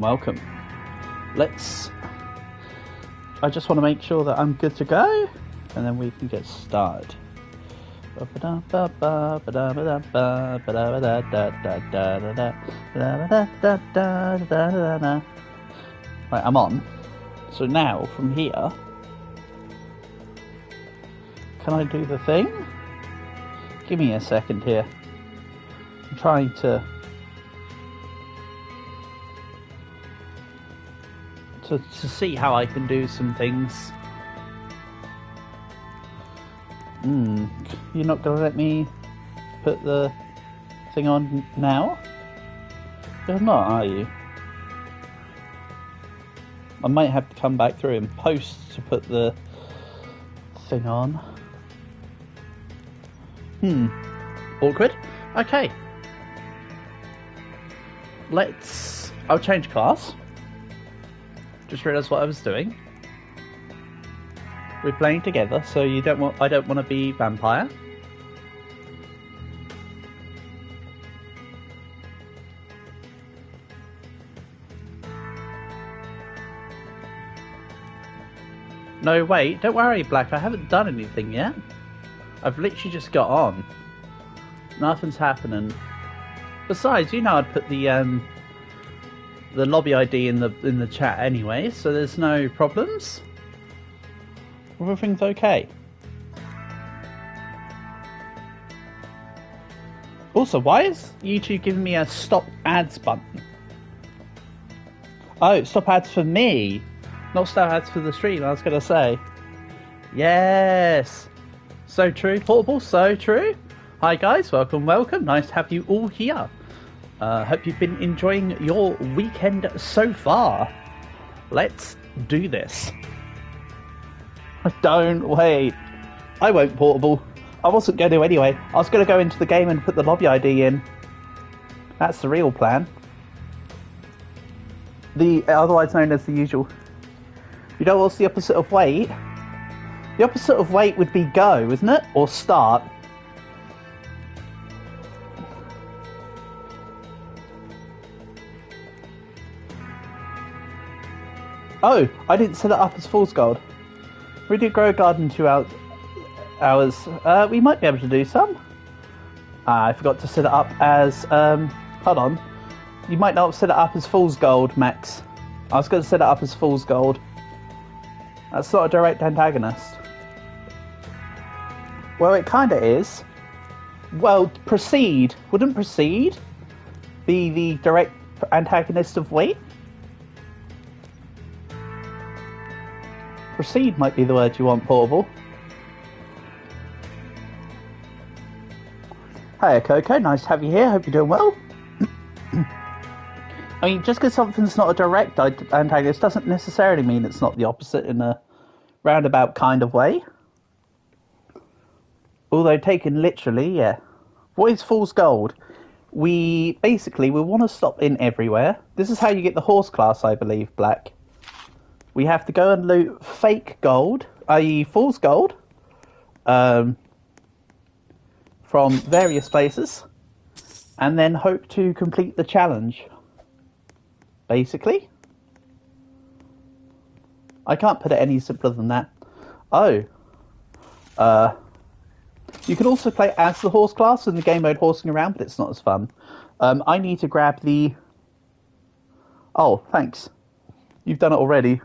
Welcome. Let's... I just want to make sure that I'm good to go, and then we can get started. Right, I'm on. So now, from here... Can I do the thing? Give me a second here. I'm trying to see how I can do some things. You're not gonna let me put the thing on now? You're not, are you? I might have to come back through and post to put the thing on. Awkward. Okay. I'll change class. Just realised what I was doing. We're playing together, so I don't want to be vampire. No, wait, don't worry, Black, I haven't done anything yet. I've literally just got on. Nothing's happening. Besides, you know I'd put the lobby ID in the chat anyway, so there's no problems. Everything's okay. Also, why is YouTube giving me a stop ads button? Oh, stop ads for me, not stop ads for the stream, I was going to say. Yes. So true, Portable, so true. Hi guys, welcome. Nice to have you all here. Hope you've been enjoying your weekend so far. Let's do this. Don't wait. I won't, Portable. I wasn't going to anyway. I was going to go into the game and put the lobby ID in. That's the real plan. Otherwise known as the usual. You know what's the opposite of wait? The opposite of wait would be go, isn't it? Or start. Oh, I didn't set it up as Fool's Gold. We did grow a garden 2 hours. We might be able to do some. I forgot to set it up as... hold on. You might not have set it up as Fool's Gold, Max. I was going to set it up as Fool's Gold. That's not a direct antagonist. Well, it kind of is. Well, Proceed. Wouldn't Proceed be the direct antagonist of Wait? Proceed might be the word you want, Portable. Hiya, Coco. Nice to have you here. Hope you're doing well. I mean, just because something's not a direct antagonist doesn't necessarily mean it's not the opposite in a roundabout kind of way. Although taken literally, yeah. What is Fool's Gold? We want to stop in everywhere. This is how you get the horse class, I believe, Black. We have to go and loot fake gold, i.e. Fool's Gold, from various places, and then hope to complete the challenge. Basically. I can't put it any simpler than that. Oh. You can also play as the horse class in the game mode horsing around, but it's not as fun. I need to grab the... Oh, thanks. You've done it already.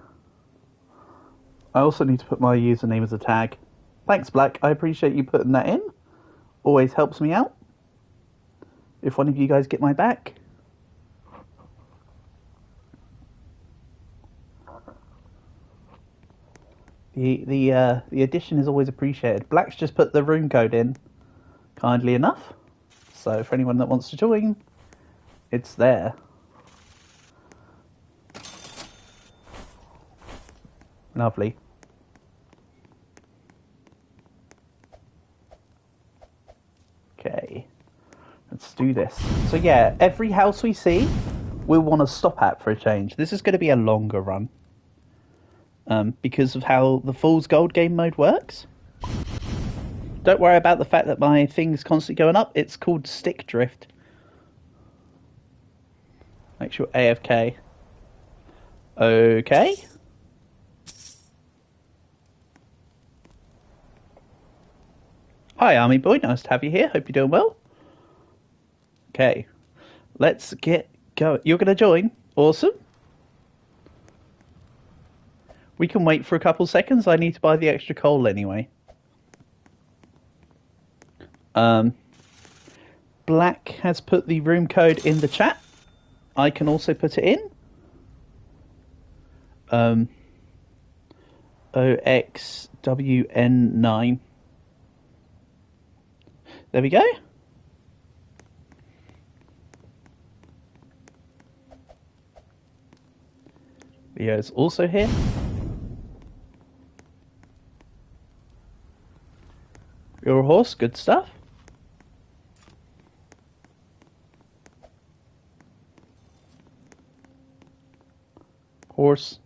I also need to put my username as a tag. Thanks, Black. I appreciate you putting that in. Always helps me out. If one of you guys get my back. The addition is always appreciated. Black's just put the room code in, kindly enough. So for anyone that wants to join, it's there. Lovely. Okay, let's do this. So yeah, every house we see, we'll want to stop at for a change. This is going to be a longer run. Because of how the Fool's Gold game mode works. Don't worry about the fact that my thing's constantly going up. It's called stick drift. Make sure AFK. Okay. Hi, Army Boy. Nice to have you here. Hope you're doing well. Okay. Let's get going. You're going to join? Awesome. We can wait for a couple seconds. I need to buy the extra coal anyway. Black has put the room code in the chat. I can also put it in. OXWN9. There we go. Leo's also here. You're a horse, good stuff. Horse.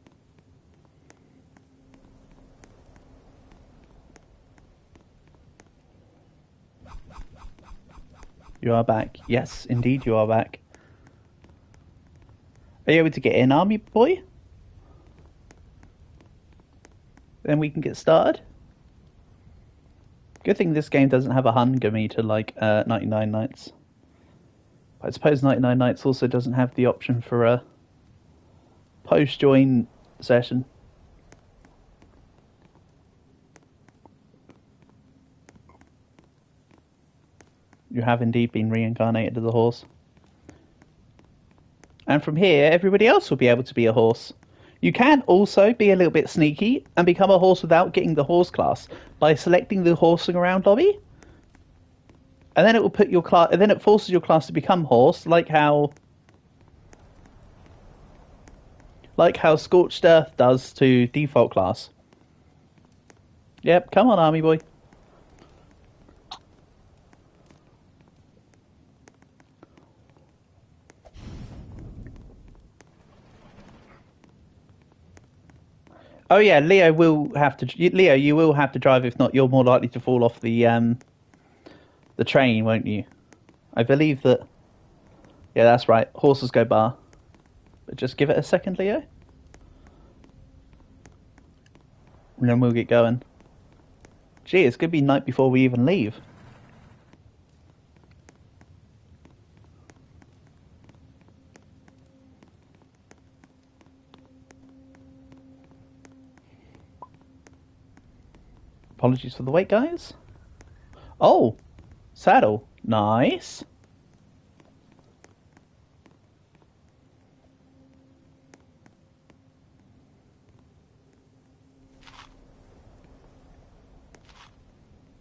You are back. Yes, indeed you are back. Are you able to get in, Army Boy? Then we can get started. Good thing this game doesn't have a hunger meter like 99 Nights. But I suppose 99 Nights also doesn't have the option for a post-join session. You have indeed been reincarnated as a horse. And from here, everybody else will be able to be a horse. You can also be a little bit sneaky and become a horse without getting the horse class by selecting the horsing around lobby. And then it will put your class, and then it forces your class to become horse, like how Scorched Earth does to default class. Yep, come on, Army Boy. Oh yeah, Leo will have to. Leo, you will have to drive. If not, you're more likely to fall off the train, won't you? I believe that. Yeah, that's right. Horses go bar. But just give it a second, Leo, and then we'll get going. Gee, it's gonna be night before we even leave. Apologies for the wait, guys. Oh, saddle. Nice.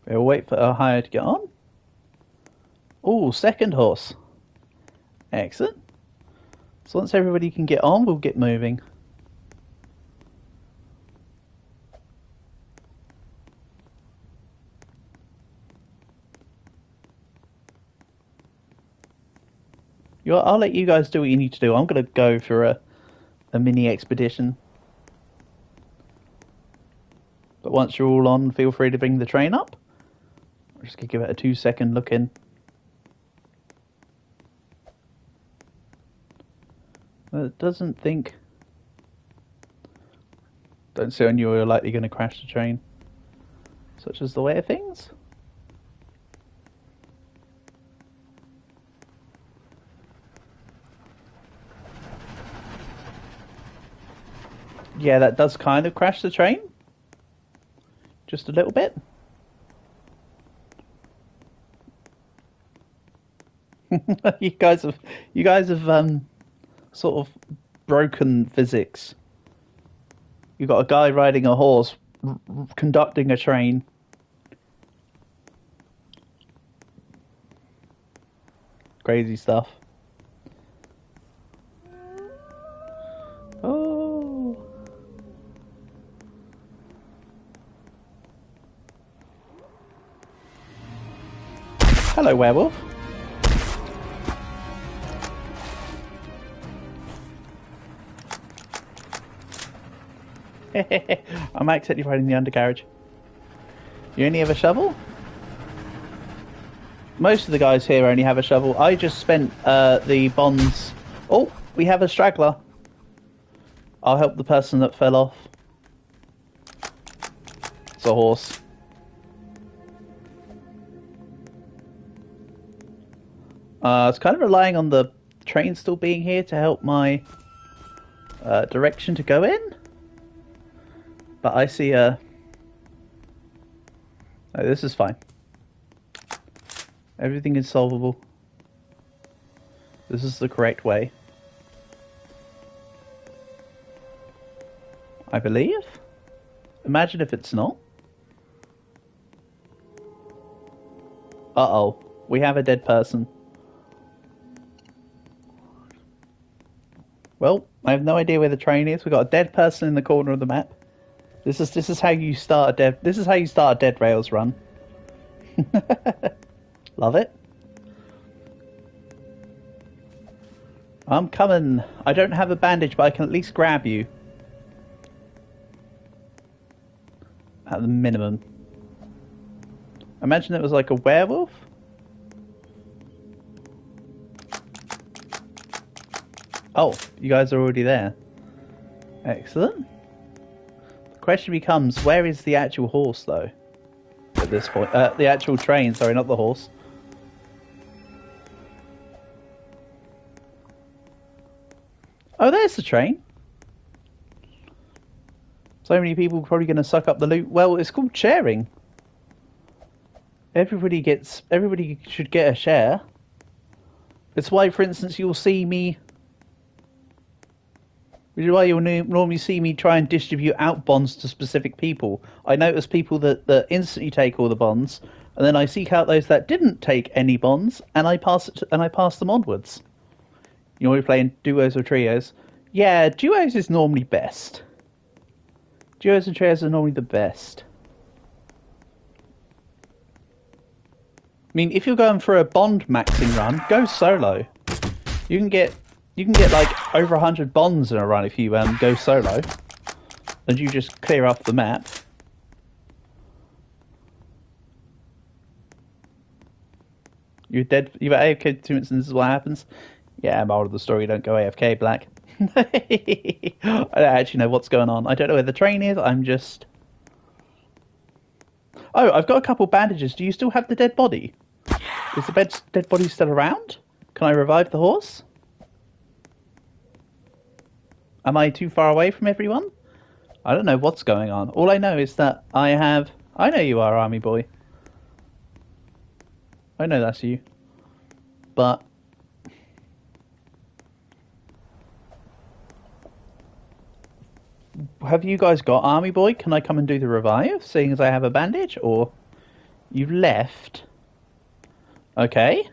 We'll wait for our hire to get on. Oh, second horse. Excellent. So once everybody can get on, we'll get moving. I'll let you guys do what you need to do. I'm going to go for a mini expedition. But once you're all on, feel free to bring the train up. I'm just going to give it a 2-second look in. It doesn't think... Don't see when you're likely going to crash the train. Such as the way of things. Yeah, that does kind of crash the train. Just a little bit. You guys have sort of broken physics. You've got a guy riding a horse, conducting a train. Crazy stuff. Oh. Hello, werewolf. I'm accidentally riding the undercarriage. You only have a shovel? Most of the guys here only have a shovel. I just spent the bonds. Oh, we have a straggler. I'll help the person that fell off. It's a horse. I was kind of relying on the train still being here to help my direction to go in. But I see a... Oh, this is fine. Everything is solvable. This is the correct way. I believe? Imagine if it's not. Uh-oh. We have a dead person. Well, I have no idea where the train is. We've got a dead person in the corner of the map. This is how you start a dead rails run. Love it. I'm coming. I don't have a bandage, but I can at least grab you. At the minimum. Imagine it was like a werewolf. Oh, you guys are already there. Excellent. The question becomes, where is the actual horse, though? At this point. The actual train, sorry, not the horse. Oh, there's the train. So many people probably going to suck up the loot. Well, it's called sharing. Everybody should get a share. It's why, for instance, you'll see me... Which is why you'll normally see me try and distribute out bonds to specific people. I notice people that instantly take all the bonds, and then I seek out those that didn't take any bonds, and I pass them onwards. You know, we're playing duos or trios. Yeah, duos is normally best. Duos and trios are normally the best. I mean, if you're going for a bond maxing run, go solo. You can get like over 100 bonds in a run if you go solo, and you just clear off the map. You're dead. You're AFK 2 minutes, and this is what happens. Yeah, moral of the story: don't go AFK, Black. I don't actually know what's going on. I don't know where the train is. I'm just... Oh, I've got a couple bandages. Do you still have the dead body? Is the dead body still around? Can I revive the horse? Am I too far away from everyone? I don't know what's going on. All I know is that I have... I know you are, Army Boy. I know that's you. But... Have you guys got Army Boy? Can I come and do the revive, seeing as I have a bandage? Or... You've left? Okay.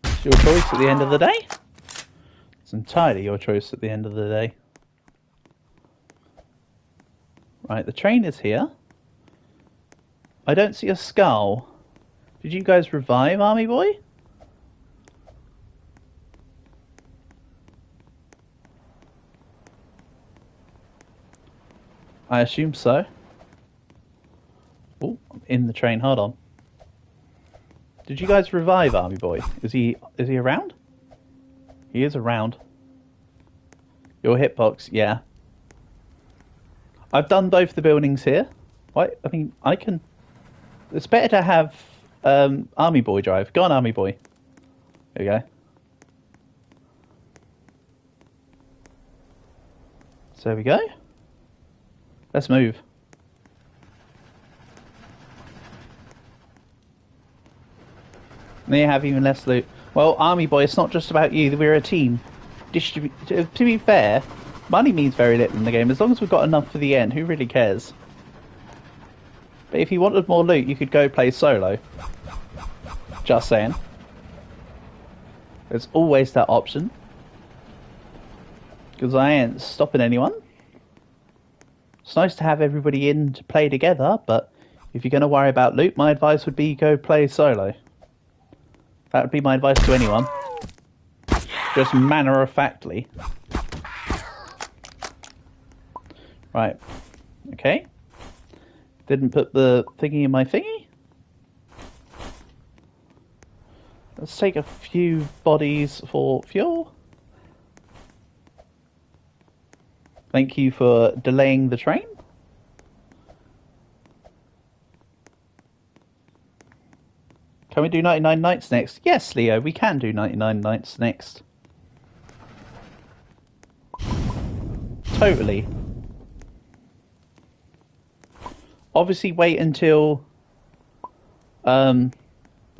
It's your choice at the end of the day. It's entirely your choice at the end of the day. Right, the train is here. I don't see a skull. Did you guys revive Army Boy? I assume so. Oh, I'm in the train. Hold on. Did you guys revive Army Boy? Is he around? He is around. Your hitbox, yeah. I've done both the buildings here. I mean, I can... It's better to have Army Boy drive. Go on, Army Boy. There we go. So there we go. Let's move. They have even less loot. Well, Army Boy, it's not just about you. We're a team. To be fair, money means very little in the game. As long as we've got enough for the end, who really cares? But if you wanted more loot, you could go play solo. Just saying. There's always that option. Because I ain't stopping anyone. It's nice to have everybody in to play together, but if you're going to worry about loot, my advice would be go play solo. That would be my advice to anyone. Just matter-of-factly. Right. Okay. Didn't put the thingy in my thingy. Let's take a few bodies for fuel. Thank you for delaying the train. Can we do 99 Nights next? Yes, Leo, we can do 99 Nights next. Totally. Obviously, wait until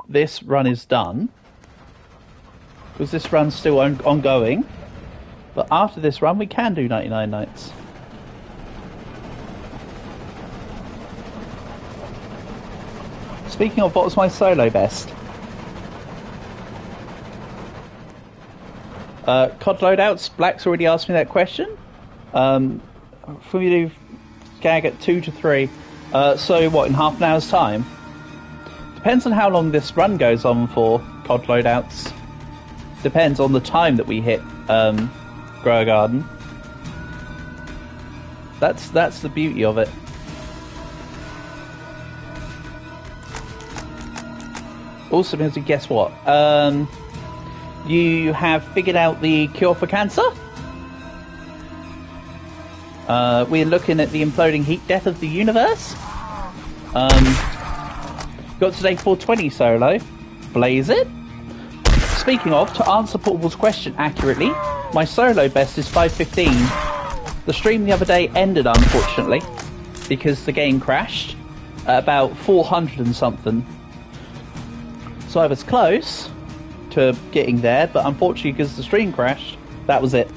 this run is done, because this run's still ongoing. But after this run, we can do 99 Nights. Speaking of, what was my solo best? COD loadouts. Black's already asked me that question. For me to gag at 2 to 3. So what, in half an hour's time? Depends on how long this run goes on for, COD loadouts. Depends on the time that we hit Grow a Garden. That's the beauty of it. Also, Millsy, guess what? You have figured out the cure for cancer. We're looking at the imploding heat death of the universe. Got today 420 solo. Blaze it. Speaking of, to answer Portable's question accurately, my solo best is 515. The stream the other day ended, unfortunately, because the game crashed at about 400 and something. So I was close to getting there, but unfortunately, because the stream crashed, that was it.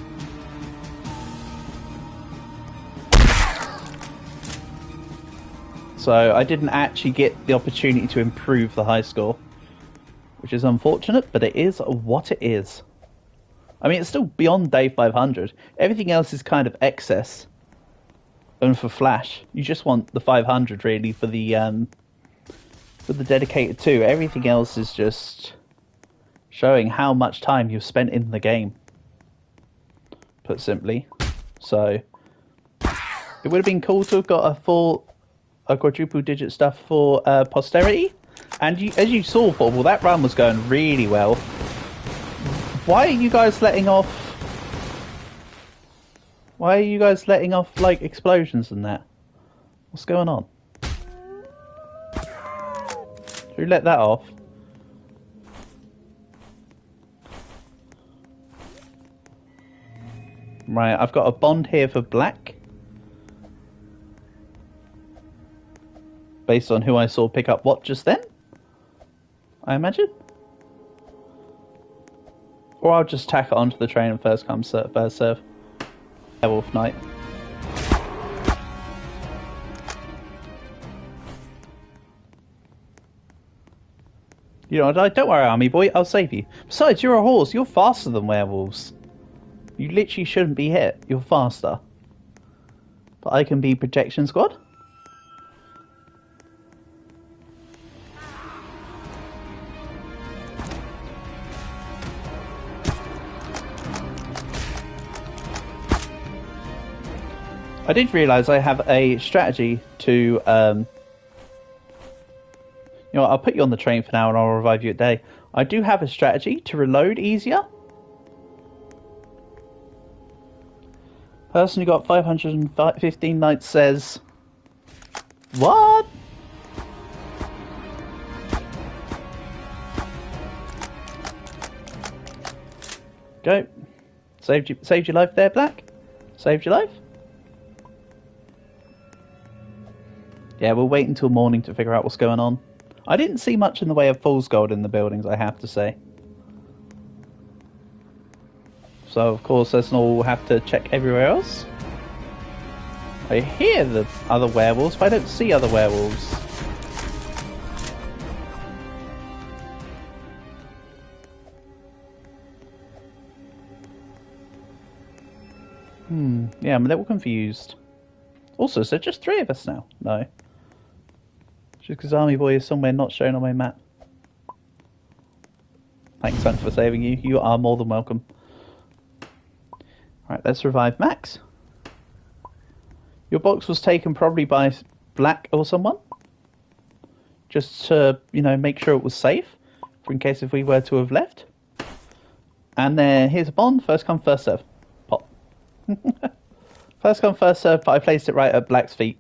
So I didn't actually get the opportunity to improve the high score, which is unfortunate, but it is what it is. I mean, it's still beyond day 500. Everything else is kind of excess. And for Flash, you just want the 500 really for the dedicated 2. Everything else is just showing how much time you've spent in the game, put simply. So it would have been cool to have got a quadruple digit stuff for posterity. And as you saw, Portable, that run was going really well. Why are you guys letting off? Why are you guys letting off like explosions and that? What's going on? Who let that off? Right, I've got a bond here for Black. Based on who I saw pick up what just then, I imagine. Or I'll just tack it onto the train and first come, first serve. Werewolf night. You know, don't worry, army boy, I'll save you. Besides, you're a horse. You're faster than werewolves. You literally shouldn't be hit. You're faster. But I can be protection squad. I did realise I have a strategy to, you know, I'll put you on the train for now and I'll revive you at day. I do have a strategy to reload easier. Person who got 515 nights says, what? Go. Saved your life there, Black. Saved your life. Yeah, we'll wait until morning to figure out what's going on. I didn't see much in the way of fool's gold in the buildings, I have to say. So, of course, let's all have to check everywhere else. I hear the other werewolves, but I don't see other werewolves. Yeah, I'm a little confused. Also, so just 3 of us now? No. Just because Army Boy is somewhere not shown on my map. Thanks, Hunt, for saving you. You are more than welcome. Alright, let's revive Max. Your box was taken probably by Black or someone. Just to, you know, make sure it was safe. for in case if we were to have left. And then here's a bond. First come, first serve. Pop. First come, first serve, but I placed it right at Black's feet.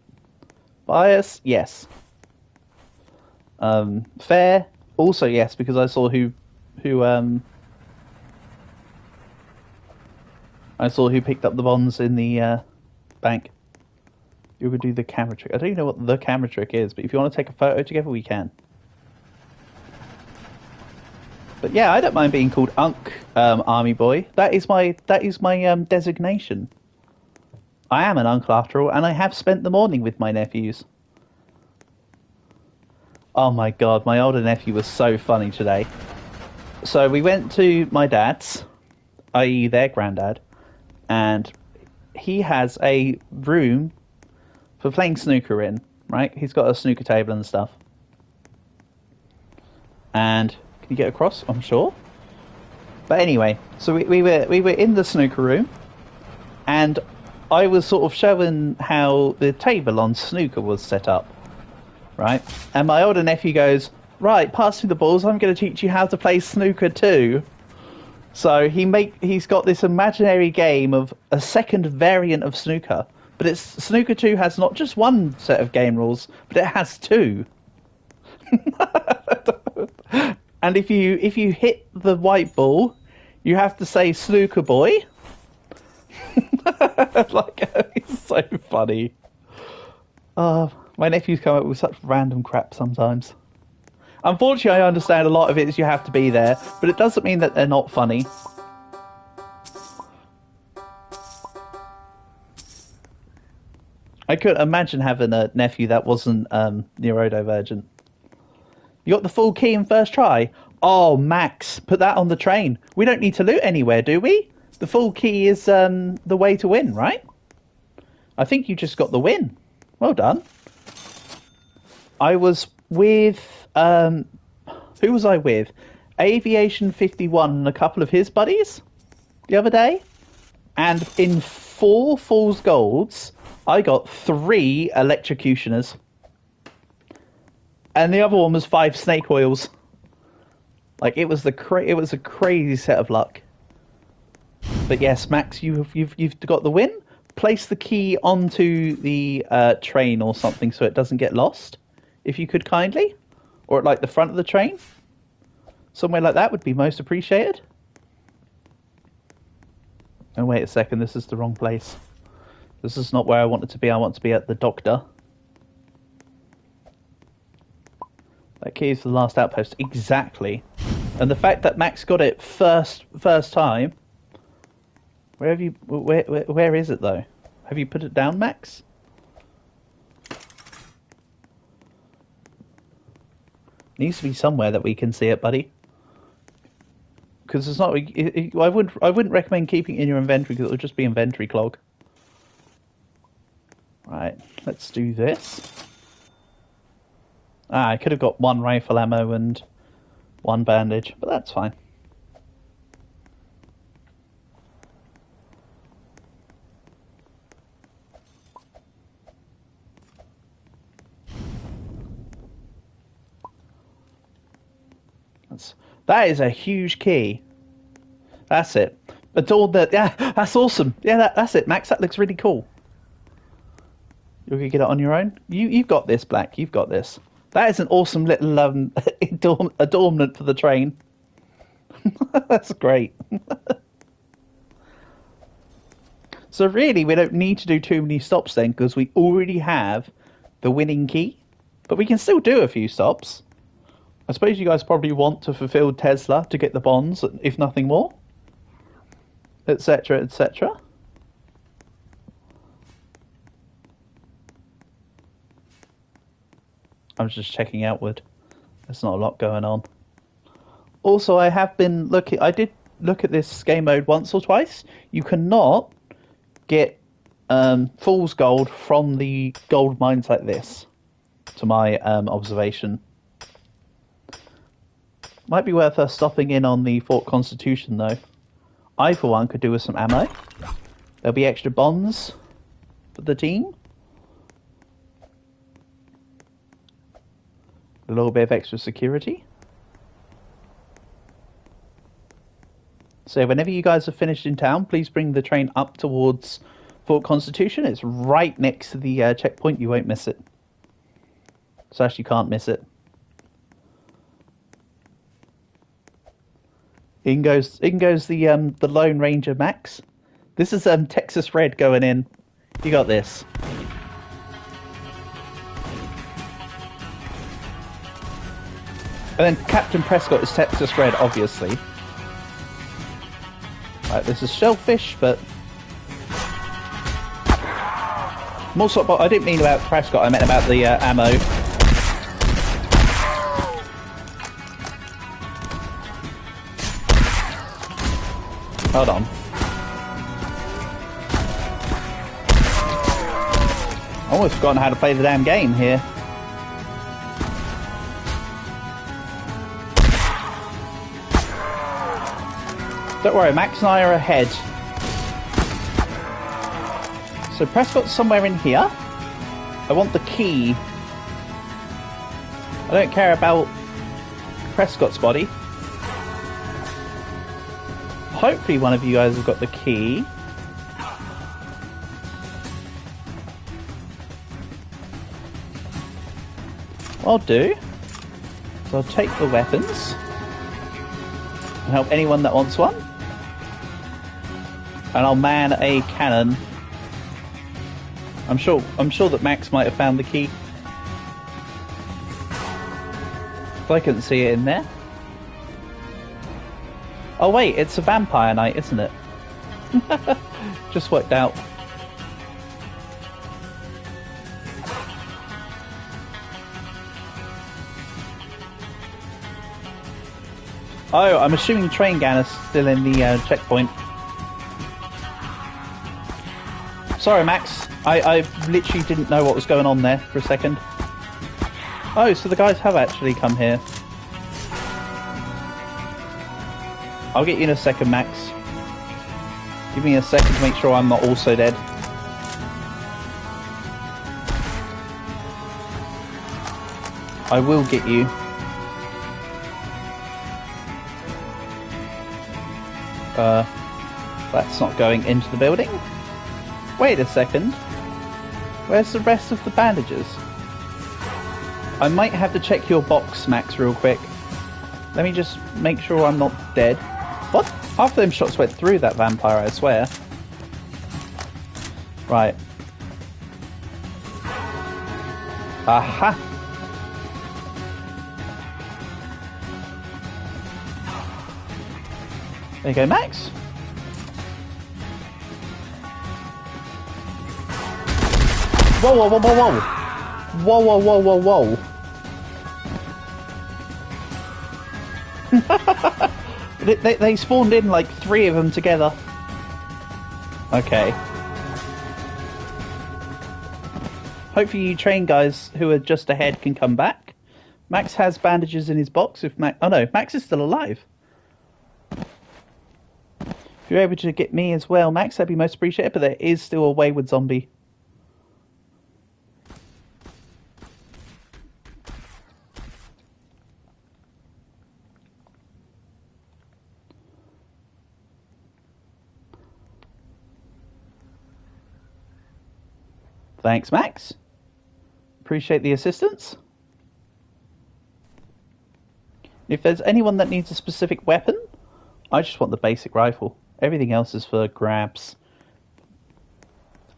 Bias, yes. Fair, also yes, because I saw who picked up the bonds in the bank. You could do the camera trick. I don't even know what the camera trick is, but if you want to take a photo together, we can. But yeah, I don't mind being called Unk, Army Boy. That is my designation. I am an uncle after all, and I have spent the morning with my nephews. Oh my god, my older nephew was so funny today. So we went to my dad's, i.e. their granddad, and he has a room for playing snooker in, right? He's got a snooker table and stuff. And can you get across? I'm sure. But anyway, so we were in the snooker room, and I was sort of showing how the table on snooker was set up, right? And my older nephew goes, right, pass me the balls, I'm going to teach you how to play snooker too. So he's got this imaginary game of a second variant of snooker. But it's snooker 2 has not just one set of game rules, but it has two. And if you hit the white ball, you have to say snooker boy. Like, it's so funny. My nephews come up with such random crap sometimes. Unfortunately, I understand a lot of it is you have to be there, but it doesn't mean that they're not funny. I couldn't imagine having a nephew that wasn't neurodivergent. You got the full key in first try? Oh, Max, put that on the train. We don't need to loot anywhere, do we? The full key is the way to win, right? I think you just got the win. Well done. I was with... who was I with? Aviation 51 and a couple of his buddies the other day. And in 4 Fool's Golds, I got 3 electrocutioners. And the other one was 5 snake oils. Like, it was a crazy set of luck. But yes, Max, you've got the win. Place the key onto the train or something so it doesn't get lost, if you could kindly. Or at, like, the front of the train. Somewhere like that would be most appreciated. Oh, wait a second, this is the wrong place. This is not where I wanted to be. I want to be at the doctor. That key is the last outpost. Exactly. And the fact that Max got it first time. Where is it though? Have you put it down, Max? Needs to be somewhere that we can see it, buddy. Because it's not. I wouldn't recommend keeping it in your inventory because it would just be inventory clog. Right, let's do this. I could have got 1 rifle ammo and 1 bandage, but that's fine. That is a huge key. That's it. Adorn that. Yeah, that's awesome. Yeah, that's it, Max. That looks really cool. You're gonna get it on your own. You've got this, Black. You've got this. That is an awesome little adornment for the train. That's great. So really, we don't need to do too many stops then, because we already have the winning key. But we can still do a few stops. I suppose you guys probably want to fulfill Tesla to get the bonds, if nothing more. Etc., etc. I'm just checking outward. There's not a lot going on. Also, I have been looking... I did look at this game mode once or twice. You cannot get Fool's Gold from the gold mines like this, to my observation. Might be worth us stopping in on the Fort Constitution, though. I, for one, could do with some ammo. There'll be extra bonds for the team. A little bit of extra security. So whenever you guys are finished in town, please bring the train up towards Fort Constitution. It's right next to the checkpoint. You won't miss it. Slash, you can't miss it. In goes the Lone Ranger Max. This is Texas Red going in. You got this. And then Captain Prescott is Texas Red, obviously. Right, this is Shellfish, but... I didn't mean about Prescott, I meant about the ammo. Hold on. Almost forgotten how to play the damn game here. Don't worry, Max and I are ahead. So Prescott's somewhere in here. I want the key. I don't care about Prescott's body. Hopefully one of you guys have got the key. What I'll do is I'll take the weapons and help anyone that wants one. And I'll man a cannon. I'm sure that Max might have found the key. But I couldn't see it in there. Oh wait, it's a vampire night, isn't it? Just worked out. Oh, I'm assuming Train Gun is still in the checkpoint. Sorry, Max. I literally didn't know what was going on there for a second. Oh, so the guys have actually come here. I'll get you in a second, Max. Give me a second to make sure I'm not also dead. I will get you. That's not going into the building. Wait a second. Where's the rest of the bandages? I might have to check your box, Max, real quick. Let me just make sure I'm not dead. What? Half of them shots went through that vampire, I swear. Right. Aha! There you go, Max. Whoa, whoa, whoa, whoa, whoa! Whoa, whoa, whoa, whoa, whoa! They spawned in like 3 of them together. Okay. Hopefully you train guys who are just ahead can come back. Max has bandages in his box. If Max... Oh no, Max is still alive. If you're able to get me as well, Max, that'd be most appreciated, but there is still a wayward zombie. Thanks, Max. Appreciate the assistance. If there's anyone that needs a specific weapon, I just want the basic rifle. Everything else is for grabs.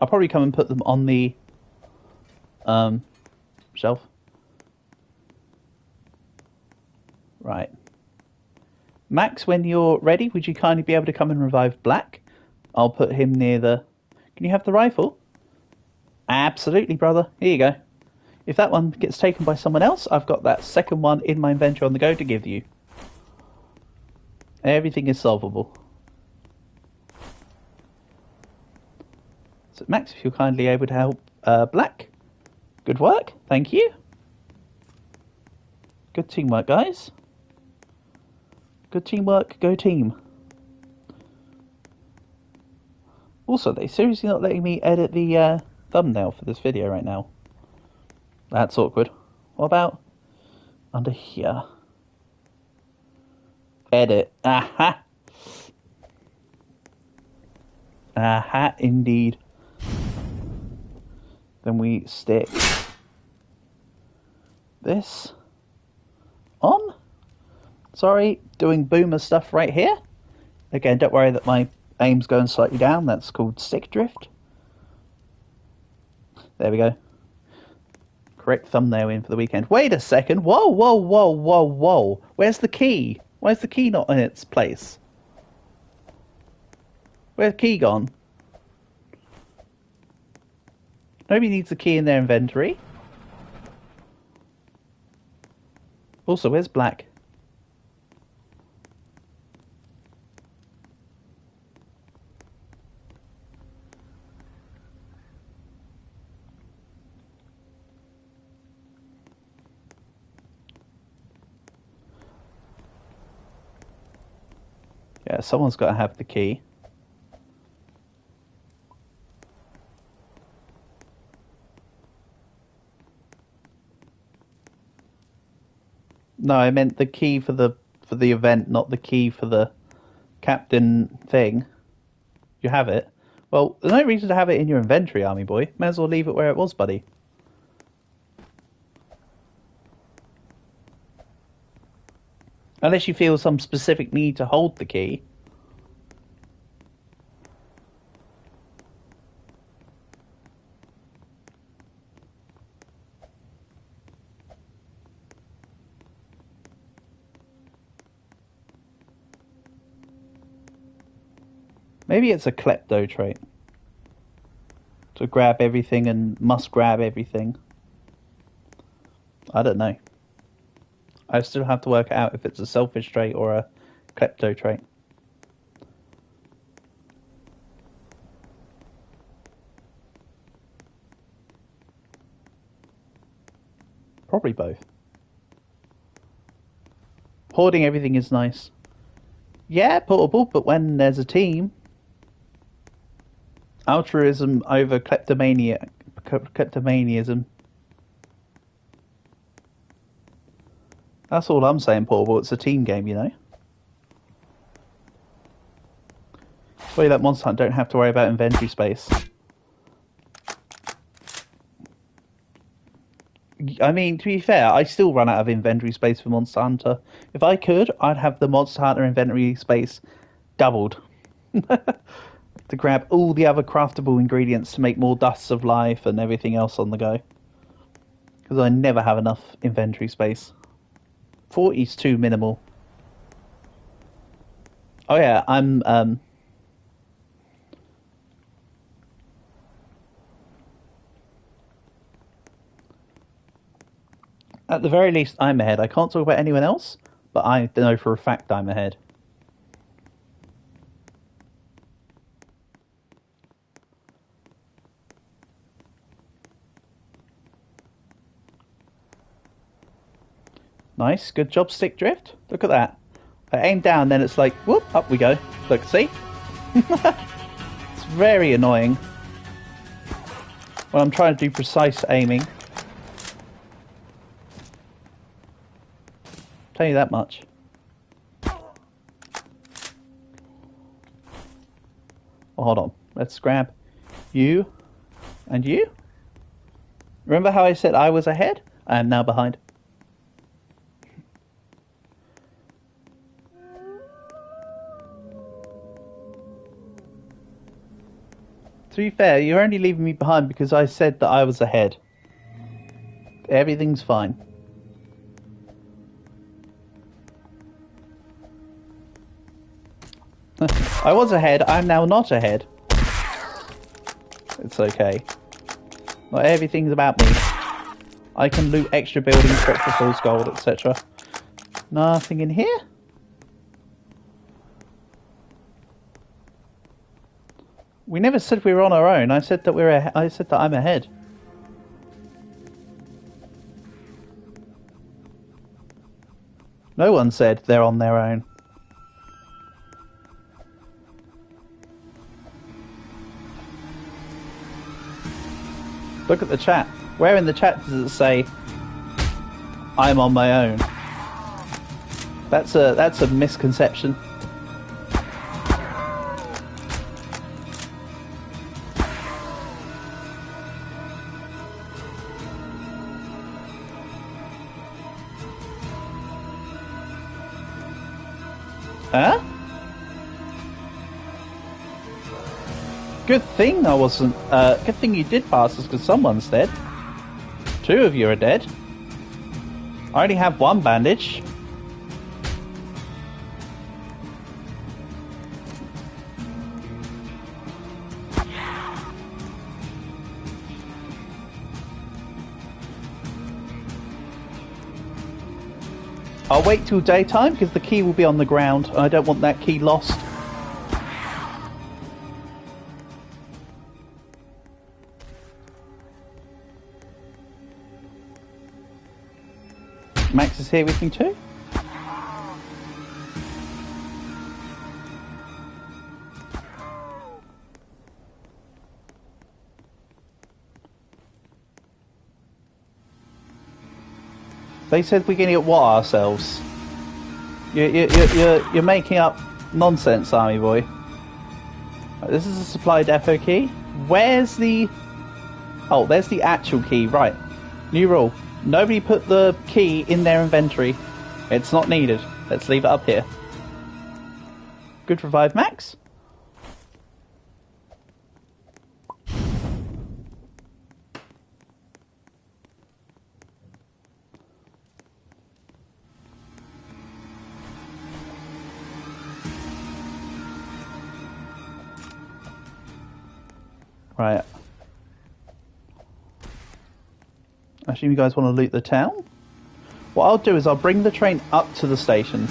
I'll probably come and put them on the shelf. Right. Max, when you're ready, would you kindly be able to come and revive Black? I'll put him near the... Can you have the rifle? Absolutely, brother. Here you go. If that one gets taken by someone else, I've got that second one in my inventory on the go to give you. Everything is solvable. So, Max, if you're kindly able to help Black. Good work. Thank you. Good teamwork, guys. Good teamwork. Go team. Also, they're seriously not letting me edit the thumbnail for this video right now. That's awkward. What about under here? Edit. Aha! A hat indeed. Then we stick this on. Sorry, doing boomer stuff right here. Again, don't worry that my aim's going slightly down. That's called stick drift. There we go. Correct thumbnail in for the weekend. Wait a second. Whoa, whoa, whoa, whoa, whoa. Where's the key? Where's the key not in its place? Where's the key gone? Nobody needs the key in their inventory. Also, where's black? Yeah, someone's got to have the key. No, I meant the key for the event, not the key for the captain thing. You have it. Well, there's no reason to have it in your inventory, army boy. May as well leave it where it was, buddy. Unless you feel some specific need to hold the key. Maybe it's a klepto trait. To grab everything and must grab everything. I don't know. I still have to work out if it's a selfish trait or a klepto trait. Probably both. Hoarding everything is nice. Yeah, portable, but when there's a team... Altruism over kleptomaniaism. That's all I'm saying, portable. It's a team game, you know. Well, that Monster Hunt don't have to worry about inventory space. I mean, to be fair, I still run out of inventory space for Monster Hunter. If I could, I'd have the Monster Hunter inventory space doubled. To grab all the other craftable ingredients to make more Dusts of Life and everything else on the go. Because I never have enough inventory space. 40's too minimal. Oh yeah, I'm at the very least I'm ahead. I can't talk about anyone else, but I know for a fact I'm ahead. Nice, good job, stick drift. Look at that. I aim down, then it's like, whoop, up we go. Look, see? It's very annoying when I'm trying to do precise aiming. Tell you that much. Oh, hold on. Let's grab you and you. Remember how I said I was ahead? I am now behind. To be fair, you're only leaving me behind because I said that I was ahead. Everything's fine. I was ahead, I'm now not ahead. It's okay. Not everything's about me. I can loot extra buildings, extra false gold, etc. Nothing in here? We never said we were on our own. I said that I said that I'm ahead. No one said they're on their own. Look at the chat. Where in the chat does it say I'm on my own? That's a misconception. Huh? Good thing I wasn't. Good thing you did pass us, because someone's dead. 2 of you are dead. I only have 1 bandage. I'll wait till daytime because the key will be on the ground and I don't want that key lost. Max is here with me too. They said we're going to get what ourselves? You're making up nonsense, army boy. This is a supply depot key. Where's the... Oh, there's the actual key. Right. New rule. Nobody put the key in their inventory. It's not needed. Let's leave it up here. Good revive, Max. Right. I assume you guys want to loot the town? What I'll do is I'll bring the train up to the station.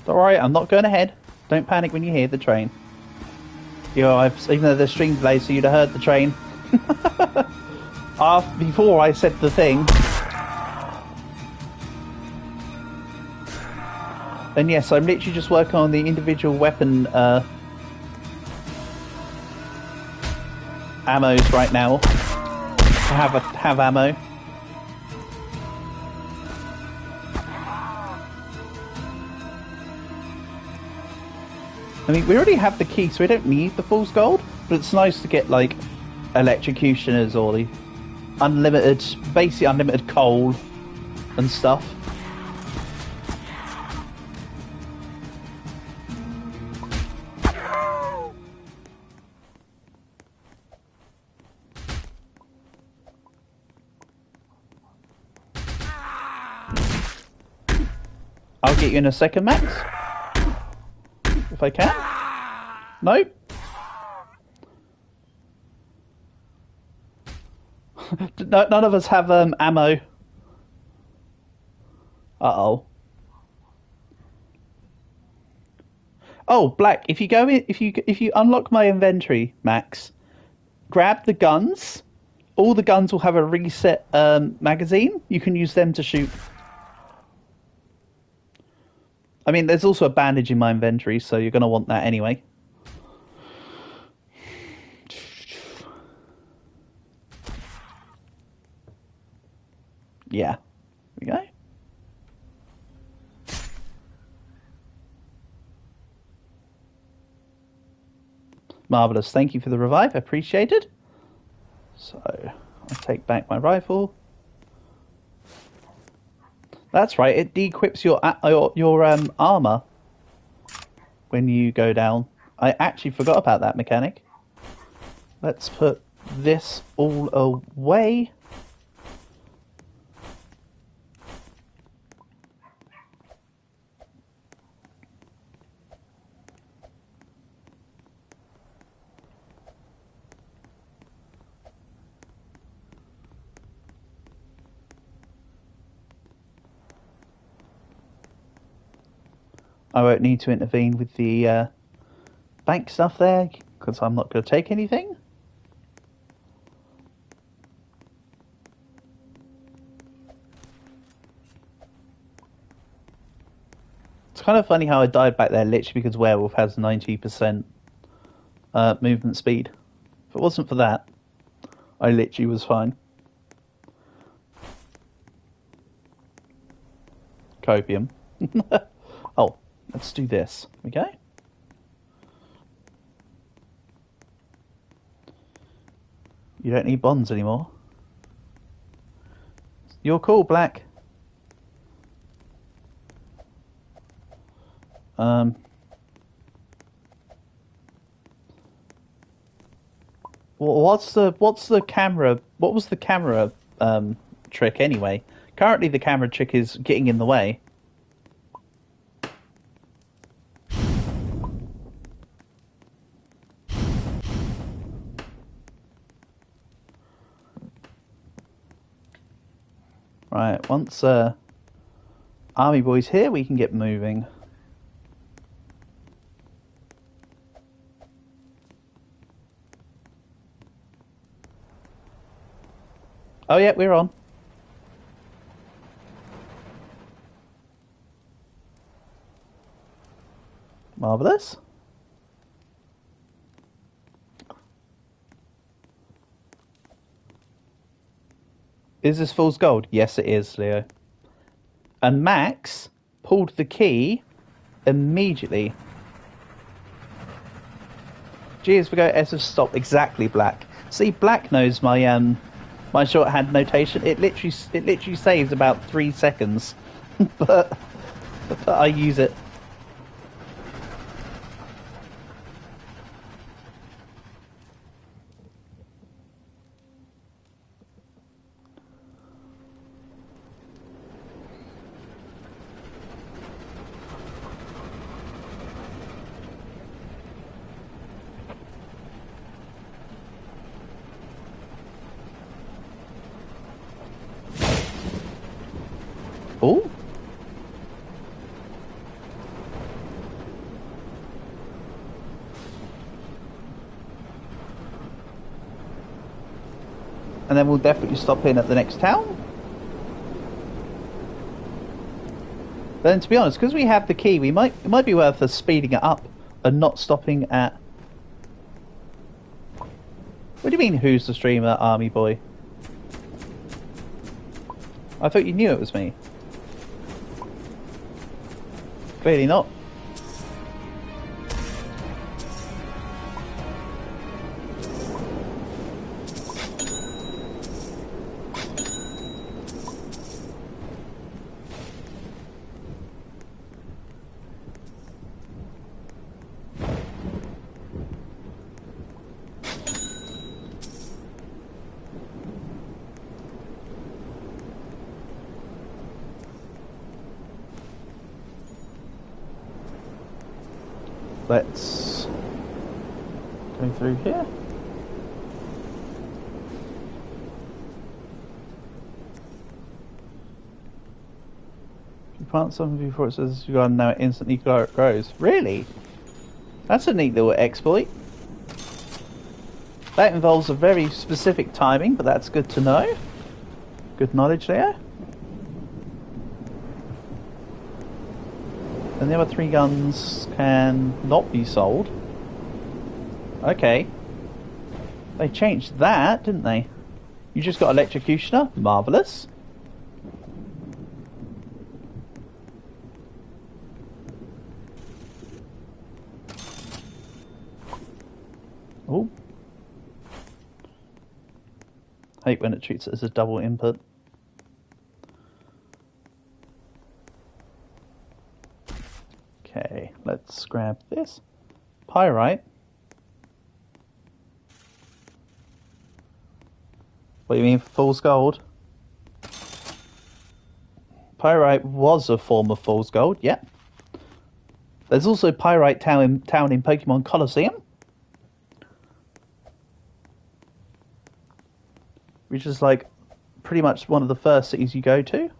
Don't worry, I'm not going ahead. Don't panic when you hear the train. You know, even though there's stream delay, so you'd have heard the train. Before I said the thing. And yes, I'm literally just working on the individual weapon ammos right now. To have ammo. I mean, we already have the key, so we don't need the fool's gold. But it's nice to get like electrocutioners or the unlimited, basically unlimited coal and stuff. I'll get you in a second, Max. If I can. Nope. None of us have ammo. Uh-oh. Oh, Black, if you go in, if you unlock my inventory, Max, grab the guns. All the guns will have a reset magazine. You can use them to shoot. I mean, there's also a bandage in my inventory, so you're going to want that anyway. Yeah. There we go. Marvellous. Thank you for the revive. Appreciated. So, I'll take back my rifle. That's right, it de-equips your armor when you go down. I actually forgot about that mechanic. Let's put this all away. I won't need to intervene with the bank stuff there, because I'm not going to take anything. It's kind of funny how I died back there literally because Werewolf has 90% movement speed. If it wasn't for that, I literally was fine. Copium. Oh. Let's do this. Okay. You don't need bonds anymore. You're cool, Black. What's the camera? What was the camera trick anyway? Currently, the camera trick is getting in the way. Right, once Army Boy's here, we can get moving. Oh yeah, we're on. Marvellous. Is this fool's gold? Yes, it is, Leo. And Max pulled the key immediately. G is for go, S is stop. Exactly, Black. See, Black knows my my shorthand notation. It literally saves about 3 seconds, but I use it. Oh. And then we'll definitely stop in at the next town. But then, to be honest, because we have the key, it might be worth us speeding it up and not stopping at... What do you mean, who's the streamer, Army Boy? I thought you knew it was me. Clearly not. Let's go through here. If you plant something before it says you got now, it instantly grows. Really? That's a neat little exploit. That involves a very specific timing, but that's good to know. Good knowledge there. And the other 3 guns can not be sold. Okay. They changed that, didn't they? You just got Electrocutioner. Marvellous. Oh. Hate when it treats it as a double input. Okay, let's grab this. Pyrite. What do you mean, fool's gold? Pyrite was a form of fool's gold, yeah. There's also Pyrite Town in Pokemon Colosseum, which is like pretty much one of the first cities you go to.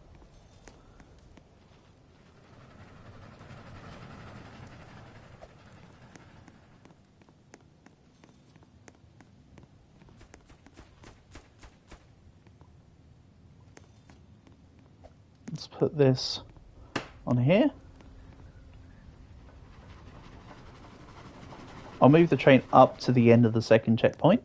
Let's put this on here. I'll move the train up to the end of the second checkpoint.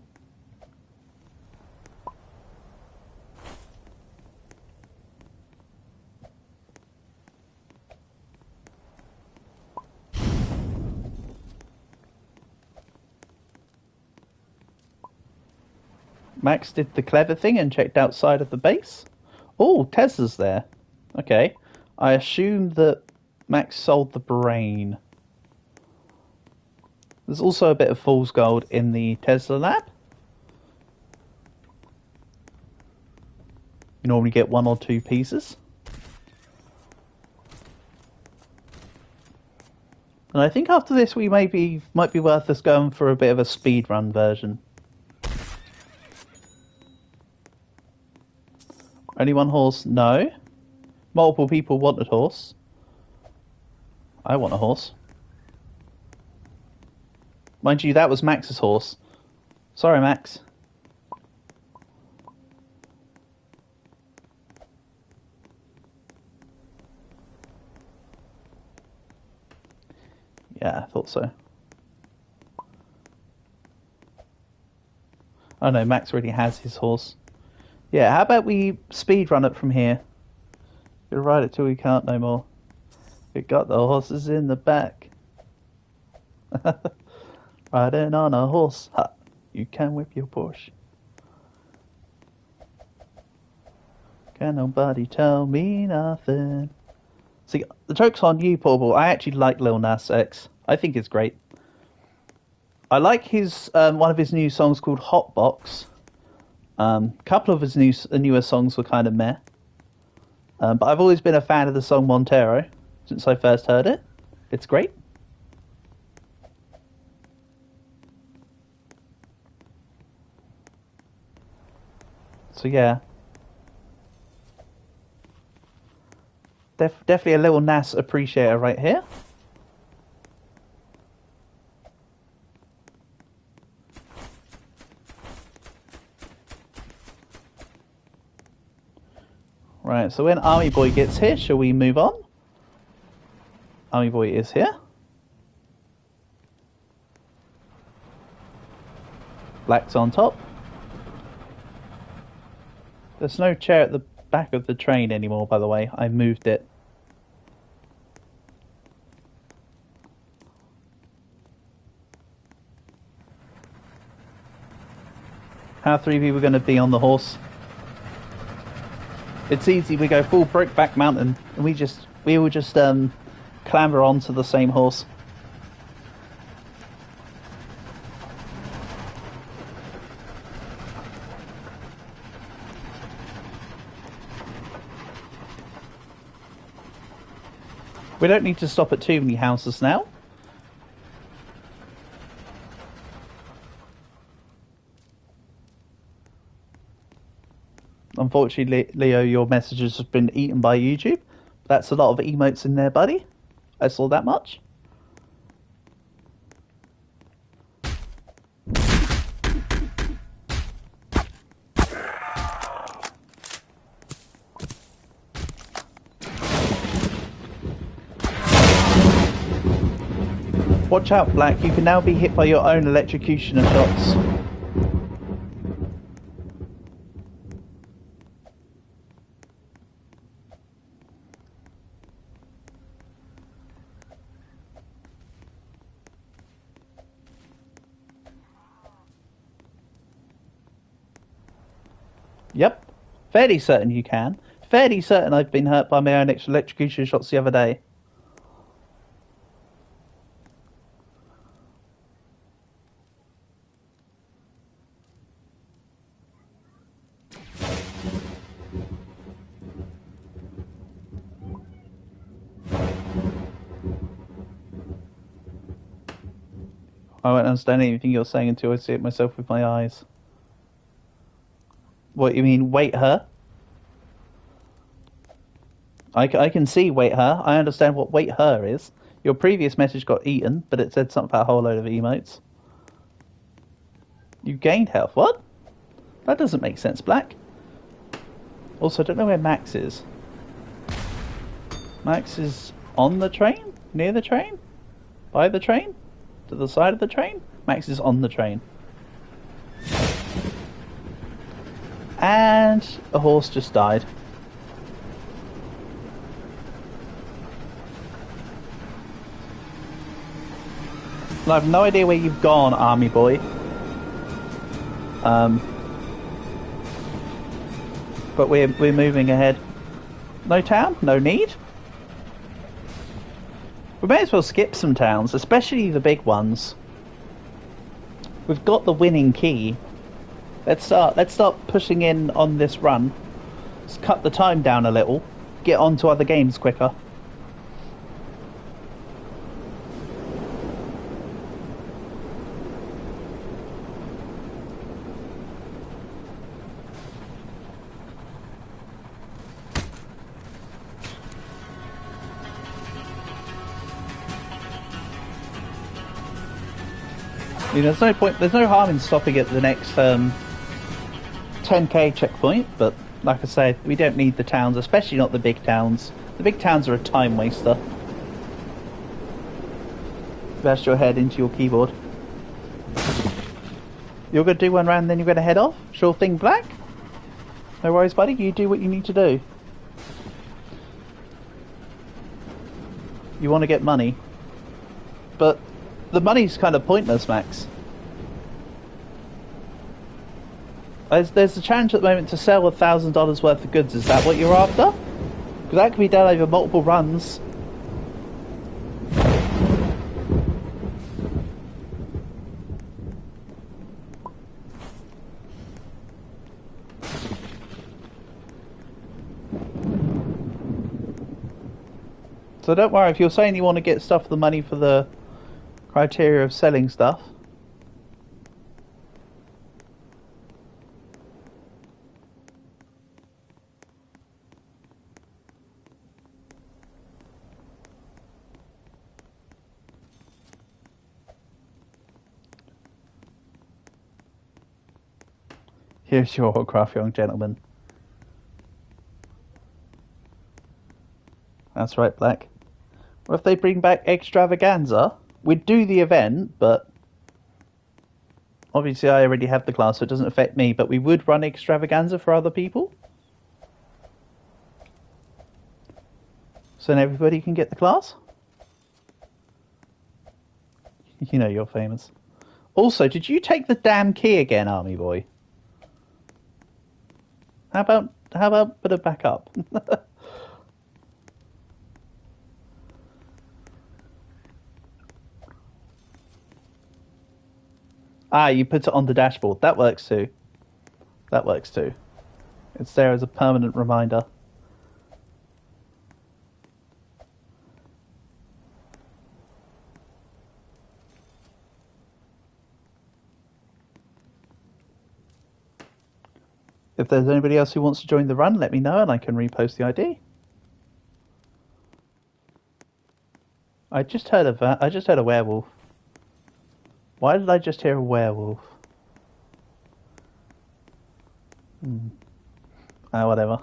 Max did the clever thing and checked outside of the base. Oh, Tesla's there. Okay. I assume that Max sold the brain. There's also a bit of fool's gold in the Tesla lab. You normally get 1 or 2 pieces. And I think after this we might be worth us going for a bit of a speedrun version. Only 1 horse? No. Multiple people wanted horse. I want a horse. Mind you, that was Max's horse. Sorry, Max. Yeah, I thought so. Oh no, Max already has his horse. Yeah, how about we speedrun it from here? We'll ride it till we can't no more. We got the horses in the back. Riding on a horse, ha! You can whip your Porsche. Can nobody tell me nothing? See, the joke's on you, Paul. I actually like Lil Nas X. I think it's great. I like his one of his new songs called Hotbox. A couple of his newer songs were kind of meh. But I've always been a fan of the song Montero since I first heard it. It's great. So yeah. Definitely a Lil Nas appreciator right here. Right, so when Army Boy gets here, shall we move on? Army Boy is here. Black's on top. There's no chair at the back of the train anymore, by the way. I moved it. How 3 people going to be on the horse? It's easy. We go full Brokeback Mountain, and we will just clamber onto the same horse. We don't need to stop at too many houses now. Unfortunately, Leo, your messages have been eaten by YouTube. That's a lot of emotes in there, buddy. I saw that much. Watch out, Black. You can now be hit by your own electrocutioner shots. Yep. Fairly certain you can. Fairly certain I've been hurt by my own electrocution shots the other day. I won't understand anything you're saying until I see it myself with my eyes. What, you mean wait her? I can see wait her. I understand what wait her is. Your previous message got eaten, but it said something about a whole load of emotes. You gained health. What? That doesn't make sense, Black. Also, I don't know where Max is. Max is on the train? Near the train? By the train? To the side of the train? Max is on the train. And a horse just died. I have no idea where you've gone, Army Boy. But we're moving ahead. No town? No need? We may as well skip some towns, especially the big ones. We've got the winning key. Let's start pushing in on this run. Let's cut the time down a little. Get on to other games quicker. I mean, there's no point. There's no harm in stopping at the next 10k checkpoint, but like I say, we don't need the towns, especially not the big towns. The big towns are a time waster. Bash your head into your keyboard. You're going to do one round, then you're going to head off? Sure thing, Black? No worries, buddy. You do what you need to do. You want to get money. But the money's kind of pointless, Max. There's a challenge at the moment to sell $1,000 worth of goods. Is that what you're after? Because that can be done over multiple runs. So don't worry, if you're saying you want to get stuff for the money for the criteria of selling stuff. Here's your autograph, young gentleman. That's right, Black. Well, if they bring back Extravaganza, we'd do the event, but obviously I already have the class, so it doesn't affect me, but we would run Extravaganza for other people. So then everybody can get the class. You know you're famous. Also, did you take the damn key again, Army Boy? How about put it back up? Ah, you put it on the dashboard. That works too. That works too. It's there as a permanent reminder. If there's anybody else who wants to join the run, let me know and I can repost the ID. I just heard a werewolf. Why did I just hear a werewolf? Whatever.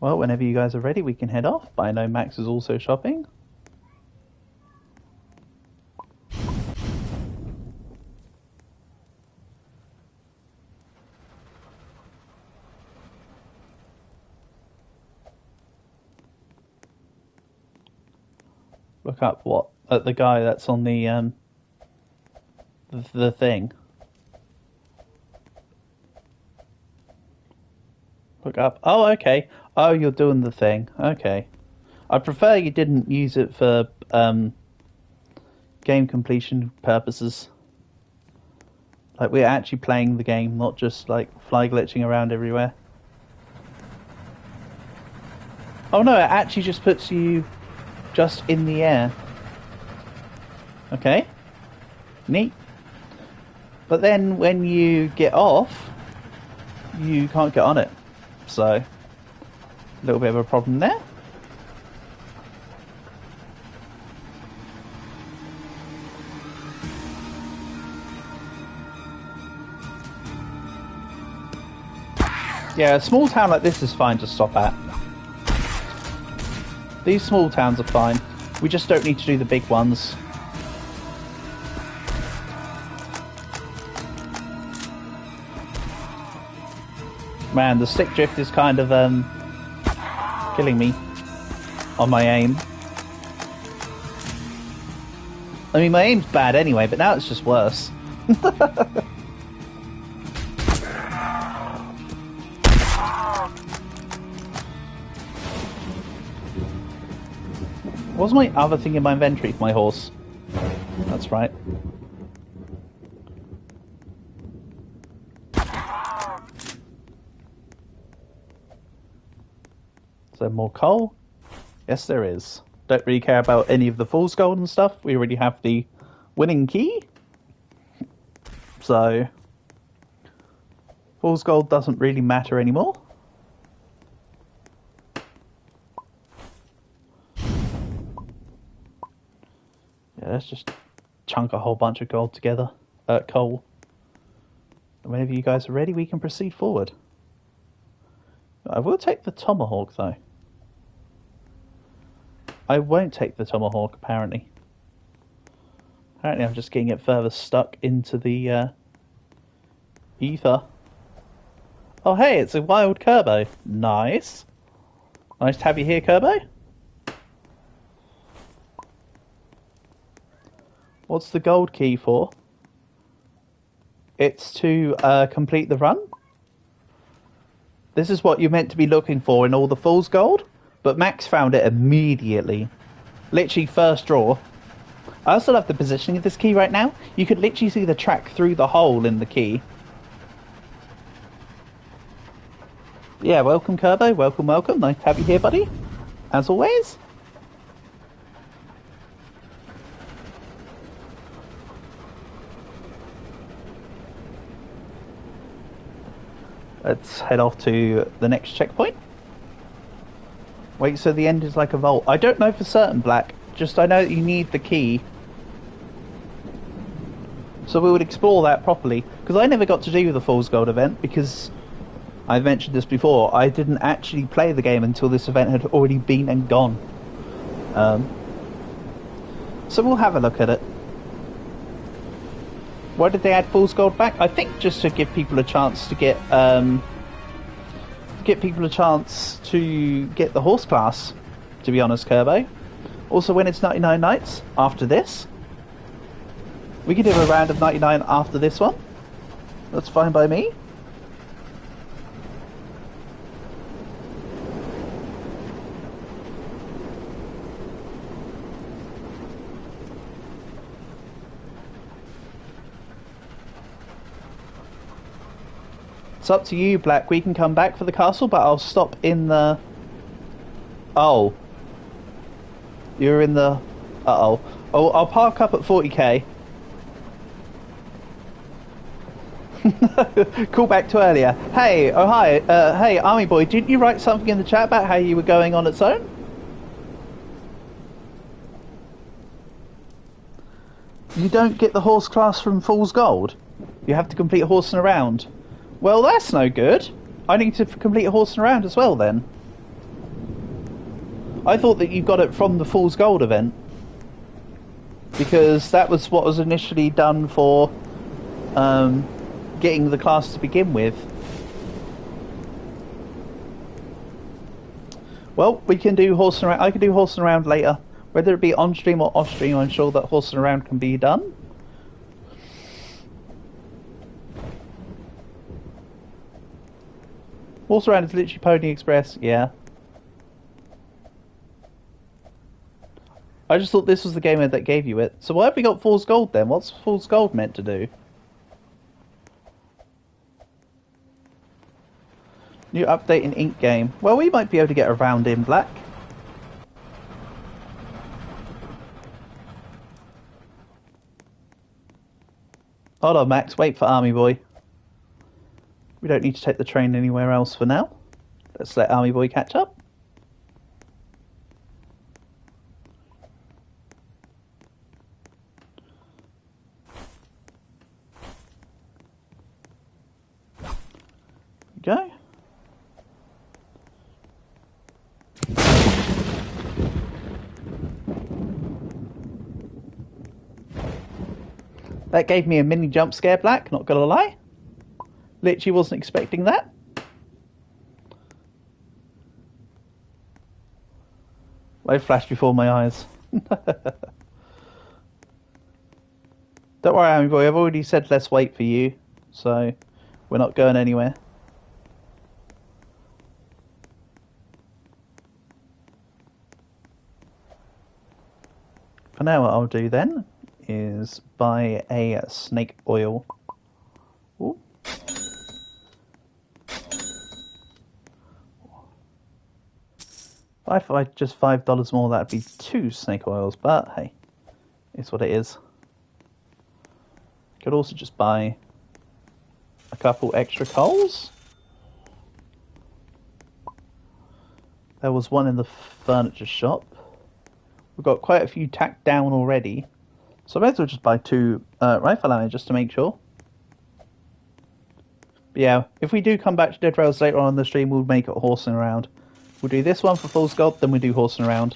Well, whenever you guys are ready, we can head off. But I know Max is also shopping. Look up what? At the guy that's on the thing. Look up. Oh, okay. Oh, you're doing the thing. Okay. I prefer you didn't use it for game completion purposes. Like, we're actually playing the game, not just, like, fly glitching around everywhere. Oh no, it actually just puts you just in the air. Okay. Neat. But then when you get off, you can't get on it. So, a little bit of a problem there. Yeah, a small town like this is fine to stop at. These small towns are fine. We just don't need to do the big ones. Man, the stick drift is kind of killing me on my aim. I mean, my aim's bad anyway, but now it's just worse. What's my other thing in my inventory for my horse? That's right. Is there more coal? Yes, there is. Don't really care about any of the fool's gold and stuff. We already have the winning key. So, fool's gold doesn't really matter anymore. Yeah, let's just chunk a whole bunch of gold together. Coal. And whenever you guys are ready, we can proceed forward. I will take the tomahawk, though. I won't take the tomahawk, apparently. Apparently I'm just getting it further stuck into the ether. Oh hey, it's a wild Kerbo. Nice. Nice to have you here, Kerbo. What's the gold key for? It's to complete the run. This is what you're meant to be looking for in all the fool's gold. But Max found it immediately. Literally first draw. I also love the positioning of this key right now. You could literally see the track through the hole in the key. Yeah, welcome Kerbo. Welcome, welcome. Nice to have you here, buddy. As always. Let's head off to the next checkpoint. Wait, so the end is like a vault. I don't know for certain, Black. Just I know that you need the key. So we would explore that properly. Because I never got to do the Fool's Gold event because, I've mentioned this before, I didn't actually play the game until this event had already been and gone. So we'll have a look at it. Why did they add Fool's Gold back? I think just to give people a chance to get the horse class, to be honest, Kerbo. Also, when it's 99 nights after this, we can do a round of 99 after this one. That's fine by me. It's up to you, Black. We can come back for the castle, but I'll stop in the... Oh. You're in the... Uh-oh. Oh, I'll park up at 40k. Call back to earlier. Hey, oh hi. Hey, Army Boy, didn't you write something in the chat about how you were going on its own? You don't get the horse class from Fool's Gold? You have to complete a horse and around. Well, that's no good. I need to complete a horse and around as well, then. I thought that you got it from the Fool's Gold event. Because that was what was initially done for getting the class to begin with. Well, we can do horse and around. I can do horse and around later. Whether it be on stream or off stream, I'm sure that horse and around can be done. Horse around is literally Pony Express, yeah. I just thought this was the game that gave you it. So why have we got Fool's Gold then? What's Fool's Gold meant to do? New update in Ink game. Well, we might be able to get around in Black. Hold on, Max. Wait for Army Boy. We don't need to take the train anywhere else for now. Let's let Army Boy catch up. Go. That gave me a mini jump scare, Black, not gonna lie. Literally wasn't expecting that. Light flashed before my eyes. Don't worry, Army Boy, I've already said let's wait for you, so we're not going anywhere. For now, what I'll do then is buy a snake oil. Ooh. If I just $5 more, that'd be 2 snake oils, but hey, it's what it is. Could also just buy a couple extra coals. There was one in the furniture shop. We've got quite a few tacked down already, so I might as well just buy 2 rifle ammo just to make sure. But yeah, if we do come back to Dead Rails later on in the stream, we'll make it horsing around. We'll do this one for full sculpt, then we do horsing around.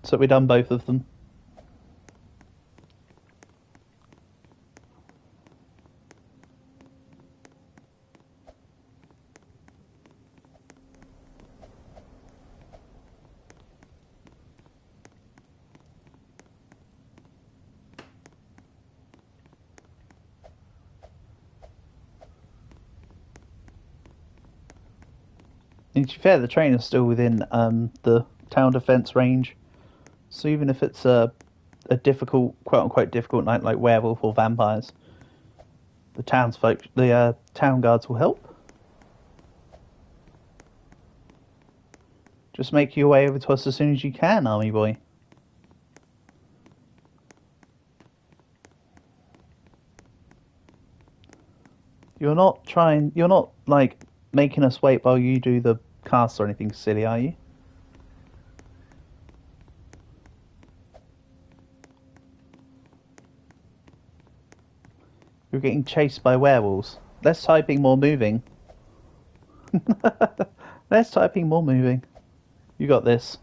So we've done both of them. And to be fair, the train is still within the town defense range. So even if it's a difficult, quote-unquote difficult night like werewolf or vampires, the townsfolk, the town guards will help. Just make your way over to us as soon as you can, Army Boy. You're not like making us wait while you do the cast or anything silly, are you? You're getting chased by werewolves. Less typing, more moving. Less typing, more moving. You got this.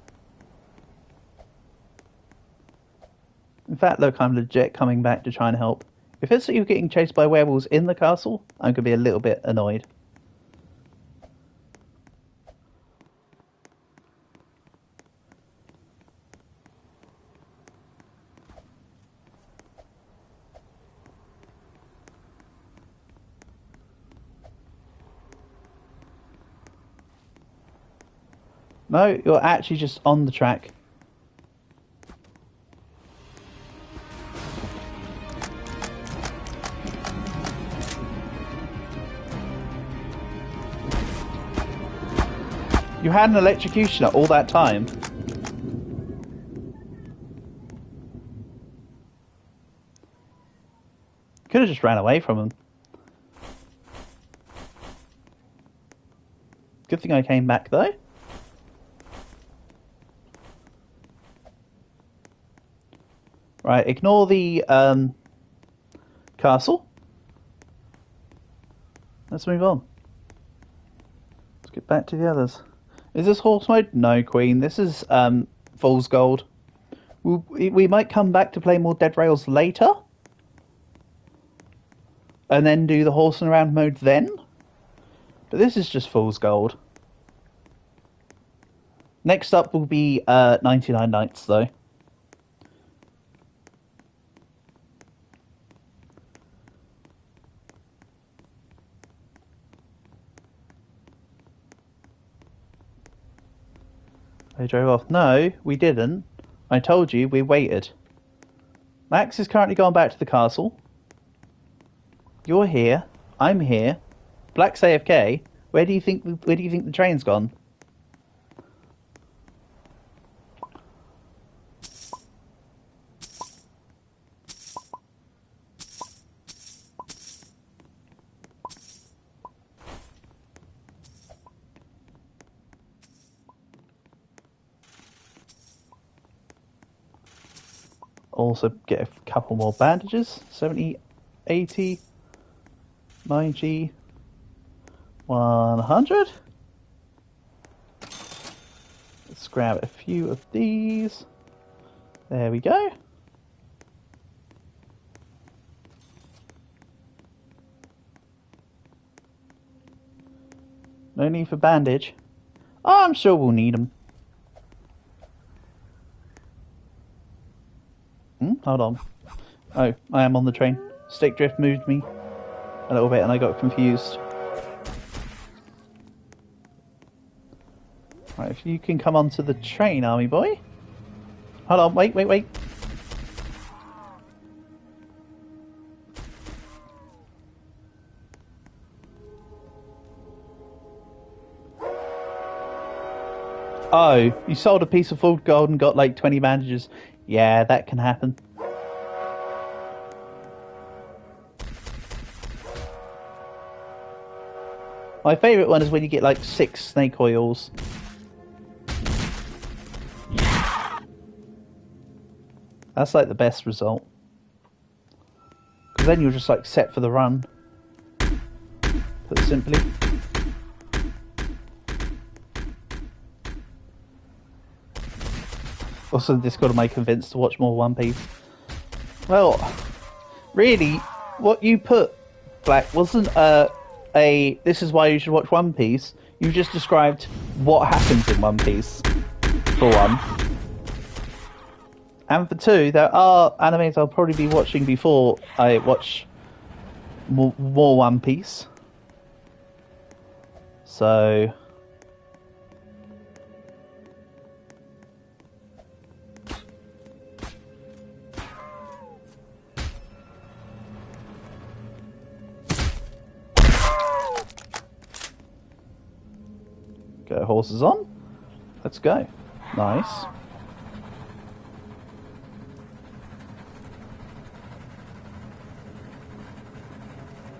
In fact, look, I'm legit coming back to try and help. If it's that you're getting chased by werewolves in the castle, I'm going to be a little bit annoyed. No, you're actually just on the track. You had an electrocutioner all that time. Could have just ran away from him. Good thing I came back though. Right, ignore the castle. Let's move on. Let's get back to the others. Is this horse mode? No, Queen. This is Fool's Gold. We might come back to play more Dead Rails later. And then do the horsing around mode then. But this is just Fool's Gold. Next up will be 99 Nights though. They drove off. No, we didn't. I told you, we waited. Max is currently going back to the castle. You're here. I'm here. Black's AFK. Where do you think the train's gone? Also get a couple more bandages. 70, 80, 90, 100. Let's grab a few of these. There we go. No need for bandage. Oh, I'm sure we'll need them. Hold on. Oh, I am on the train. Stick drift moved me a little bit and I got confused. Right, if you can come onto the train, army boy. Hold on, wait. Oh, you sold a piece of full gold and got like 20 bandages. Yeah, that can happen. My favourite one is when you get like 6 snake oils. That's like the best result. Because then you're just like set for the run. Put it simply. Also, Discord am I convinced to watch more One Piece? Well, really, what you put, Black, wasn't this is why you should watch One Piece. You just described what happens in One Piece, for one. And for two, there are animes I'll probably be watching before I watch more One Piece. So... Get horses on. Let's go. Nice.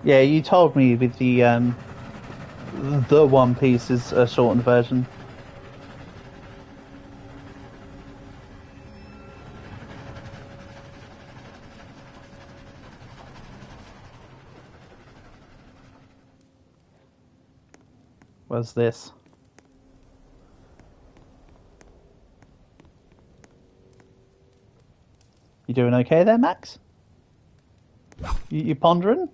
Yeah, you told me with the One Piece is a shortened version. Where's this? You doing okay there, Max? You pondering?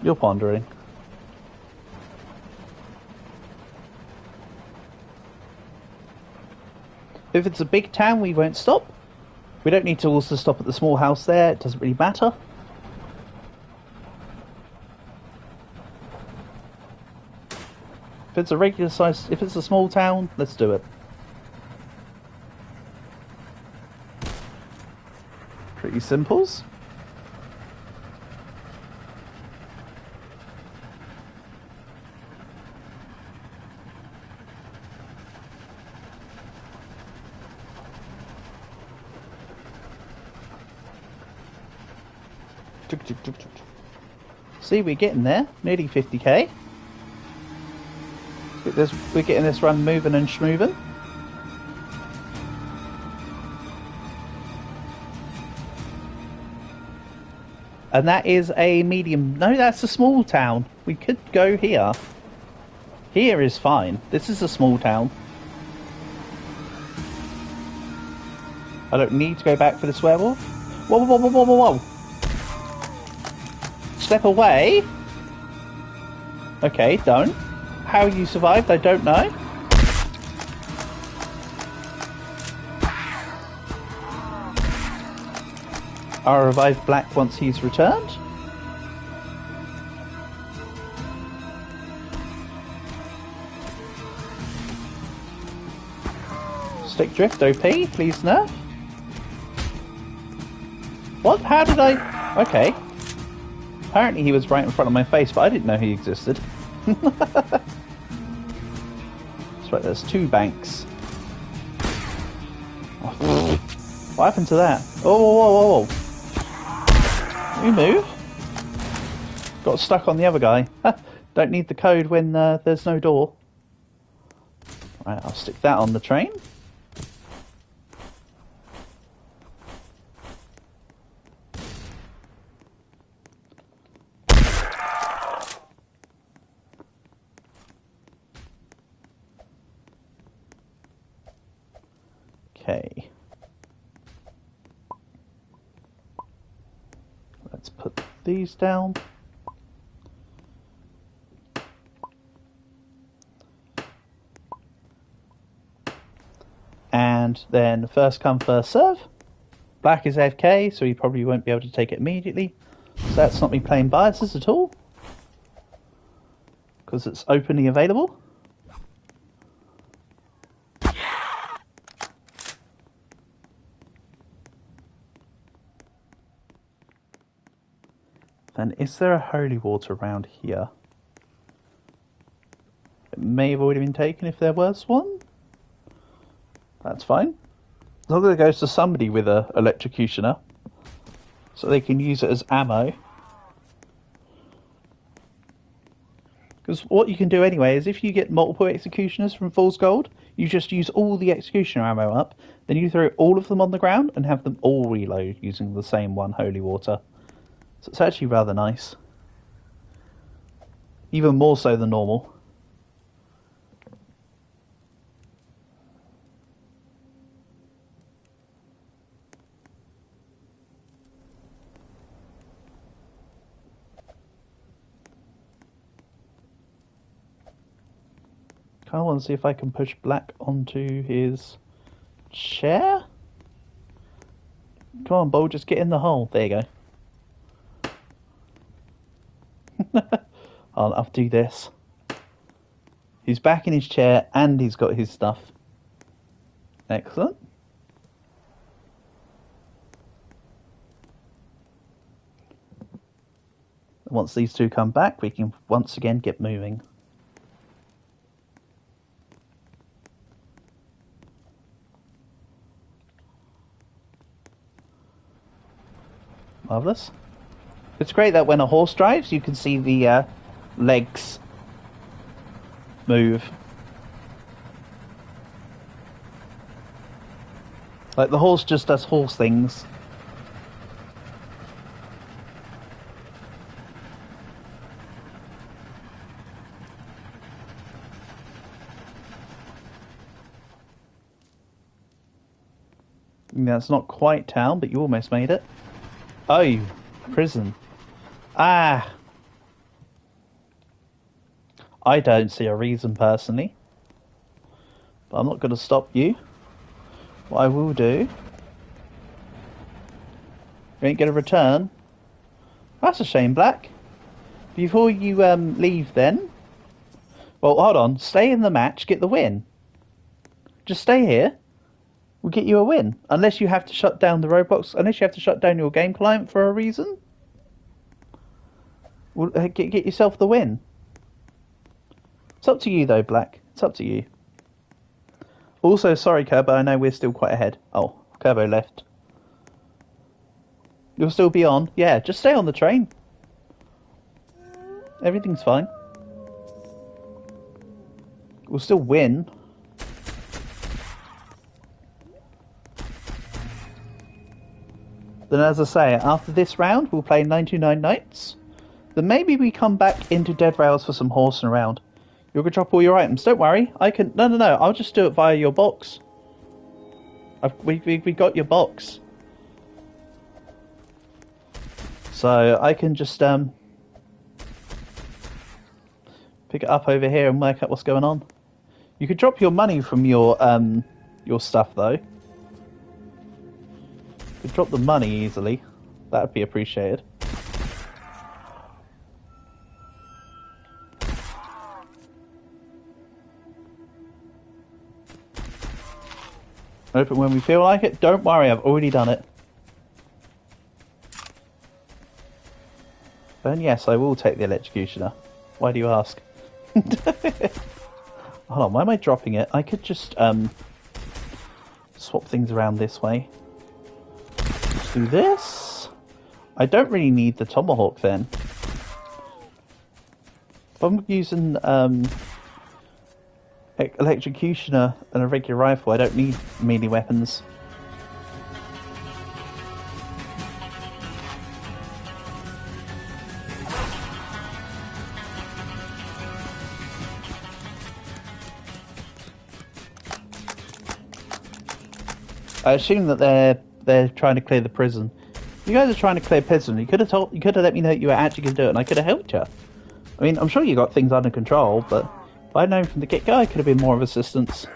You're pondering. If it's a big town, we won't stop. We don't need to also stop at the small house there. It doesn't really matter. If it's a regular size, if it's a small town, let's do it. Pretty simples. See, we're getting there. Nearly 50k. We're getting this run moving and schmoving. And that is a medium. No, that's a small town. We could go here. Here is fine. This is a small town. I don't need to go back for this werewolf. Whoa, whoa, whoa, whoa, whoa, whoa. Step away. Okay, don't. How you survived, I don't know. I'll revive Black once he's returned. Stick drift OP, please nerf. What? How did I... Okay. Apparently he was right in front of my face, but I didn't know he existed. That's right, there's 2 banks. Oh, what happened to that? Oh, whoa, whoa, whoa. Can we move? Got stuck on the other guy. Don't need the code when there's no door. Right, I'll stick that on the train. Okay. Let's put these down. And then first come, first serve. Black is AFK, so he probably won't be able to take it immediately. So that's not me playing biases at all, because it's openly available. Then is there a holy water around here? It may have already been taken if there was one. That's fine. As long as it goes to somebody with a electrocutioner, so they can use it as ammo. Because what you can do anyway is if you get multiple executioners from Fool's Gold, you just use all the executioner ammo up, then you throw all of them on the ground and have them all reload using the same one holy water. So it's actually rather nice. Even more so than normal. I want to see if I can push Black onto his chair. Come on, Bull, just get in the hole. There you go. I'll do this. He's back in his chair and he's got his stuff. Excellent. Once these two come back, we can once again get moving. Marvellous. It's great that when a horse drives, you can see the legs move. Like the horse just does horse things. That's not quite town, but you almost made it. Oh, prison. Ah. I don't see a reason personally. But I'm not going to stop you. What I will do... You ain't going to return. That's a shame, Black. Before you leave then... Well, hold on. Stay in the match, get the win. Just stay here. We'll get you a win. Unless you have to shut down the Roblox. Unless you have to shut down your game client for a reason. Well, get yourself the win. It's up to you though, Black. It's up to you. Also, sorry, Kerbo. I know we're still quite ahead. Oh, Kerbo left. You'll still be on. Yeah, just stay on the train. Everything's fine. We'll still win. Then, as I say, after this round, we'll play 99 Nights. Then maybe we come back into Dead Rails for some horsing around. You're going to drop all your items. Don't worry. I can... No. I'll just do it via your box. We got your box. So, I can just pick it up over here and work out what's going on. You could drop your money from your stuff, though. Could drop the money easily. That would be appreciated. Open when we feel like it. Don't worry, I've already done it. And yes, I will take the electrocutioner. Why do you ask? Hold on, why am I dropping it? I could just swap things around this way. Do this. I don't really need the tomahawk then. If I'm using electrocutioner and a regular rifle, I don't need melee weapons. I assume that they're trying to clear the prison. You guys are trying to clear prison. You could have let me know that you were actually going to do it, and I could have helped you. I mean, I'm sure you got things under control, but if I'd known from the get-go, I could have been more of assistance.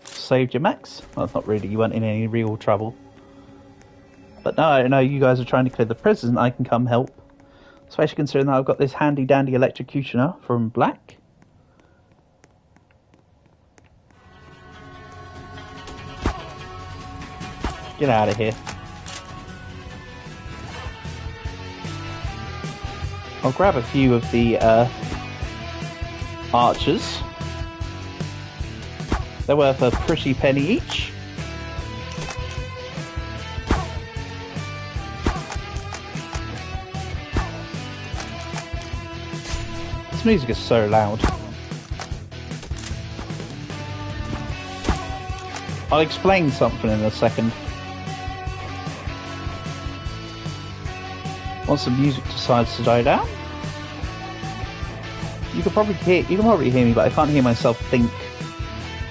Saved you, Max. Well, not really. You weren't in any real trouble. But no, I know you guys are trying to clear the prison. I can come help, especially considering that I've got this handy-dandy electrocutioner from Black. Get out of here. I'll grab a few of the archers. They're worth a pretty penny each. This music is so loud. I'll explain something in a second. Once the music decides to die down, you can probably hear me, but I can't hear myself think.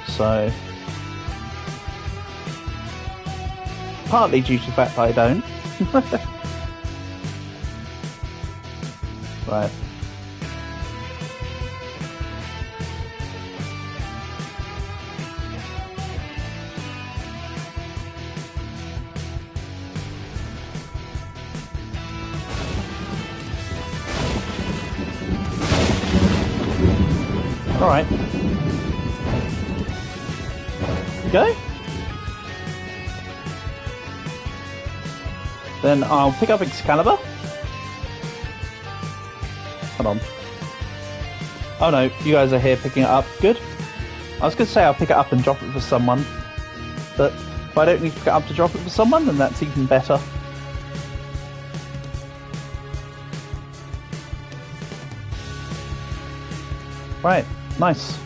So, partly due to the fact that I don't. Right. Alright. Go. Then I'll pick up Excalibur. Hold on. Oh no, you guys are here picking it up. Good. I was going to say I'll pick it up and drop it for someone. But if I don't need to pick it up to drop it for someone, then that's even better. Right. Nice.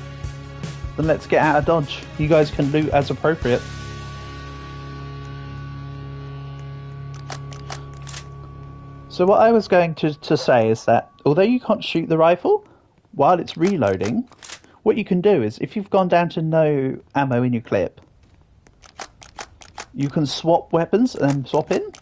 Then let's get out of Dodge. You guys can loot as appropriate. So what I was going to say is that although you can't shoot the rifle while it's reloading, what you can do is if you've gone down to no ammo in your clip, you can swap weapons and swap in.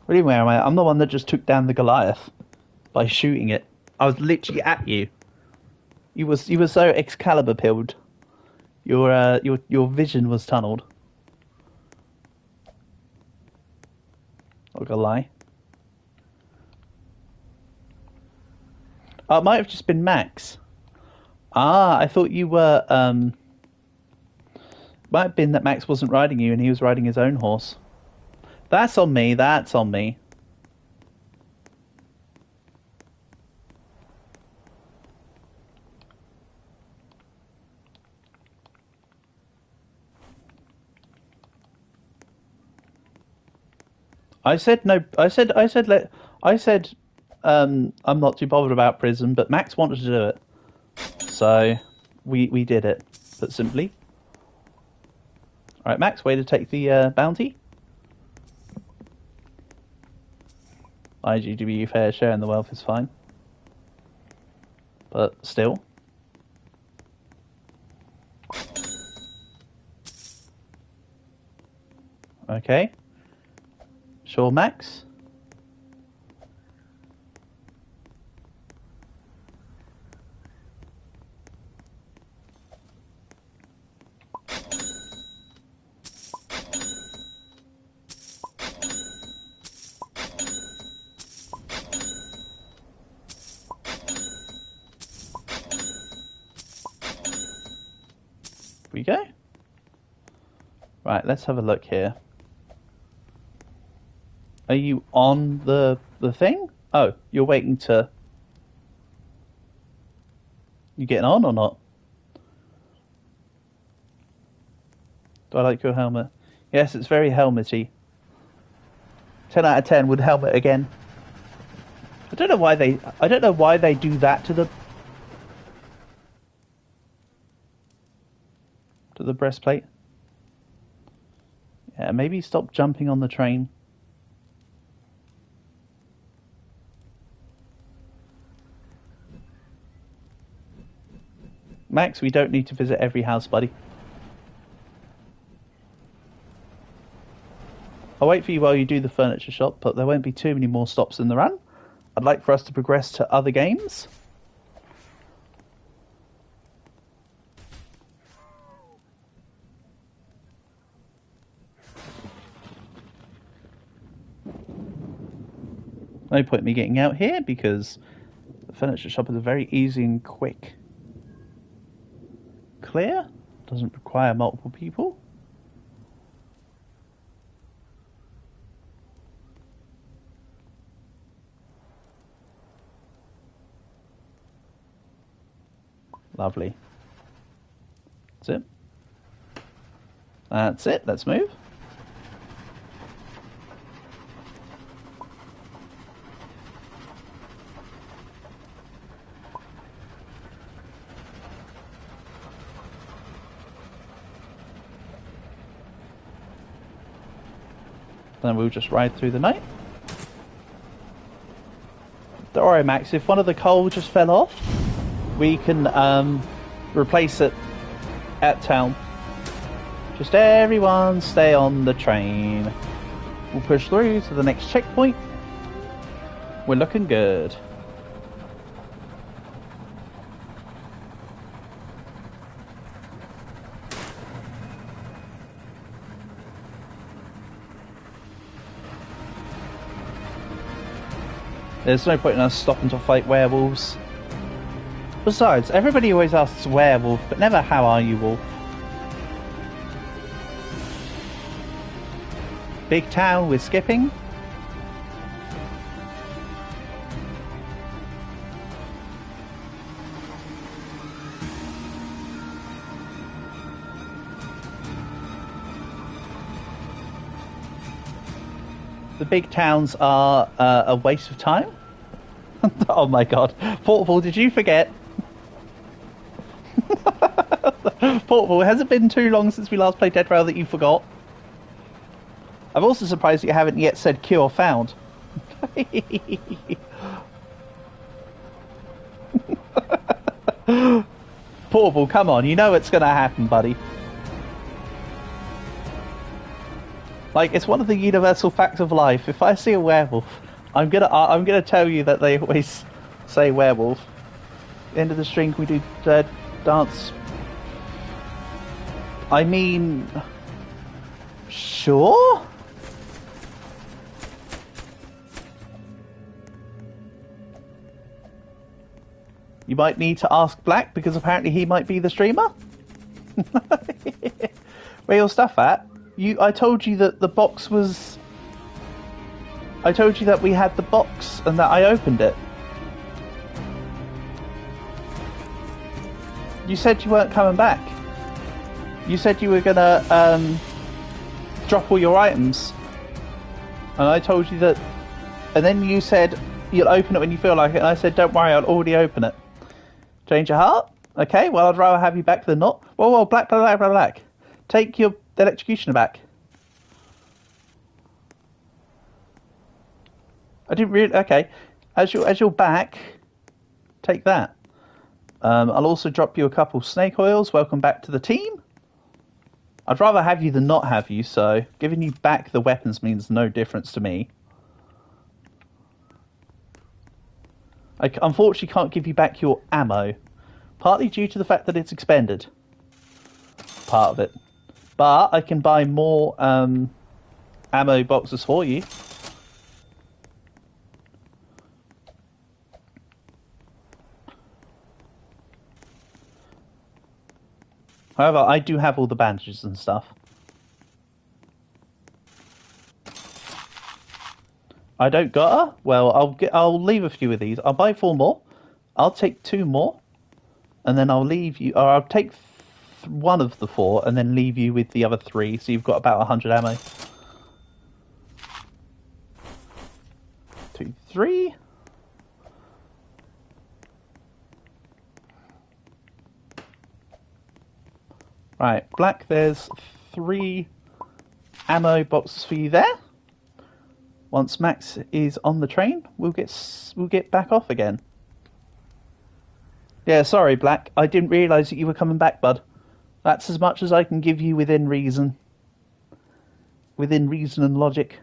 Really, where am I? I'm the one that just took down the Goliath by shooting it. I was literally at you. You were so Excalibur pilled. Your vision was tunneled. Not gonna lie. Oh, it might have just been Max. Ah, I thought you were. Might have been that Max wasn't riding you and he was riding his own horse. That's on me, that's on me. I said no, I'm not too bothered about prison, but Max wanted to do it. So, we did it, put simply. Alright, Max, way to take the bounty. IGDB fair share in the wealth is fine. But still. Okay. Sure, Max. We go. Right, let's have a look here. Are you on the thing? Oh, you're waiting to... You getting on or not? Do I like your helmet? Yes, it's very helmety. 10 out of 10 would helmet again. I don't know why they do that to the breastplate. Yeah, maybe stop jumping on the train. Max, we don't need to visit every house, buddy. I'll wait for you while you do the furniture shop, but there won't be too many more stops in the run. I'd like for us to progress to other games. No point in me getting out here because the furniture shop is very easy and quick. Clear. Doesn't require multiple people. Lovely. That's it. That's it. Let's move. Then we'll just ride through the night. Don't worry, Max. If one of the coal just fell off, we can replace it at town. Just everyone stay on the train. We'll push through to the next checkpoint. We're looking good. There's no point in us stopping to fight werewolves. Besides, everybody always asks werewolf, but never how are you, wolf. Big town we're skipping. The big towns are a waste of time. Oh my god. Portable, did you forget? Portable, has it been too long since we last played Dead Rail that you forgot? I'm also surprised that you haven't yet said cure found. Portable, come on, you know it's gonna happen, buddy. Like, it's one of the universal facts of life. If I see a werewolf, I'm gonna tell you that they always say werewolf. End of the string, can we do dance? I mean, sure. You might need to ask Black because apparently he might be the streamer. Where your stuff at? I told you that the box was... I told you that we had the box and that I opened it. You said you weren't coming back. You said you were gonna drop all your items. And I told you that... And then you said you'll open it when you feel like it. And I said, don't worry, I'll already open it. Change your heart? Okay, well, I'd rather have you back than not. Whoa, Black. Take your electrocutioner back. I didn't really... Okay. As you're back, take that. I'll also drop you a couple snake oils. Welcome back to the team. I'd rather have you than not have you, so giving you back the weapons means no difference to me. I unfortunately can't give you back your ammo. Partly due to the fact that it's expended. Part of it. But I can buy more ammo boxes for you. However, I do have all the bandages and stuff. I don't gotta? Well, I'll leave a few of these. I'll buy 4 more. I'll take 2 more. and then I'll leave you, or I'll take one of the 4 and then leave you with the other 3, so you've got about 100 ammo. 2, 3. Right, Black, there's 3 ammo boxes for you there. Once Max is on the train, we'll get back off again. Yeah, sorry, Black. I didn't realise that you were coming back, bud. That's as much as I can give you within reason. Within reason and logic.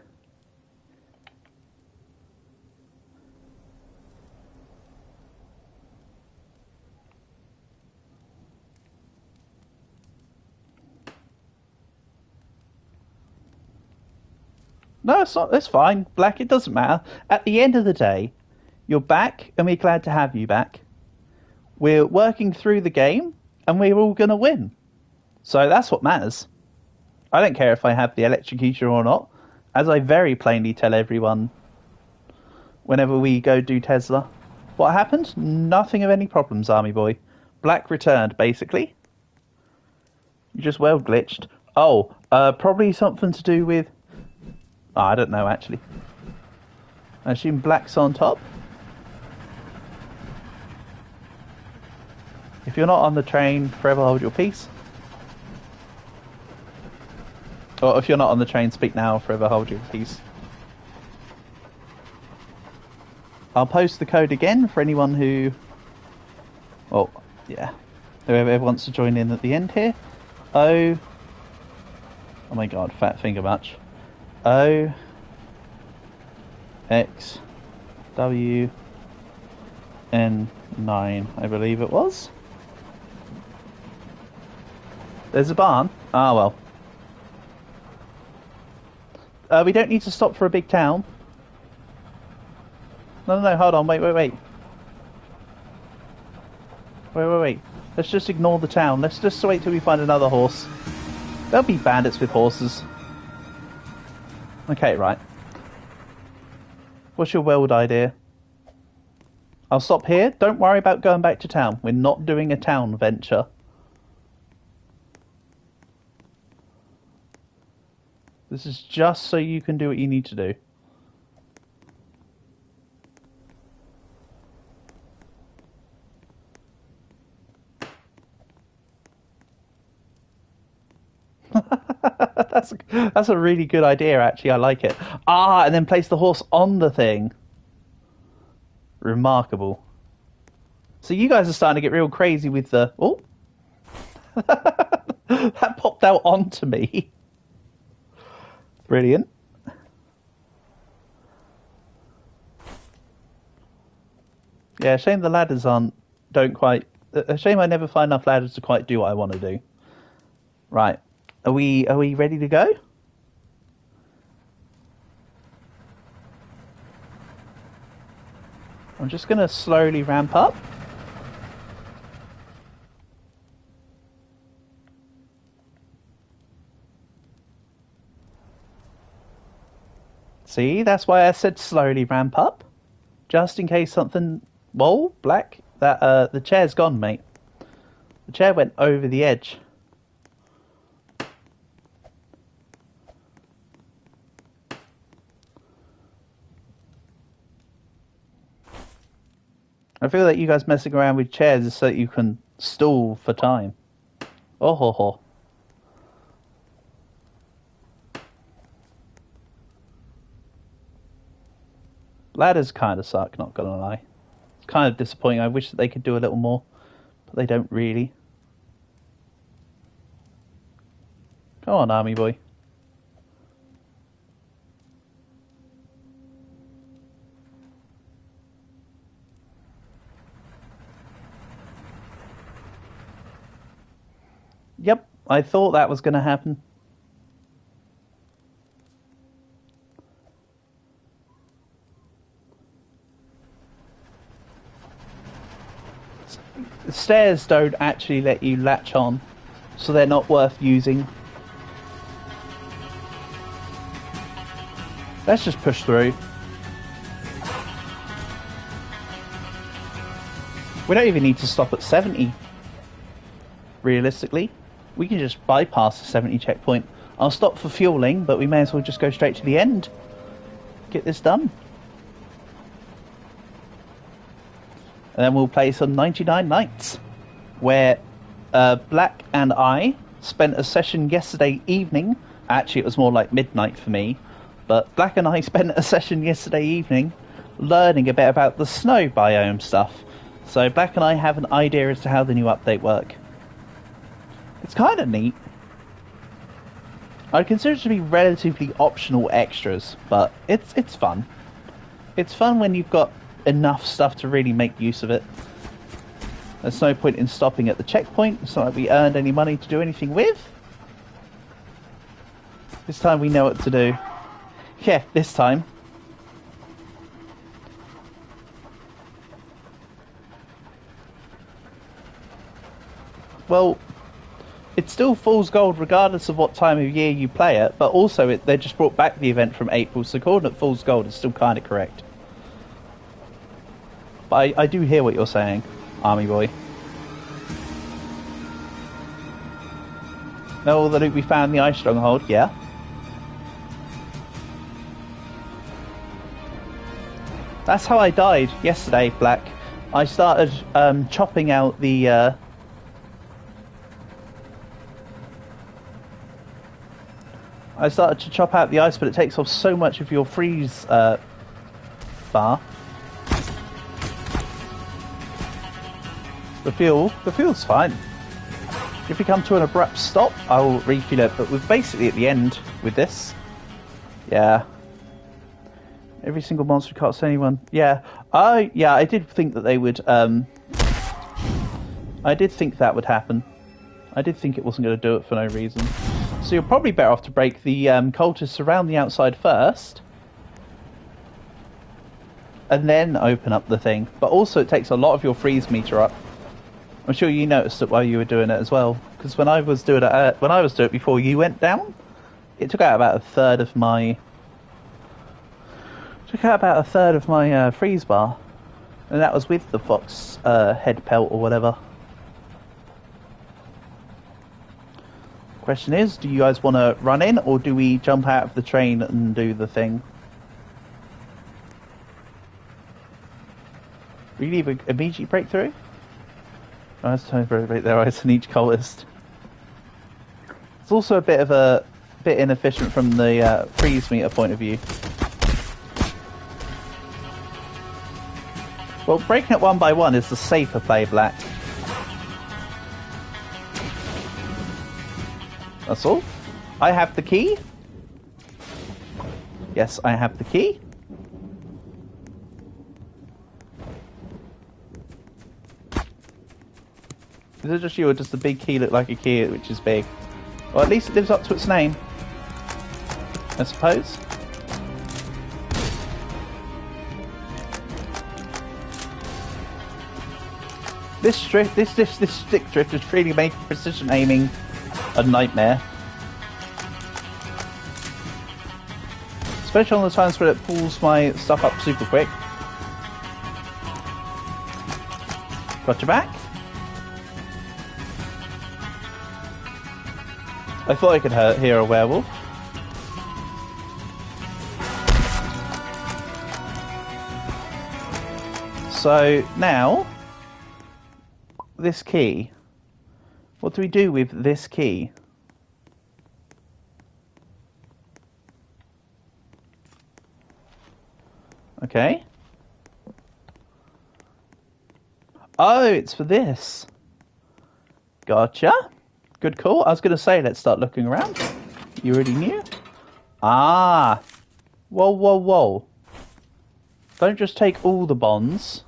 No, it's not. It's fine, Black. It doesn't matter. At the end of the day, you're back, and we're glad to have you back. We're working through the game, and we're all going to win. So that's what matters. I don't care if I have the electrocutioner or not, as I very plainly tell everyone whenever we go do Tesla. What happened? Nothing of any problems, Army Boy. Black returned, basically. You just well glitched. Oh, probably something to do with... Oh, I don't know, actually. I assume Black's on top. If you're not on the train, forever hold your peace. Or if you're not on the train, speak now, forever hold your peace. I'll post the code again for anyone who... Well, yeah. Whoever wants to join in at the end here. Oh my god, fat finger much. O X W N 9, I believe it was. There's a barn. Ah, well. We don't need to stop for a big town. No, hold on, wait. Wait. Let's just ignore the town. Let's just wait till we find another horse. There'll be bandits with horses. Okay, right. What's your world idea? I'll stop here. Don't worry about going back to town. We're not doing a town venture. This is just so you can do what you need to do. That's a really good idea, actually. I like it. Ah, and then place the horse on the thing. Remarkable. So you guys are starting to get real crazy with the... Oh! That popped out onto me. Brilliant. Yeah, shame the ladders don't quite... A shame I never find enough ladders to quite do what I want to do. Right. Are we ready to go? I'm just going to slowly ramp up. See, that's why I said slowly ramp up. Just in case something... Whoa, Black. The chair's gone, mate. The chair went over the edge. I feel that you guys messing around with chairs is so that you can stall for time. Oh ho ho. Ladders kind of suck, not gonna lie. It's kind of disappointing. I wish that they could do a little more, but they don't really. Come on, Army Boy. Yep, I thought that was going to happen. The stairs don't actually let you latch on, so they're not worth using. Let's just push through. We don't even need to stop at 70. realistically. We can just bypass the 70 checkpoint. I'll stop for fueling, but we may as well just go straight to the end. Get this done. And then we'll play some 99 Nights, where Black and I spent a session yesterday evening. Actually, it was more like midnight for me. But Black and I spent a session yesterday evening learning a bit about the snow biome stuff. So Black and I have an idea as to how the new update works. It's kind of neat. I consider it to be relatively optional extras, but it's fun. It's fun when you've got enough stuff to really make use of it. There's no point in stopping at the checkpoint. It's not like we earned any money to do anything with. This time we know what to do. Yeah, this time. Well, it's still Fool's Gold regardless of what time of year you play it, but also they just brought back the event from April, so calling it Fool's Gold is still kind of correct. But I do hear what you're saying, Army Boy. Know all the loot we found in the Ice Stronghold? Yeah. That's how I died yesterday, Black. I started chopping out the... I started to chop out the ice, but it takes off so much of your freeze bar. The fuel's fine. If we come to an abrupt stop, I'll refuel it, but we're basically at the end with this. Yeah. Every single monster cuts anyone. Yeah. I did think that they would, I did think that would happen. I did think it wasn't going to do it for no reason. So you're probably better off to break the cultists around the outside first. And then open up the thing. But also it takes a lot of your freeze meter up. I'm sure you noticed it while you were doing it as well. Because when I was doing it, before you went down, it took out about a third of my... freeze bar. And that was with the fox head pelt or whatever. Question is, do you guys want to run in, or do we jump out of the train and do the thing? We leave an immediate breakthrough? Oh, that's time for everybody their eyes on each cultist. It's also a bit inefficient from the freeze meter point of view. Well, breaking it one by one is the safer play, Black. That's all. I have the key. Yes, I have the key. Is it just you, or does the big key look like a key which is big? Well, at least it lives up to its name, I suppose. This stick drift is really making precision aiming a nightmare. Especially on the times where it pulls my stuff up super quick. Got your back? I thought I could hear a werewolf. So now, this key. What do we do with this key? Okay. Oh, it's for this. Gotcha. Good call. I was going to say, let's start looking around. You already knew? Ah. Whoa, whoa, whoa. Don't just take all the bonds.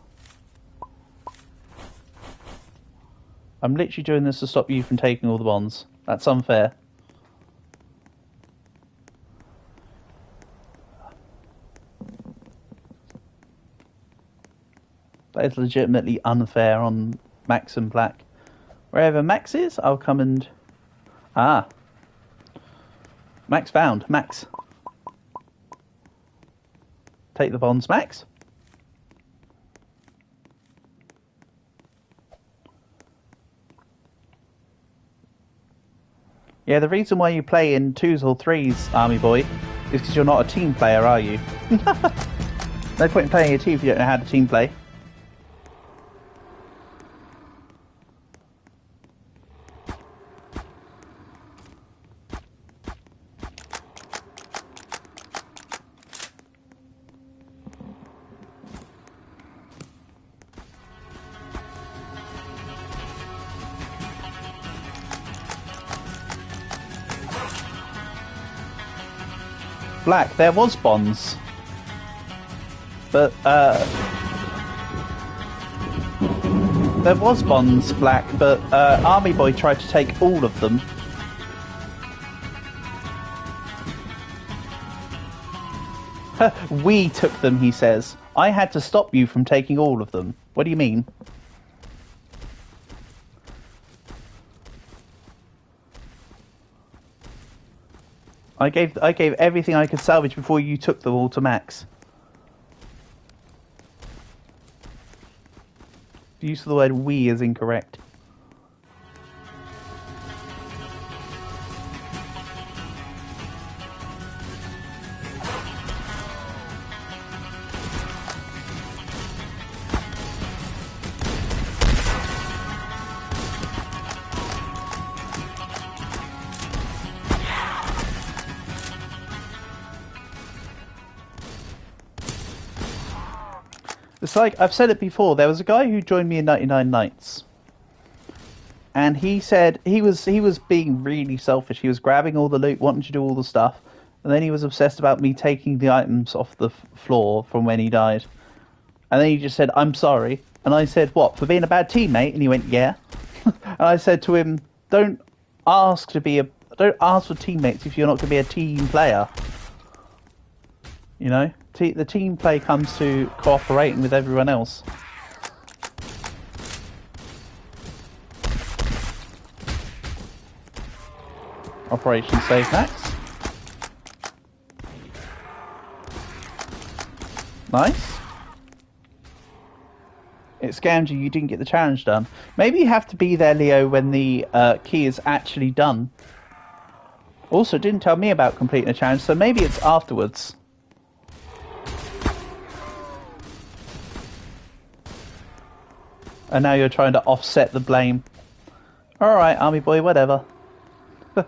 I'm literally doing this to stop you from taking all the bonds. That's unfair. That is legitimately unfair on Max and Black. Wherever Max is, I'll come and... Ah. Max found. Max. Take the bonds, Max. Yeah, the reason why you play in 2s or 3s, Army Boy, is because you're not a team player, are you? No point in playing a team if you don't know how to team play. Black, there was bonds. But, there was bonds, Black, but, Army Boy tried to take all of them. We took them, he says. I had to stop you from taking all of them. What do you mean? I gave everything I could salvage before you took them all to max. The use of the word "we" is incorrect. It's like, I've said it before, there was a guy who joined me in 99 Nights. And he said he was being really selfish. He was grabbing all the loot, wanting to do all the stuff. And then he was obsessed about me taking the items off the floor from when he died. And then he just said, "I'm sorry." And I said, "What, for being a bad teammate?" And he went, "Yeah." And I said to him, don't ask for teammates if you're not going to be a team player. You know? The team play comes to cooperating with everyone else. Operation Save Max. Nice. It scammed you didn't get the challenge done. Maybe you have to be there, Leo, when the key is actually done. Also, it didn't tell me about completing a challenge, so maybe it's afterwards. And now you're trying to offset the blame. Alright, Army Boy, whatever. You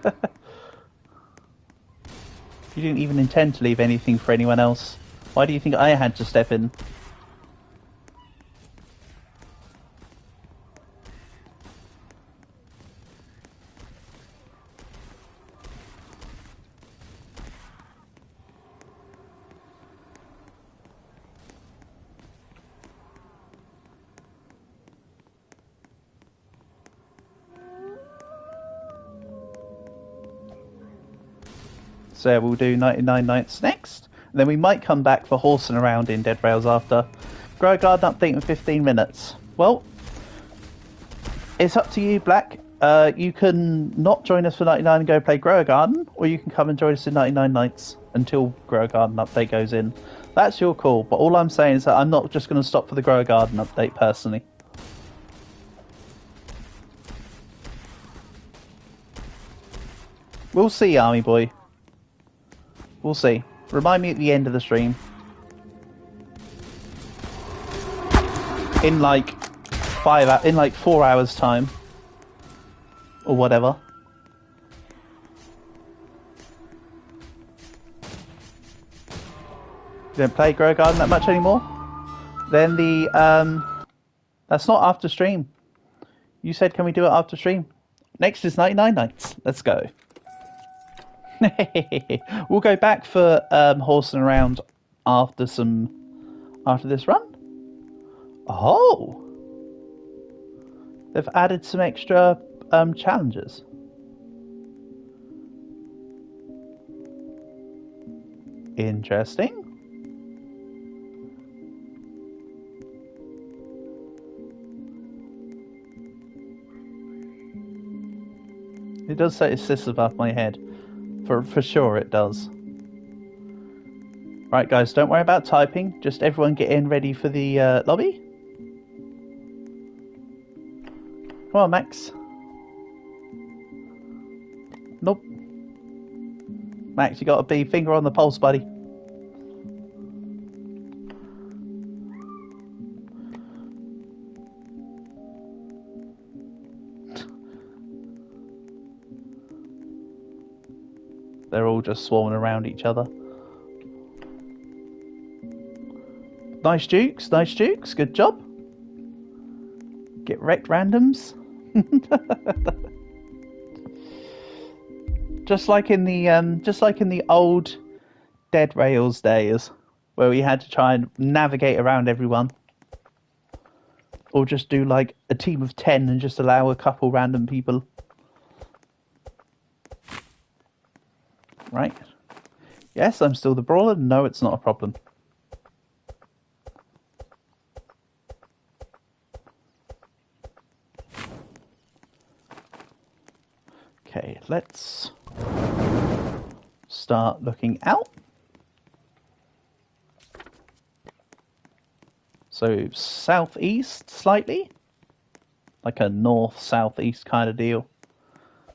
didn't even intend to leave anything for anyone else. Why do you think I had to step in? So we'll do 99 Nights next. And then we might come back for horsing around in Dead Rails after. Grow a garden update in 15 minutes. Well, it's up to you, Black. You can not join us for 99 and go play Grow a Garden, or you can come and join us in 99 Nights until Grow a Garden update goes in. That's your call, but all I'm saying is that I'm not just going to stop for the Grow a Garden update personally. We'll see, Army Boy. We'll see. Remind me at the end of the stream. In like 4 hours time. Or whatever. You don't play Grow Garden that much anymore? Then that's not after stream. You said, can we do it after stream? Next is 99 Nights. Let's go. We'll go back for horsing around after this run. Oh, they've added some extra challenges. Interesting. It does say it sits above my head. For sure it does. Right, guys, don't worry about typing. Just everyone get in ready for the lobby. Come on, Max. Nope. Max, you got to be finger on the pulse, buddy. They're all just swarming around each other. Nice Dukes, nice Dukes. Good job. Get wrecked, randoms. just like in the old Dead Rails days, where we had to try and navigate around everyone, or just do like a team of 10 and just allow a couple random people. Right. Yes, I'm still the brawler. No, it's not a problem. Okay, let's start looking out. So southeast slightly, like a north-southeast kind of deal.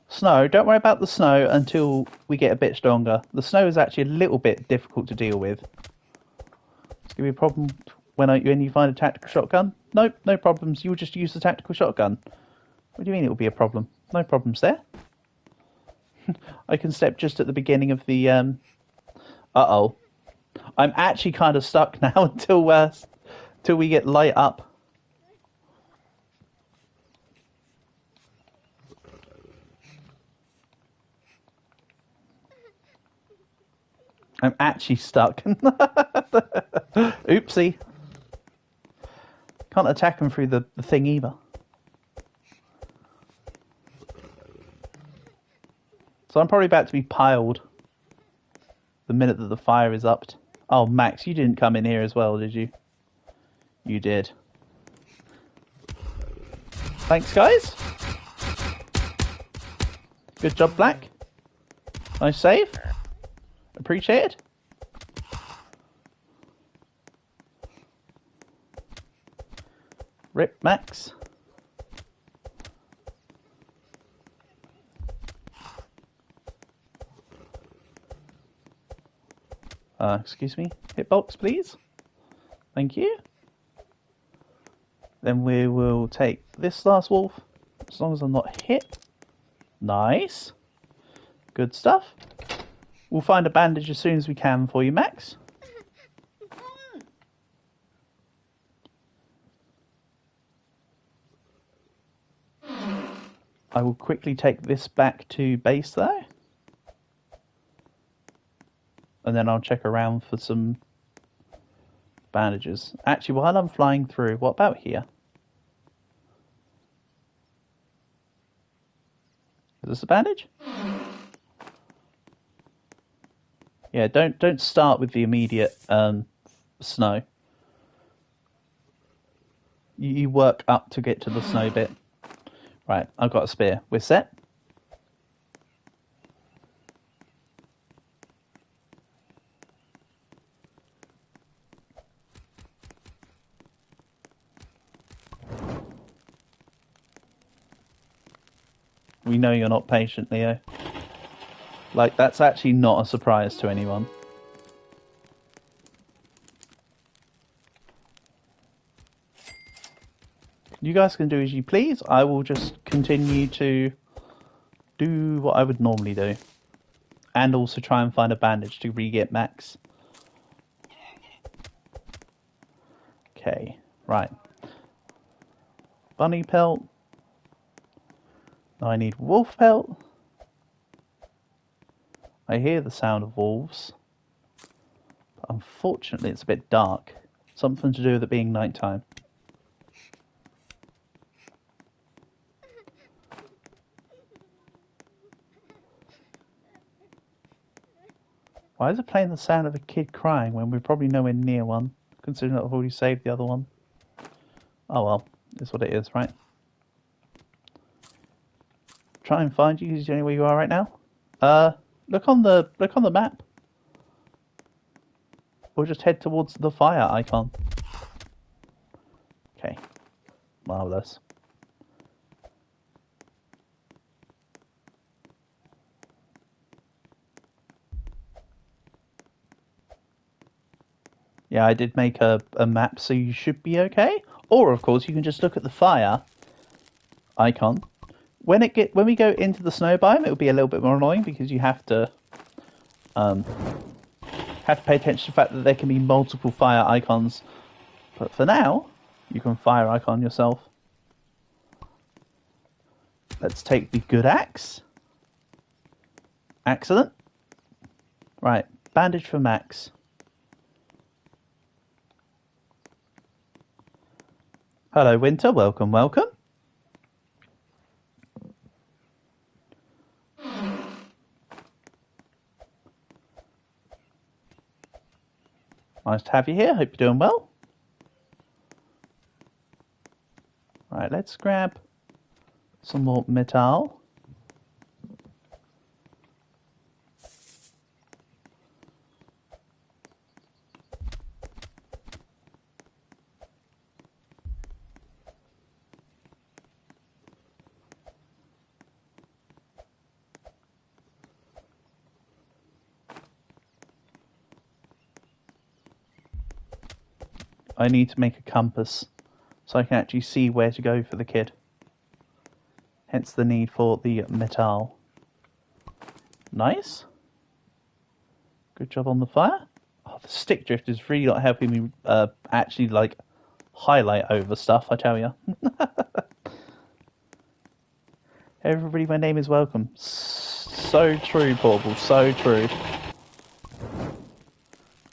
Snow, don't worry about the snow until we get a bit stronger. The snow is actually a little bit difficult to deal with. It's going to be a problem when you find a tactical shotgun. Nope, no problems. You'll just use the tactical shotgun. What do you mean it will be a problem? No problems there. I can step just at the beginning of the... Uh-oh. I'm actually kind of stuck now until we get light up. I'm actually stuck. Oopsie. Can't attack him through the thing either. So I'm probably about to be piled the minute that the fire is upped. Oh, Max, you didn't come in here as well, did you? You did. Thanks, guys. Good job, Black. Nice save. Appreciate it. Rip, Max. Excuse me. Hitbox, please. Thank you. Then we will take this last wolf. As long as I'm not hit. Nice. Good stuff. We'll find a bandage as soon as we can for you, Max. I will quickly take this back to base though. And then I'll check around for some bandages. Actually, while I'm flying through, what about here? Is this a bandage? Yeah, don't start with the immediate snow. You work up to get to the snow bit. Right, I've got a spear. We're set. We know you're not patient, Leo. Like, that's actually not a surprise to anyone. You guys can do as you please. I will just continue to do what I would normally do. And also try and find a bandage to re-get Max. Okay, right. Bunny pelt. I need wolf pelt. I hear the sound of wolves. But unfortunately, it's a bit dark. Something to do with it being nighttime. Why is it playing the sound of a kid crying when we're probably nowhere near one, considering that I've already saved the other one? Oh well, it's what it is, right? Try and find you. Is there anywhere you are right now? Look on the map. Or just head towards the fire icon. Okay. Marvelous. Yeah, I did make a map, so you should be okay. Or, of course, you can just look at the fire icon. When we go into the snow biome, it'll be a little bit more annoying because you have to pay attention to the fact that there can be multiple fire icons. But for now, you can fire icon yourself. Let's take the good axe. Excellent. Right, bandage for Max. Hello, Winter. Welcome, welcome. Nice to have you here. Hope you're doing well. Right, let's grab some more metal. I need to make a compass so I can actually see where to go for the kid. Hence the need for the metal. Nice. Good job on the fire. Oh, the stick drift is really not helping me actually like highlight over stuff, I tell you. Everybody, my name is welcome. So true, Portable, so true.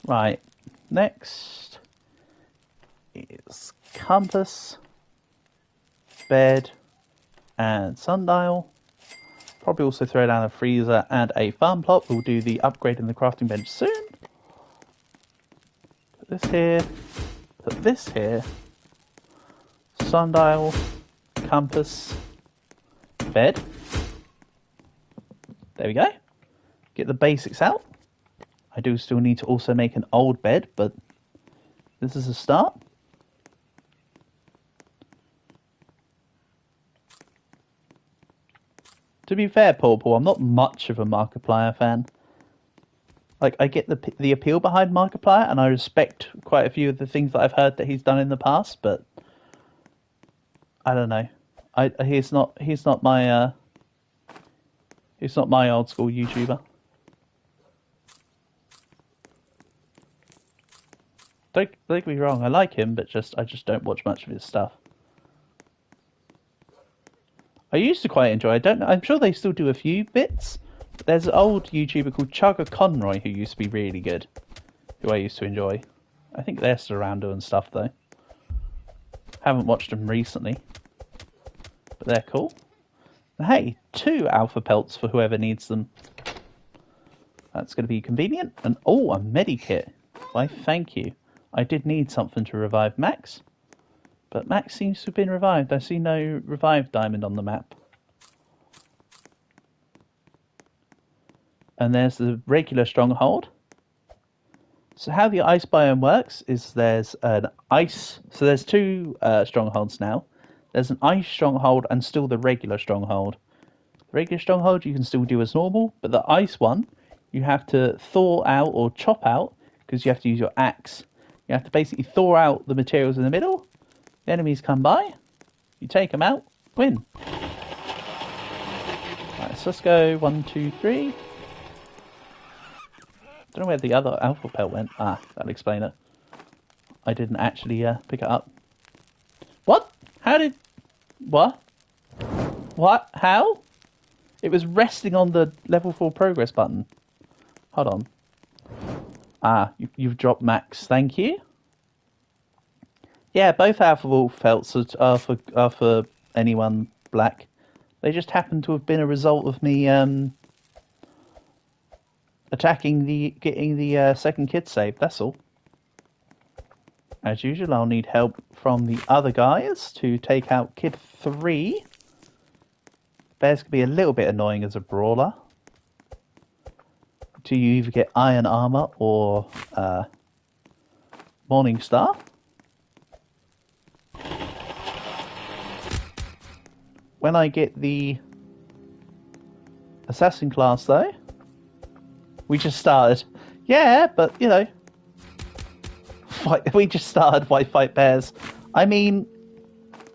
Right, next is compass, bed, and sundial. Probably also throw down a freezer and a farm plot. We'll do the upgrade in the crafting bench soon. Put this here, put this here, sundial, compass, bed. There we go. Get the basics out. I do still need to also make an old bed, but this is a start. To be fair, Paul, I'm not much of a Markiplier fan. Like, I get the appeal behind Markiplier, and I respect quite a few of the things that I've heard that he's done in the past, but I don't know. He's not my old school YouTuber. Don't get me wrong, I like him, but I just don't watch much of his stuff. I used to quite enjoy. I'm sure they still do a few bits. But there's an old YouTuber called Chugga Conroy who used to be really good, who I used to enjoy. I think they're still around doing stuff though. Haven't watched them recently, but they're cool. And hey, 2 alpha pelts for whoever needs them. That's going to be convenient. And oh, a medikit. Why, thank you. I did need something to revive Max. But Max seems to have been revived. I see no revived diamond on the map. And there's the regular stronghold. So how the ice biome works is there's an ice... So there's 2 strongholds now. There's an ice stronghold and still the regular stronghold. The regular stronghold you can still do as normal, but the ice one you have to thaw out or chop out because you have to use your axe. You have to basically thaw out the materials in the middle. The enemies come by, you take them out, win. Right, so let's go 1, 2, 3. Don't know where the other alpha pelt went. Ah, that'll explain it. I didn't actually pick it up. What? How did... What? What? How? It was resting on the level 4 progress button. Hold on. Ah, you've dropped Max. Thank you. Yeah, both alpha wolf pelts are for anyone black. They just happen to have been a result of me getting the second kid saved. That's all. As usual, I'll need help from the other guys to take out kid 3. Bear's gonna be a little bit annoying as a brawler. Do you either get iron armor or Morning Star? When I get the assassin class, though, we just started. Yeah, but, you know. fight. We just started why fight bears. I mean,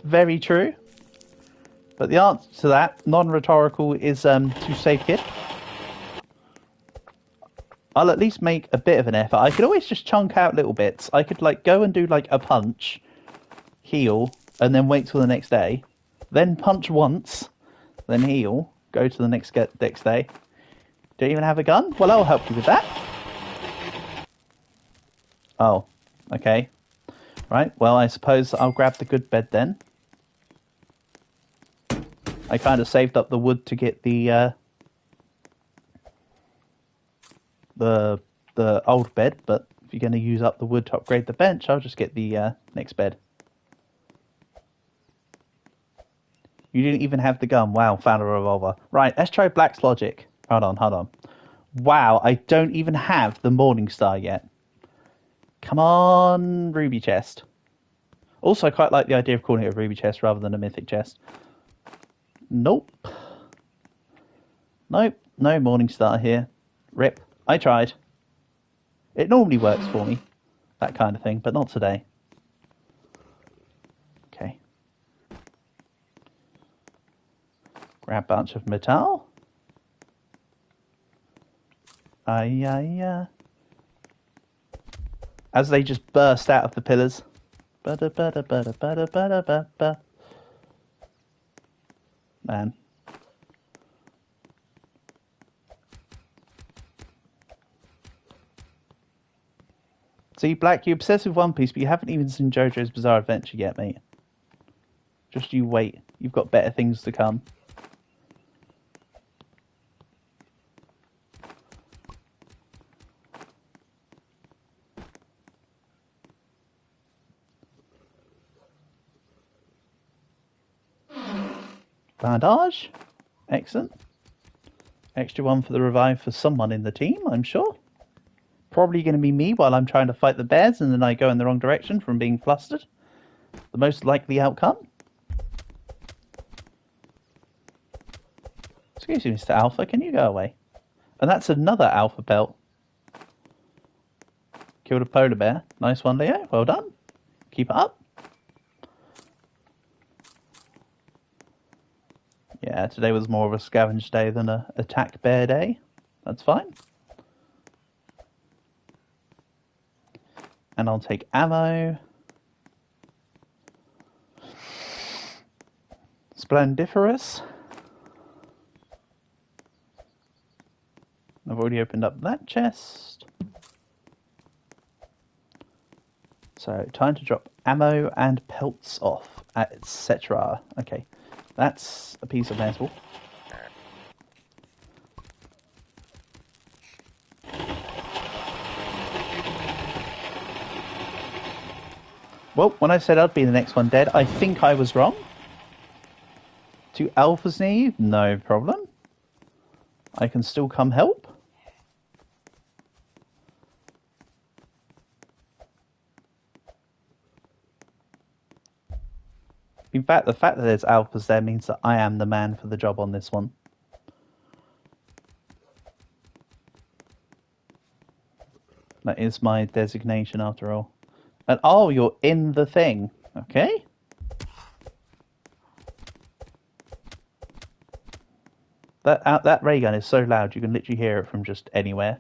very true. But the answer to that, non-rhetorical, is to save kid. I'll at least make a bit of an effort. I could always just chunk out little bits. I could like go and do like a punch, heal, and then wait till the next day. Then punch once, then heal, go to the next day. Don't even have a gun? Well, I'll help you with that. Oh, okay. Right, well, I suppose I'll grab the good bed then. I kind of saved up the wood to get the old bed, but if you're going to use up the wood to upgrade the bench, I'll just get the next bed. You didn't even have the gun. Wow, found a revolver. Right, let's try Black's logic. Hold on. Wow, I don't even have the Morning Star yet. Come on, Ruby chest. Also, I quite like the idea of calling it a Ruby chest rather than a Mythic chest. Nope. Nope, no Morning Star here. Rip. I tried. It normally works for me, that kind of thing, but not today. Okay. Grab a bunch of metal. As they just burst out of the pillars. Man. See, Black, you're obsessed with One Piece, but you haven't even seen JoJo's Bizarre Adventure yet, mate. Just you wait. You've got better things to come. Bandage. Excellent. Extra one for the revive for someone in the team, I'm sure. Probably going to be me while I'm trying to fight the bears and then I go in the wrong direction from being flustered. The most likely outcome. Excuse me, Mr. Alpha, can you go away? And that's another alpha belt. Killed a polar bear. Nice one, Leo. Well done. Keep it up. Yeah, today was more of a scavenge day than a attack bear day. That's fine. And I'll take ammo. Splendiferous. I've already opened up that chest. So, time to drop ammo and pelts off, etc. Okay, that's a piece of metal. Well, when I said I'd be the next one dead, I think I was wrong. 2 alphas near you? No problem. I can still come help. In fact, the fact that there's alphas there means that I am the man for the job on this one. That is my designation after all. And oh, you're in the thing. Okay. That ray gun is so loud you can literally hear it from just anywhere.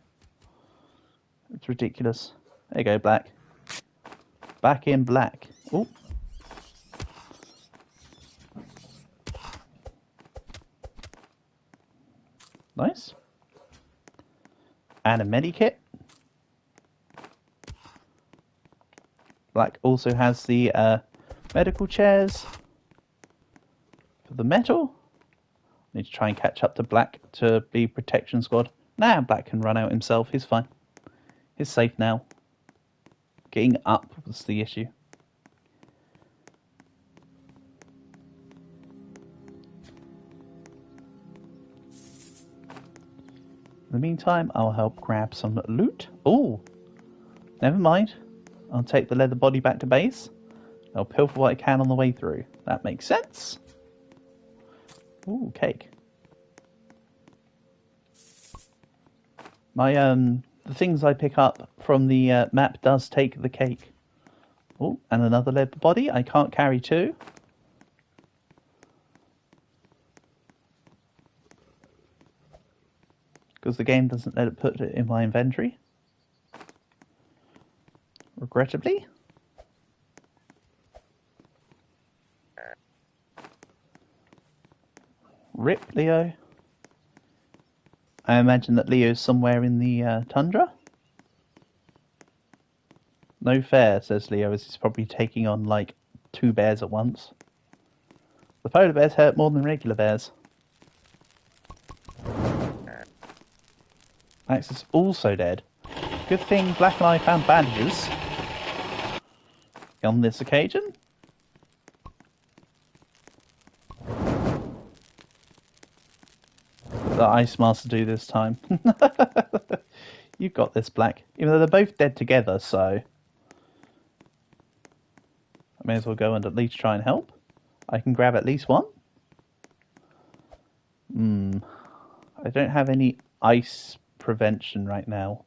It's ridiculous. There you go, Black. Back in black. Oh. Nice. And a medikit. Black also has the medical chairs for the metal. Need to try and catch up to Black to be protection squad. Nah, Black can run out himself. He's fine. He's safe now. Getting up was the issue. In the meantime, I'll help grab some loot. Oh, never mind. I'll take the leather body back to base. I'll pilfer what I can on the way through. That makes sense. Ooh, cake. My the things I pick up from the map does take the cake. Oh, and another lead body. I can't carry two. Because the game doesn't let it put it in my inventory. Regrettably. Rip, Leo. I imagine that Leo's somewhere in the tundra. No fair, says Leo, as he's probably taking on like 2 bears at once. The polar bears hurt more than regular bears. Max is also dead. Good thing Black and I found bandages on this occasion. The Ice Master do this time. You've got this, Black. Even though they're both dead together, so I may as well go and at least try and help. I can grab at least one. I don't have any ice prevention right now.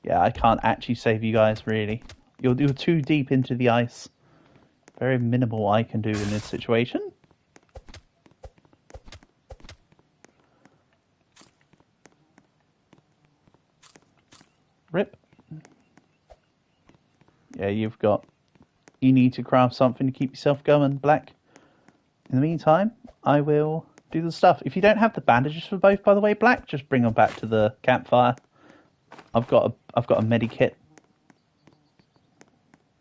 Yeah, I can't actually save you guys, really. You're too deep into the ice. Very minimal I can do in this situation. Rip. Yeah, you need to craft something to keep yourself going, Black. In the meantime, I will do the stuff. If you don't have the bandages for both, by the way, Black, just bring them back to the campfire. I've got a medikit.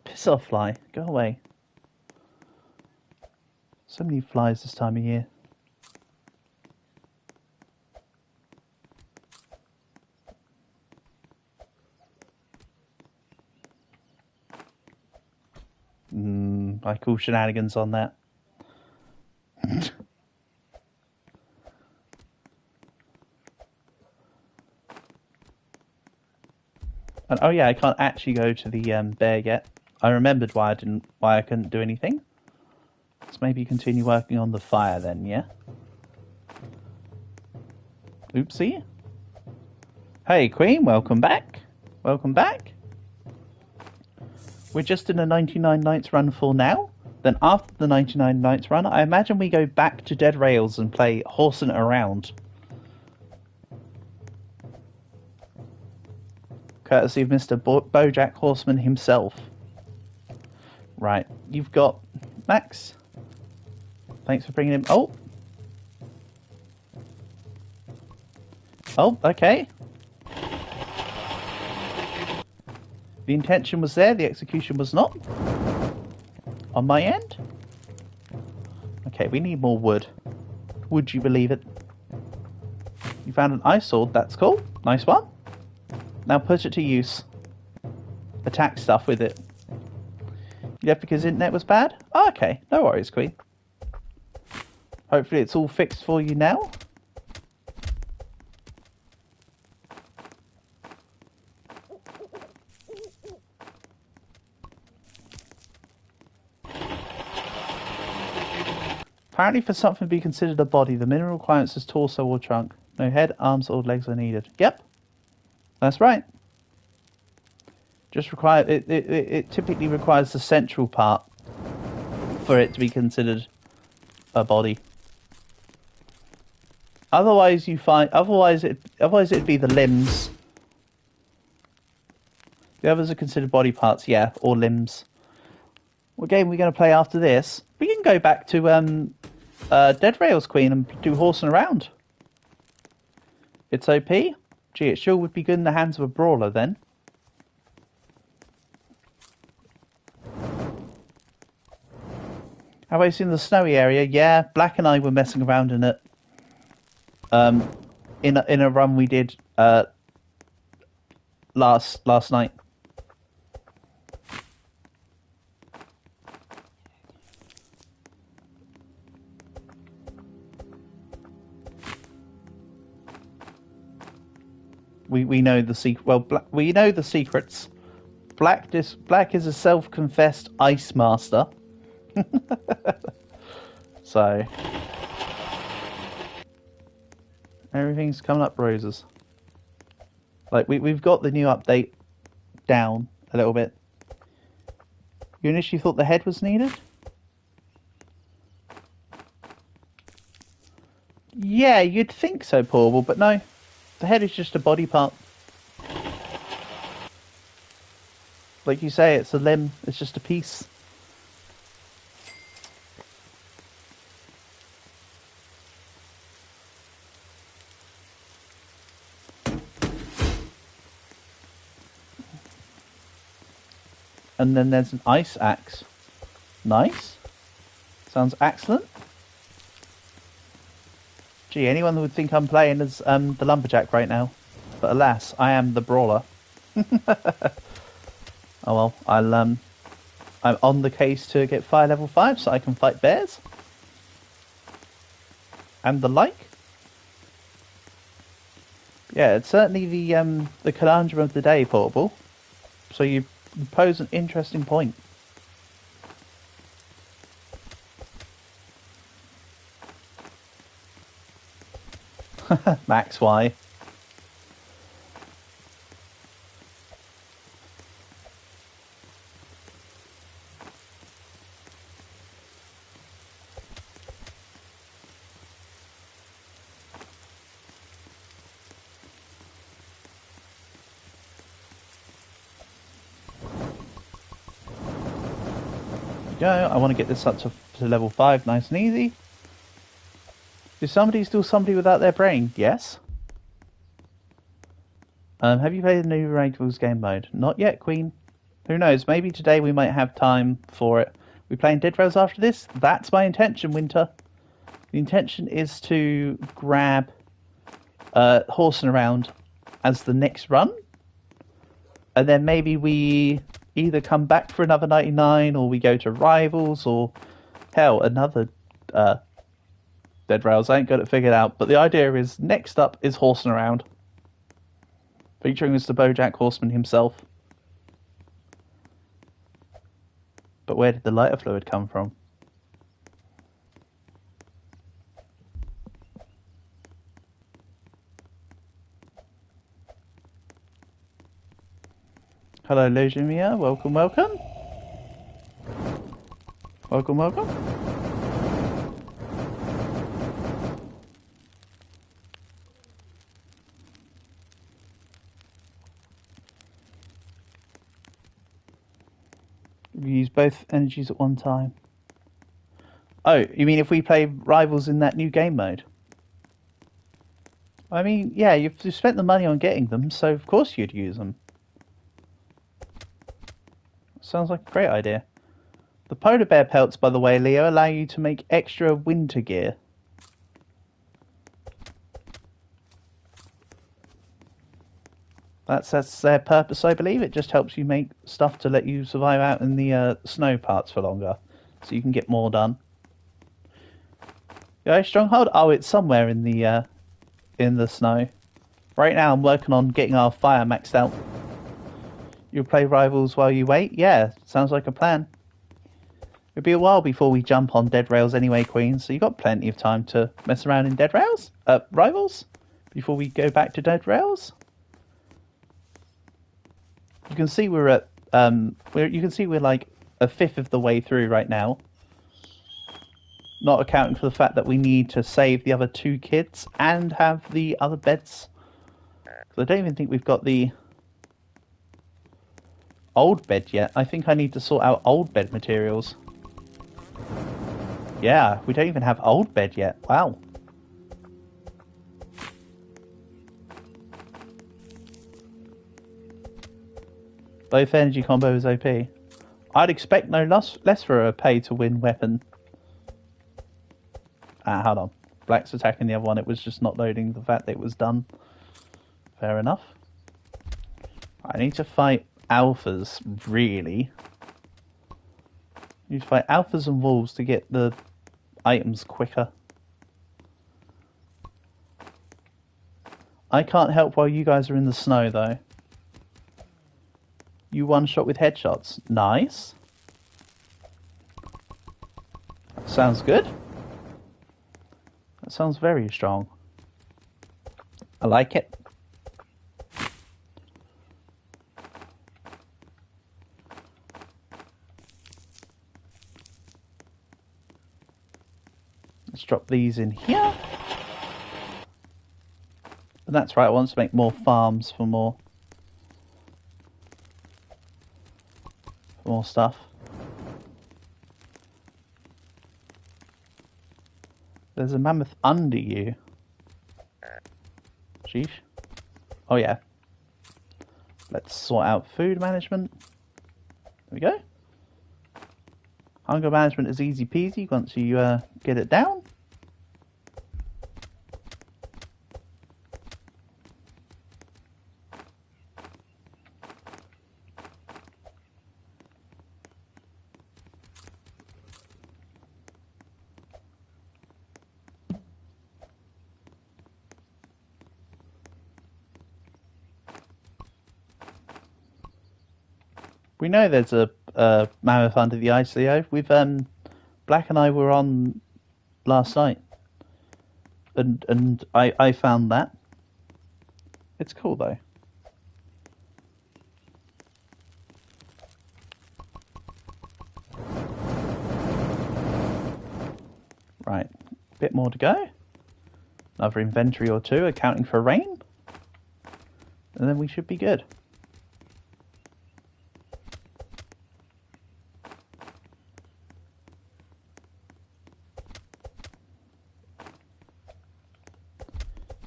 Piss off, fly. Go away. So many flies this time of year. I call shenanigans on that. And oh yeah, I can't actually go to the bear yet. I remembered why I couldn't do anything. Let's maybe continue working on the fire then, yeah? Oopsie. Hey Queen, welcome back. Welcome back. We're just in a 99 nights run for now. Then after the 99 nights run, I imagine we go back to Dead Rails and play Horsing It Around. Courtesy of Mr. Bojack Horseman himself. Right, you've got Max. Thanks for bringing him. Oh, okay. The intention was there, the execution was not. On my end. Okay, we need more wood. Would you believe it? You found an ice sword, that's cool. Nice one. Now put it to use. Attack stuff with it. You left because internet was bad? Oh, okay, no worries, Queen. Hopefully it's all fixed for you now. Apparently for something to be considered a body, the minimum requirements is torso or trunk. No head, arms or legs are needed. Yep. That's right. Just it typically requires the central part for it to be considered a body. Otherwise it'd be the limbs. The others are considered body parts, yeah, or limbs. What game are we going to play after this? We can go back to Dead Rails, Queen, and do Horsing Around. It's OP. Gee, it sure would be good in the hands of a brawler then. Have I seen the snowy area? Yeah, Black and I were messing around in it. In a run we did last night. We know the secret. Well, we know the secrets. Black is a self-confessed ice master. So everything's coming up roses. Like we've got the new update down a little bit. You initially thought the head was needed? Yeah, you'd think so, Portable, but no. The head is just a body part. Like you say, it's a limb. It's just a piece. And then there's an ice axe. Nice. Sounds excellent. Gee, anyone would think I'm playing as the lumberjack right now. But alas, I am the brawler. Oh well, I'm on the case to get fire level 5 so I can fight bears. And the like. Yeah, it's certainly the conundrum of the day, Portable. So you pose an interesting point. Max Y. Go. I want to get this up to level 5 nice and easy. Is somebody still somebody without their brain? Yes. Have you played the new Rainbows game mode? Not yet, Queen. Who knows? Maybe today we might have time for it. We playing Dead Rails after this? That's my intention, Winter. The intention is to grab Horsing Around as the next run. And then maybe we either come back for another 99 or we go to Rivals or hell, another Dead Rails. I ain't got it figured out. But the idea is next up is Horsing Around. Featuring Mr. BoJack Horseman himself. But where did the lighter fluid come from? Hello, Lojimia. Welcome, welcome. Welcome, welcome. We use both energies at one time. Oh, you mean if we play Rivals in that new game mode? I mean, yeah, you've spent the money on getting them, so of course you'd use them. Sounds like a great idea. The polar bear pelts, by the way, Leo, allow you to make extra winter gear. That's their purpose, I believe. It just helps you make stuff to let you survive out in the snow parts for longer, so you can get more done. Yeah, Stronghold? Oh, it's somewhere in the snow. Right now, I'm working on getting our fire maxed out. You'll play Rivals while you wait? Yeah, sounds like a plan. It'll be a while before we jump on Dead Rails anyway, Queen, so you've got plenty of time to mess around in Dead Rails? Rivals? Before we go back to Dead Rails? You can see we're at, we're like a fifth of the way through right now. Not accounting for the fact that we need to save the other 2 kids and have the other beds. I don't even think we've got the old bed yet. I think I need to sort out old bed materials. Yeah, we don't even have old bed yet. Wow. Both energy combo is OP. I'd expect no less for a pay-to-win weapon. Hold on. Black's attacking the other one. It was just not loading the fact that it was done. Fair enough. I need to fight alphas, really. I need to fight alphas and wolves to get the items quicker. I can't help while you guys are in the snow, though. You one-shot with headshots. Nice. Sounds good. That sounds very strong. I like it. Let's drop these in here. And that's right, I want to make more farms for more stuff. There's a mammoth under you. Sheesh. Oh yeah. Let's sort out food management. There we go. Hunger management is easy peasy once you get it down. We know there's a mammoth under the ice, Leo. We've Black and I were on last night, and I found that. It's cool though. Right, bit more to go. Another inventory or two, accounting for rain, and then we should be good.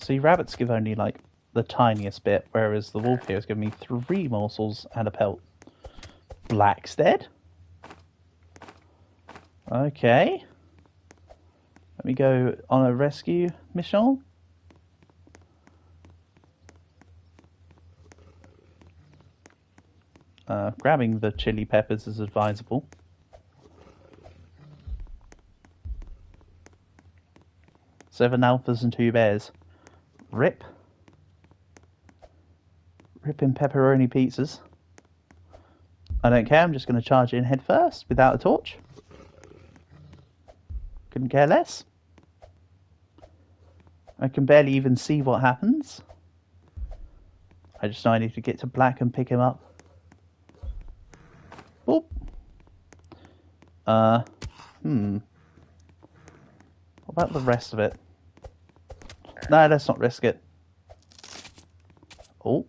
See, rabbits give only like the tiniest bit, whereas the wolf here is giving me 3 morsels and a pelt. Black's dead. Okay. Let me go on a rescue mission. Grabbing the chili peppers is advisable. Seven alphas and 2 bears. Rip. Ripping pepperoni pizzas. I don't care, I'm just going to charge in head first without a torch. Couldn't care less. I can barely even see what happens. I just know I need to get to Black and pick him up. Boop. What about the rest of it? No, let's not risk it. Oh.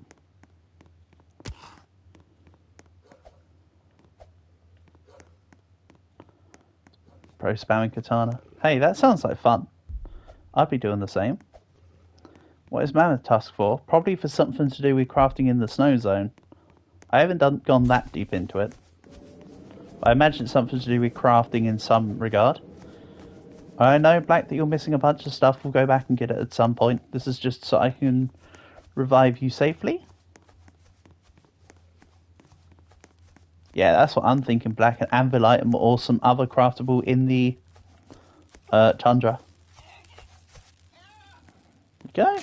Pro spamming katana. Hey, that sounds like fun. I'd be doing the same. What is Mammoth Tusk for? Probably for something to do with crafting in the snow zone. I haven't gone that deep into it. I imagine it's something to do with crafting in some regard. I know, Black, that you're missing a bunch of stuff. We'll go back and get it at some point. This is just so I can revive you safely. Yeah, that's what I'm thinking, Black. An anvil item or some other craftable in the tundra. Okay.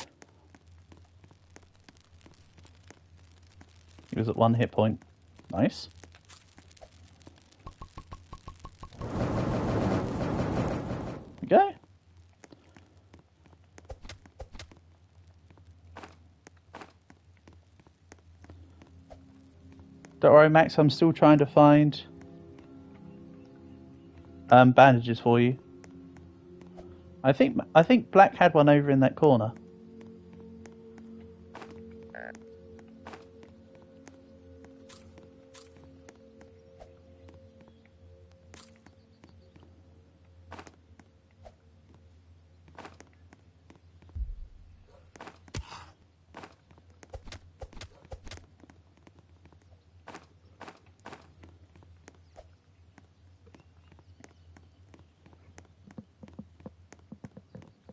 He was at 1 hit point. Nice. Okay. Don't worry, Max, I'm still trying to find bandages for you. I think Black had one over in that corner.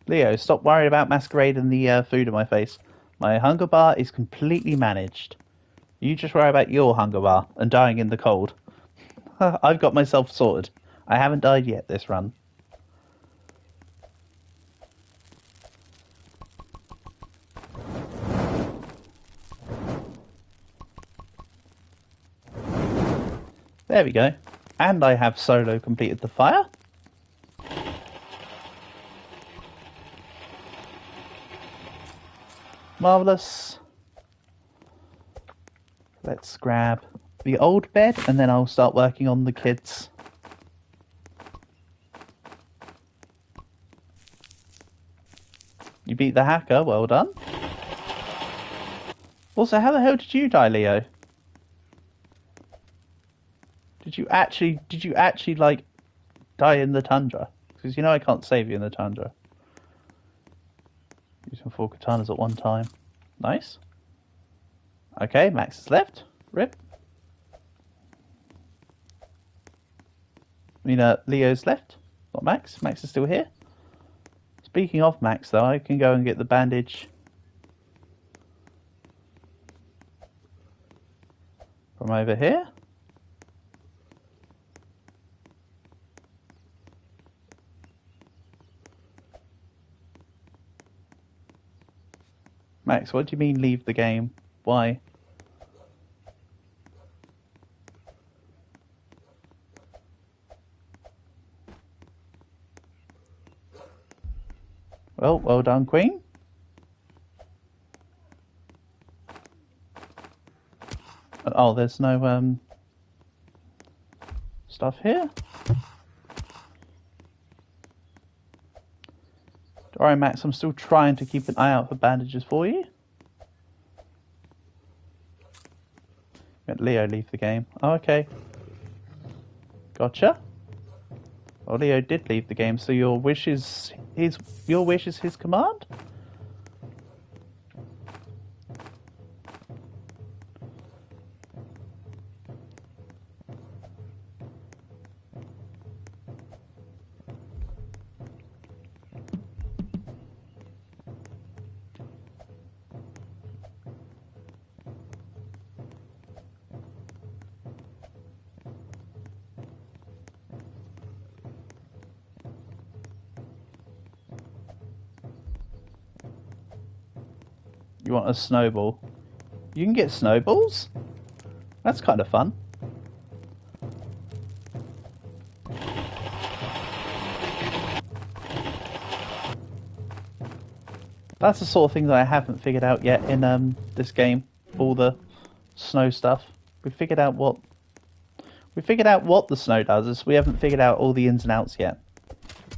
Leo, stop worrying about Masquerade and the food in my face. My hunger bar is completely managed. You just worry about your hunger bar and dying in the cold. I've got myself sorted. I haven't died yet this run. There we go. And I have solo completed the fire. Marvellous. Let's grab the old bed and then I'll start working on the kids. You beat the hacker, well done. Also, how the hell did you die, Leo? Did you actually, like, die in the tundra? Because you know I can't save you in the tundra. Using 4 katanas at one time. Nice. Okay, Max is left. Rip. I mean, Leo's left. Not Max. Max is still here. Speaking of Max, though, I can go and get the bandage from over here. Max, what do you mean leave the game? Why? Well done, Queen. Oh, there's no stuff here. Alright, Max, I'm still trying to keep an eye out for bandages for you. Let Leo leave the game. Oh, okay. Gotcha. Well, Leo did leave the game, so your wish is his command? You want a snowball? You can get snowballs? That's kind of fun. That's the sort of thing that I haven't figured out yet in this game. All the snow stuff. We figured out what the snow does. We haven't figured out all the ins and outs yet.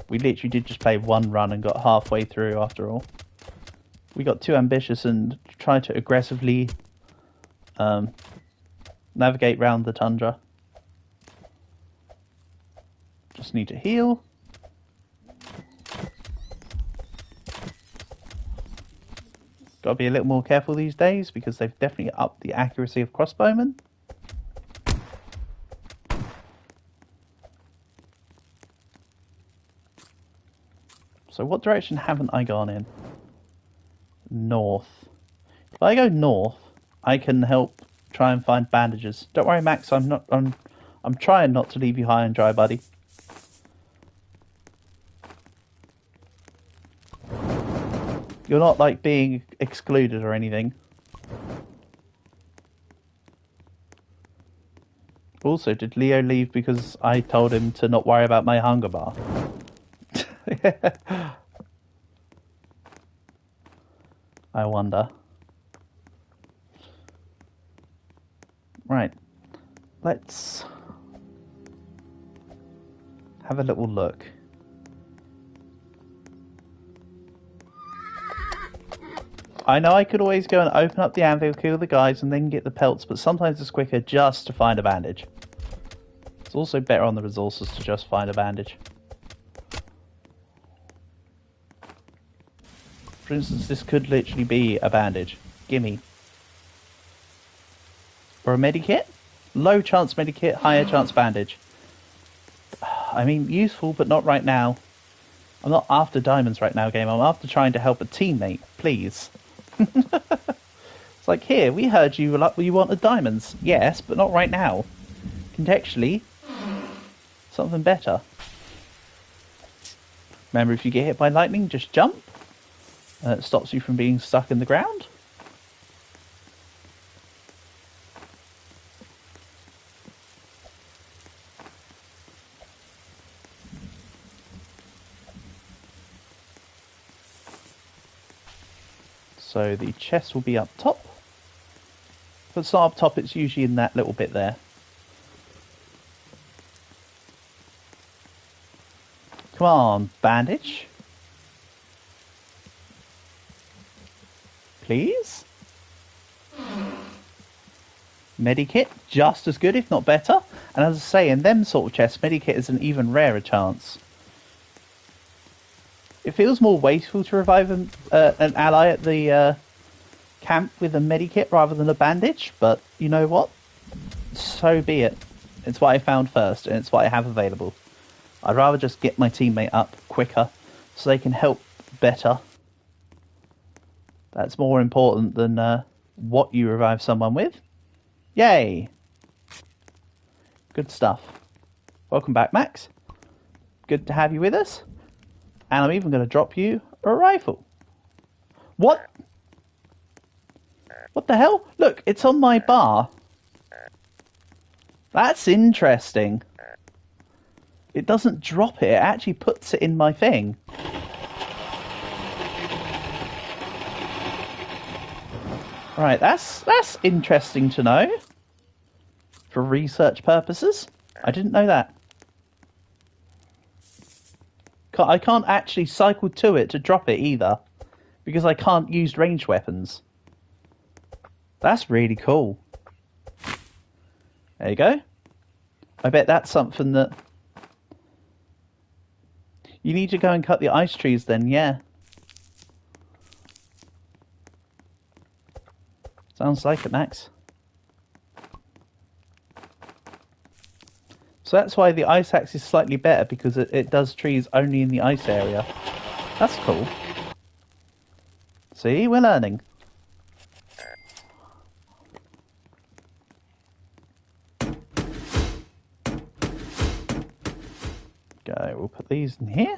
We literally did just play one run and got halfway through after all. We got too ambitious and tried to aggressively navigate around the tundra. Just need to heal. Got to be a little more careful these days because they've definitely upped the accuracy of crossbowmen. So what direction haven't I gone in? North. If I go north, I can help try and find bandages. Don't worry, Max. I'm trying not to leave you high and dry, buddy. You're not like being excluded or anything. Also, did Leo leave because I told him to not worry about my hunger bar? I wonder. Right. Let's have a little look. I know I could always go and open up the anvil, kill the guys, and then get the pelts, but sometimes it's quicker just to find a bandage. It's also better on the resources to just find a bandage. For instance, this could literally be a bandage. Gimme. Or a medikit? Low chance medikit, higher chance bandage. I mean, useful, but not right now. I'm not after diamonds right now, game. I'm after trying to help a teammate, please. It's like, here, we heard you wanted diamonds. Yes, but not right now. Contextually, something better. Remember, if you get hit by lightning, just jump. It stops you from being stuck in the ground. So the chest will be up top. If it's not up top, it's usually in that little bit there. Come on, bandage. please. Medikit, just as good, if not better. And as I say, in them sort of chests, Medikit is an even rarer chance. It feels more wasteful to revive an ally at the camp with a Medikit rather than a bandage, but you know what? So be it. It's what I found first, and it's what I have available. I'd rather just get my teammate up quicker so they can help better. That's more important than what you revive someone with. Yay! Good stuff. Welcome back, Max. Good to have you with us. And I'm even going to drop you a rifle. What? What the hell? Look, it's on my bar. That's interesting. It doesn't drop it, it actually puts it in my thing. Right, that's interesting to know. For research purposes. I didn't know that. I can't actually cycle to it to drop it either. Because I can't use ranged weapons. That's really cool. There you go. I bet that's something that... You need to go and cut the ice trees then, yeah. Sounds like it, Max. So that's why the ice axe is slightly better, because it does trees only in the ice area. That's cool. See, we're learning. Go, we'll put these in here.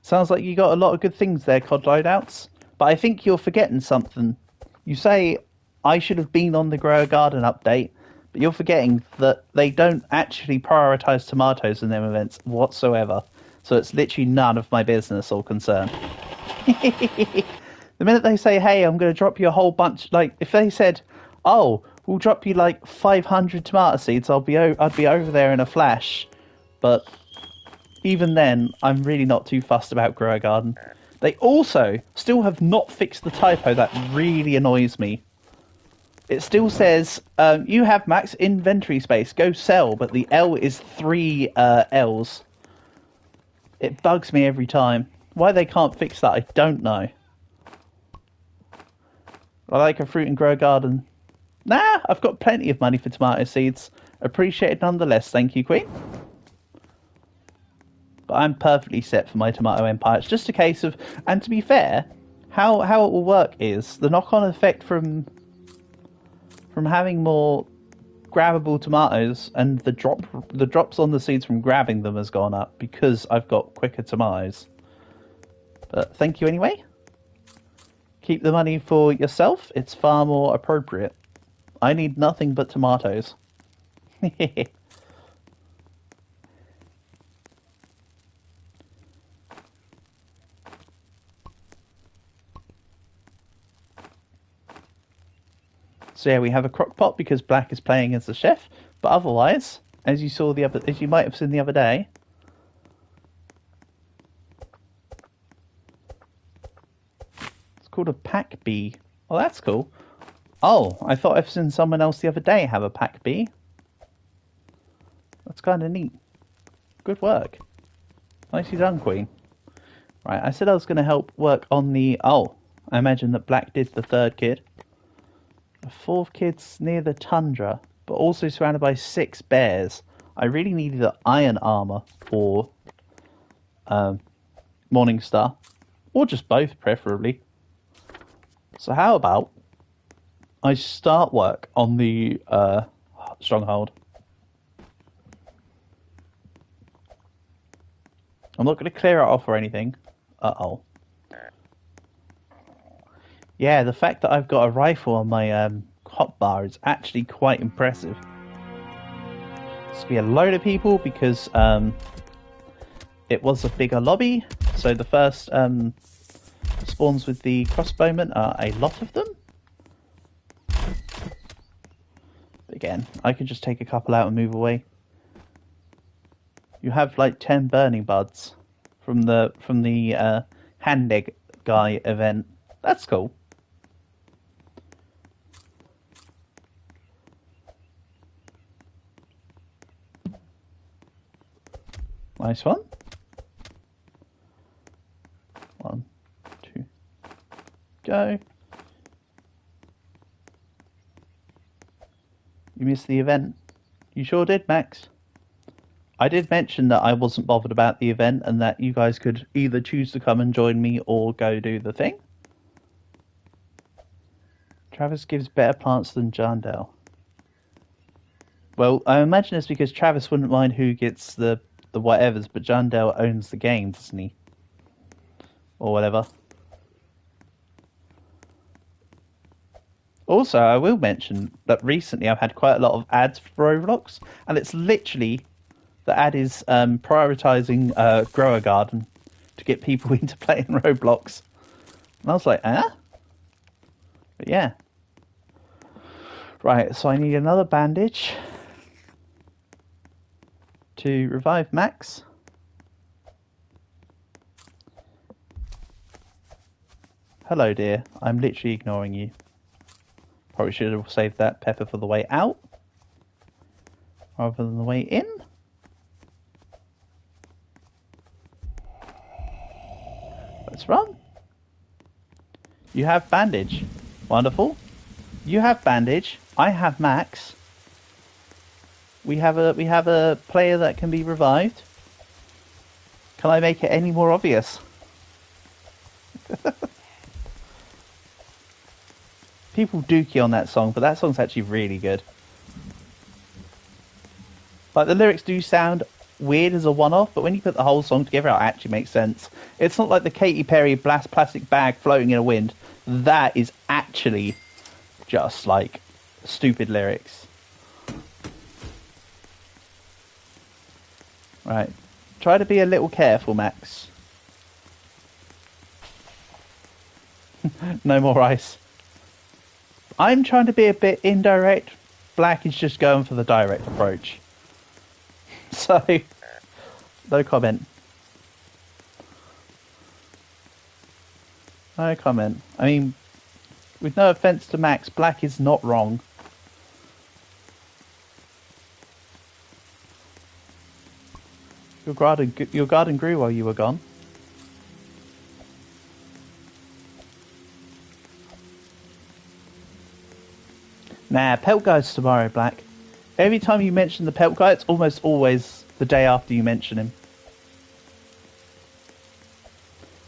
Sounds like you got a lot of good things there, COD loadouts. But I think you're forgetting something. You say, I should have been on the Grow a Garden update, but you're forgetting that they don't actually prioritise tomatoes in them events whatsoever. So it's literally none of my business or concern. The minute they say, hey, I'm going to drop you a whole bunch, like, if they said, oh, we'll drop you like 500 tomato seeds, I'd be over there in a flash. But even then, I'm really not too fussed about Grow a Garden. They also still have not fixed the typo that really annoys me. It still says, you have max inventory space, go sell, but the L is 3 Ls. It bugs me every time. Why they can't fix that, I don't know. I like a fruit and grow garden. Nah, I've got plenty of money for tomato seeds. Appreciated nonetheless, thank you, Queen. But I'm perfectly set for my tomato empire. It's just a case of, and to be fair, how it will work is the knock-on effect from having more grabbable tomatoes and the drops on the seeds from grabbing them has gone up because I've got quicker tomatoes. But thank you anyway. Keep the money for yourself. It's far more appropriate. I need nothing but tomatoes. So yeah, we have a crock pot because Black is playing as the chef, but otherwise, as you might have seen the other day, it's called a pack bee. Oh, that's cool. Oh, I thought I've seen someone else the other day have a pack bee. That's kind of neat. Good work. Nicely done, Queen. Right, I said I was going to help work on the... Oh, I imagine that Black did the third kid. The fourth kid's near the tundra, but also surrounded by 6 bears. I really needed the iron armor for Morningstar. Or just both, preferably. So how about I start work on the stronghold. I'm not going to clear it off or anything. Uh-oh. Yeah, the fact that I've got a rifle on my hotbar is actually quite impressive. There's going to be a load of people because it was a bigger lobby. So the first spawns with the crossbowmen are a lot of them. But again, I could just take a couple out and move away. You have like 10 burning buds from the hand egg guy event. That's cool. Nice one. 1, 2, go. You missed the event. You sure did, Max. I did mention that I wasn't bothered about the event and that you guys could either choose to come and join me or go do the thing. Travis gives better plants than Jandale. Well, I imagine it's because Travis wouldn't mind who gets the whatevers, but Jandale owns the game, doesn't he? Or whatever. Also, I will mention that recently I've had quite a lot of ads for Roblox, and it's literally... The ad is prioritising Grower Garden to get people into playing Roblox. And I was like, But yeah. Right, so I need another bandage to revive Max. Hello, dear. I'm literally ignoring you. Probably should have saved that pepper for the way out rather than the way in. Let's run. You have bandage. Wonderful. You have bandage. I have Max. We have a player that can be revived. Can I make it any more obvious? People dookie on that song, but that song's actually really good. Like, the lyrics do sound weird as a one-off, but when you put the whole song together, it actually makes sense. It's not like the Katy Perry blast plastic bag floating in a wind. That is actually just like stupid lyrics. Right. Try to be a little careful, Max. No more ice. I'm trying to be a bit indirect. Black is just going for the direct approach. So, no comment. No comment. I mean, with no offence to Max, Black is not wrong. Your garden grew while you were gone. Nah, pelt guy's tomorrow, Black. Every time you mention the pelt guy, it's almost always the day after you mention him.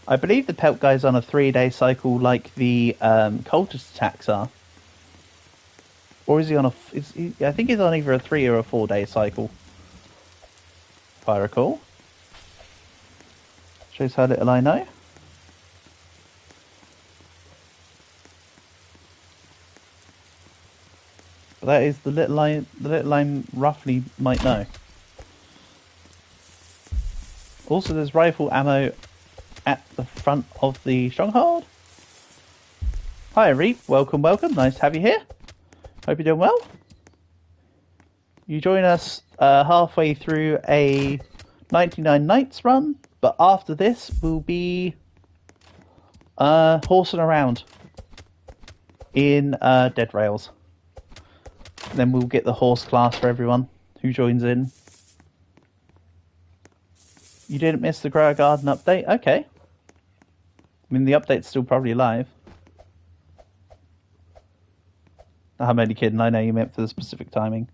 I believe the pelt guy's on a 3-day cycle like the cultist attacks are. Or is he on a... I think he's on either a 3 or a 4-day cycle. If I recall. Shows how little I know. But that is the little I roughly might know. Also, there's rifle ammo at the front of the stronghold. Hi, Reap. Welcome, welcome. Nice to have you here. Hope you're doing well. You join us halfway through a 99 Nights run, but after this we'll be horsing around in Dead Rails. Then we'll get the horse class for everyone who joins in. You didn't miss the Grower Garden update? Okay. I mean, the update's still probably live. I'm only kidding. I know you meant for the specific timing.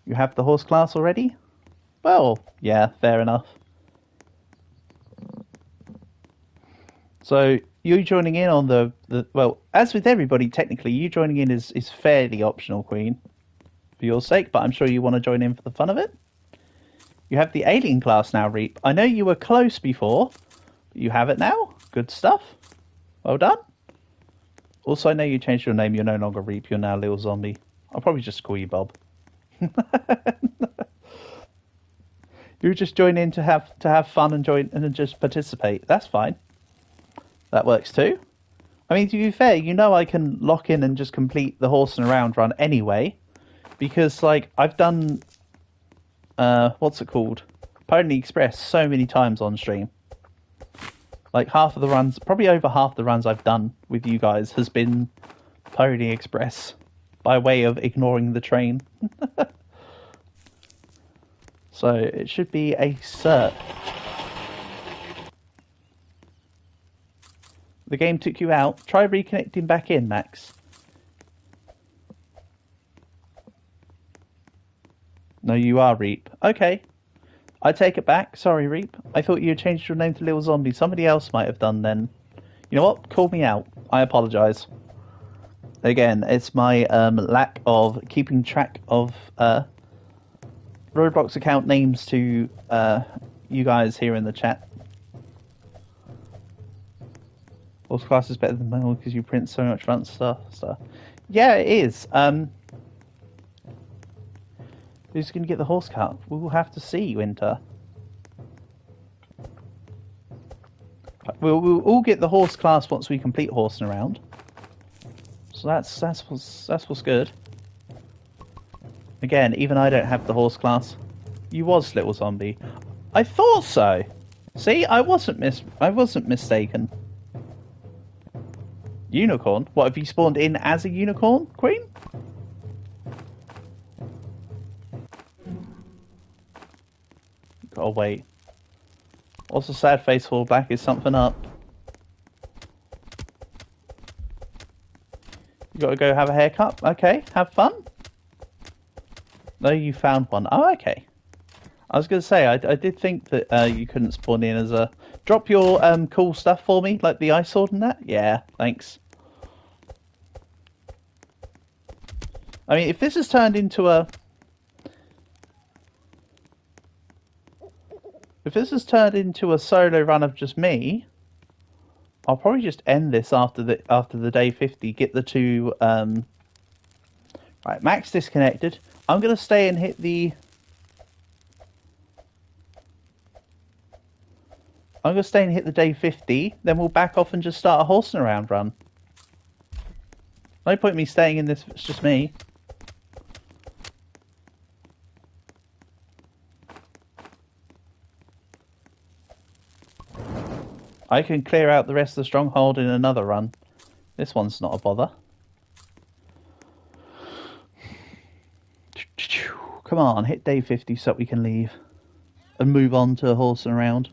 You have the horse class already? Well, yeah, fair enough. So, you joining in on the well, as with everybody, technically, you joining in is fairly optional, Queen, for your sake, but I'm sure you want to join in for the fun of it. You have the alien class now, Reap. I know you were close before, but you have it now. Good stuff. Well done. Also, I know you changed your name. You're no longer Reap. You're now Lil Zombie. I'll probably just call you Bob. You just join in to have fun and join and just participate. That's fine. That works too. I mean, to be fair, you know I can lock in and just complete the horse and around run anyway, because like I've done what's it called? Pony Express so many times on stream. Like half of the runs, probably over half the runs I've done with you guys has been Pony Express by way of ignoring the train. So it should be a cert. The game took you out. Try reconnecting back in, Max. No, you are Reap. Okay. I take it back. Sorry, Reap. I thought you had changed your name to Little Zombie. Somebody else might have done then. You know what? Call me out. I apologise. Again, it's my lack of keeping track of Roblox account names to you guys here in the chat. Horse class is better than mine because you print so much fun stuff. Yeah, it is. Who's going to get the horse cut? We will have to see, Winter. We'll all get the horse class once we complete horsing around. So that's what's good. Again, even I don't have the horse class. You was Little Zombie. I thought so. See, I wasn't mistaken. Unicorn? What, have you spawned in as a unicorn, Queen? Gotta wait. Also, sad face fall black is something up. You gotta go have a haircut? Okay, have fun. No, you found one. Oh, okay. I was gonna say, I did think that you couldn't spawn in as a... Drop your cool stuff for me, like the ice sword and that? Yeah, thanks. I mean, if this has turned into a... If this has turned into a solo run of just me, I'll probably just end this after the day 50. Get the two. Right, Max disconnected. I'm gonna stay and hit the. I'm gonna stay and hit the day 50. Then we'll back off and just start a horsing around run. No point in me staying in this if it's just me. I can clear out the rest of the stronghold in another run. This one's not a bother. Come on, hit day 50 so we can leave. And move on to horsing around.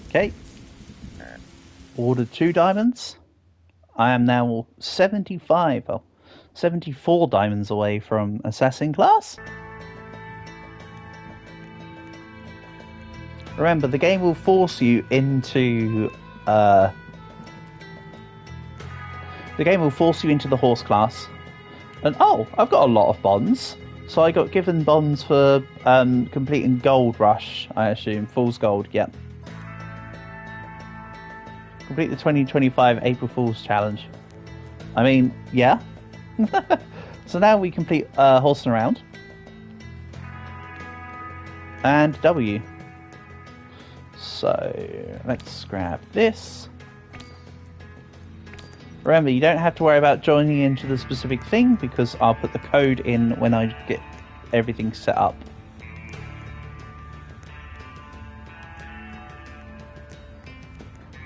Okay. Ordered 2 diamonds. I am now 74 diamonds away from assassin class. Remember, the game will force you into the horse class. And oh, I've got a lot of bonds. So I got given bonds for completing Gold Rush, I assume. Fool's Gold, yep. Complete the 2025 April Fool's Challenge. I mean, yeah. So now we complete horsing around. And W. So let's grab this. Remember, you don't have to worry about joining into the specific thing because I'll put the code in when I get everything set up.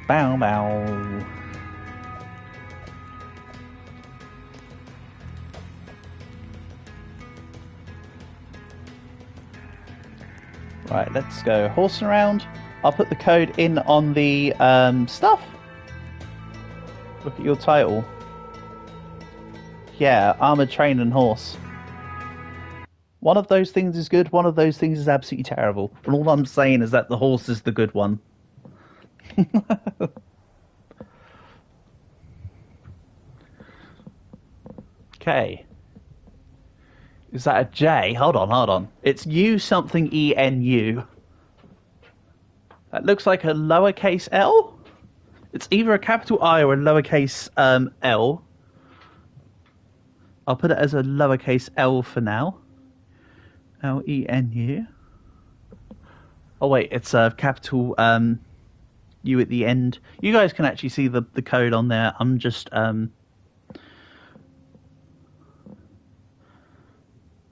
Bow bow. Right, let's go horsing around. I'll put the code in on the stuff. Look at your title. Yeah, armoured train and horse. One of those things is good, one of those things is absolutely terrible. And all I'm saying is that the horse is the good one. Okay. Is that a J? Hold on. It's U something ENU. That looks like a lowercase L. It's either a capital I or a lowercase L. I'll put it as a lowercase L for now. L-E-N-U. Oh wait, it's a capital U at the end. You guys can actually see the code on there. I'm just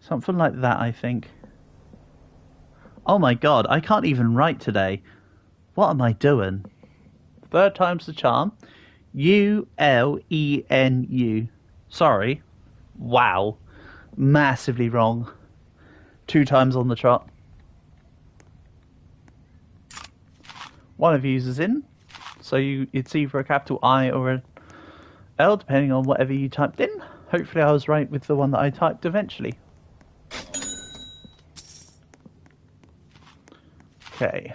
something like that, I think. Oh my god, I can't even write today. What am I doing? Third time's the charm. U-L-E-N-U. Sorry. Wow. Massively wrong. 2 times on the trot. One of yous is in. So it's either a capital I or an L, depending on whatever you typed in. Hopefully I was right with the one that I typed eventually. Okay.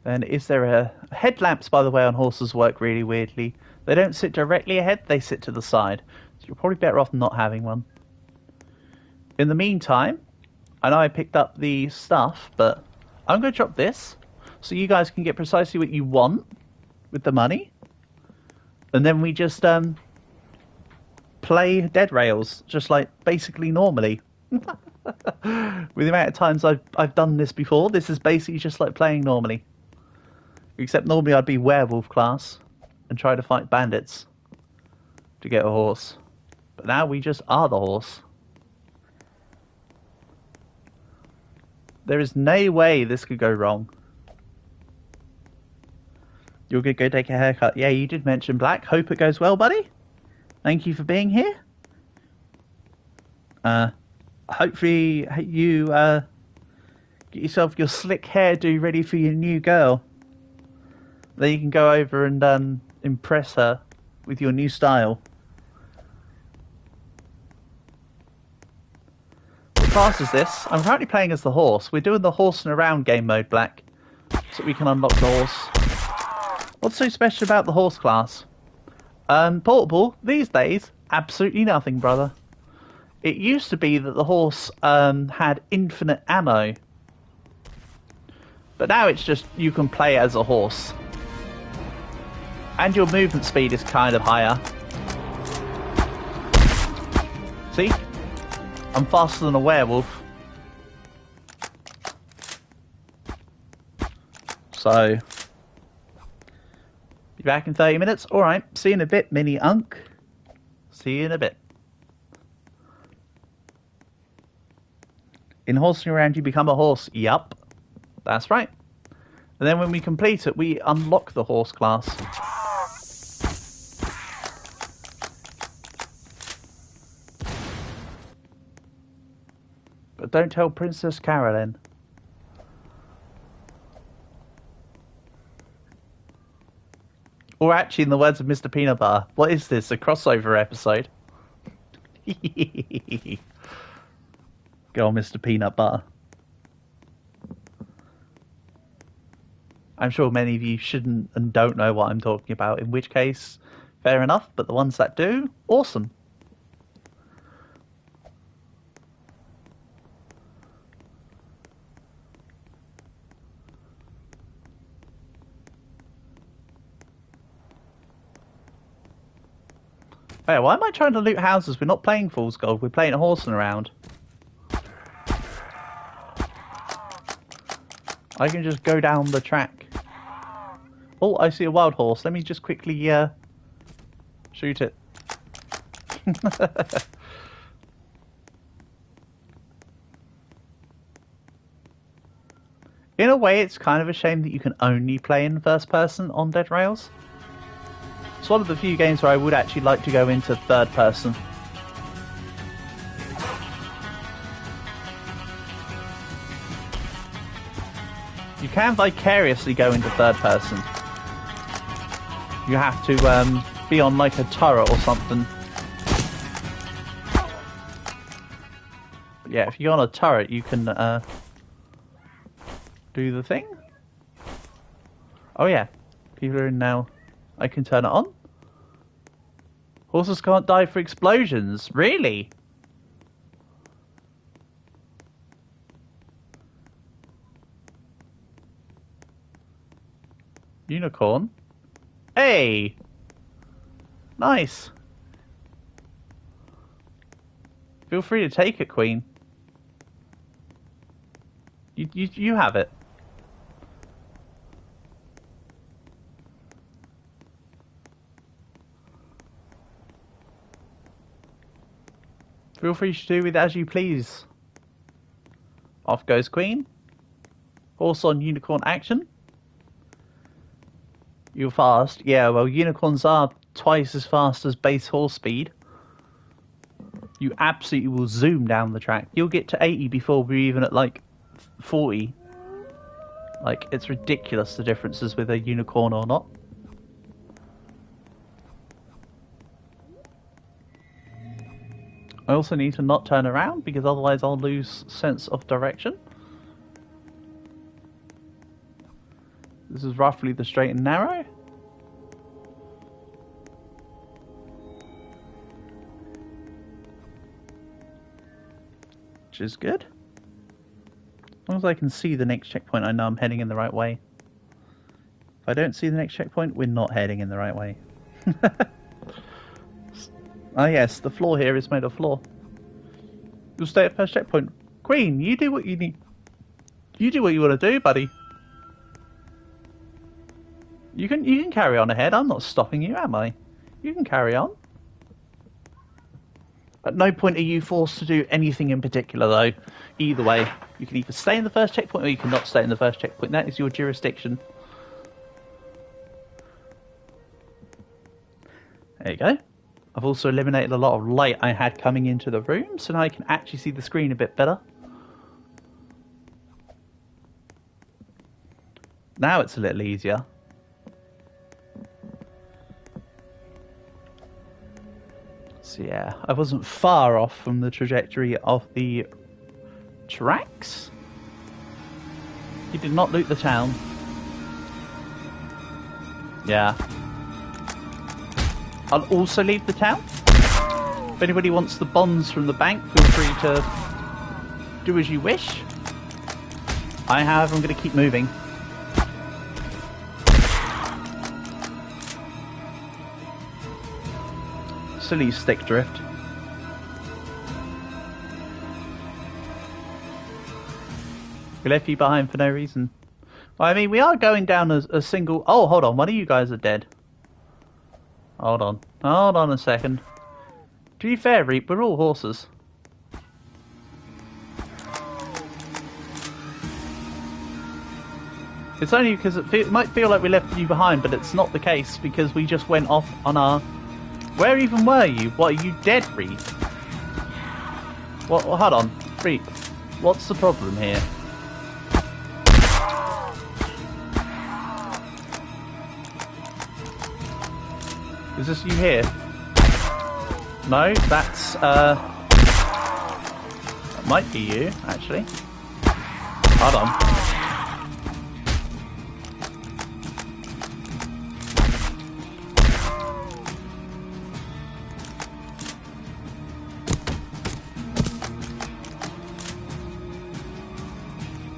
Then is there a... Headlamps, by the way, on horses work really weirdly. They don't sit directly ahead, they sit to the side. So you're probably better off not having one. In the meantime, I know I picked up the stuff, but I'm going to drop this so you guys can get precisely what you want with the money. And then we just play Dead Rails, just like basically normally. With the amount of times I've done this before, this is basically just like playing normally. Except normally I'd be werewolf class and try to fight bandits to get a horse. But now we just are the horse. There is no way this could go wrong. You're going to go take a haircut. Yeah, you did mention black. Hope it goes well, buddy. Thank you for being here. Hopefully you get yourself your slick hairdo ready for your new girl. Then you can go over and impress her with your new style. What class is this? I'm currently playing as the horse. We're doing the horsing around game mode, Black, so we can unlock the horse. What's so special about the horse class? Portable, these days, absolutely nothing, brother. It used to be that the horse had infinite ammo. But now it's just you can play as a horse. And your movement speed is kind of higher. See? I'm faster than a werewolf. So... be back in 30 minutes? Alright, see you in a bit, mini unk. See you in a bit. In horsing around you become a horse. Yup. That's right. And then when we complete it, we unlock the horse class. But don't tell Princess Carolyn. Or actually, in the words of Mr. Peanut Butter, what is this, a crossover episode? Go on, Mr. Peanut Butter. I'm sure many of you shouldn't and don't know what I'm talking about, in which case, fair enough, but the ones that do, awesome. Hey, why am I trying to loot houses? We're not playing Fool's Gold, we're playing horsing around. I can just go down the track. Oh, I see a wild horse. Let me just quickly shoot it. In a way, it's kind of a shame that you can only play in first person on Dead Rails. It's one of the few games where I would actually like to go into third person. You can vicariously go into third person. You have to be on like a turret or something. But yeah, if you're on a turret, you can do the thing. Oh yeah, people are in now. I can turn it on. Horses can't die for explosions. Really? Unicorn. Hey! Nice. Feel free to take it, Queen. You have it. Feel free to do with as you please. Off goes Queen. Horse on unicorn action. You're fast. Yeah, well, unicorns are twice as fast as base horse speed. You absolutely will zoom down the track. You'll get to 80 before we're even at, like, 40. Like, it's ridiculous the differences with a unicorn or not. I also need to not turn around because otherwise I'll lose sense of direction. This is roughly the straight and narrow. Which is good. As long as I can see the next checkpoint, I know I'm heading in the right way. If I don't see the next checkpoint, we're not heading in the right way. Ah yes, the floor here is made of floor. You'll stay at first checkpoint. Queen, you do what you need. You do what you want to do, buddy. You can carry on ahead. I'm not stopping you, am I? You can carry on. At no point are you forced to do anything in particular, though. Either way, you can either stay in the first checkpoint or you cannot stay in the first checkpoint. That is your jurisdiction. There you go. I've also eliminated a lot of light I had coming into the room, so now I can actually see the screen a bit better. Now it's a little easier. So yeah, I wasn't far off from the trajectory of the tracks. He did not loot the town. Yeah. I'll also leave the town. If anybody wants the bonds from the bank, feel free to do as you wish. I'm going to keep moving. Silly stick drift. We left you behind for no reason. Well, I mean, we are going down as a single... Oh, hold on. One of you guys are dead. Hold on. Hold on a second. To be fair, Reap, we're all horses. It's only because it might feel like we left you behind, but it's not the case because we just went off on our... Where even were you? What, are you dead, Reap? What? Hold on. Reap, what's the problem here? Is this you here? No, that's, that might be you, actually. Hold on.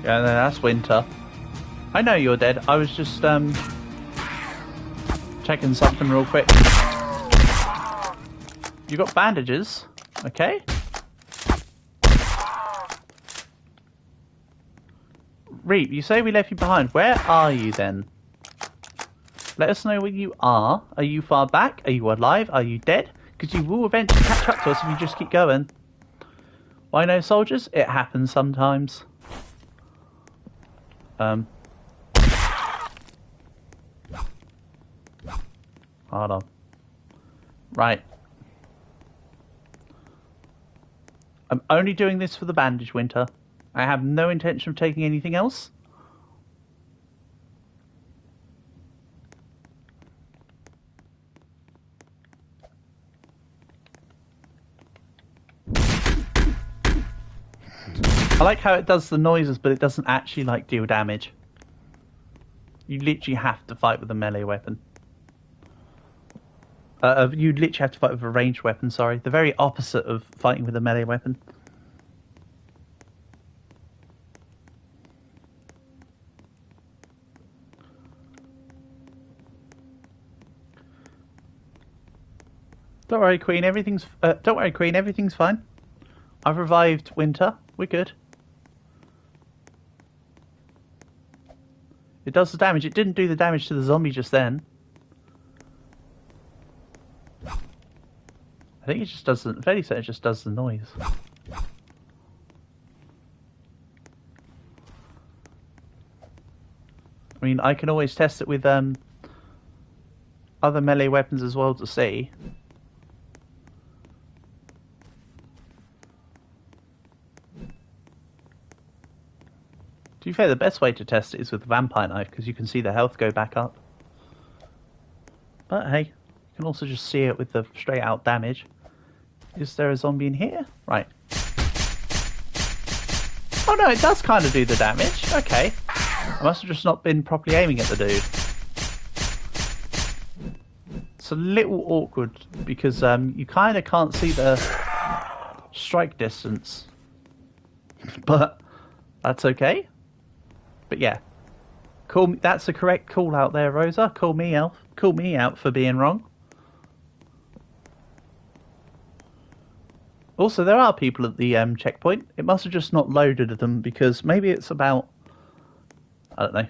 Yeah, no, that's Winter. I know you're dead. I was just, checking something real quick. You got bandages, okay? Reap, you say we left you behind. Where are you then? Let us know where you are. Are you far back? Are you alive? Are you dead? Because you will eventually catch up to us if you just keep going. Why no soldiers? It happens sometimes. Hold on. Right. I'm only doing this for the bandage, Winter. I have no intention of taking anything else. I like how it does the noises, but it doesn't actually, like, deal damage. You literally have to fight with a melee weapon. You literally have to fight with a ranged weapon, sorry. The very opposite of fighting with a melee weapon. Don't worry, Queen, everything's fine. I've revived Winter. We're good. It does the damage. It didn't do the damage to the zombie just then. I think it just doesn't. Fairly certain it just does the noise. I mean, I can always test it with other melee weapons as well to see. To be fair, the best way to test it is with the vampire knife because you can see the health go back up. But hey, you can also just see it with the straight out damage. Is there a zombie in here? Right. Oh no, it does kind of do the damage. Okay. I must have just not been properly aiming at the dude. It's a little awkward because you kind of can't see the strike distance. But that's okay. But yeah. Call me, that's the correct call out there, Rosa. Call me out for being wrong. Also, there are people at the checkpoint. It must have just not loaded them because maybe it's about... I don't know.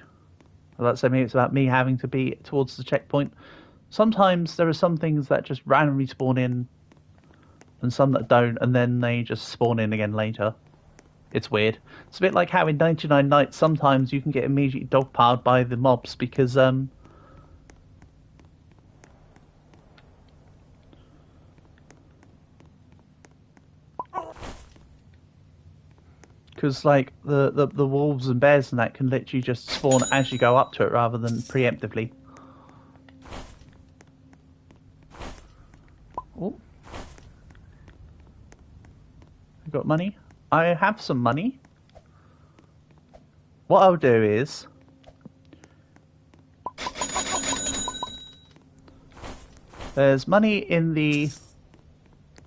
Let's say maybe it's about me having to be towards the checkpoint. Sometimes there are some things that just randomly spawn in and some that don't, and then they just spawn in again later. It's weird. It's a bit like how in 99 Nights sometimes you can get immediately dogpiled by the mobs because like the wolves and bears and that can literally just spawn as you go up to it rather than preemptively. Oh, I got money. I have some money. What I'll do is there's money in the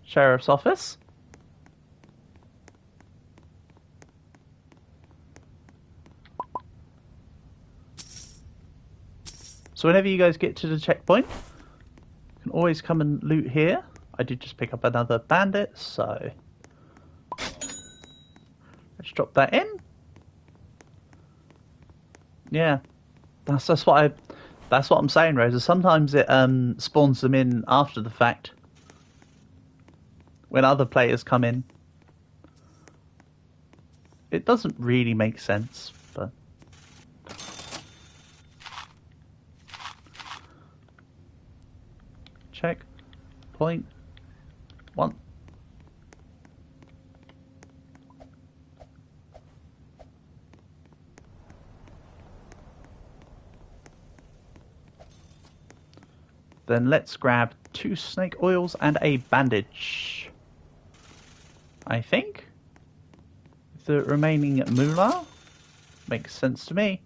sheriff's office. So whenever you guys get to the checkpoint, you can always come and loot here. I did just pick up another bandit, so let's drop that in. Yeah, that's what I'm saying, Rosa. Sometimes it spawns them in after the fact when other players come in. It doesn't really make sense, but check point 1. Then let's grab 2 snake oils and a bandage. I think the remaining moolah makes sense to me.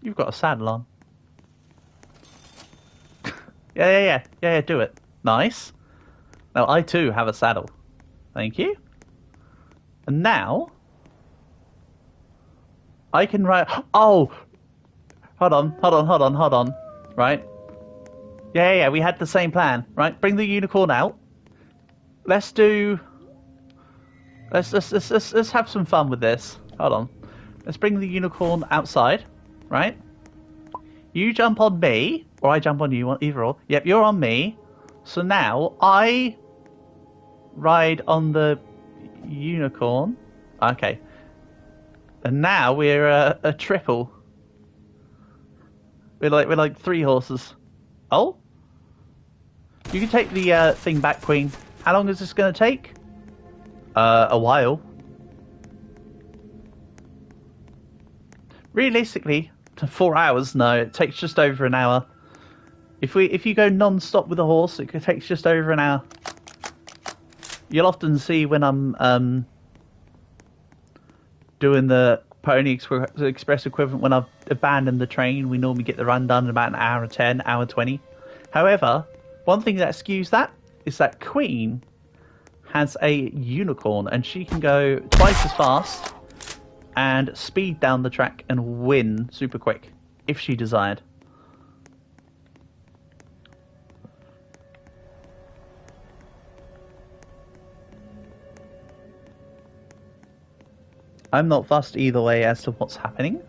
You've got a saddle on. Yeah, do it. Nice. Now I too have a saddle. Thank you. And now I can ride. Oh, hold on. Right? Yeah. We had the same plan. Right? Bring the unicorn out. Let's have some fun with this. Hold on. Let's bring the unicorn outside. Right? You jump on me, or I jump on you. Either or. Yep, you're on me. So now I ride on the unicorn. Okay. And now we're a triple. We're like 3 horses. Oh? You can take the thing back, Queen. How long is this going to take? A while. Realistically, 4 hours? No, it takes just over an hour. If you go non-stop with a horse, it takes just over an hour. You'll often see when I'm doing the Pony Express equivalent, when I've abandoned the train, we normally get the run done in about an hour 10, hour 20. However, one thing that skews that is that Queen has a unicorn and she can go twice as fast and speed down the track and win super quick if she desired. I'm not fussed either way as to what's happening.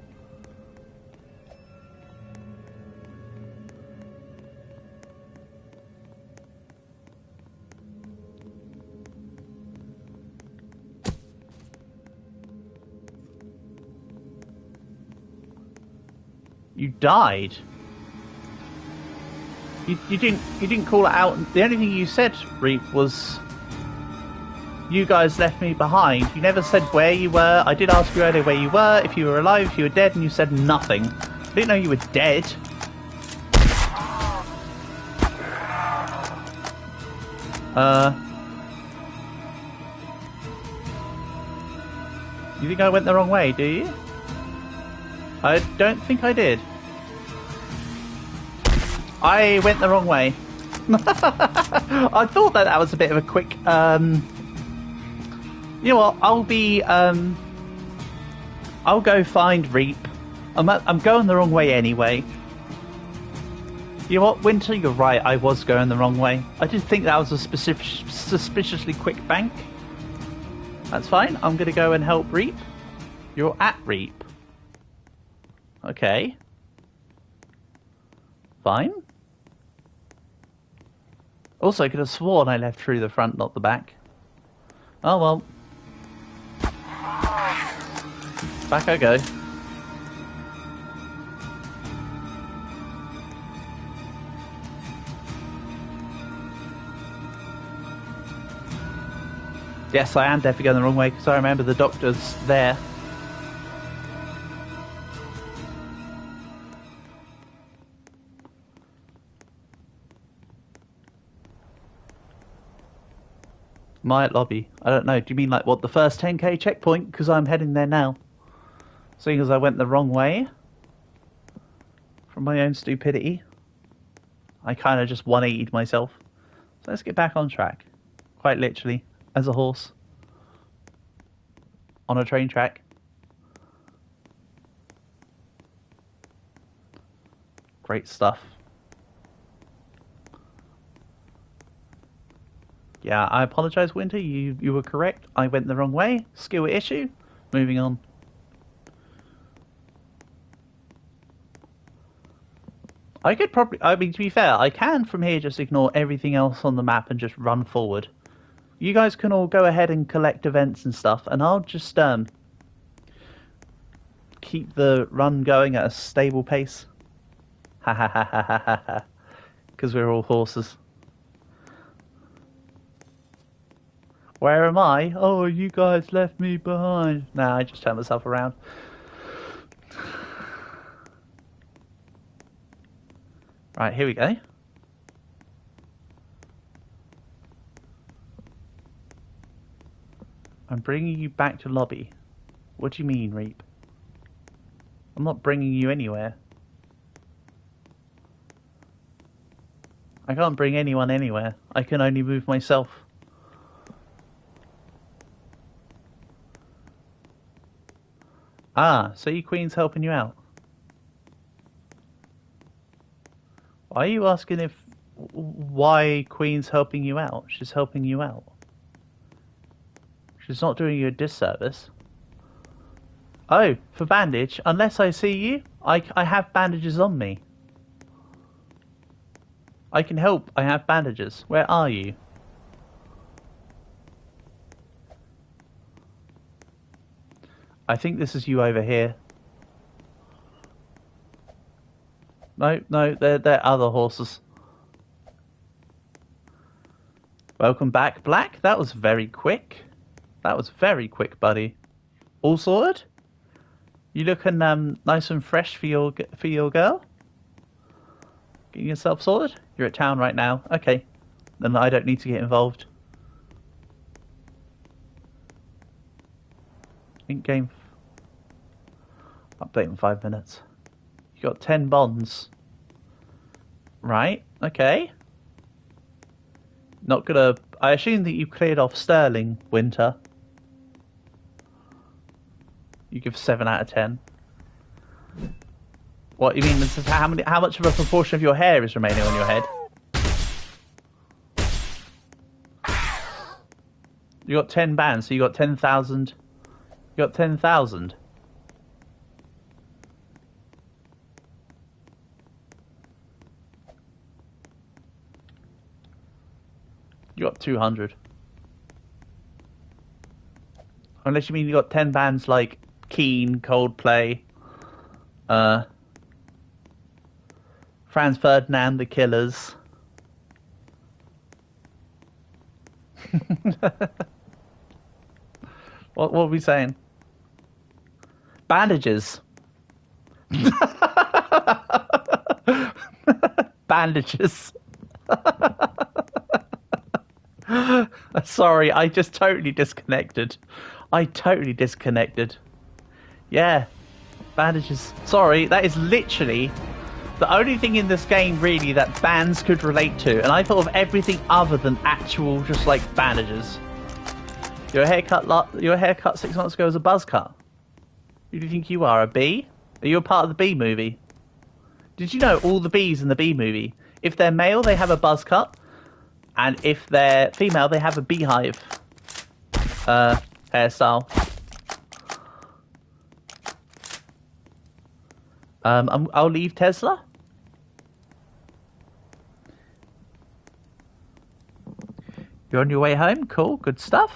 You died. You didn't call it out. The only thing you said, Reap, was you guys left me behind. You never said where you were. I did ask you earlier where you were, if you were alive, if you were dead, and you said nothing. I didn't know you were dead. You think I went the wrong way, do you? I don't think I did. I went the wrong way. I thought that was a bit of a quick, you know what, I'll go find Reap. I'm going the wrong way anyway. You know what, Winter, you're right, I was going the wrong way. I did think that was a suspiciously quick bank. That's fine, I'm gonna go and help Reap. You're at Reap. Okay. Fine. Also, I could have sworn I left through the front, not the back. Oh well. Back I go. Yes, I am definitely going the wrong way because I remember the doctor's there. My lobby. I don't know. Do you mean like what, the first 10k checkpoint? Because I'm heading there now. Seeing as I went the wrong way from my own stupidity, I kind of just 180'd myself. So let's get back on track. Quite literally, as a horse on a train track. Great stuff. Yeah, I apologise, Winter. You were correct. I went the wrong way. Skill issue. Moving on. I could probably... I mean, to be fair, I can from here just ignore everything else on the map and just run forward. You guys can all go ahead and collect events and stuff, and I'll just keep the run going at a stable pace. Ha ha ha ha ha ha ha. Because we're all horses. Where am I? Oh, you guys left me behind. Nah, I just turned myself around. Right, here we go. I'm bringing you back to lobby. What do you mean, Reap? I'm not bringing you anywhere. I can't bring anyone anywhere. I can only move myself. Ah, so your queen's helping you out. Why are you asking why queen's helping you out? She's helping you out. She's not doing you a disservice. Oh, for bandage? Unless I see you, I have bandages on me. I can help. I have bandages. Where are you? I think this is you over here. No, they're other horses. Welcome back, Black. That was very quick. That was very quick, buddy. All sorted? You looking nice and fresh for your girl? Getting yourself sorted? You're at town right now. Okay. Then I don't need to get involved. In-game update in 5 minutes. You got 10 bonds. Right, okay. Not gonna... I assume that you cleared off Sterling, Winter. You give 7 out of 10. What, you mean, this is how much of a proportion of your hair is remaining on your head? You got 10 bands, so you got 10,000... You You got 10,000. You got 200. Unless you mean you got 10 bands like Keen, Coldplay, Franz Ferdinand, The Killers. What are we saying? Bandages. Bandages. Sorry, I just totally disconnected. I totally disconnected. Yeah, bandages. Sorry, that is literally the only thing in this game really that bands could relate to, and I thought of everything other than actual just like bandages. Your haircut 6 months ago was a buzz cut. Who do you think you are, a bee? Are you a part of the bee movie? Did you know all the bees in the bee movie, if they're male they have a buzz cut, and if they're female they have a beehive hairstyle. I'll leave Tesla. You're on your way home? Cool, good stuff.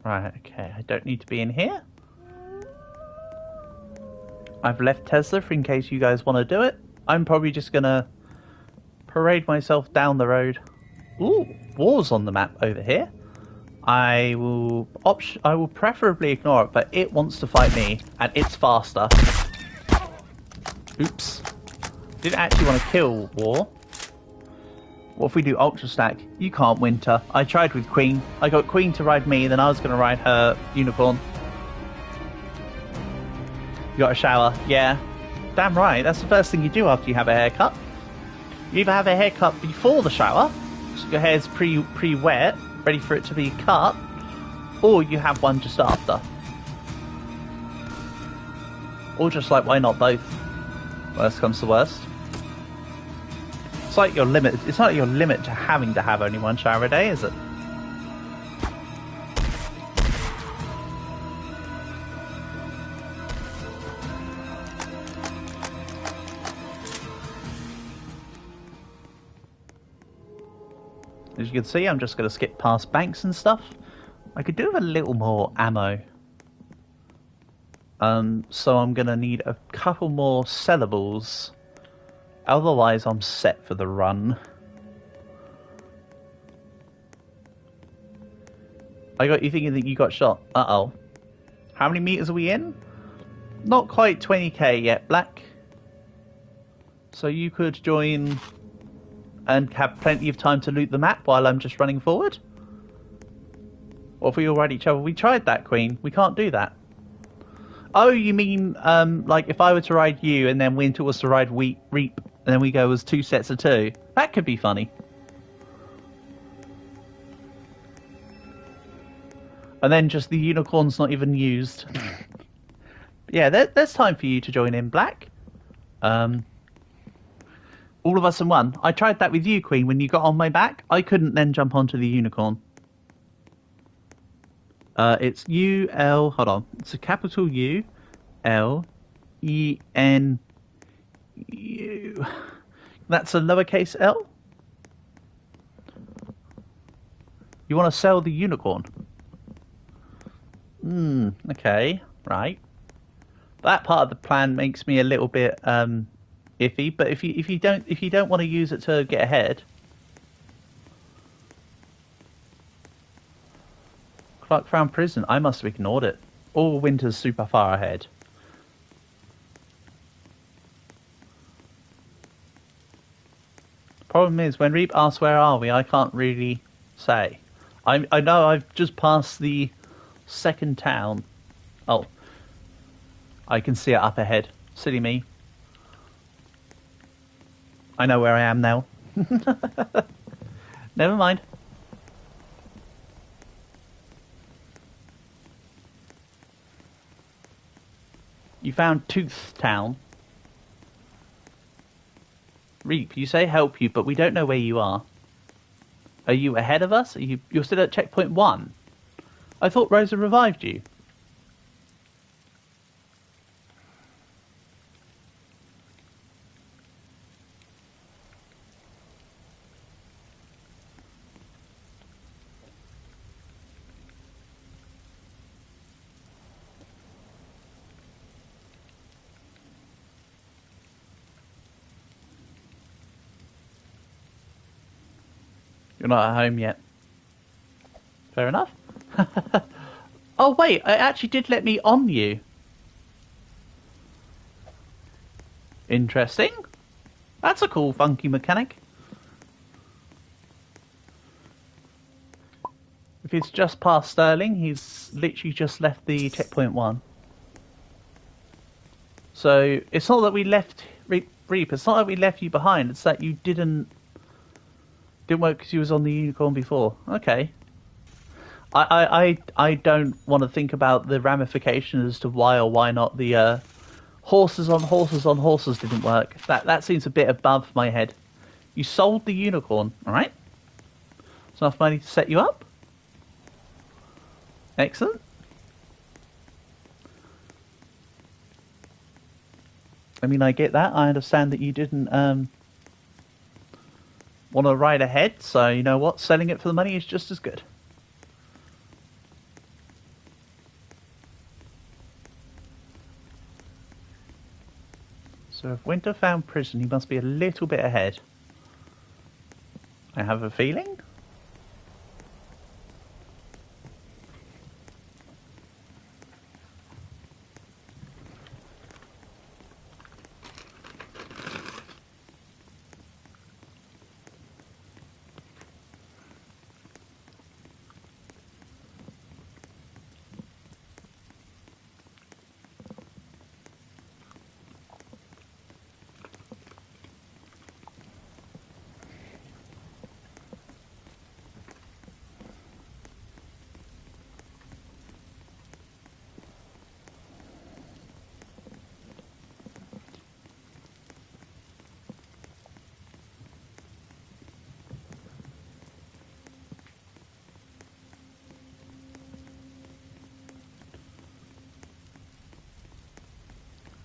Right, okay, I don't need to be in here. I've left Tesla for in case you guys want to do it. I'm probably just gonna parade myself down the road. Ooh, war's on the map over here. I will preferably ignore it, but it wants to fight me, and it's faster. Oops. Didn't actually want to kill war. What if we do ultra stack? You can't winter. I tried with Queen. I got Queen to ride me, then I was going to ride her unicorn. You got a shower? Yeah. Damn right. That's the first thing you do after you have a haircut. You either have a haircut before the shower, so your hair's pre-wet, ready for it to be cut, or you have one just after. Or just like, why not both? Worst comes to worst. It's like your limit. It's not your limit to having to have only one shower a day, is it? As you can see, I'm just going to skip past banks and stuff. I could do with a little more ammo. So I'm going to need a couple more sellables. Otherwise, I'm set for the run. I got you thinking that you got shot. Uh-oh. How many meters are we in? Not quite 20k yet, Black. So you could join and have plenty of time to loot the map while I'm just running forward? Or if we all ride each other? We tried that, Queen. We can't do that. Oh, you mean, like if I were to ride you and then Winter was to ride Reap, and then we go as 2 sets of 2? That could be funny. And then just the unicorn's not even used. Yeah, there's time for you to join in, Black. All of us in one. I tried that with you, Queen. When you got on my back, I couldn't then jump onto the unicorn. It's U-L... Hold on. It's a capital U-L-E-N-U. That's a lowercase L? You want to sell the unicorn? Okay. Right. That part of the plan makes me a little bit iffy, but if you don't want to use it to get ahead. Clark found prison. I must have ignored it. All Winter's super far ahead. Problem is, when Reap asks where are we, I can't really say. I know I've just passed the second town. Oh. I can see it up ahead. Silly me. I know where I am now. Never mind. You found Tooth Town. Reap, you say help you, but we don't know where you are. Are you ahead of us? You're still at checkpoint 1? I thought Rosa revived you. You're not at home yet. Fair enough. Oh wait, it actually did let me on you. Interesting. That's a cool, funky mechanic. If he's just past Sterling, he's literally just left the checkpoint 1. So it's not that we left Reap. It's not that we left you behind. It's that you didn't work because you was on the unicorn before. Okay. I don't want to think about the ramifications as to why or why not the horses on horses didn't work. That seems a bit above my head. You sold the unicorn, alright? It's enough money to set you up. Excellent. I mean, I get that. I understand that you didn't want to ride ahead, so you know what? Selling it for the money is just as good. So if Winter found prison, he must be a little bit ahead. I have a feeling.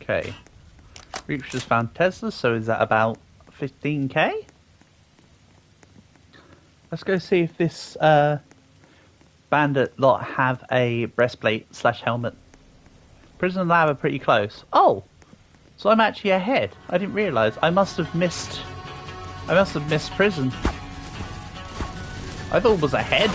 Okay. Reach just found Tesla, so is that about 15k? Let's go see if this bandit lot have a breastplate / helmet. Prison and lab are pretty close. Oh! So I'm actually ahead. I didn't realise. I must have missed prison. I thought it was ahead.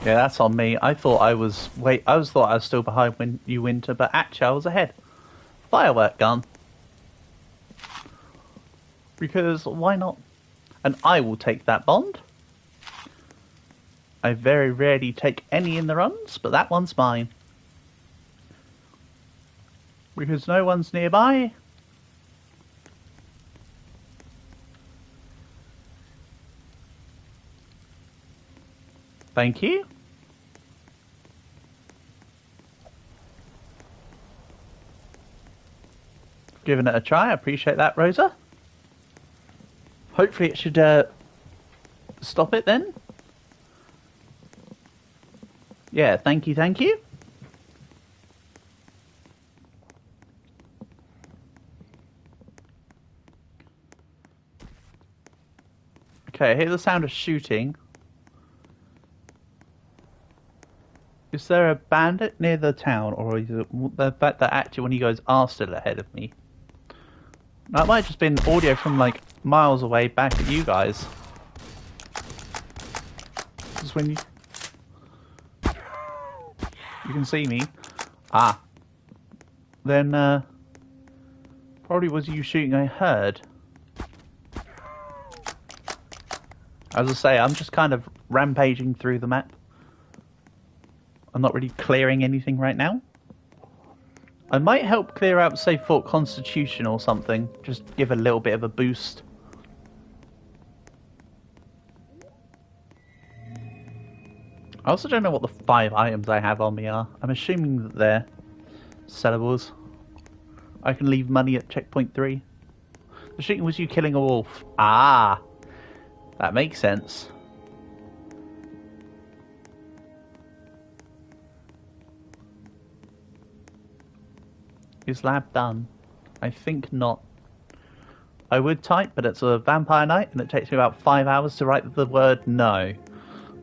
Yeah, that's on me. I thought I was still behind when you Winter, but actually I was ahead. Firework gun. Because why not? And I will take that bond. I very rarely take any in the runs, but that one's mine. Because no one's nearby. Thank you. Giving it a try. I appreciate that, Rosa. Hopefully it should stop it then. Yeah, thank you, thank you. Okay, I hear the sound of shooting. Is there a bandit near the town, or is it the fact that actually when he goes are still ahead of me? That might have just been audio from like miles away back at you guys. Just when you can see me. Ah. Then probably was you shooting I heard. As I say, I'm just kind of rampaging through the map. I'm not really clearing anything right now. I might help clear out, say, Fort Constitution or something. Just give a little bit of a boost. I also don't know what the 5 items I have on me are. I'm assuming that they're sellables. I can leave money at checkpoint 3. The shooting was you killing a wolf. Ah! That makes sense. Is lab done? I think not. I would type, but it's a vampire night, and it takes me about 5 hours to write the word no.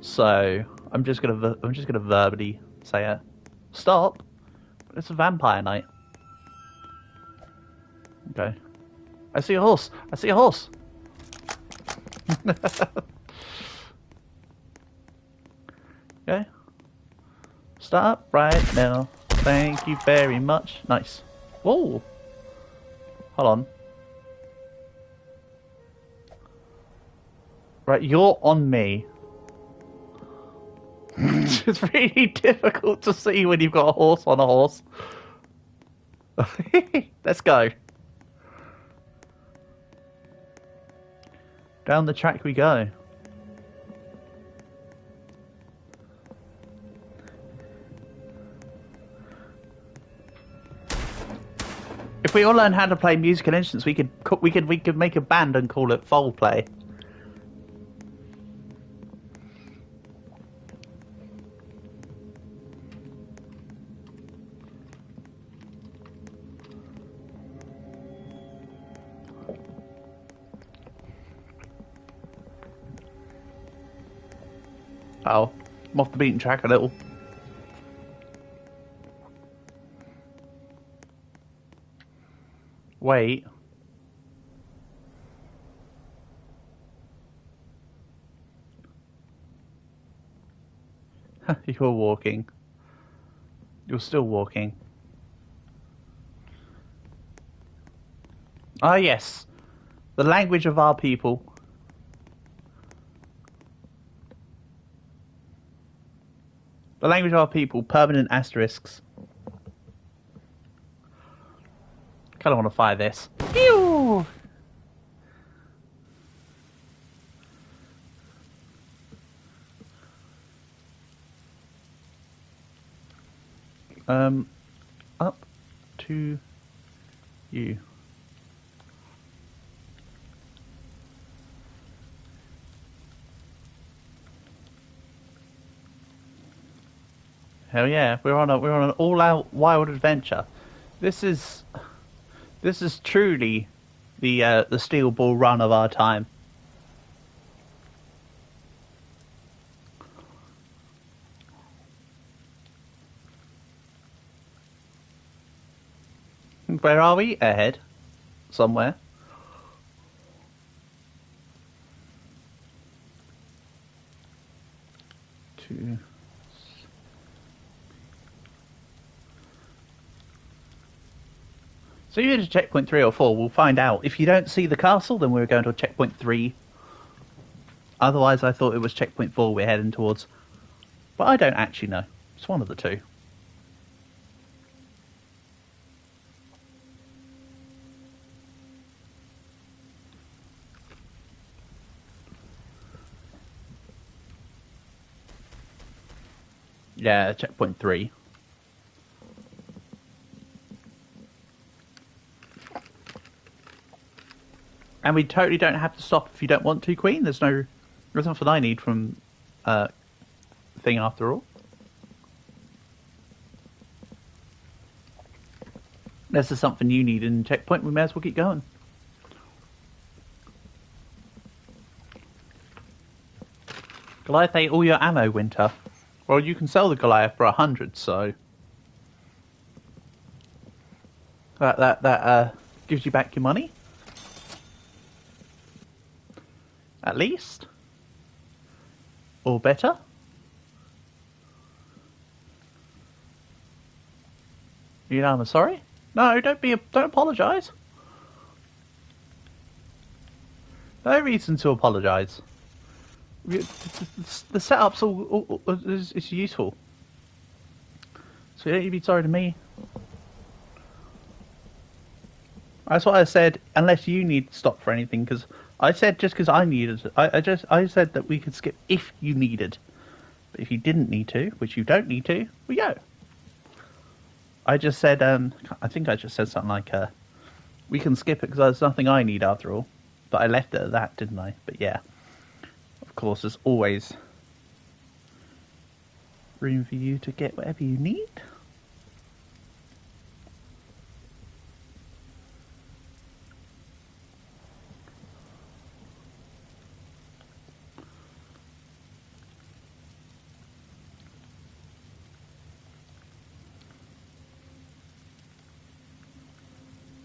So I'm just gonna verbally say it. Stop. But it's a vampire night. Okay. I see a horse. I see a horse. Okay. Stop right now. Thank you very much. Nice. Whoa. Hold on. Right, you're on me. It's really difficult to see when you've got a horse on a horse. Let's go. Down the track we go. If we all learn how to play musical instruments, we could make a band and call it Foal Play. Oh, I'm off the beaten track a little. Wait. You're walking. You're still walking. Ah, yes. The language of our people. The language of our people, permanent asterisks. Kinda wanna fire this. Pew! Up to you. Hell yeah, we're on an all-out wild adventure. This is truly the steel ball run of our time. Where are we? Ahead. Somewhere. Two. So you're to checkpoint 3 or 4, we'll find out. If you don't see the castle, then we're going to checkpoint 3. Otherwise, I thought it was checkpoint 4 we're heading towards. But I don't actually know. It's one of the two. Yeah, checkpoint 3. And we totally don't have to stop if you don't want to, Queen. There's nothing I need from thing after all. Unless there's something you need in checkpoint, we may as well keep going. Goliath ate all your ammo, Winter. Well, you can sell the Goliath for 100, so that gives you back your money. At least. Or better. You know I'm sorry? No, don't apologise. No reason to apologise. The setup's is useful. So you don't need to be sorry to me. That's what I said, unless you need to stop for anything, because I said just because I needed it. I said that we could skip if you needed. But if you didn't need to, which you don't need to, we go. I just said, I think I just said something like, we can skip it because there's nothing I need after all. But I left it at that, didn't I? But yeah, of course, there's always room for you to get whatever you need.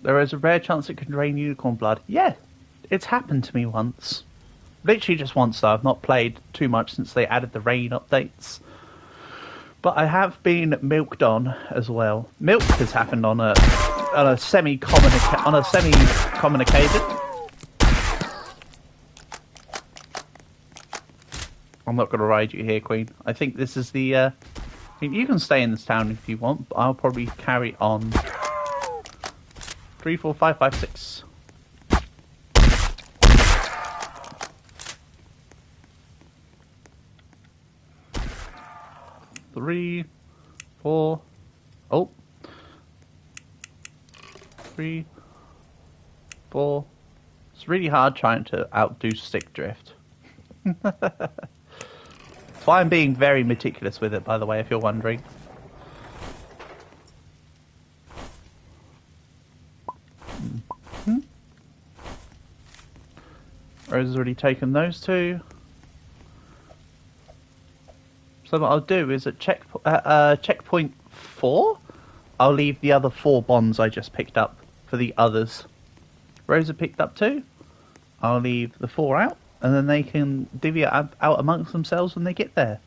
There is a rare chance it can drain unicorn blood. Yeah, it's happened to me once. Literally just once, though. I've not played too much since they added the rain updates. But I have been milked on as well. Milk has happened on a semi-common occasion. I'm not going to ride you here, Queen. I think this is the... I mean, you can stay in this town if you want, but I'll probably carry on. 3, 4, 5, 5, 6. Three, 4. Oh. 3, 4. It's really hard trying to outdo stick drift. That's why I'm being very meticulous with it, by the way, if you're wondering. Rose has already taken those 2. So what I'll do is at checkpoint 4, I'll leave the other 4 bonds I just picked up for the others. Rosa picked up 2. I'll leave the 4 out, and then they can divvy it out amongst themselves when they get there.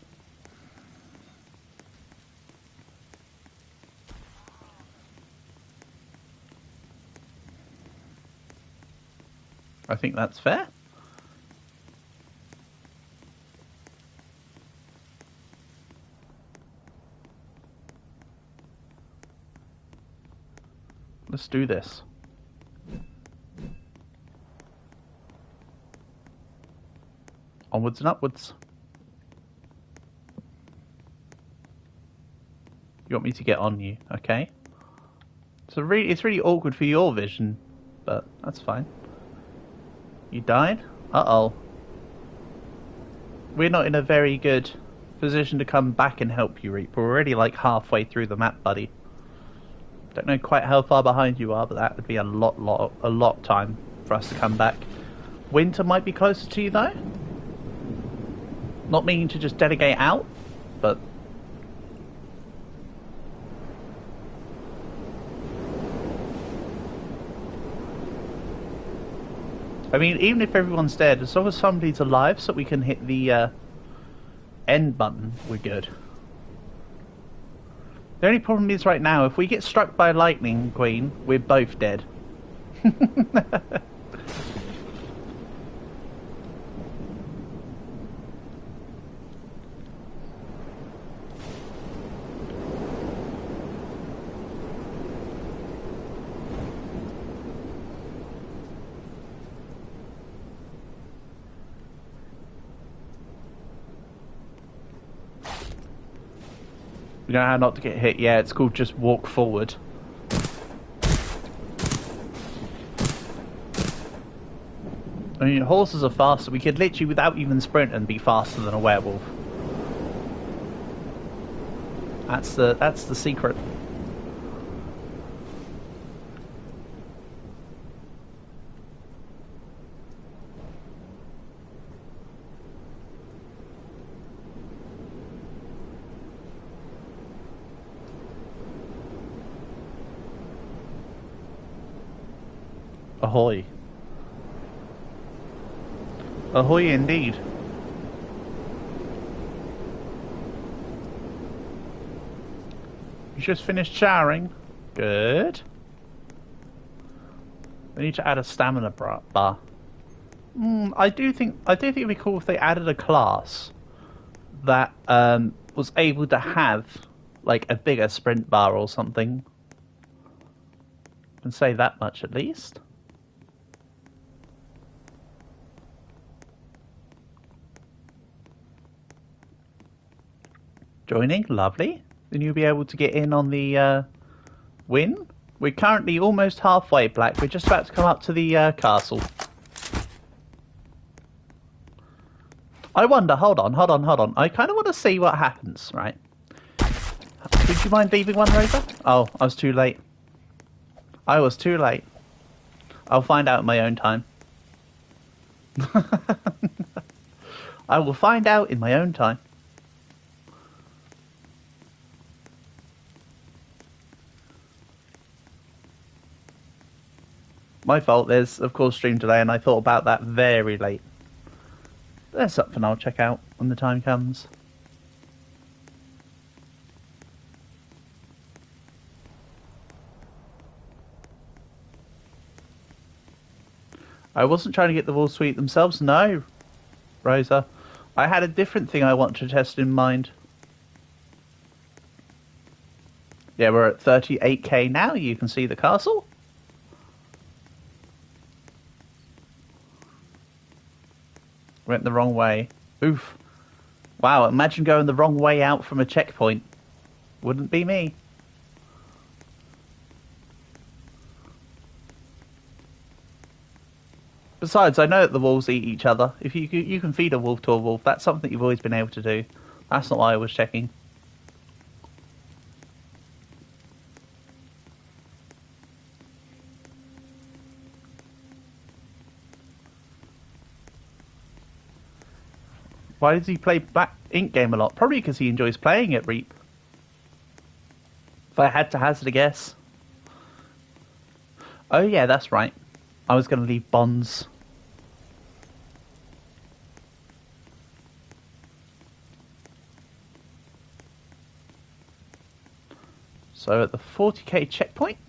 I think that's fair. Let's do this. Onwards and upwards. You want me to get on you, okay? So it's really awkward for your vision, but that's fine. You died? Uh-oh. We're not in a very good position to come back and help you, Reap. We're already like halfway through the map, buddy. Don't know quite how far behind you are, but that would be a lot time for us to come back. Winter might be closer to you, though. Not meaning to just delegate out, but... I mean, even if everyone's dead, as long as somebody's alive so we can hit the end button, we're good. The only problem is right now, if we get struck by lightning, Queen, we're both dead. You know how not to get hit? Yeah, it's called just walk forward. I mean, horses are faster. We could literally, without even sprinting, be faster than a werewolf. That's the secret. Ahoy. Ahoy indeed. You just finished showering? Good. We need to add a stamina bar. I do think it'd be cool if they added a class that was able to have like a bigger sprint bar or something. I can say that much at least. Joining, lovely. Then you'll be able to get in on the win. We're currently almost halfway, Black. We're just about to come up to the castle. I wonder, hold on. I kind of want to see what happens, right? Would you mind leaving one, Rosa? Oh, I was too late. I'll find out in my own time. I will find out in my own time. My fault, there's of course stream delay and I thought about that very late. There's something I'll check out when the time comes. I wasn't trying to get the walls to eat themselves, no, Rosa. I had a different thing I want to test in mind. Yeah, we're at 38k now, you can see the castle. Went the wrong way. Oof. Wow, imagine going the wrong way out from a checkpoint. Wouldn't be me. Besides, I know that the wolves eat each other. If you can feed a wolf to a wolf, that's something you've always been able to do. That's not why I was checking. Why does he play Black Ink game a lot? Probably because he enjoys playing it, Reap. If I had to hazard a guess. Oh yeah, that's right. I was going to leave bonds. So at the 40k checkpoint,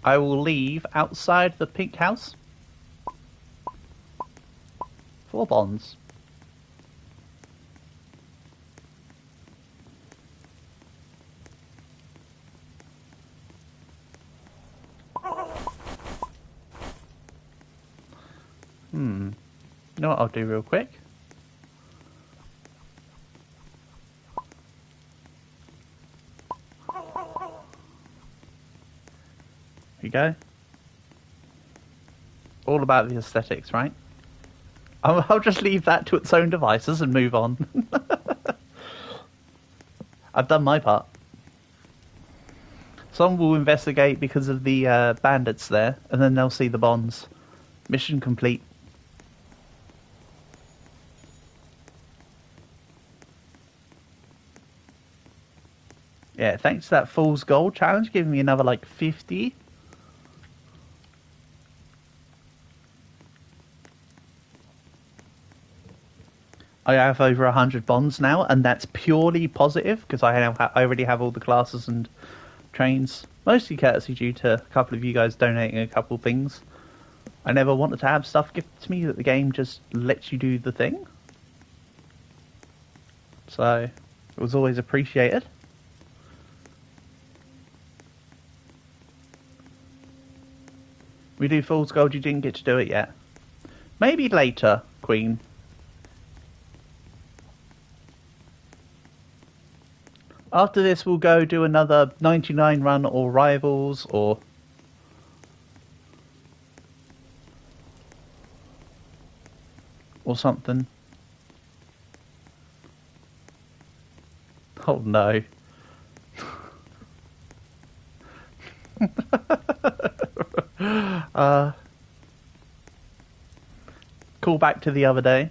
I will leave outside the pink house 4 bonds. You know what I'll do real quick? Here you go. All about the aesthetics, right? I'll just leave that to its own devices and move on. I've done my part. Some will investigate because of the bandits there, and then they'll see the bonds. Mission complete. Yeah, thanks to that Fool's Gold challenge, giving me another like 50. I have over 100 bonds now, and that's purely positive because I already have all the classes and trains. Mostly courtesy due to a couple of you guys donating a couple things. I never wanted to have stuff gifted to me that the game just lets you do the thing. So, it was always appreciated. We do Fool's Gold, you didn't get to do it yet. Maybe later, Queen. After this, we'll go do another 99 run or Rivals or something. Oh no. Call back to the other day.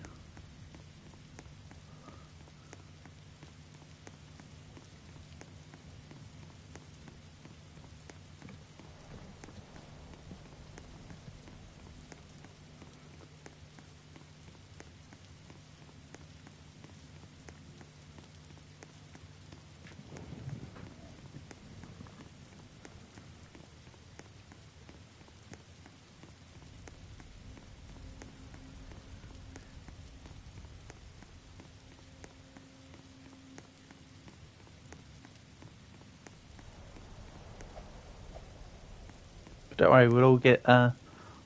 Don't worry, we'll all get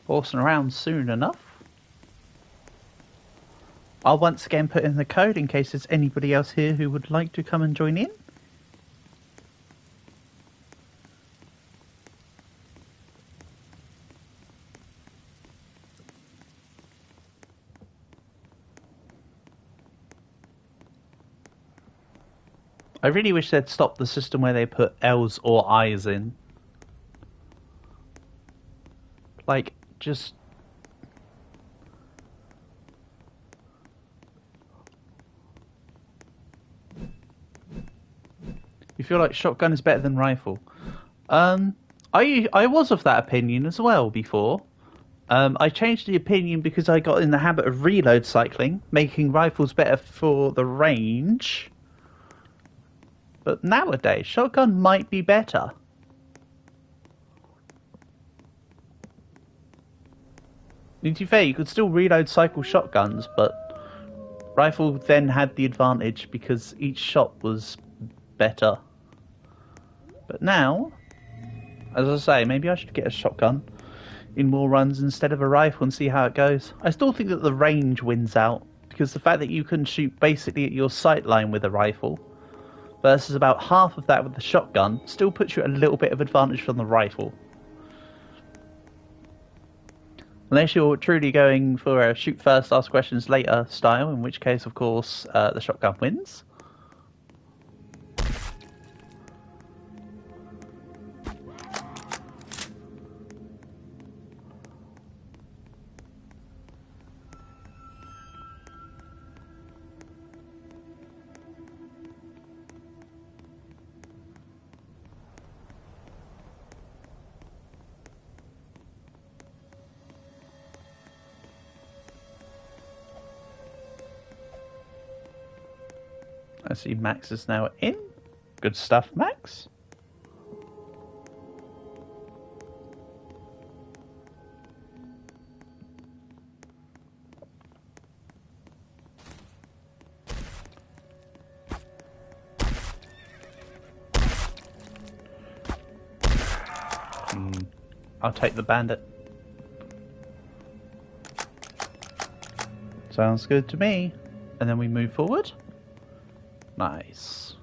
horsing around soon enough. I'll once again put in the code in case there's anybody else here who would like to come and join in. I really wish they'd stop the system where they put L's or I's in. Like, just... You feel like shotgun is better than rifle. I was of that opinion as well before. I changed the opinion because I got in the habit of reload cycling, making rifles better for the range. But nowadays, shotgun might be better. To be fair, you could still reload cycle shotguns, but rifle then had the advantage because each shot was better. But now, as I say, maybe I should get a shotgun in more runs instead of a rifle and see how it goes. I still think that the range wins out, because the fact that you can shoot basically at your sight line with a rifle versus about half of that with the shotgun still puts you at a little bit of advantage from the rifle. Unless you're truly going for a shoot first, ask questions later style, in which case, of course, the shotgun wins. I see Max is now in. Good stuff, Max. I'll take the bandit. Sounds good to me. And then we move forward. Nice.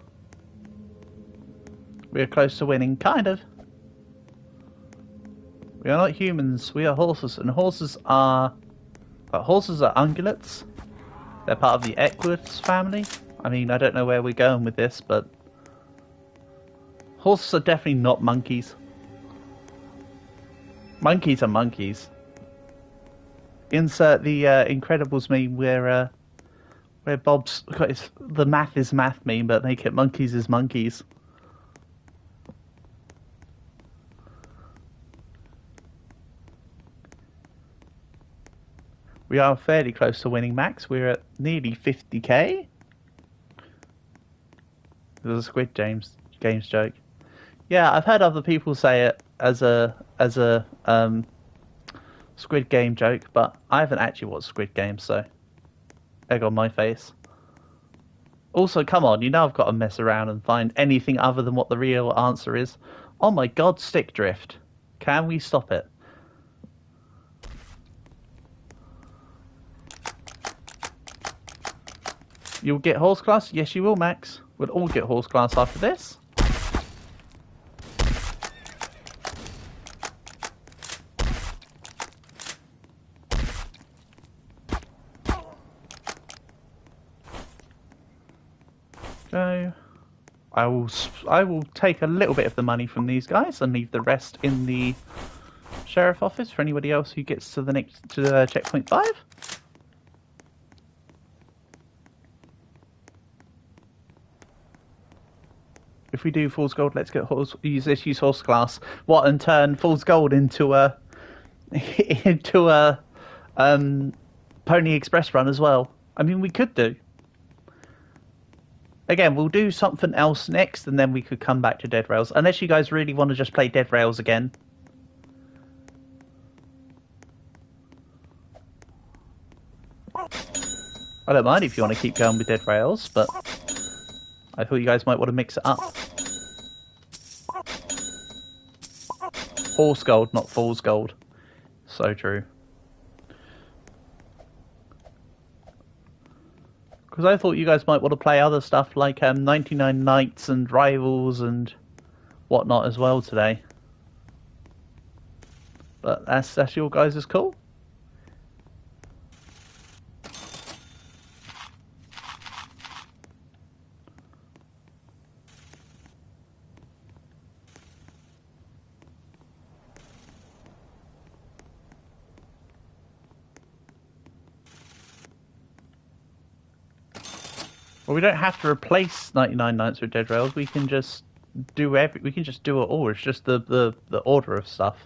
We are close to winning, kind of. We are not humans, we are horses, and horses are ungulates. They're part of the equids family. I mean, I don't know where we're going with this, but horses are definitely not monkeys. Monkeys are monkeys. Insert the Incredibles meme where Bob's got the math is math meme, but make it monkeys is monkeys. We are fairly close to winning, Max. We're at nearly 50k. There's a Squid Games joke. Yeah, I've heard other people say it as a Squid Game joke, but I haven't actually watched Squid Game, so egg on my face. Also, come on, you know I've got to mess around and find anything other than what the real answer is. Oh my god, stick drift. Can we stop it? You'll get horse class? Yes, you will, Max. We'll all get horse class after this. So, I will take a little bit of the money from these guys and leave the rest in the sheriff office for anybody else who gets to the checkpoint 5. If we do Fool's Gold, let's get use horse class. What, and turn Fool's Gold into a Pony Express run as well. I mean, we could do. Again, we'll do something else next, and then we could come back to Dead Rails. Unless you guys really want to just play Dead Rails again. I don't mind if you want to keep going with Dead Rails, but I thought you guys might want to mix it up. Horse Gold, not Fool's Gold. So true. Because I thought you guys might want to play other stuff like 99 Nights and Rivals and whatnot as well today. But that's your guys' call. Well, we don't have to replace 99 Nights with Dead Rails. We can just do we can just do it all. It's just the order of stuff.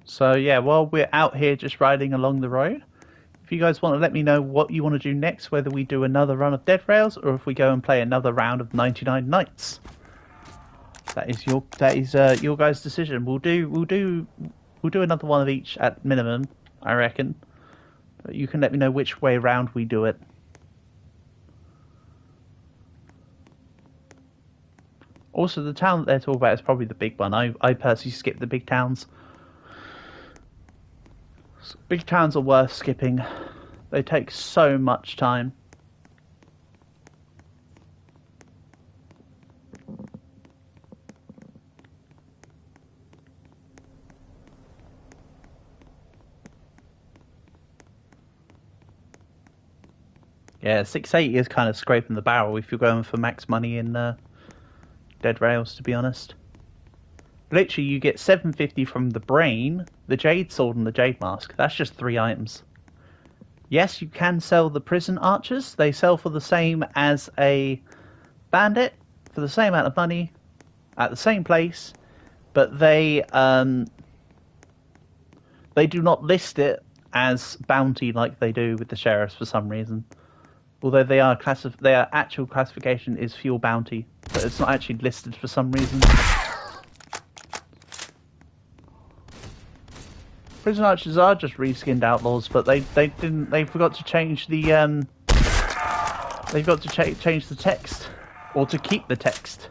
So yeah, while we're out here just riding along the road, if you guys want to let me know what you want to do next, whether we do another run of Dead Rails or if we go and play another round of 99 Nights. That is your guys' decision. We'll do another one of each at minimum, I reckon. But you can let me know which way round we do it. Also, the town that they're talking about is probably the big one. I personally skip the big towns. Big towns are worth skipping. They take so much time. Yeah, 680 is kind of scraping the barrel if you're going for max money in Dead Rails, to be honest. Literally, you get 750 from the brain, the jade sword, and the jade mask. That's just 3 items. Yes, you can sell the prison archers. They sell for the same as a bandit, for the same amount of money, at the same place, but they do not list it as bounty like they do with the sheriffs for some reason. Although their actual classification is fuel bounty, but it's not actually listed for some reason. Prison archers are just reskinned outlaws, but they forgot to change the they've got to change the text, or to keep the text.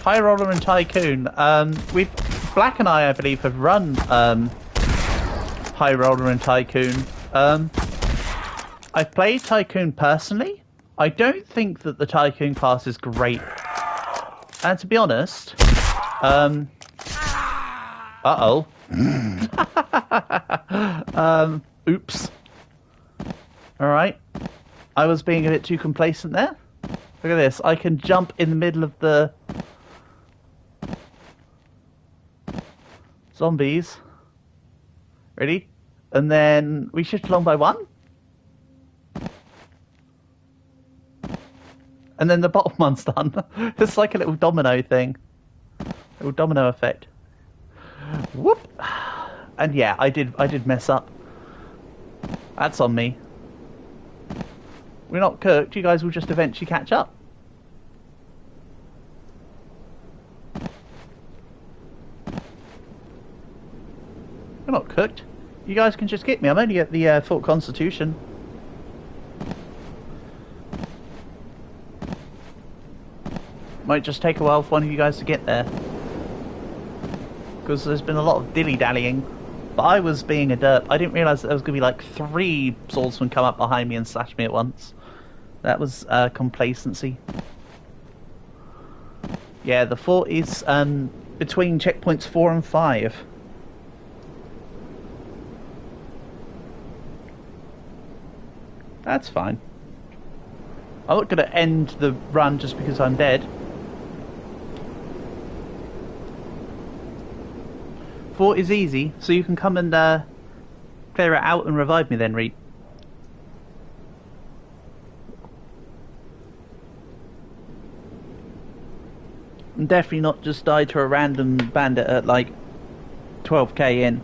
High Roller and Tycoon. Black and I believe, have run High Roller and Tycoon. I've played Tycoon personally. I don't think that the Tycoon class is great. And to be honest, oops. Alright. I was being a bit too complacent there. Look at this. I can jump in the middle of the zombies. Ready? And then we shift along by 1. And then the bottom one's done. It's like a little domino thing. Little domino effect. Whoop! And yeah, I did mess up. That's on me. We're not cooked. You guys will just eventually catch up. We're not cooked. You guys can just get me. I'm only at the Fort Constitution. Might just take a while for one of you guys to get there. Because there's been a lot of dilly-dallying. But I was being a derp. I didn't realise that there was going to be like 3 swordsmen come up behind me and slash me at once. That was complacency. Yeah, the fort is between checkpoints 4 and 5. That's fine. I'm not going to end the run just because I'm dead. Fort is easy, so you can come and clear it out and revive me then, Reed. And definitely not just die to a random bandit at like 12k in.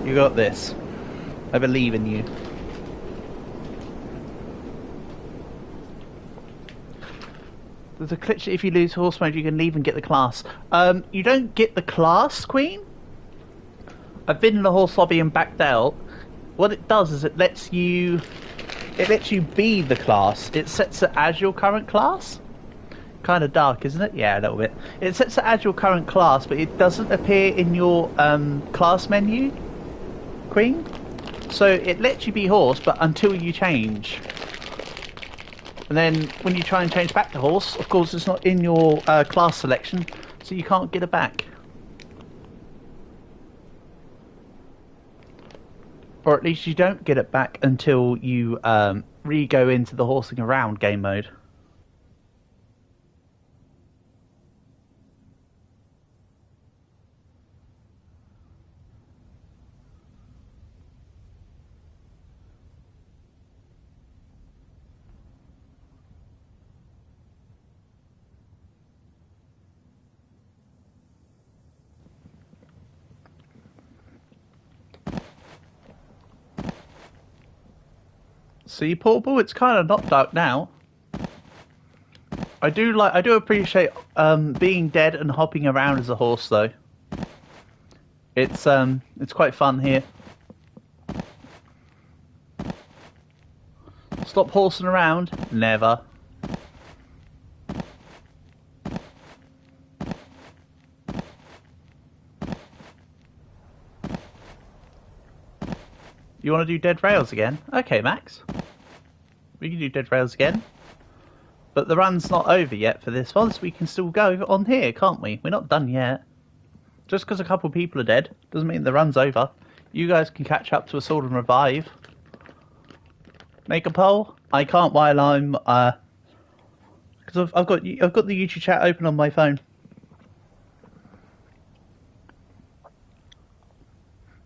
You got this. I believe in you. There's a glitch that if you lose horse mode, you can leave and get the class. You don't get the class, Queen. I've been in the horse lobby and backed out. What it does is it lets you be the class. It sets it as your current class. Kind of dark, isn't it? Yeah, a little bit. It sets it as your current class, but it doesn't appear in your class menu, Queen. So it lets you be horse, but until you change. And then when you try and change back to horse, of course it's not in your class selection, so you can't get it back. Or at least you don't get it back until you re-go into the horsing around game mode. See, Portable, it's kind of not dark now. I do appreciate being dead and hopping around as a horse, though. It's quite fun here. Stop horsing around? Never. You want to do Dead Rails again? Okay, Max. We can do Dead Rails again. But the run's not over yet for this one, so we can still go on here, can't we? We're not done yet. Just because a couple of people are dead doesn't mean the run's over. You guys can catch up to a sword and revive. Make a poll? I can't while I'm because I've got the YouTube chat open on my phone.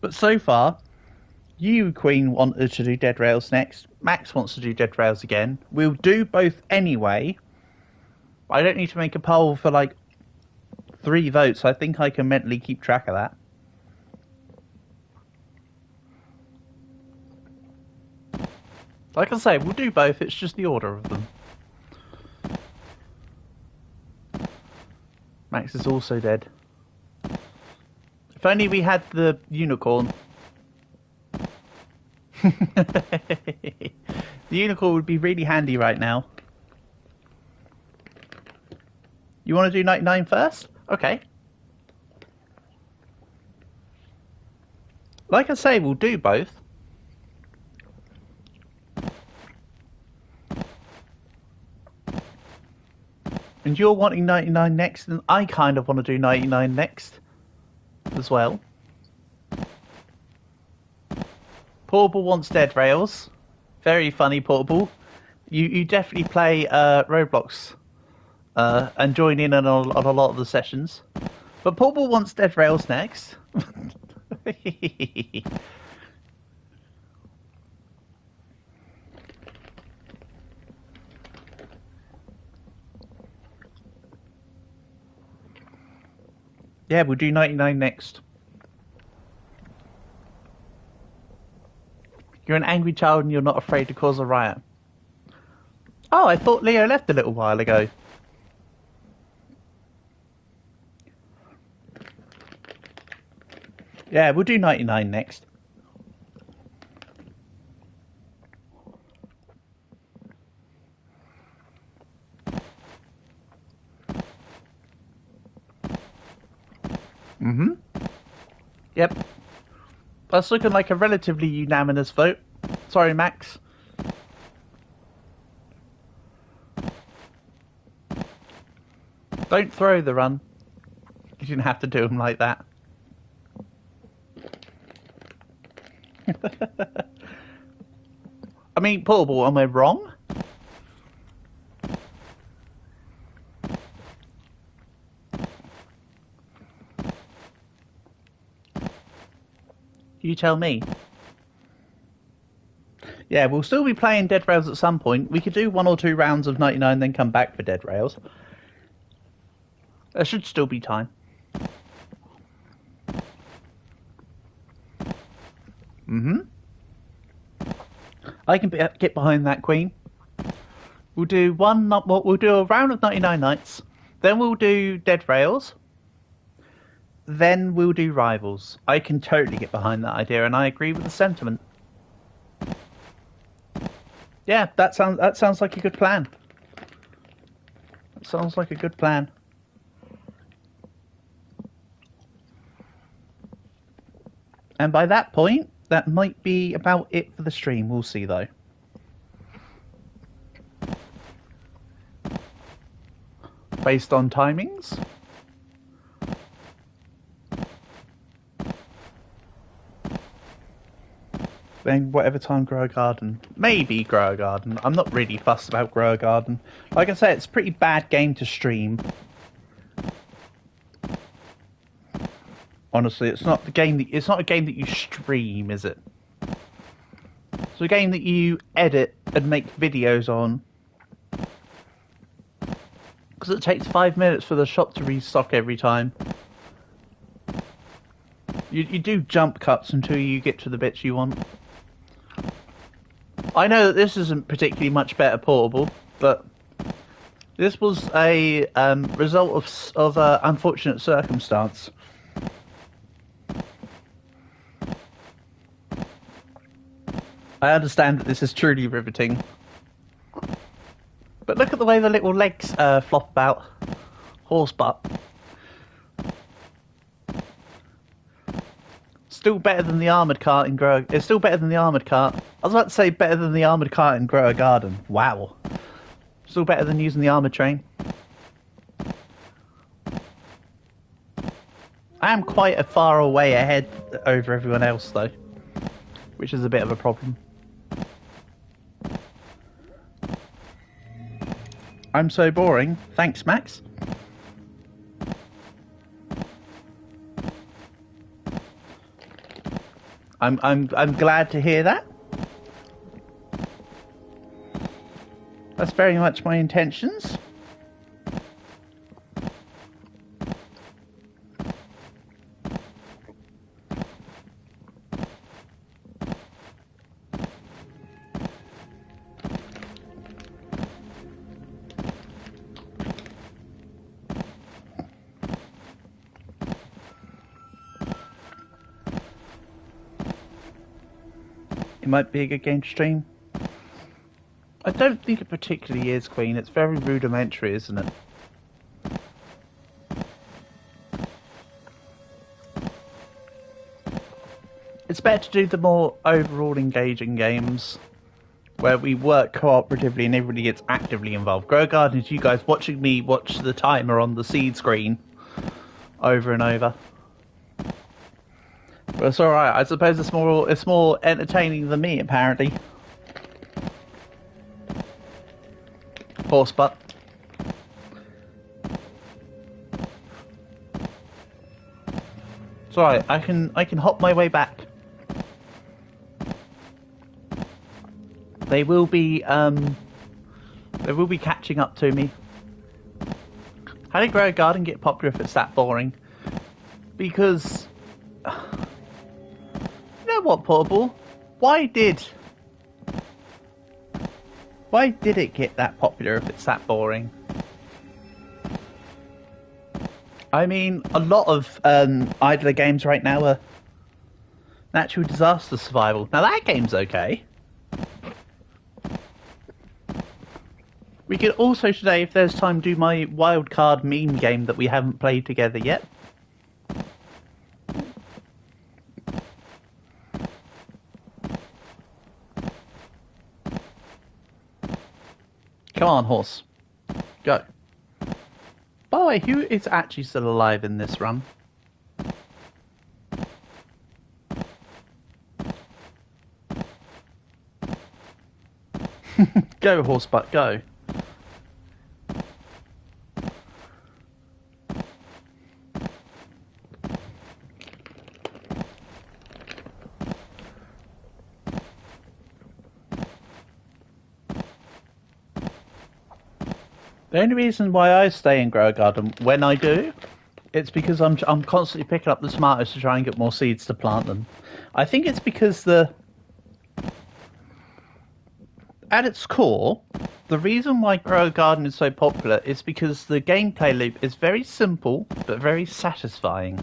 But so far, you, Queen, wanted to do Dead Rails next. Max wants to do Dead Rails again. We'll do both anyway. I don't need to make a poll for like 3 votes. I think I can mentally keep track of that. Like I say, we'll do both. It's just the order of them. Max is also dead. If only we had the unicorn. The unicorn would be really handy right now. You want to do 99 first? Okay. Like I say, we'll do both. And you're wanting 99 next, and I kind of want to do 99 next as well. Portable wants Dead Rails. Very funny, Portable. You definitely play Roblox and join in on a lot of the sessions. But Portable wants Dead Rails next. Yeah, we'll do 99 next. You're an angry child and you're not afraid to cause a riot. Oh, I thought Leo left a little while ago. Yeah, we'll do 99 next. Mm-hmm. Yep. That's looking like a relatively unanimous vote. Sorry, Max. Don't throw the run. You didn't have to do them like that. I mean, Portable, am I wrong? You tell me. Yeah, we'll still be playing Dead Rails at some point. We could do 1 or 2 rounds of 99, then come back for Dead Rails. There should still be time. I can get behind that, Queen. We'll do we'll do a round of 99 Nights, then we'll do Dead Rails, then we'll do Rivals. I can totally get behind that idea, and I agree with the sentiment. Yeah, that sounds like a good plan. That sounds like a good plan. And by that point, that might be about it for the stream. We'll see, though. Based on timings. Then whatever time Grow a Garden. Maybe Grow a Garden. I'm not really fussed about Grow a Garden. Like I said, it's a pretty bad game to stream. Honestly, it's not a game that you stream, is it? It's a game that you edit and make videos on. Because it takes 5 minutes for the shop to restock every time. You do jump cuts until you get to the bits you want. I know that this isn't particularly much better portable, but this was a result of unfortunate circumstance. I understand that this is truly riveting. But look at the way the little legs flop about. Horse butt. Still better than the armoured cart in Grow... It's still better than the armoured cart. I was about to say better than the armoured cart in Grow a Garden. Wow. Still better than using the armoured train. I am quite a far away ahead over everyone else, though. Which is a bit of a problem. I'm so boring. Thanks, Max. I'm glad to hear that. That's very much my intentions. Might be a good game to stream. I don't think it particularly is, Queen. It's very rudimentary, isn't it? It's better to do the more overall engaging games where we work cooperatively and everybody gets actively involved. Grow a Garden is you guys watching me watch the timer on the seed screen over and over. But it's alright, I suppose it's more entertaining than me, apparently. Horse butt. It's alright, I can hop my way back. They will be catching up to me. How did Grow a Garden get popular if it's that boring? Because what, Portable? Why did it get that popular if it's that boring? I mean, a lot of idler games right now are natural disaster survival. Now that game's okay. We could also today, if there's time, do my wildcard meme game that we haven't played together yet. Come on, horse. Go. By the way, who is actually still alive in this run? Go, horse butt, go. The only reason why I stay in Grow a Garden when I do, it's because I'm constantly picking up the tomatoes to try and get more seeds to plant them. I think it's because at its core, the reason why Grow a Garden is so popular is because the gameplay loop is very simple but very satisfying.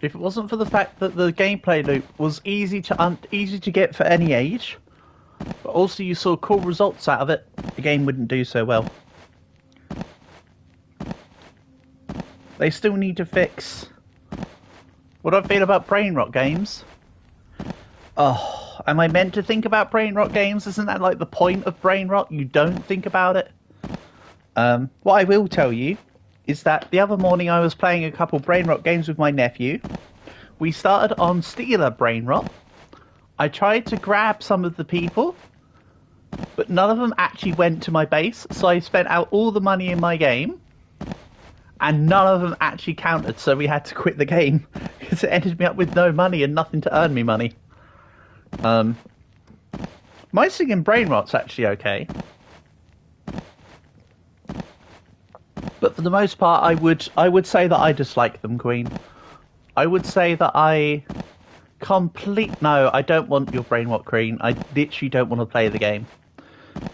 If it wasn't for the fact that the gameplay loop was easy to get for any age, but also you saw cool results out of it, the game wouldn't do so well. They still need to fix what I feel about brain rot games. Oh, am I meant to think about brain rot games? Isn't that like the point of brain rot? You don't think about it. What I will tell you is that the other morning I was playing a couple brain rot games with my nephew. We started on Stealer brain rot. I tried to grab some of the people, but none of them actually went to my base, so I spent out all the money in my game, and none of them actually counted, so we had to quit the game, because it ended me up with no money and nothing to earn me money. My singing brain rot's actually okay. But for the most part, I would say that I dislike them, Queen. I would say that no, I don't want your brain rot, Queen. I literally don't want to play the game.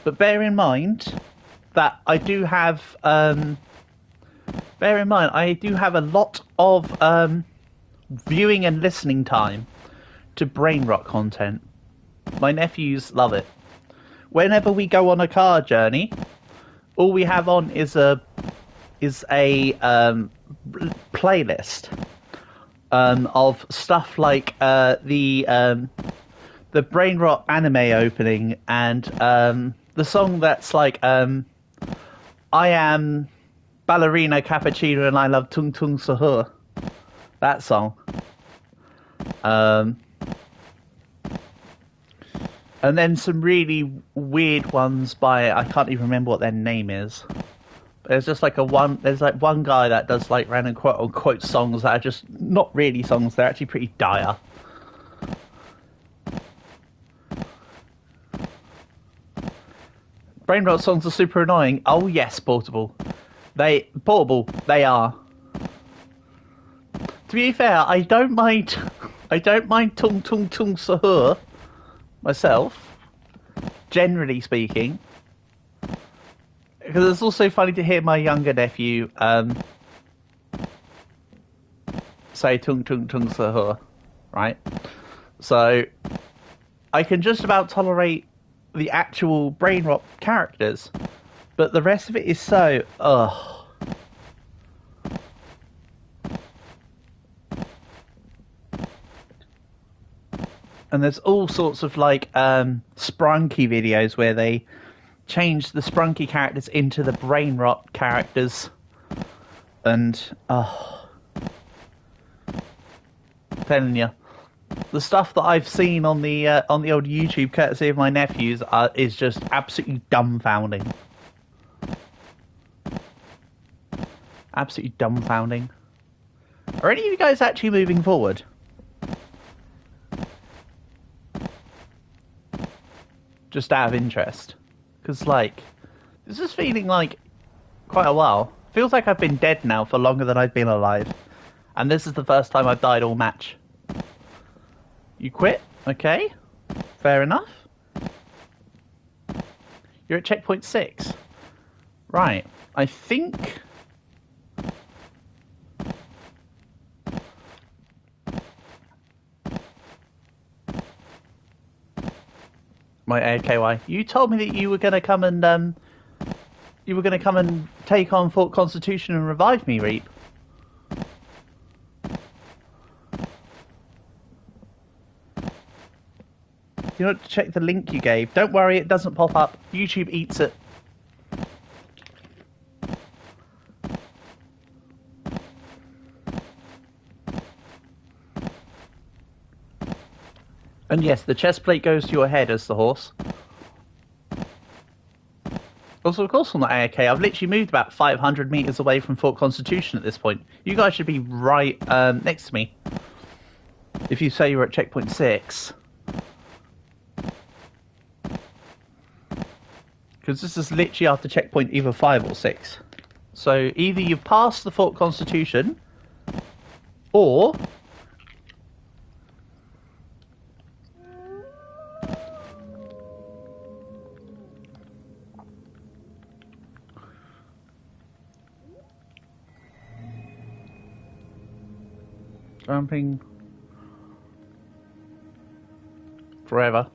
But bear in mind that I do have a lot of viewing and listening time to brain rot content. My nephews love it. Whenever we go on a car journey, all we have on is a playlist of stuff like the brain rot anime opening and the song that's like I am ballerina cappuccino and I love tung tung sahur. That song. And then some really weird ones by, I can't even remember what their name is. There's just like there's like one guy that does like random quote unquote songs that are just not really songs, they're actually pretty dire. Brain rot songs are super annoying. Oh yes, Portable, they are. To be fair, I don't mind tung tung tung sahur myself, generally speaking. Because it's also funny to hear my younger nephew say tung tung tung sahur, right? So I can just about tolerate the actual brain rot characters, but the rest of it is so ugh. And there's all sorts of like Sprunky videos where they change the Sprunky characters into the brain rot characters, and telling you, the stuff that I've seen on the old YouTube courtesy of my nephews is just absolutely dumbfounding. Absolutely dumbfounding. Are any of you guys actually moving forward? Just out of interest. Because, like, this is feeling like quite a while. Feels like I've been dead now for longer than I've been alive. And this is the first time I've died all match. You quit? Okay. Fair enough. You're at checkpoint 6. Right. I think... My AKY. You told me that you were going to come and take on Fort Constitution and revive me, Reap. You know, to check the link you gave. Don't worry, it doesn't pop up. YouTube eats it. And yes, the chest plate goes to your head as the horse. Also, of course, on the AOK, I've literally moved about 500 meters away from Fort Constitution at this point. You guys should be right next to me. If you say you're at checkpoint 6. Because this is literally after checkpoint either 5 or 6. So either you've passed the Fort Constitution, or... jumping... forever.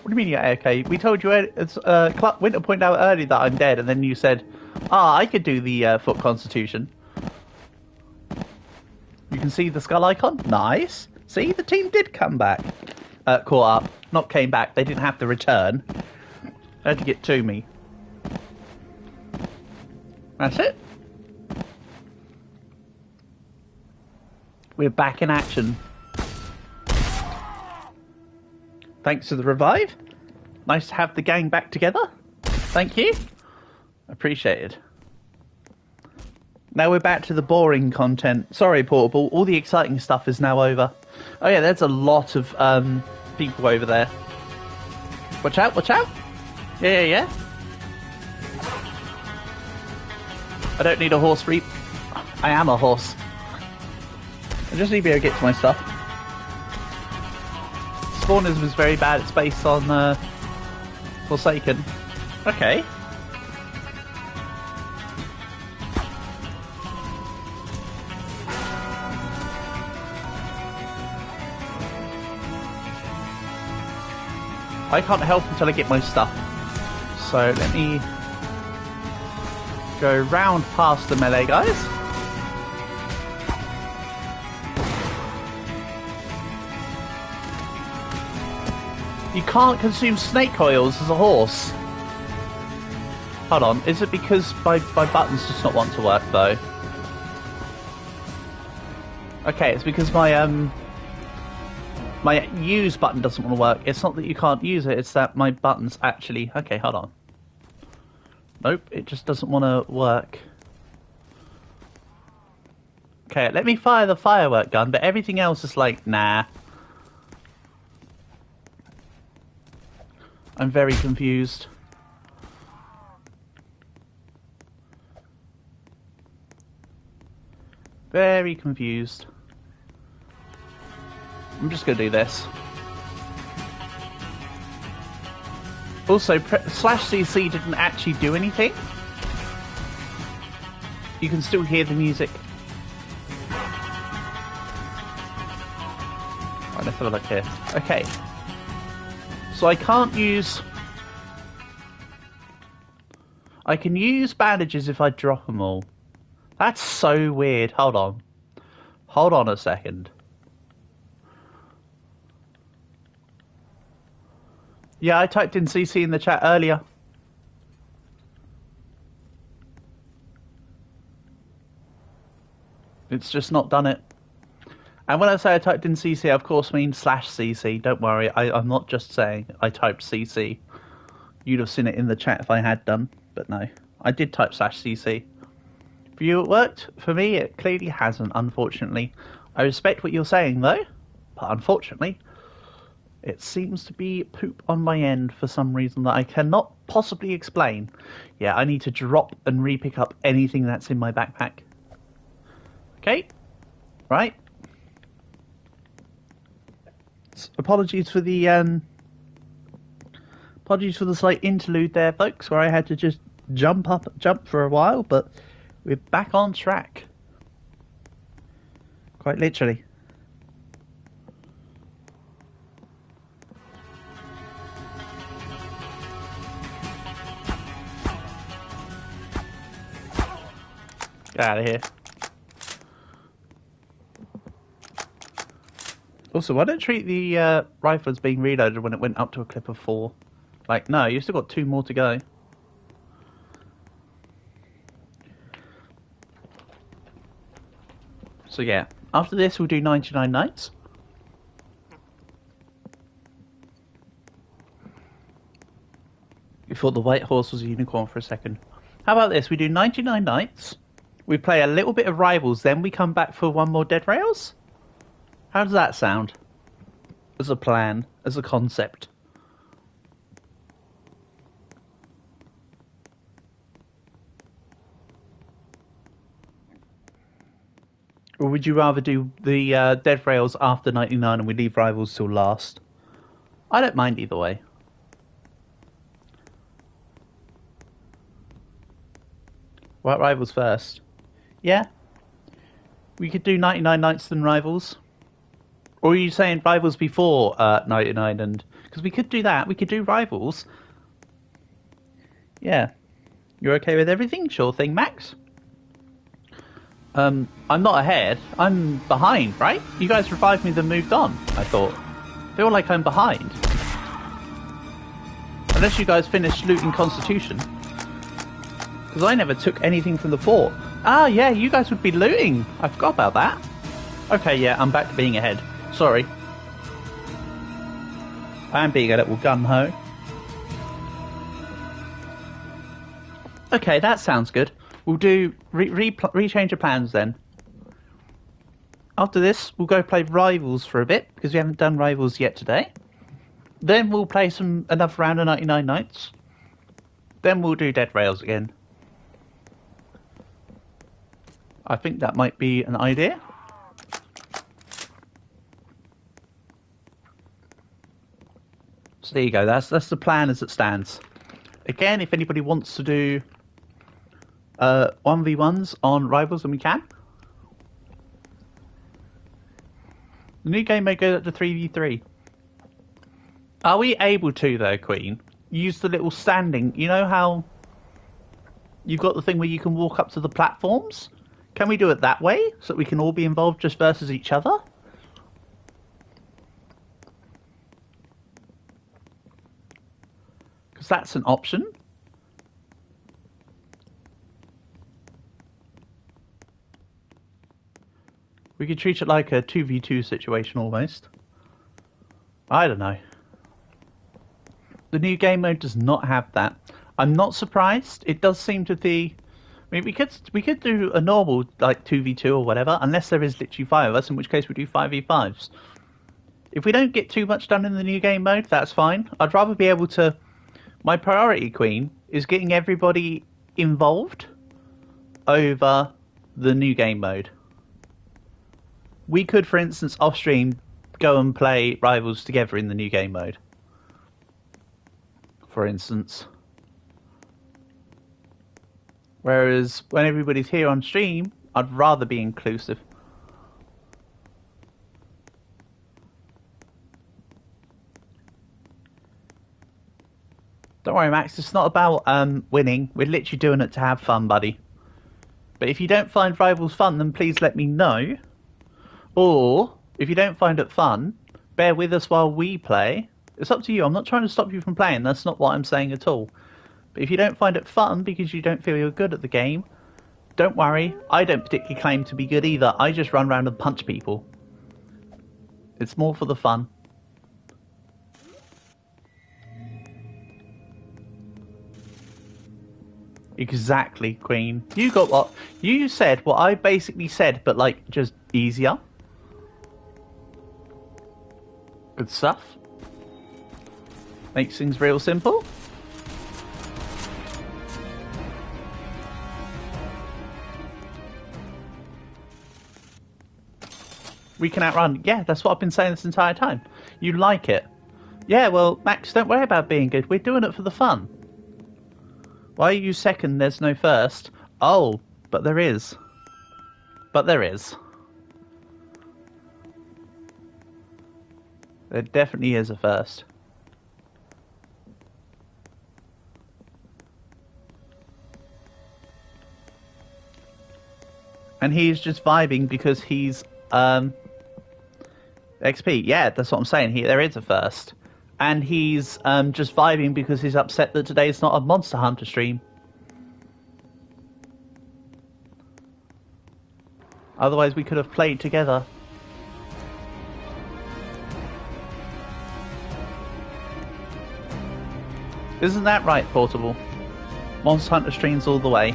What do you mean you're okay? We told you, Winter pointed out earlier that I'm dead, and then you said, I could do the Foot Constitution. You can see the skull icon? Nice. See, the team did come back. Caught up. Not came back, they didn't have to return. They had to get to me. That's it. We're back in action. Thanks to the revive. Nice to have the gang back together. Thank you. Appreciated. Now we're back to the boring content. Sorry, Portable. All the exciting stuff is now over. Oh yeah, there's a lot of people over there. Watch out, watch out. Yeah. I don't need a horse reap. I am a horse. I just need to be able to get to my stuff. Spawnism is very bad. It's based on Forsaken. Okay. I can't help until I get my stuff. So let me go round past the melee guys. You can't consume snake oils as a horse. Hold on, is it because my buttons just not want to work though? Okay, it's because my use button doesn't want to work. It's not that you can't use it, it's that my buttons actually... Okay, hold on. Nope, it just doesn't want to work. Okay, let me fire the firework gun, but everything else is like, nah. I'm very confused. Very confused. I'm just going to do this. Also, /CC didn't actually do anything. You can still hear the music. Right, let's have a look here. Okay. So I can't use... I can use bandages if I drop them all. That's so weird. Hold on. Hold on a second. Yeah, I typed in CC in the chat earlier. It's just not done it. And when I say I typed in CC, I of course mean /CC. Don't worry, I'm not just saying I typed CC. You'd have seen it in the chat if I had done, but no. I did type /CC. For you it worked. For me it clearly hasn't, unfortunately. I respect what you're saying though, but unfortunately it seems to be poop on my end for some reason that I cannot possibly explain. Yeah, I need to drop and re-pick up anything that's in my backpack. Okay, right. Apologies for the slight interlude there, folks, where I had to just jump for a while, but we're back on track. Quite literally. Get out of here. Also, why don't treat the rifle as being reloaded when it went up to a clip of 4? Like, no, you've still got 2 more to go. So yeah, after this we'll do 99 Nights. You thought the white horse was a unicorn for a second. How about this? We do 99 Nights, We play a little bit of Rivals, then we come back for one more Dead Rails? How does that sound? As a plan, as a concept. Or would you rather do the Dead Rails after 99 and we leave Rivals till last? I don't mind either way. What Rivals first? Yeah. We could do 99 Nights then Rivals. Or are you saying Rivals before 99 and... Because we could do that. We could do Rivals. Yeah. You're okay with everything? Sure thing, Max. I'm not ahead. I'm behind, right? You guys revived me then moved on, I thought. I feel like I'm behind. Unless you guys finished looting Constitution. Because I never took anything from the fort. Ah, yeah, you guys would be looting. I forgot about that. Okay, yeah, I'm back to being ahead. Sorry. I am being a little gun-ho. Okay, that sounds good. We'll do rechange of plans then. After this, we'll go play Rivals for a bit, because we haven't done Rivals yet today. Then we'll play another round of 99 Nights. Then we'll do Dead Rails again. I think that might be an idea. So there you go, that's the plan as it stands. Again, if anybody wants to do 1v1s on Rivals, then we can. The new game may go up to 3v3. Are we able to, though, Queen? Use the little standing... You know how you've got the thing where you can walk up to the platforms? Can we do it that way, so that we can all be involved just versus each other? Because that's an option. We could treat it like a 2v2 situation almost. I don't know. The new game mode does not have that. I'm not surprised. It does seem to be... I mean, we could do a normal, like, 2v2 or whatever, unless there is literally 5 of us, in which case we do 5v5s. If we don't get too much done in the new game mode, that's fine. I'd rather be able to... My priority, Queen, is getting everybody involved over the new game mode. We could, for instance, off-stream, go and play Rivals together in the new game mode. For instance. Whereas, when everybody's here on stream, I'd rather be inclusive. Don't worry, Max, it's not about winning. We're literally doing it to have fun, buddy. But if you don't find Rivals fun, then please let me know. Or, if you don't find it fun, bear with us while we play. It's up to you. I'm not trying to stop you from playing. That's not what I'm saying at all. But if you don't find it fun because you don't feel you're good at the game, don't worry. I don't particularly claim to be good either. I just run around and punch people. It's more for the fun. Exactly, Queen. You got what? You said what I basically said, but like, just easier. Good stuff. Makes things real simple. We can outrun. Yeah, that's what I've been saying this entire time. You like it. Yeah, well, Max, don't worry about being good. We're doing it for the fun. Why are you second? There's no first. Oh, but there is. But there is. There definitely is a first. And he's just vibing because he's XP. Yeah, that's what I'm saying. There is a first. And he's just vibing because he's upset that today's not a Monster Hunter stream. Otherwise we could have played together. Isn't that right, Portable? Monster Hunter streams all the way.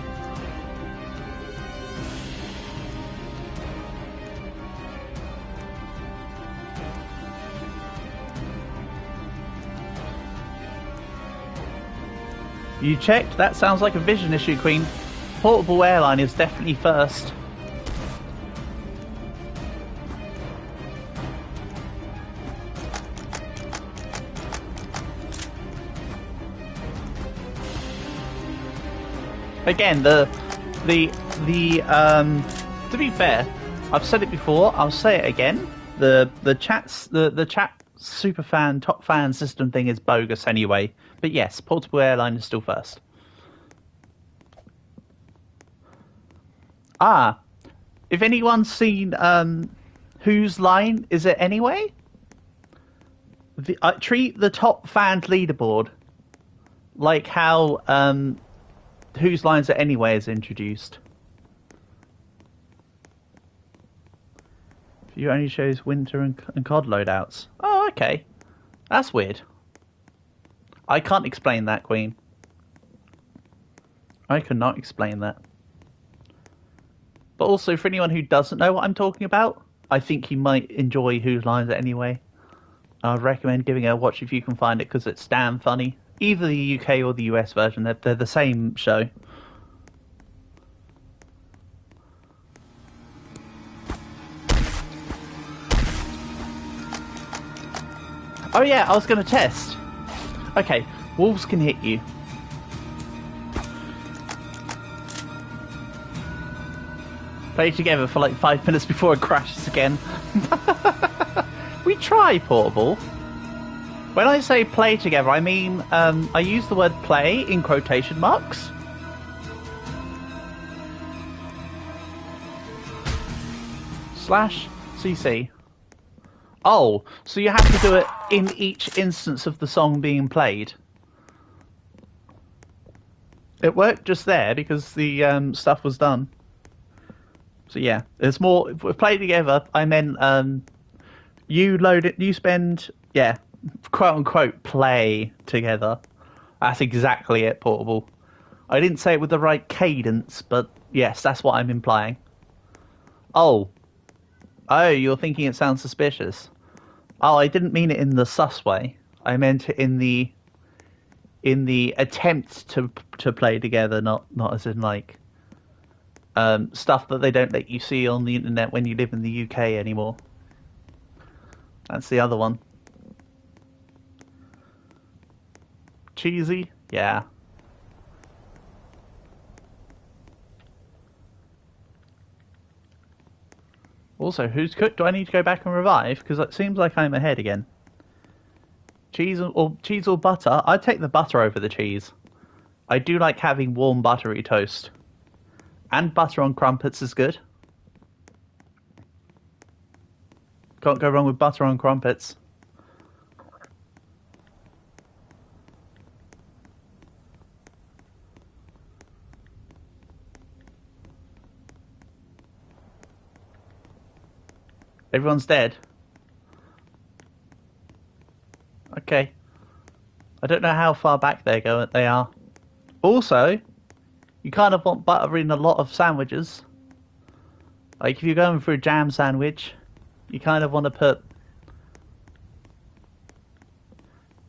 You checked? That sounds like a vision issue, Queen. Portable airline is definitely first. Again, to be fair, I've said it before, I'll say it again. The chat super fan, top fan system thing is bogus anyway. But yes, portable airline is still first. Ah, if anyone's seen Whose Line Is It Anyway? Treat the top fans leaderboard like how Whose Lines It Anyway is introduced. View only shows winter and COD loadouts. Oh, okay. That's weird. I can't explain that, Queen. I cannot explain that. But also, for anyone who doesn't know what I'm talking about, I think you might enjoy Whose Lines It Anyway. I'd recommend giving it a watch if you can find it, because it's damn funny. Either the UK or the US version, they're the same show. Oh yeah, I was going to test. Okay, wolves can hit you. Play together for like 5 minutes before it crashes again. We try, Portable. When I say play together, I mean, I use the word play in quotation marks. /CC. Oh, so you have to do it in each instance of the song being played. It worked just there because the stuff was done. So yeah, it's more play together. I meant you load it, you spend quote unquote play together. That's exactly it, Portable. I didn't say it with the right cadence, but yes, that's what I'm implying. Oh, you're thinking it sounds suspicious. Oh, I didn't mean it in the sus way. I meant it in the attempt to play together, not as in like stuff that they don't let you see on the internet when you live in the UK anymore. That's the other one. Cheesy? Yeah. Also, who's cooked? Do I need to go back and revive? Because it seems like I'm ahead again. Cheese or butter? I'd take the butter over the cheese. I do like having warm buttery toast. And butter on crumpets is good. Can't go wrong with butter on crumpets. Everyone's dead. Okay. I don't know how far back they are. Also, you kind of want butter in a lot of sandwiches. Like if you're going for a jam sandwich, you kind of want to put...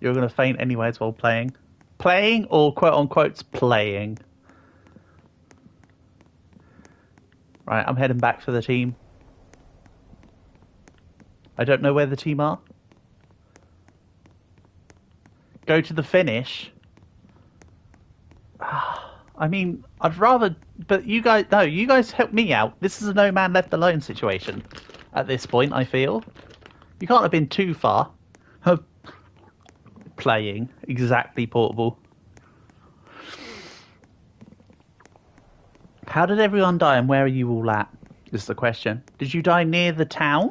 You're going to faint anyways while playing. Playing or quote unquote playing. Right, I'm heading back for the team. I don't know where the team are. Go to the finish. I mean, I'd rather... But you guys... No, you guys help me out. This is a no man left alone situation. At this point, I feel. You can't have been too far. Playing. Exactly, Portable. How did everyone die and where are you all at? Is the question. Did you die near the town?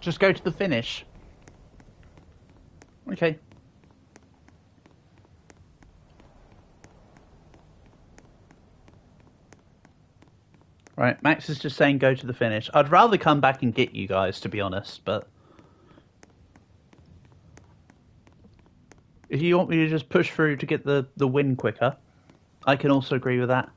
Just go to the finish. Okay. Right, Max is just saying go to the finish. I'd rather come back and get you guys, to be honest, but... If you want me to just push through to get the win quicker, I can also agree with that.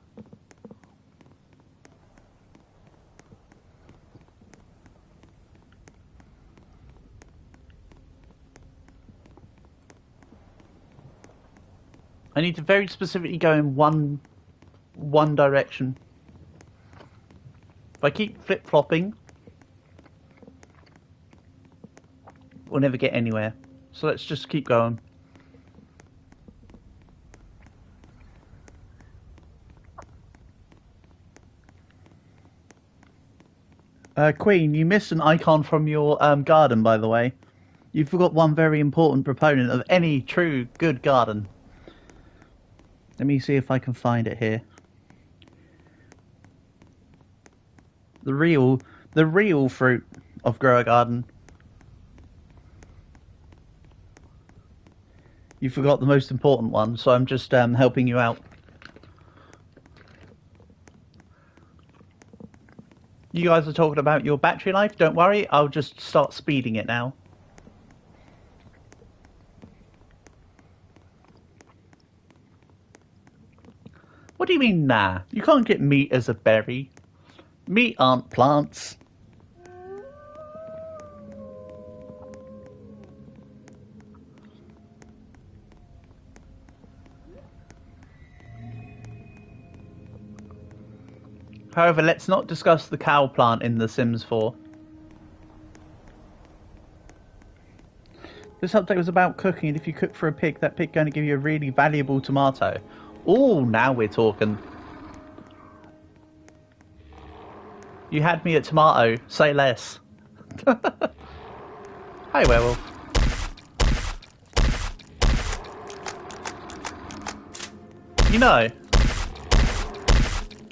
I need to very specifically go in one direction. If I keep flip-flopping, we'll never get anywhere. So let's just keep going. Queen, you missed an icon from your garden, by the way. You forgot one very important proponent of any true good garden. Let me see if I can find it here. The real fruit of Grow a Garden. You forgot the most important one, so I'm just helping you out. You guys are talking about your battery life. Don't worry, I'll just start speeding it now. What do you mean, nah? You can't get meat as a berry. Meat aren't plants. However, let's not discuss the cow plant in The Sims 4. This update was about cooking, and if you cook for a pig, that pig going to give you a really valuable tomato. Oh, now we're talking. You had me at tomato. Say less. Hi, werewolf. You know,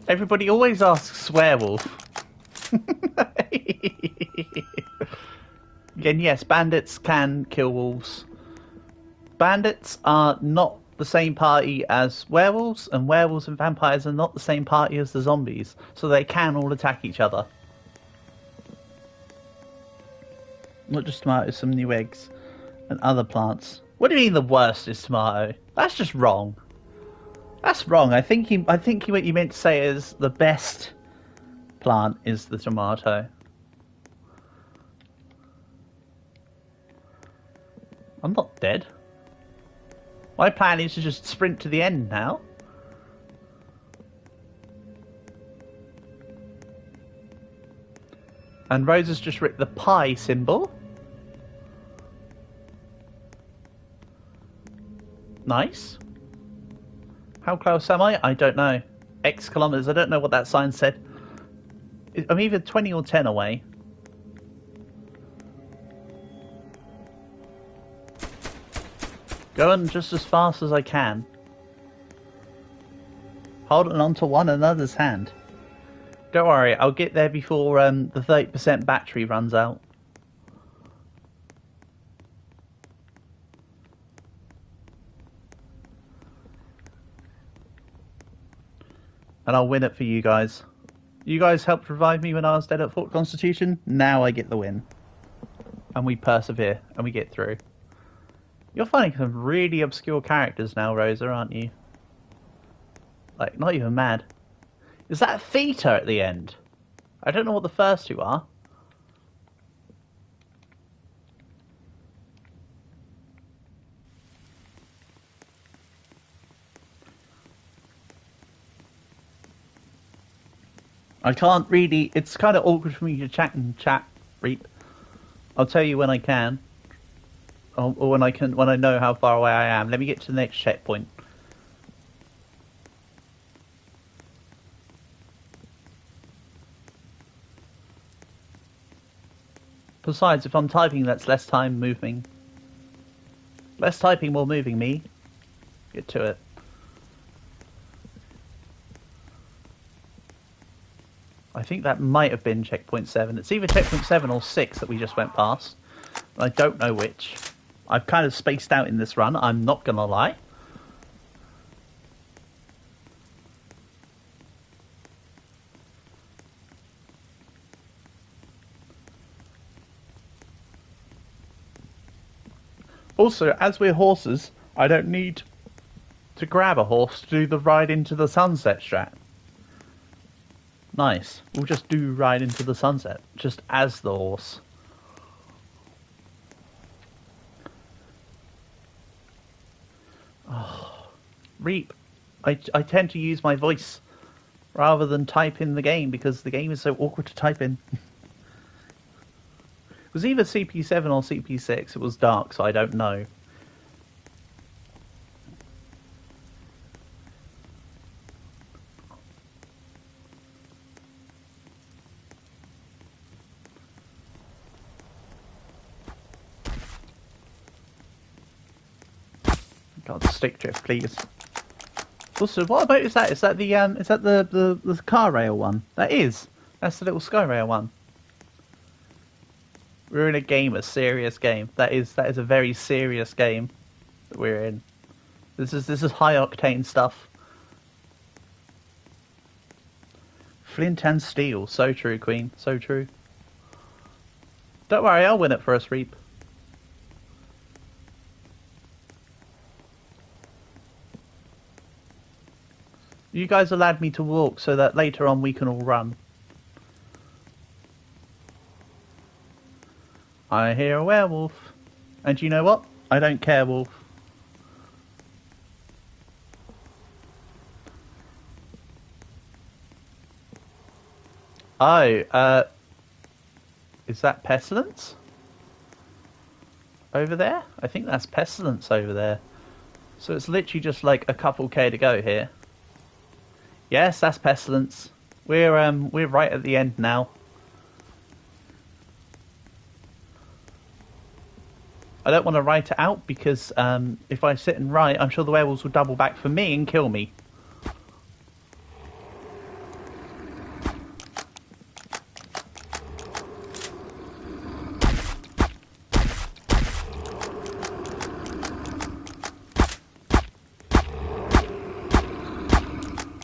everybody always asks werewolf. Again, yes, bandits can kill wolves. Bandits are not the same party as werewolves, and werewolves and vampires are not the same party as the zombies, so they can all attack each other. Not just tomatoes, some new eggs and other plants. What do you mean the worst is tomato? That's just wrong. That's wrong. I think what you meant to say is the best plant is the tomato. I'm not dead. My plan is to just sprint to the end now. And Rose has just written the pi symbol. Nice. How close am I? I don't know. X kilometers. I don't know what that sign said. I'm either 20 or 10 away. Going just as fast as I can. Holding on to one another's hand. Don't worry, I'll get there before the 30% battery runs out. And I'll win it for you guys. You guys helped revive me when I was dead at Fort Constitution. Now I get the win. And we persevere, and we get through. You're finding some really obscure characters now, Rosa, aren't you? Like, not even mad. Is that Theta at the end? I don't know what the first two are. I can't really... It's kind of awkward for me to chat and chat, Reap. I'll tell you when I can. Or when I know how far away I am. Let me get to the next checkpoint. Besides, if I'm typing, that's less time moving. Less typing, more moving me. Get to it. I think that might have been checkpoint 7. It's either checkpoint 7 or 6 that we just went past. I don't know which. I've kind of spaced out in this run, I'm not gonna lie. Also, as we're horses, I don't need to grab a horse to do the ride into the sunset strat. Nice. We'll just do ride into the sunset, just as the horse. Oh, Reap. I tend to use my voice rather than type in the game because the game is so awkward to type in. It was either CP7 or CP6. It was dark, so I don't know. God, stick drift, please. Also, what about is that? Is that the car rail one? That is. That's the little sky rail one. We're in a game, a serious game. That is a very serious game that we're in. This is high octane stuff. Flint and steel, so true, Queen, so true. Don't worry, I'll win it for us, Reap. You guys allowed me to walk so that later on we can all run. I hear a werewolf. And you know what? I don't care, wolf. Oh, is that pestilence? Over there? I think that's pestilence over there. So it's literally just like a couple K to go here. Yes, that's pestilence. We're right at the end now. I don't want to write it out because if I sit and write, I'm sure the werewolves will double back for me and kill me.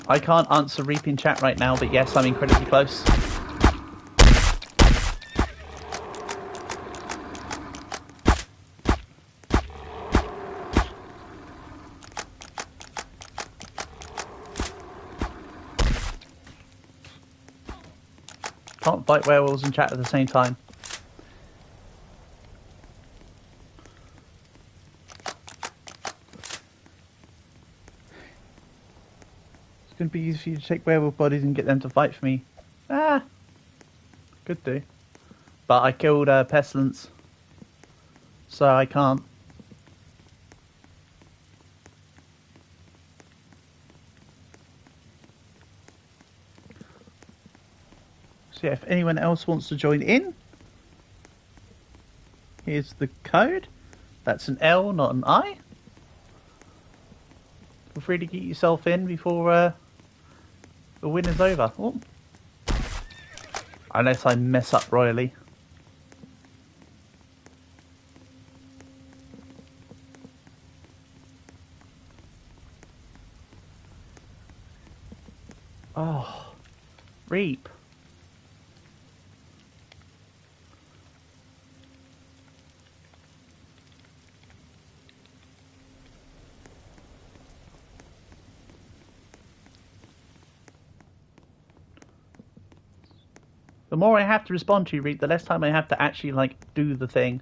I can't answer Reap in chat right now, but yes, I'm incredibly close. Can't fight werewolves and chat at the same time. It's going to be easy for you to take werewolf bodies and get them to fight for me. Ah, could do. But I killed Pestilence, so I can't. So yeah, if anyone else wants to join in, here's the code. That's an L, not an I. Feel free to get yourself in before the win is over. Oh. Unless I mess up royally. Oh, Reap. The more I have to respond to you, Reap, the less time I have to actually, like, do the thing.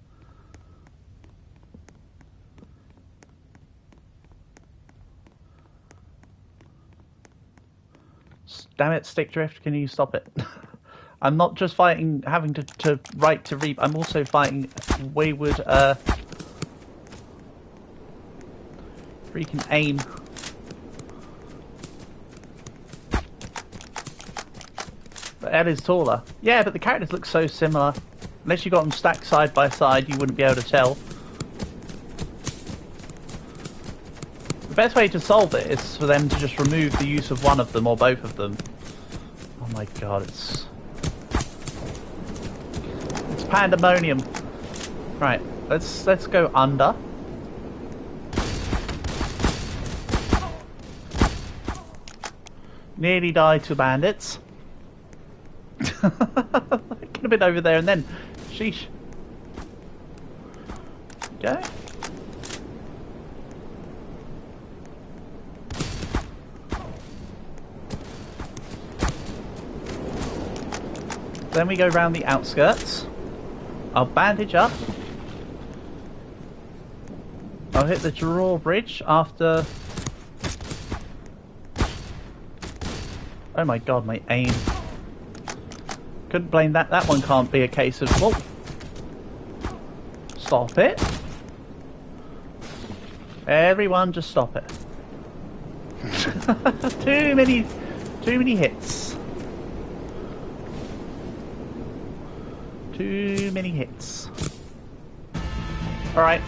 Damn it, Stick Drift, can you stop it? I'm not just fighting, having to write to Reap, I'm also fighting wayward, freaking aim. But Ed is taller. Yeah, but the characters look so similar. Unless you got them stacked side by side, you wouldn't be able to tell. The best way to solve it is for them to just remove the use of one of them or both of them. Oh my god, it's pandemonium. Right, let's go under. Nearly died to bandits. I could have been over there and then. Sheesh. Okay. Then we go round the outskirts. I'll bandage up. I'll hit the drawbridge after... Oh my god, my aim. Couldn't blame that. That one can't be a case of... Whoa. Stop it. Everyone just stop it. Too many hits. Too many hits. Alright.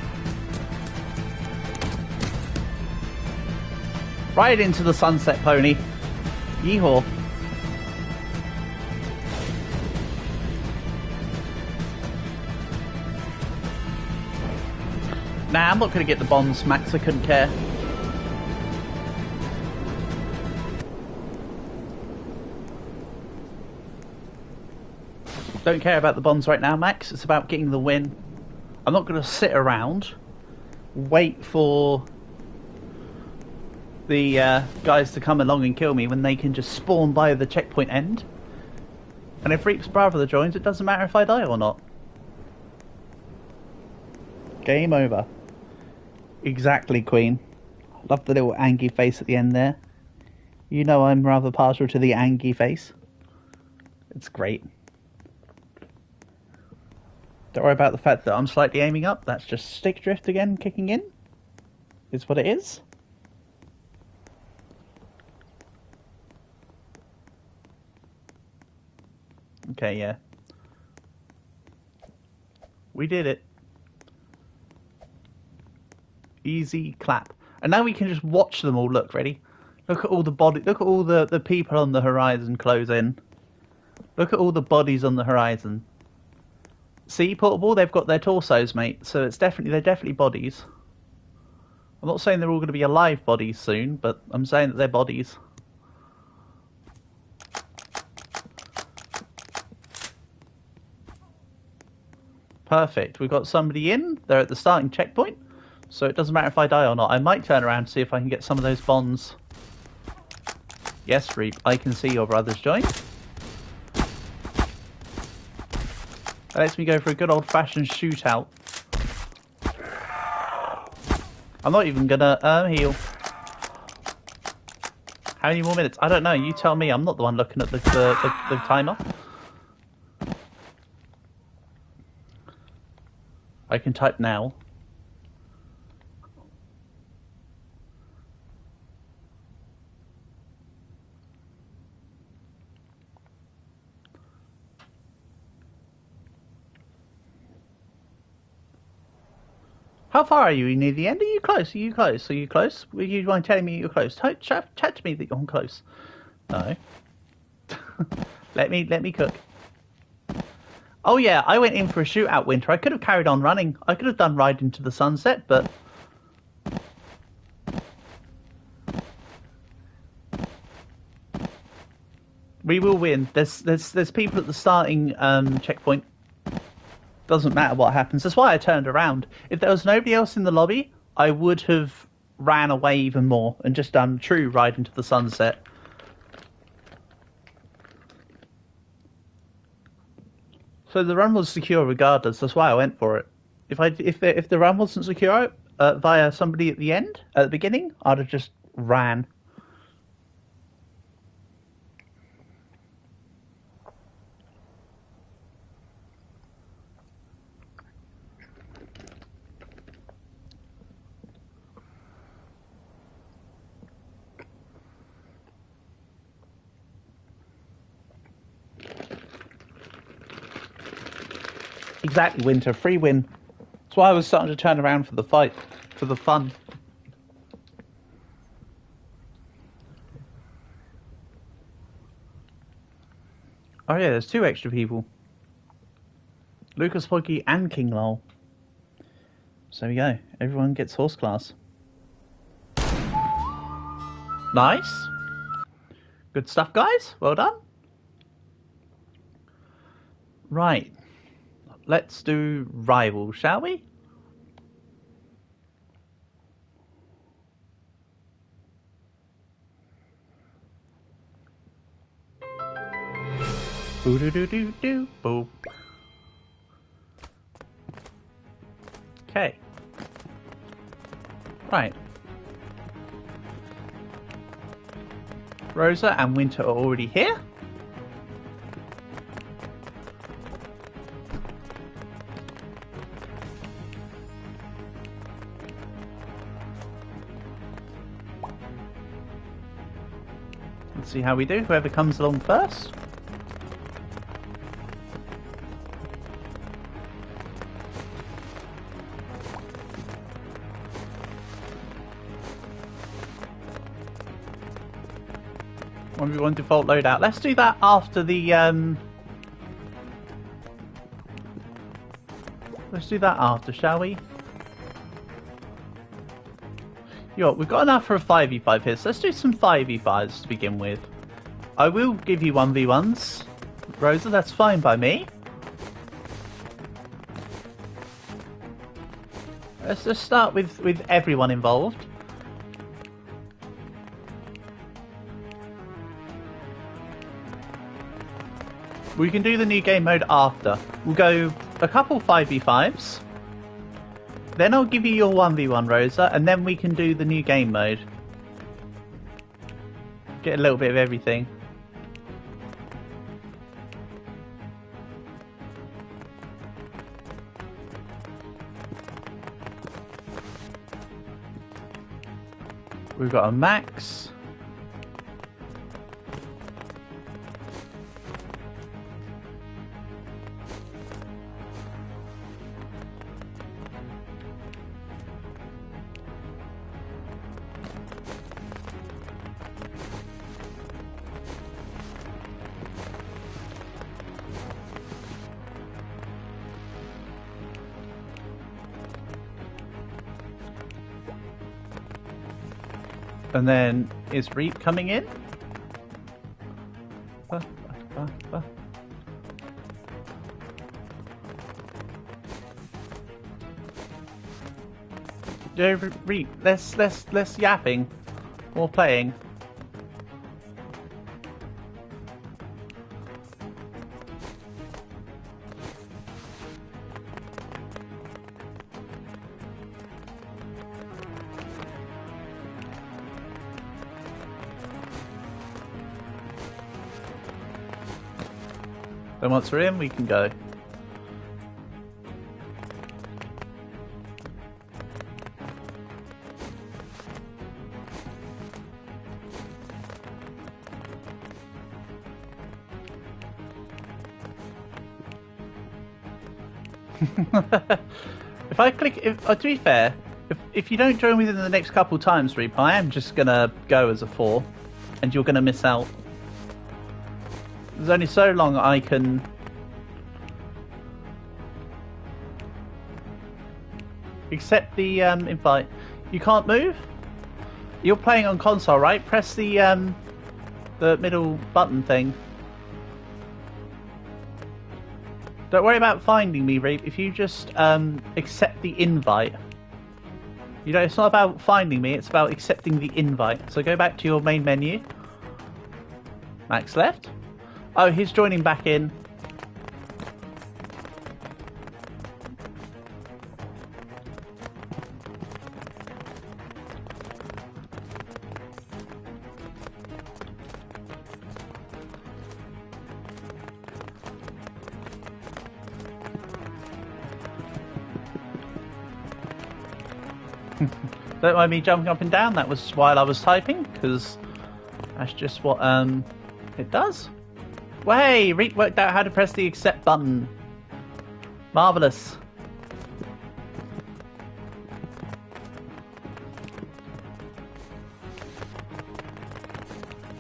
Right into the sunset, pony. Yeehaw. Nah, I'm not going to get the bombs, Max. I couldn't care. Don't care about the bombs right now, Max. It's about getting the win. I'm not going to sit around, wait for the guys to come along and kill me when they can just spawn by the checkpoint end. And if Reap's brother joins, it doesn't matter if I die or not. Game over. Exactly, Queen. Love the little angry face at the end there. You know I'm rather partial to the angry face. It's great. Don't worry about the fact that I'm slightly aiming up. That's just stick drift again kicking in. Is what it is. Okay, yeah. We did it. Easy clap. And now we can just watch them all. Look, ready? Look at all the body. Look at all the people on the horizon close in. Look at all the bodies on the horizon. See, Portable, they've got their torsos, mate. So they're definitely bodies. I'm not saying they're all going to be alive bodies soon, but I'm saying that they're bodies. Perfect. We've got somebody in. They're at the starting checkpoint. So it doesn't matter if I die or not. I might turn around and see if I can get some of those bonds. Yes, Reap, I can see your brothers join. That lets me go for a good old-fashioned shootout. I'm not even gonna heal. How many more minutes? I don't know. You tell me. I'm not the one looking at the timer. I can type now. How far are you? Are you near the end? Are you close? Are you close? Are you close? Were you mind telling me you're close? Chat to me that you're close. No. let me cook. Oh yeah, I went in for a shootout, Winter. I could have carried on running. I could have done Ride into the Sunset, but we will win. There's people at the starting checkpoint. Doesn't matter what happens. That's why I turned around. If there was nobody else in the lobby, I would have ran away even more and just done true Ride into the Sunset. So the run was secure regardless. That's why I went for it. If the run wasn't secure via somebody at the end, at the beginning, I'd have just ran. Exactly, Winter. Free win. That's why I was starting to turn around for the fight, for the fun. Oh yeah, there's 2 extra people. Lucas Poggy and King Lol. So there we go. Everyone gets horse class. Nice. Good stuff, guys. Well done. Right. Let's do rival, shall we? Boo doo doo doo doo boop. Okay. Right. Rosa and Winter are already here. Let's see how we do. Whoever comes along first. On default loadout. Let's do that after the let's do that after, shall we? Yo, we've got enough for a 5v5 here, so let's do some 5v5s to begin with. I will give you 1v1s, Rosa, that's fine by me. Let's just start with everyone involved. We can do the new game mode after. We'll go a couple 5v5s. Then I'll give you your 1v1, Rosa, and then we can do the new game mode. Get a little bit of everything. We've got a Max. And then, is Reap coming in? Yeah, Reap, less yapping. More playing. Then once we're in, we can go. If I click, to be fair, if you don't join within the next couple times, Reap, I am just gonna go as a 4, and you're gonna miss out. There's only so long I can... accept the invite. You can't move? You're playing on console, right? Press the middle button thing. Don't worry about finding me, Reap. If you just accept the invite. You know, it's not about finding me, it's about accepting the invite. So go back to your main menu. Max left. Oh, he's joining back in. Don't mind me jumping up and down, that was while I was typing, because that's just what it does. Well, hey, Reap worked out how to press the accept button. Marvellous.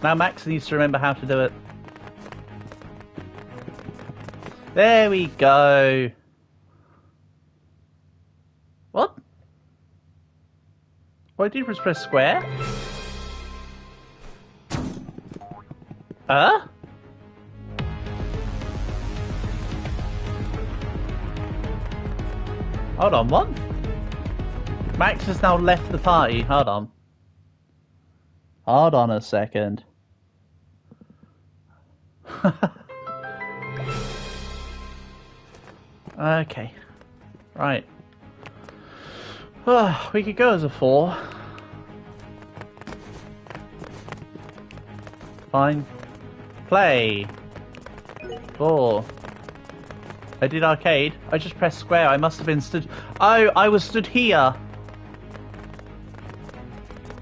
Now Max needs to remember how to do it. There we go. What? What did you press square? Hold on, what? Max has now left the party. Hold on. Hold on a second. Okay. Right. Oh, we could go as a 4. Fine. Play. 4. I did arcade. I just pressed square. I must have been stood... Oh, I was stood here.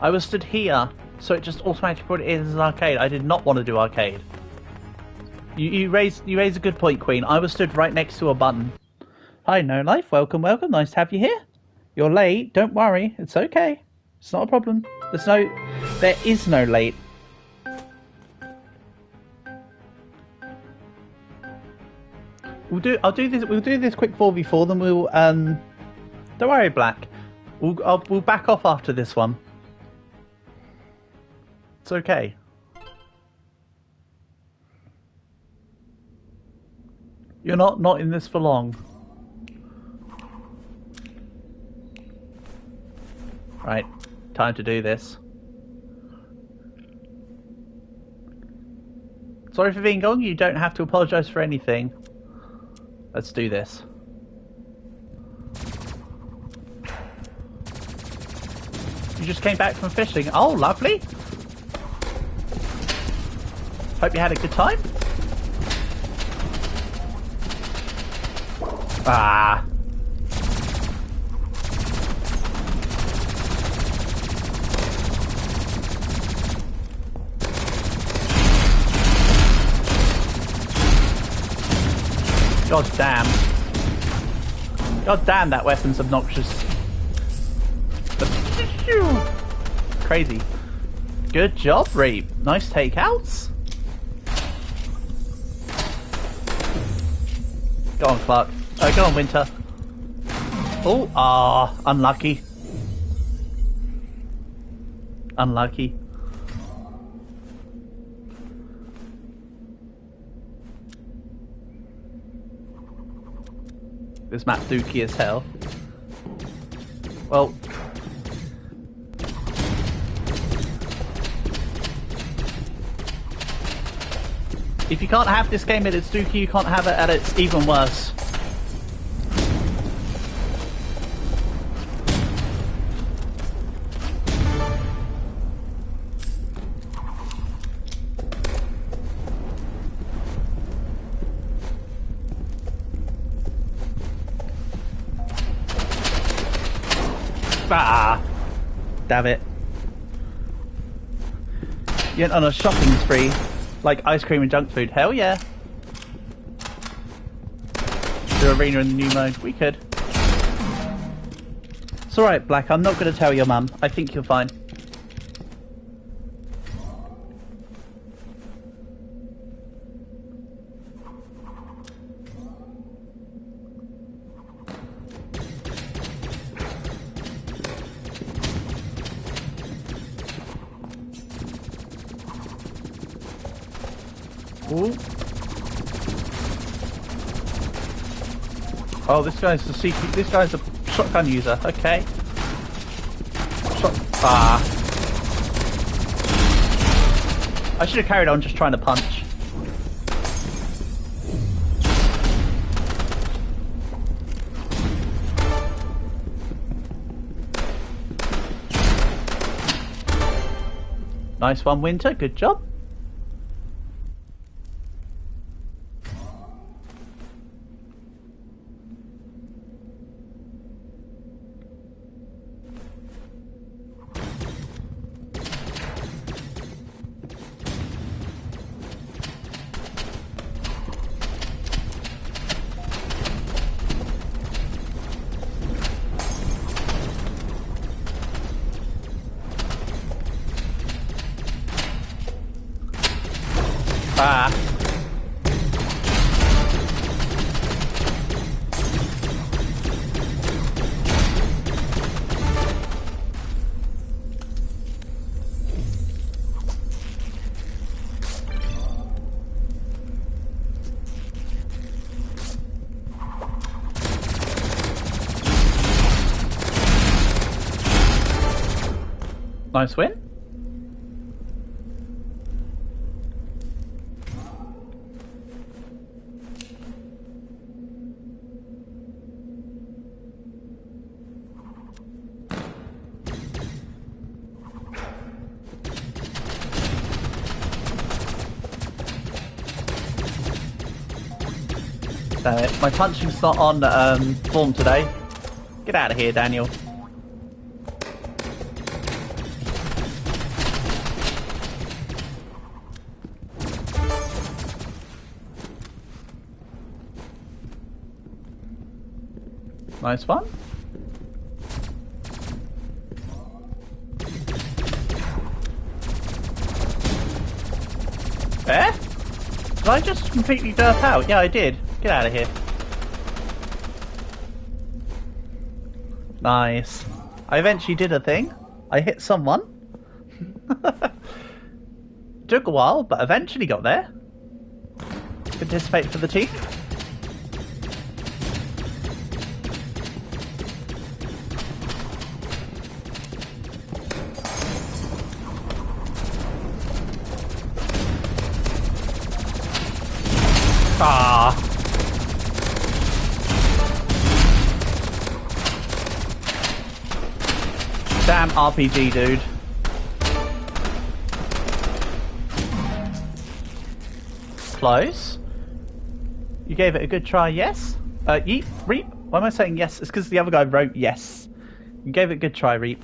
I was stood here. So it just automatically put it in as an arcade. I did not want to do arcade. You raised a good point, Queen. I was stood right next to a button. Hi, No Life. Welcome, welcome. Nice to have you here. You're late. Don't worry. It's okay. It's not a problem. There is no late. We'll do this quick 4v4, then we'll don't worry, Black. We'll back off after this one. It's okay. You're not in this for long. Right, time to do this. Sorry for being gone, you don't have to apologise for anything. Let's do this. You just came back from fishing. Oh, lovely. Hope you had a good time. Ah. God damn. God damn, that weapon's obnoxious. Crazy. Good job, Reap. Nice takeouts. Go on, Clark. Go on, Winter. Oh, unlucky. Unlucky. This map's dookie as hell. Well... if you can't have this game at its dookie, you can't have it at its even worse. Ah, damn it. You went on a shopping spree, like ice cream and junk food. Hell yeah. Do arena in the new mode. We could. It's alright, Black. I'm not going to tell your mum. I think you're fine. Ooh. Oh, this guy's the secret. This guy's a shotgun user. Okay. I should have carried on just trying to punch. Nice one, Winter. Good job. Nice win. Damn it, my punching's not on form today. Get out of here, Daniel. Nice one. Eh? Did I just completely derp out? Yeah, I did. Get out of here. Nice. I eventually did a thing. I hit someone. Took a while, but eventually got there. Participate for the team. Ah. Damn RPG, dude. Close. You gave it a good try, yes? Yeet, Reap. Why am I saying yes? It's because the other guy wrote yes. You gave it a good try, Reap.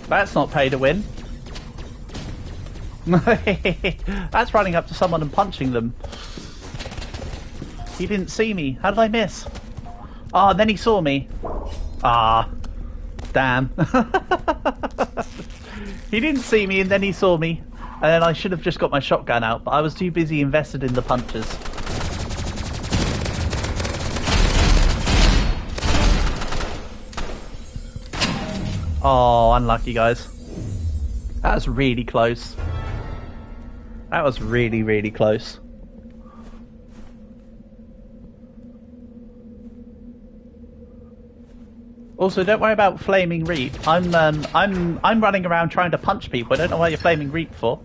That's not pay to win. That's running up to someone and punching them. He didn't see me. How did I miss? Ah, then he saw me. Ah, damn. He didn't see me and then he saw me. And then I should have just got my shotgun out, but I was too busy invested in the punches. Oh, unlucky, guys. That was really close. That was really, really close. Also, don't worry about flaming Reap. I'm running around trying to punch people. I don't know why you're flaming Reap for.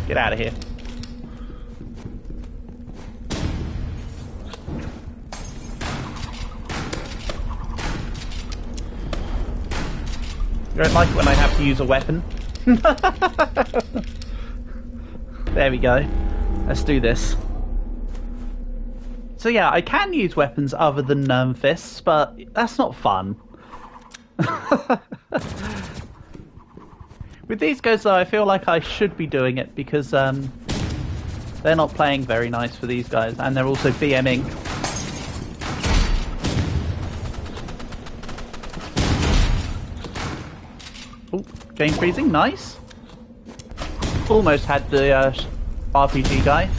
Get out of here. You don't like it when I have to use a weapon? There we go. Let's do this. So yeah, I can use weapons other than fists, but that's not fun. With these guys though, I feel like I should be doing it because they're not playing very nice for these guys, and they're also BMing. Oh, game freezing, nice. Almost had the RPG guy.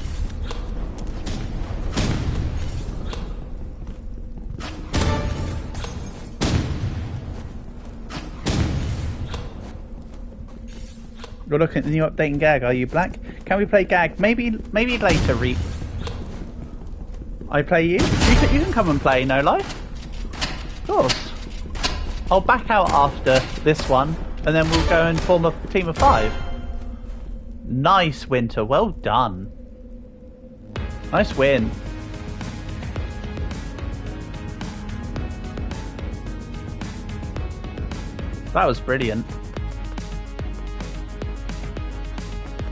You're looking at the new update in Gag, are you, Black? Can we play Gag? Maybe later, Reap. I play you? You can come and play No Life. Of course. I'll back out after this one, and then we'll go and form a team of 5. Nice, Winter. Well done. Nice win. That was brilliant.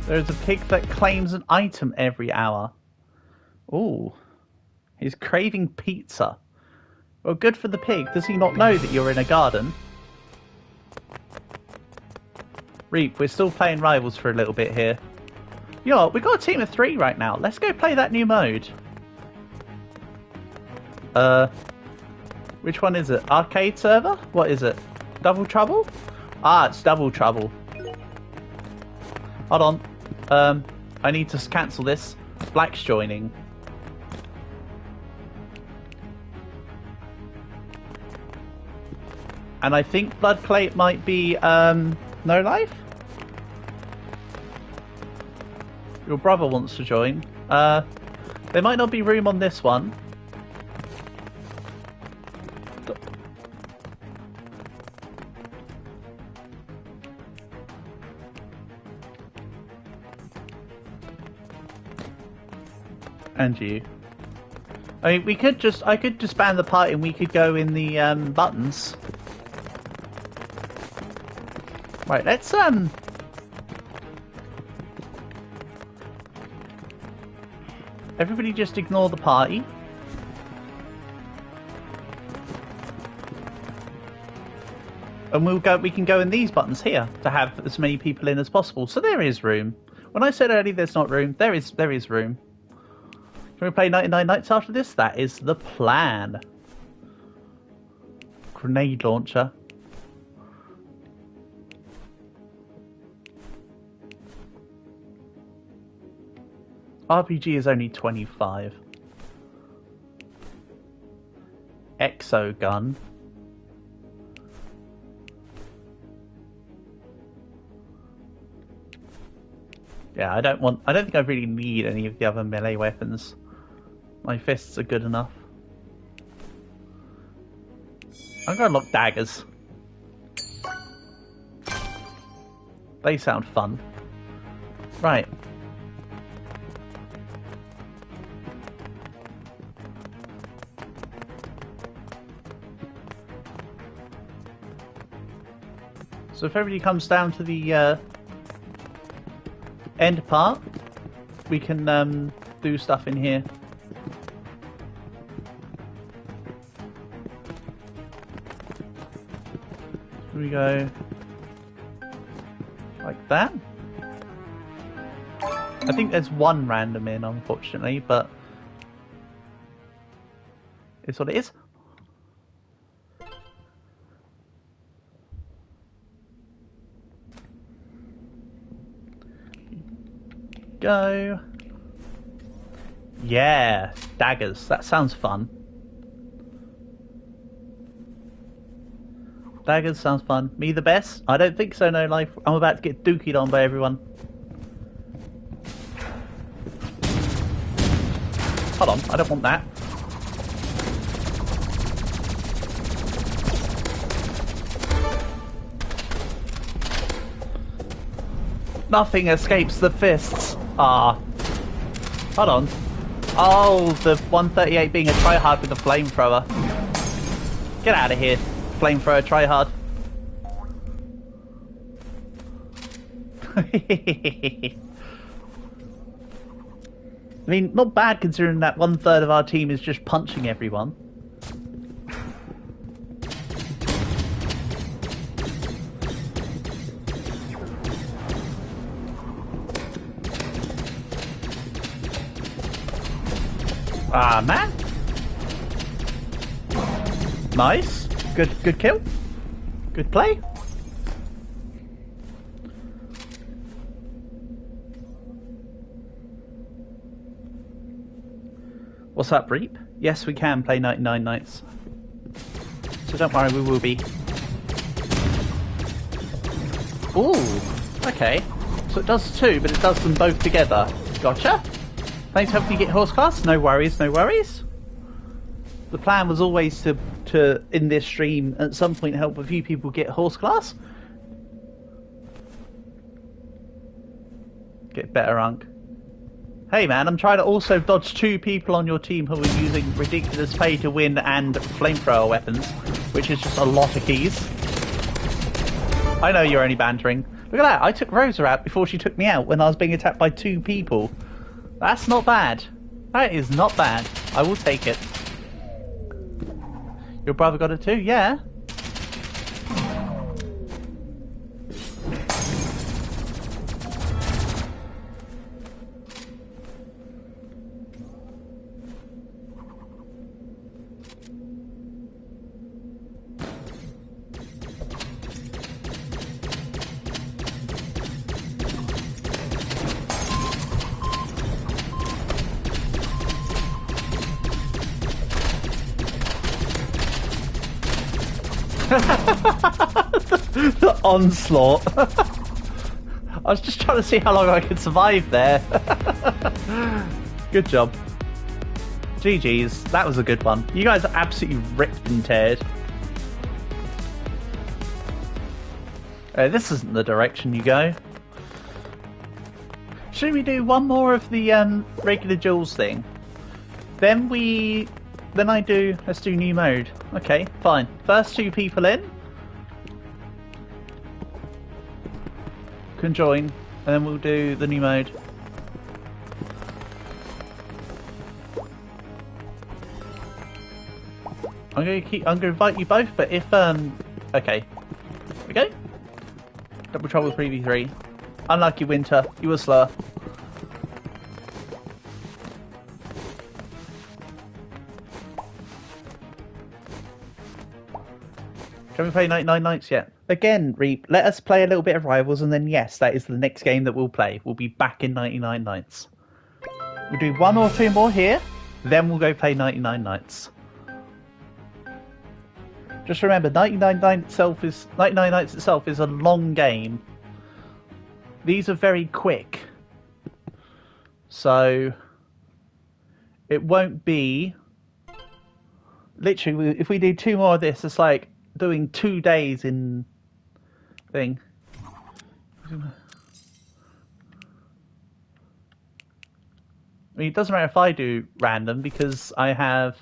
There's a pig that claims an item every hour. Ooh. He's craving pizza. Well, good for the pig. Does he not know that you're in a garden? Reap, we're still playing rivals for a little bit here. Yo, we've got a team of 3 right now. Let's go play that new mode. Which one is it? Arcade server? What is it? Double Trouble? Ah, it's Double Trouble. Hold on. I need to cancel this. Black's joining. And I think Bloodplate might be, No Life? Your brother wants to join. There might not be room on this one. And you. I mean, I could disband the party and we could go in the buttons. Right, let's everybody just ignore the party. And we can go in these buttons here to have as many people in as possible. So there is room. When I said earlier there's not room, there is room. Can we play 99 Nights after this? That is the plan. Grenade launcher. RPG is only 25. Exo gun. Yeah, I don't think I really need any of the other melee weapons. My fists are good enough. I'm gonna lock daggers. They sound fun. Right. So if everybody comes down to the end part, we can do stuff in here. We go like that. I think there's one random in, unfortunately, but it's what it is. Go. Yeah, daggers. That sounds fun. Daggers sounds fun. Me the best? I don't think so, no life. I'm about to get dookied on by everyone. Hold on, I don't want that. Nothing escapes the fists. Ah. Hold on. Oh, the 138 being a tryhard with a flamethrower. Get out of here. Flamethrower tryhard. I mean, not bad considering that 1/3 of our team is just punching everyone. Ah, man. Nice. Good kill. Good play. What's up, Reap? Yes, we can play 99 Nights. So don't worry, we will be. Ooh, okay. So it does two, but it does them both together. Gotcha. Thanks for helping me get horse class. No worries, no worries. The plan was always to in this stream at some point help a few people get horse class. Get better, Unk. Hey man, I'm trying to also dodge 2 people on your team who are using ridiculous pay to win and flamethrower weapons, which is just a lot of keys. I know you're only bantering. Look at that, I took Rosa out before she took me out when I was being attacked by 2 people. That's not bad. That is not bad. I will take it. Your brother got it too? Yeah. The onslaught. was just trying to see how long I could survive there. Good job. GG's, that was a good one. You guys are absolutely ripped and teared. This isn't the direction you go. Should we do one more of the regular Jules thing? Let's do new mode. Okay, fine. First 2 people in can join, and then we'll do the new mode. I'm gonna invite you both, but if okay. Here we go. Double trouble 3v3. Unlucky Winter, you were slow. Can we play 99 Nights yet? Again, Reap, let us play a little bit of Rivals, and then yes, that is the next game that we'll play. We'll be back in 99 Nights. We'll do 1 or 2 more here, then we'll go play 99 Nights. Just remember, 99 Nights itself is a long game. These are very quick. So it won't be... Literally, if we do 2 more of this, it's like doing 2 days in... thing. I mean, it doesn't matter if I do random, because I have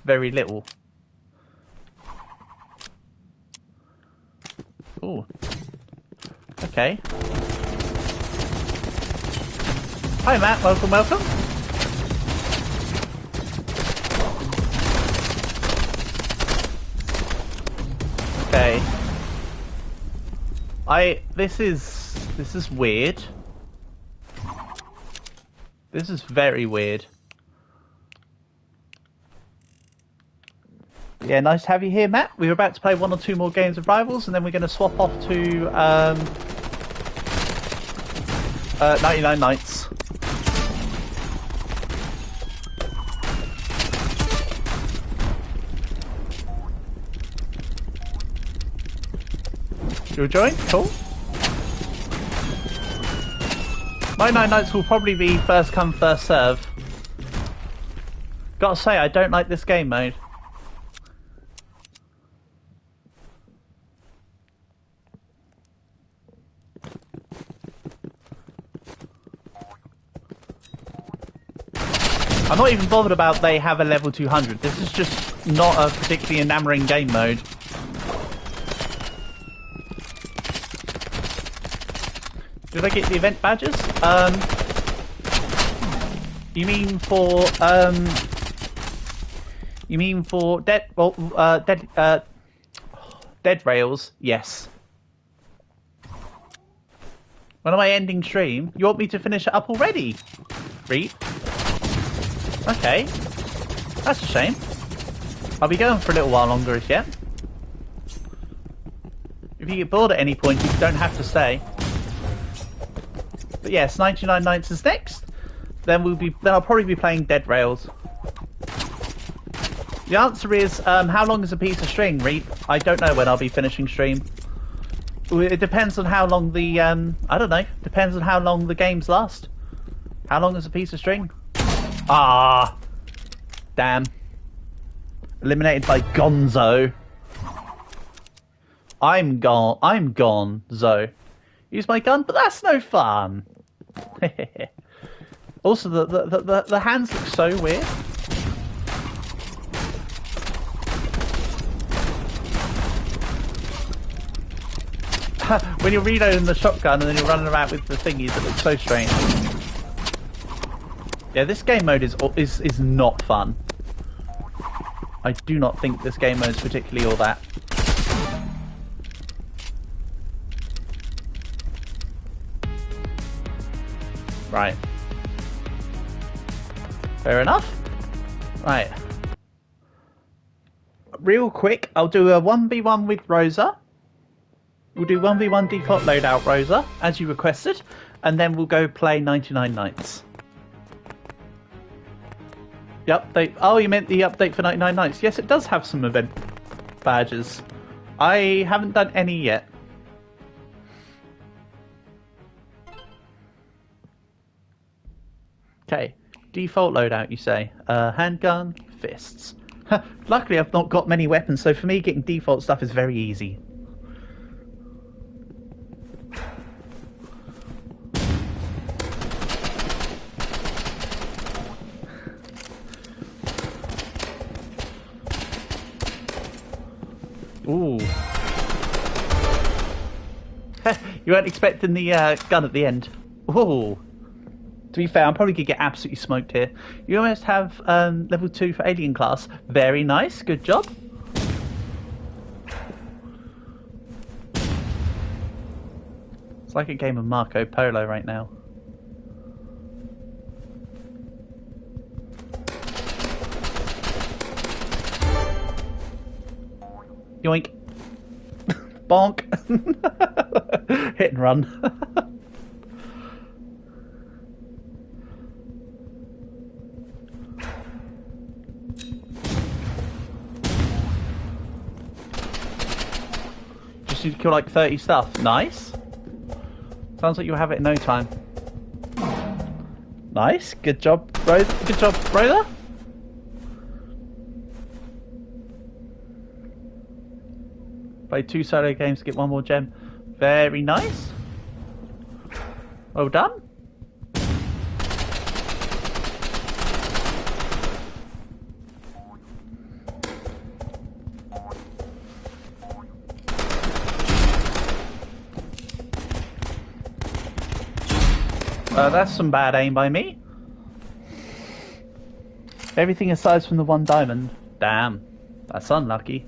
very little. Ooh. Okay. Hi Matt, welcome, welcome. Okay. This is weird. This is very weird. Yeah, nice to have you here, Matt. We were about to play 1 or 2 more games of Rivals, and then we're going to swap off to 99 Nights. You'll join? Cool. 99 Nights will probably be first come, first serve. Gotta say, I don't like this game mode. I'm not even bothered about they have a level 200. This is just not a particularly enamouring game mode. Did I get the event badges? You mean for dead rails? Yes. When am I ending stream? You want me to finish it up already? Reap. Okay, that's a shame. I'll be going for a little while longer as yet. If you get bored at any point, you don't have to stay. But yes, 99 Nights is next. Then I'll probably be playing Dead Rails. The answer is, how long is a piece of string, Reap? I don't know when I'll be finishing stream. It depends on how long the I don't know. Depends on how long the games last. How long is a piece of string? Ah, damn. Eliminated by Gonzo. I'm gone, Zo. Use my gun, but that's no fun. Also, the hands look so weird. When you're reloading the shotgun and then you're running around with the thingies, it looks so strange. Yeah, this game mode is not fun. I do not think this game mode is particularly all that. Right. Fair enough. Right. Real quick, I'll do a 1v1 with Rosa. We'll do 1v1 default loadout Rosa, as you requested, and then we'll go play 99 Nights. The update... Oh, you meant the update for 99 Nights. Yes, it does have some event badges. I haven't done any yet. Okay, default loadout, you say? Handgun, fists. Luckily, I've not got many weapons, so for me, getting default stuff is very easy. Ooh. You weren't expecting the gun at the end. Ooh. To be fair, I'm probably going to get absolutely smoked here. You almost have level 2 for alien class. Very nice. Good job. It's like a game of Marco Polo right now. Yoink. Bonk. Hit and run. Just need to kill like 30 stuff. Nice. Sounds like you'll have it in no time. Nice. Good job, bro. Good job, brother. Play 2 solo games to get 1 more gem. Very nice. Well done. That's some bad aim by me. Everything aside from the 1 diamond. Damn. That's unlucky.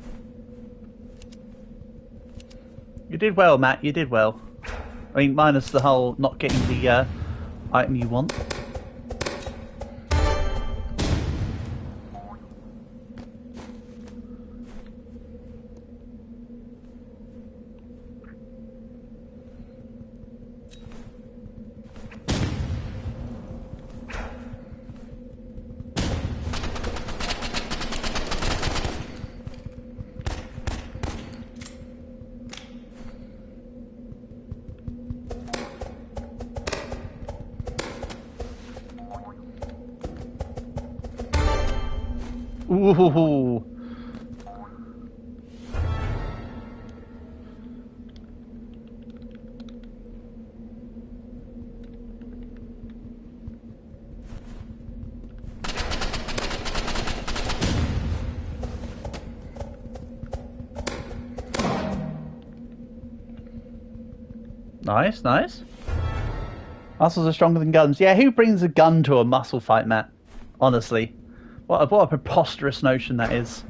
You did well, Matt. You did well. I mean, minus the whole not getting the item you want. Ooh. Nice, nice. Muscles are stronger than guns. Yeah, who brings a gun to a muscle fight, Matt? Honestly. What a preposterous notion that is.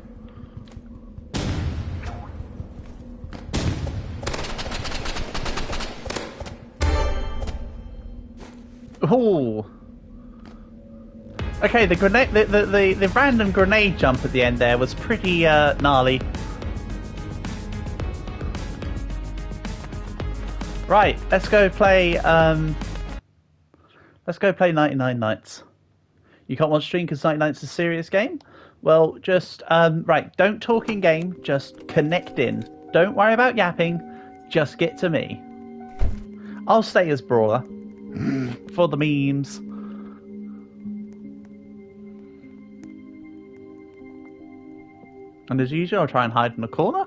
Ooh. Okay, the grenade, the random grenade jump at the end there was pretty gnarly. Right, let's go play 99 Nights. You can't watch stream because 99 is a serious game? Well, just, right, don't talk in game, just connect in. Don't worry about yapping, just get to me. I'll stay as Brawler. For the memes. And as usual, I'll try and hide in the corner.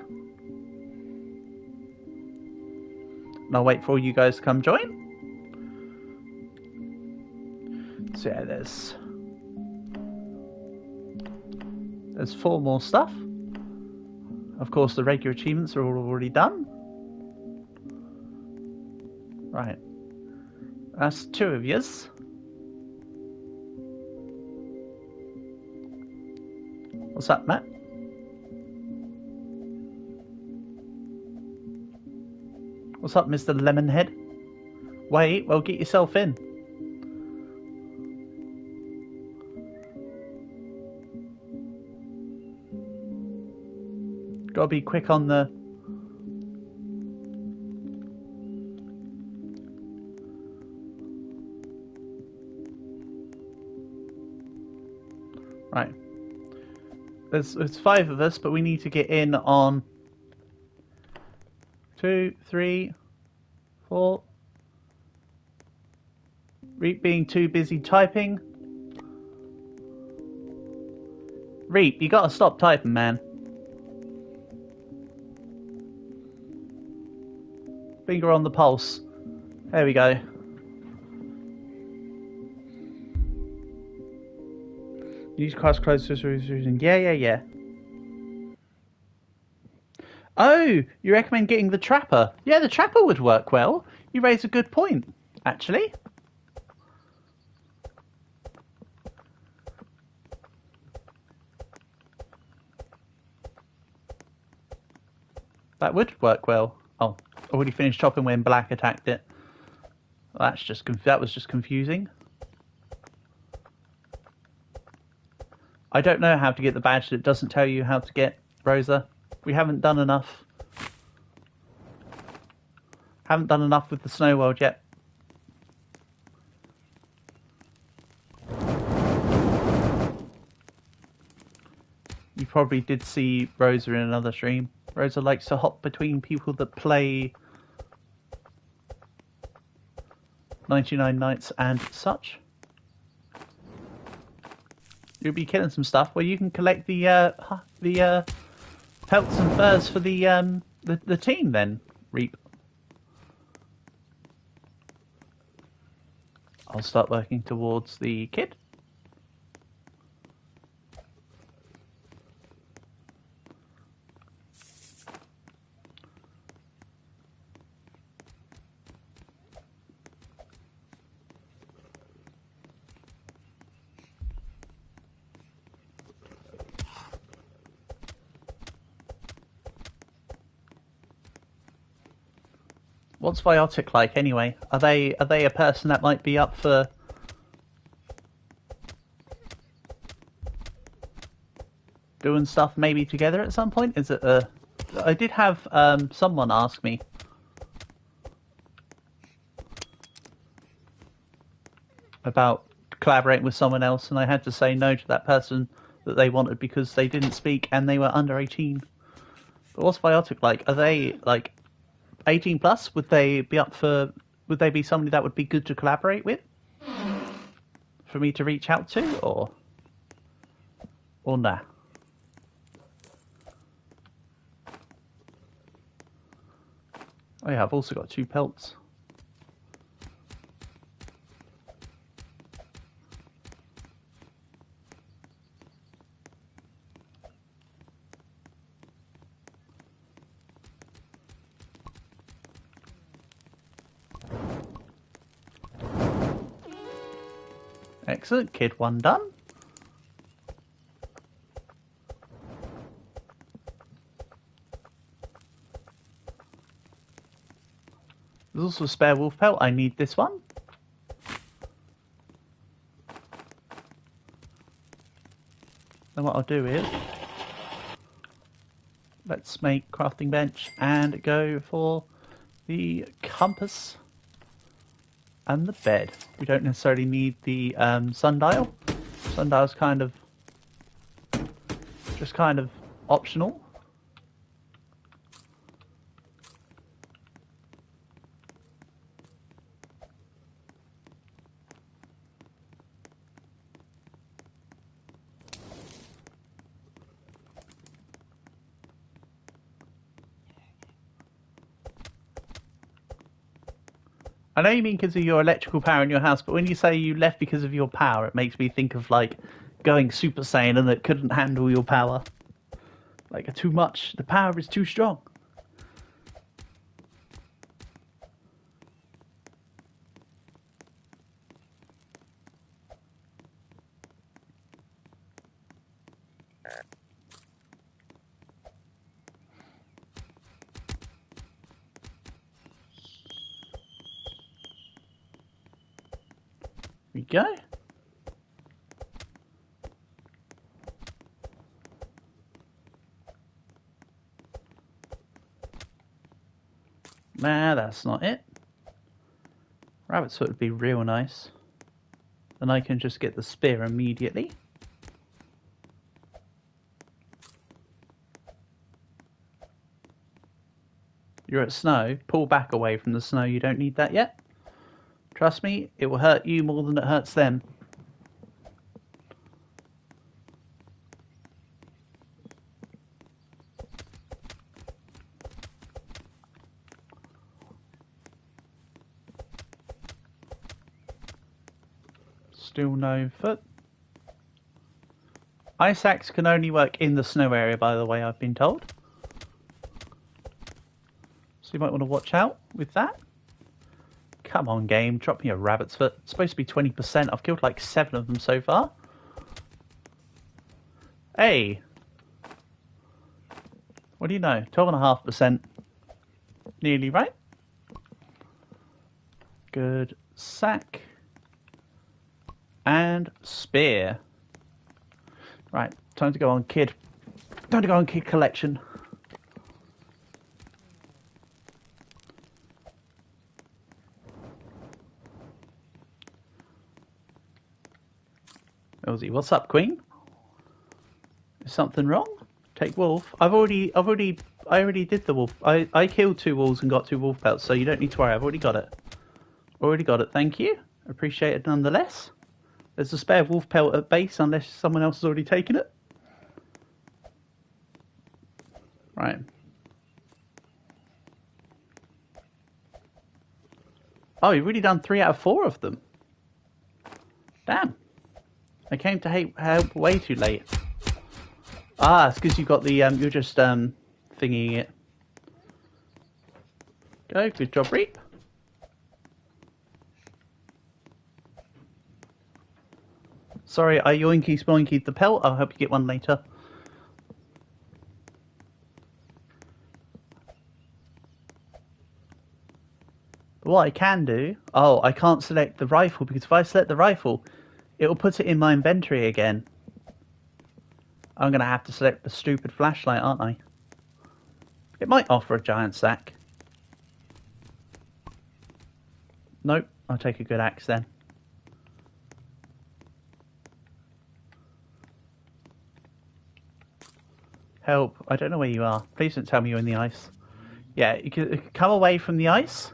And I'll wait for all you guys to come join. So yeah, there's 4 more stuff. Of course, the regular achievements are all already done. Right. That's 2 of yous. What's up, Matt? What's up, Mr. Lemonhead? Wait, well, get yourself in. Gotta be quick on the... Right. There's 5 of us, but we need to get in on 2, 3, 4. Reap being too busy typing. Reap, you gotta stop typing, man. Finger on the pulse. There we go. Use cross close to yeah. Oh, you recommend getting the trapper? Yeah, the trapper would work well. You raise a good point, actually. That would work well. Oh, already finished chopping when Black attacked it. Well, that was just confusing. I don't know how to get the badge that doesn't tell you how to get, Rosa. We haven't done enough. Haven't done enough with the snow world yet. You probably did see Rosa in another stream. Rosa likes to hop between people that play 99 Nights and such. You'll be killing some stuff where you can collect the pelts and furs for the team then, Reap. I'll start working towards the kid. What's Biotic like anyway? Are they a person that might be up for doing stuff maybe together at some point? Is it a... I did have someone ask me about collaborating with someone else, and I had to say no to that person that they wanted because they didn't speak and they were under 18. But what's Biotic like? Are they like 18 plus? Would they be up for... Would they be somebody that would be good to collaborate with? For me to reach out to, or nah? Oh yeah, I've also got 2 pelts. Excellent, kid 1 done. There's also a spare wolf pelt. I need this one. Then what I'll do is let's make crafting bench and go for the compass and the bed. We don't necessarily need the sundial. Sundial's kind of optional. I know you mean because of your electrical power in your house, but when you say you left because of your power, it makes me think of like going Super Saiyan and it couldn't handle your power. Like too much. The power is too strong. There we go. Nah, that's not it. Rabbit's foot would be real nice. Then I can just get the spear immediately. You're at snow. Pull back away from the snow. You don't need that yet. Trust me, it will hurt you more than it hurts them. Still no foot. Ice axe can only work in the snow area, by the way, I've been told. So you might want to watch out with that. Come on, game. Drop me a rabbit's foot. It's supposed to be 20%. I've killed like 7 of them so far. Hey. What do you know? 12.5%. Nearly right. Good. Sack. And spear. Right. Time to go on kid. Time to go on kid collection. Millsy, what's up, Queen? Is something wrong? Take wolf. I already did the wolf. I killed 2 wolves and got 2 wolf pelts, so you don't need to worry. I've already got it. Already got it. Thank you. Appreciate it nonetheless. There's a spare wolf pelt at base, unless someone else has already taken it. Right. Oh, you've already done 3 out of 4 of them. Damn. I came to help way too late. Ah, it's because you got the, you're just, thingying it. Go, good job, Reap. Sorry, I yoinky spoinky the pelt. I'll help you get one later. What I can do... Oh, I can't select the rifle, because if I select the rifle, it will put it in my inventory again. I'm going to have to select the stupid flashlight, aren't I? It might offer a giant sack. Nope, I'll take a good axe then. Help, I don't know where you are. Please don't tell me you're in the ice. Yeah, you can come away from the ice.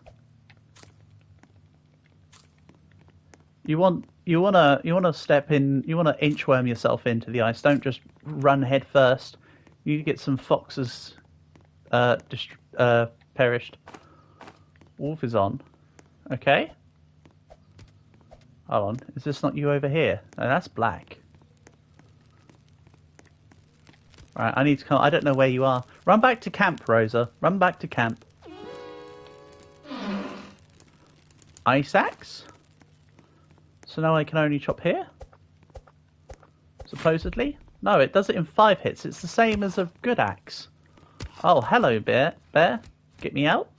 You want to step in. You want to inchworm yourself into the ice. Don't just run head first. You need to get some foxes perished. Wolf is on. Okay. Hold on. Is this not you over here? No, that's black. Right, I need to come. I don't know where you are. Run back to camp, Rosa. Run back to camp. Ice axe? So now I can only chop here? Supposedly? No, it does it in 5 hits. It's the same as a good axe. Oh, hello, bear. Bear, get me out.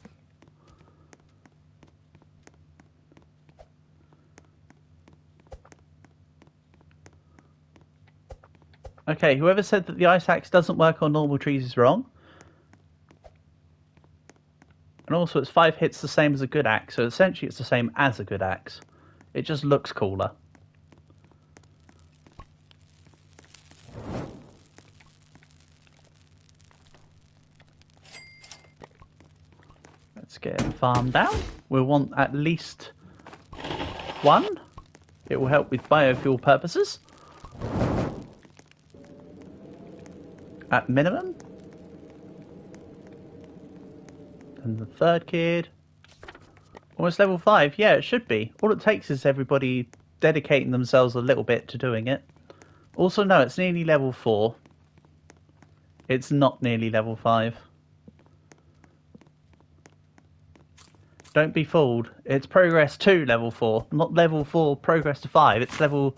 Okay, whoever said that the ice axe doesn't work on normal trees is wrong. And also it's 5 hits the same as a good axe, so essentially it's the same as a good axe. It just looks cooler. Let's get a farm down. We'll want at least 1. It will help with biofuel purposes. At minimum. And the 3rd kid. Almost level 5. Yeah, it should be. All it takes is everybody dedicating themselves a little bit to doing it. Also, no, it's nearly level 4. It's not nearly level 5. Don't be fooled. It's progress to level 4, not level 4 progress to 5. It's level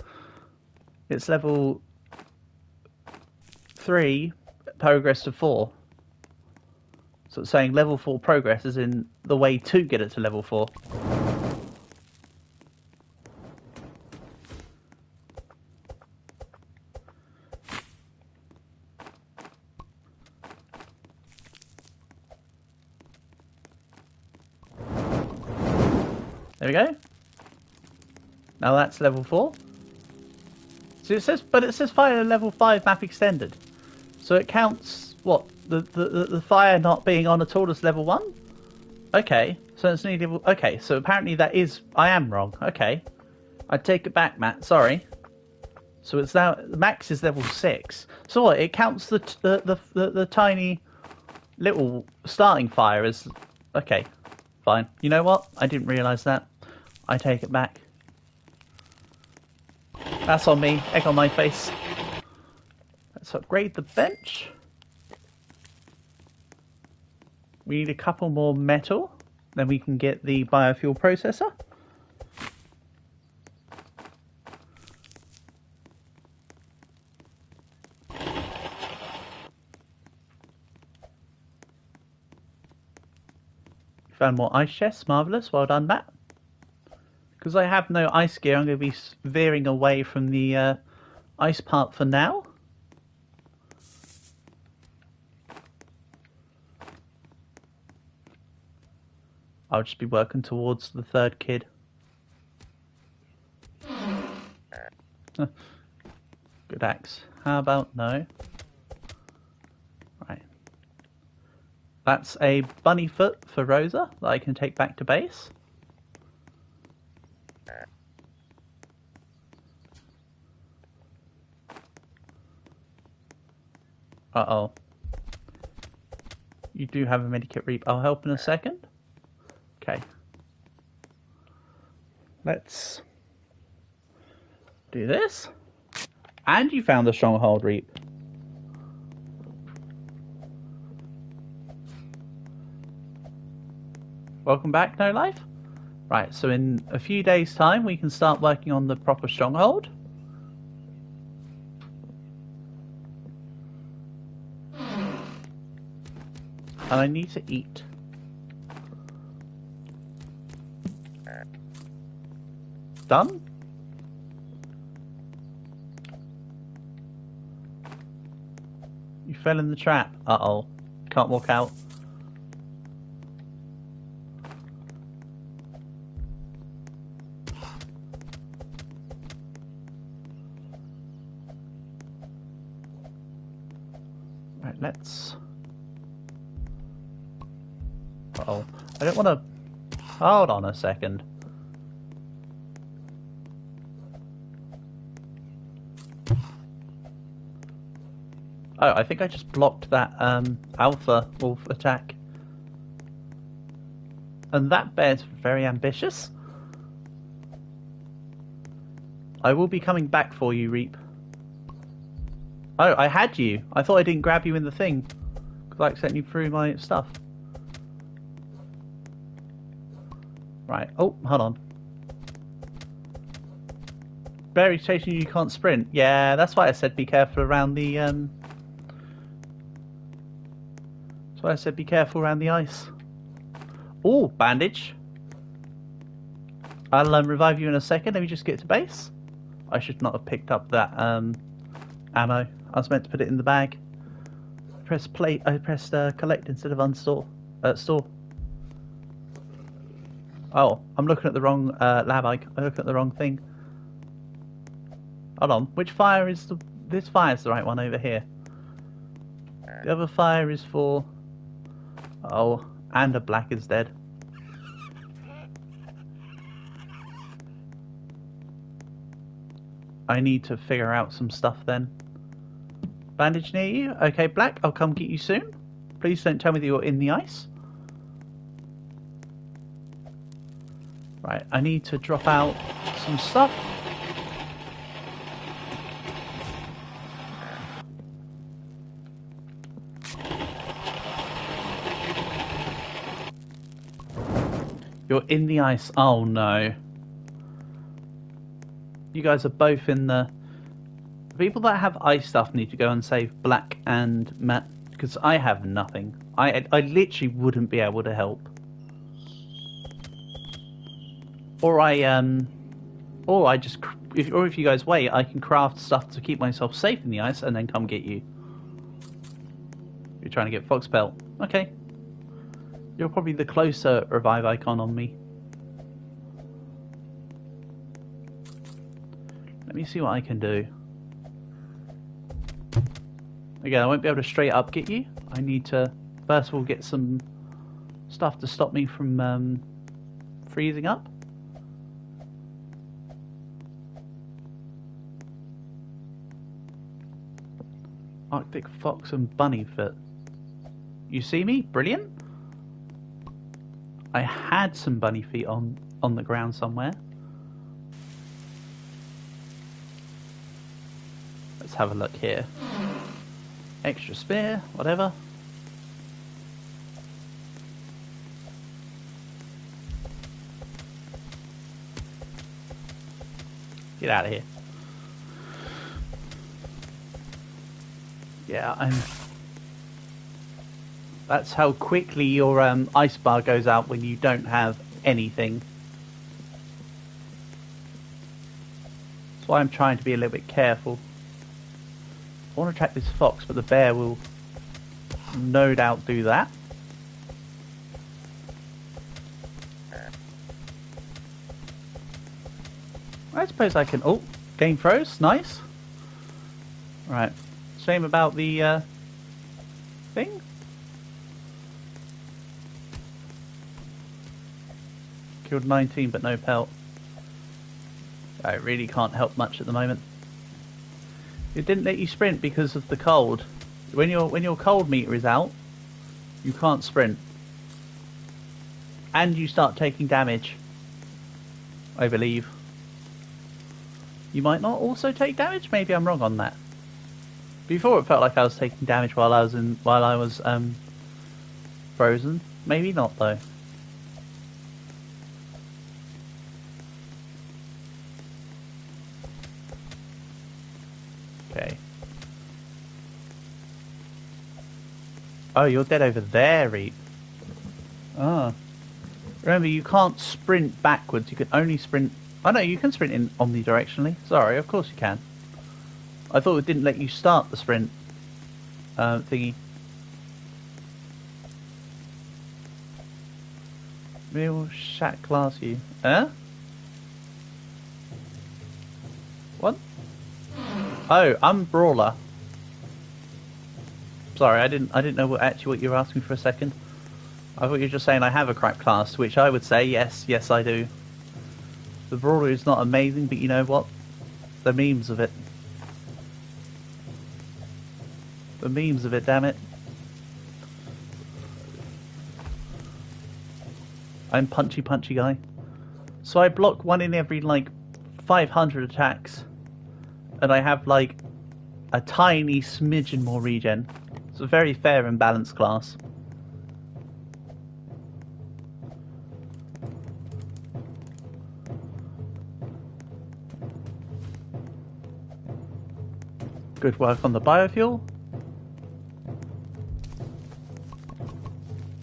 3 progress to 4. So it's saying level 4 progress is in the way to get it to level 4. There we go. Now that's level 4. So it says, but it says fire level 5 map extended. So it counts what? The fire not being on at all as level 1? Okay. So it's nearly level... Okay, so apparently that is... I am wrong. Okay. I take it back, Matt. Sorry. So it's now... The max is level 6. So what? It counts the tiny little starting fire as... Okay. Fine. You know what? I didn't realise that. I take it back. That's on me. Egg on my face. Let's upgrade the bench. We need a couple more metal. Then we can get the biofuel processor. Found more ice chests. Marvellous. Well done, Matt. Because I have no ice gear, I'm going to be veering away from the ice part for now. I'll just be working towards the third kid. Good axe. How about no? Right. That's a bunny foot for Rosa that I can take back to base. Uh-oh. You do have a medikit, Reap. I'll help in a second. Okay. Let's do this. And you found the stronghold, Reap. Welcome back, No Life. Right, so in a few days' time, we can start working on the proper stronghold. And I need to eat. Done? You fell in the trap. Uh-oh. Can't walk out. Right, let's... Uh-oh. I don't want to... Hold on a second. Oh, I think I just blocked that alpha wolf attack. And that bear's very ambitious. I will be coming back for you, Reap. Oh, I had you. I thought I didn't grab you in the thing. Because I accidentally threw my stuff. Right. Oh, hold on. Bear is chasing you, you can't sprint. Yeah, that's why I said be careful around the... That's why I said be careful around the ice. Oh, bandage. I'll revive you in a second. Let me just get to base. I should not have picked up that ammo. I was meant to put it in the bag. Press plate. I pressed collect instead of unstore. Store. Oh, I'm looking at the wrong lab icon. I'm looking at the wrong thing. Hold on. Which fire is the... This fire is the right one over here. The other fire is for... Oh, and a black is dead. I need to figure out some stuff then. Bandage near you? Okay, Black, I'll come get you soon. Please don't tell me that you're in the ice. Right, I need to drop out some stuff. You're in the ice. Oh no. You guys are both in the... People that have ice stuff need to go and save Black and Matt, because I have nothing. I literally wouldn't be able to help. Or if you guys wait, I can craft stuff to keep myself safe in the ice and then come get you. You're trying to get Fox Pelt. Okay. You're probably the closer revive icon on me. Let me see what I can do. Again, I won't be able to straight up get you. I need to, first of all, get some stuff to stop me from freezing up. Arctic Fox and Bunny Foot. You see me? Brilliant. I had some bunny feet on the ground somewhere. let's have a look here. Extra spear, whatever. Get out of here. Yeah, that's how quickly your ice bar goes out when you don't have anything. That's why I'm trying to be a little bit careful. I want to track this fox, but the bear will no doubt do that. I suppose I can... Oh, game froze. Nice. Right. Shame about the thing. Killed 19 but no pelt. I really can't help much at the moment. It didn't let you sprint because of the cold. When your cold meter is out, you can't sprint. And you start taking damage, I believe. You might not also take damage? Maybe I'm wrong on that. Before it felt like I was taking damage while I was frozen. Maybe not though. Okay. Oh, you're dead over there, Reap. Ah. Remember, you can't sprint backwards. You can only sprint... Oh no, you can sprint in omnidirectionally. Sorry, of course you can. I thought it didn't let you start the sprint thingy. Real shat class you. Huh? What? Oh, I'm Brawler. Sorry, I didn't know what you were asking for a second. I thought you were just saying I have a crap class, which I would say yes, I do. The Brawler is not amazing, but you know what? The memes of it. The memes of it, damn it. I'm punchy guy. So I block one in every like 500 attacks. And I have like a tiny smidgen more regen. It's a very fair and balanced class. Good work on the biofuel.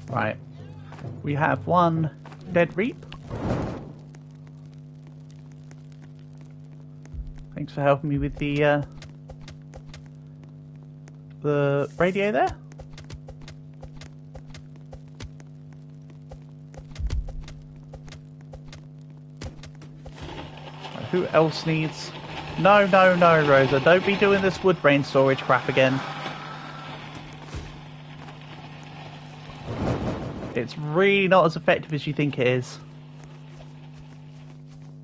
Right. We have one dead Reap. Thanks for helping me with the radio there. Right, who else needs... No, Rosa. Don't be doing this wood brain storage crap again. It's really not as effective as you think it is.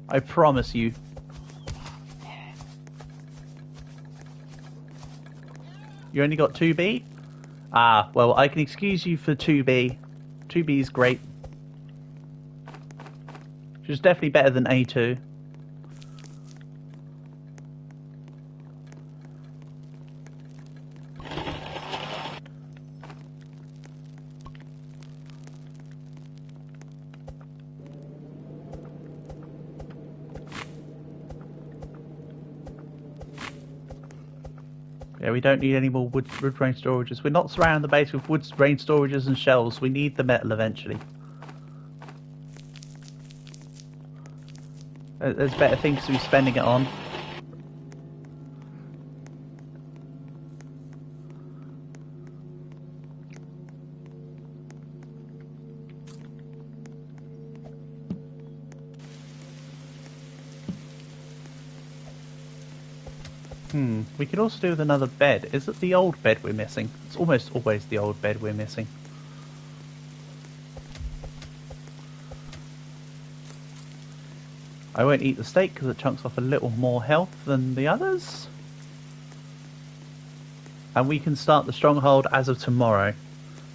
I promise you. You only got 2B? Ah, well, I can excuse you for 2B. 2B is great. Which is definitely better than A2. Yeah, we don't need any more wood grain storages. We're not surrounding the base with wood grain storages and shells. We need the metal eventually. There's better things to be spending it on. We could also do with another bed. Is it the old bed we're missing? It's almost always the old bed we're missing. I won't eat the steak because it chunks off a little more health than the others. And we can start the stronghold as of tomorrow.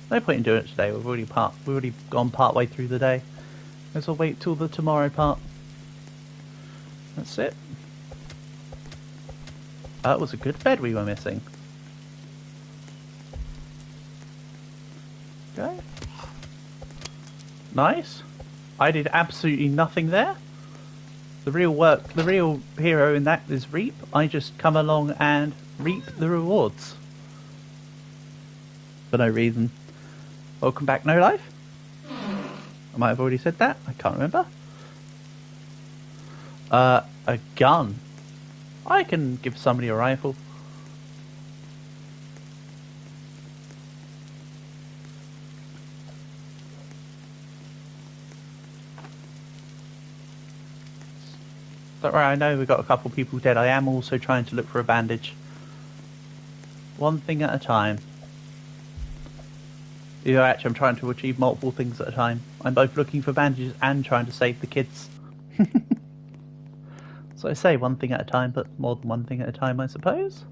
No point in doing it today. We've already gone part way through the day. Let's all wait till the tomorrow part. That's it. That was a good bed we were missing. Okay. Nice. I did absolutely nothing there. The real hero in that is Reap. I just come along and reap the rewards. For no reason. Welcome back, No Life. I might have already said that. I can't remember. A gun. I can give somebody a rifle. Don't worry, I know we've got a couple people dead. I am also trying to look for a bandage. One thing at a time. You know, actually, I'm trying to achieve multiple things at a time. I'm both looking for bandages and trying to save the kids. So I say one thing at a time, but more than one thing at a time, I suppose.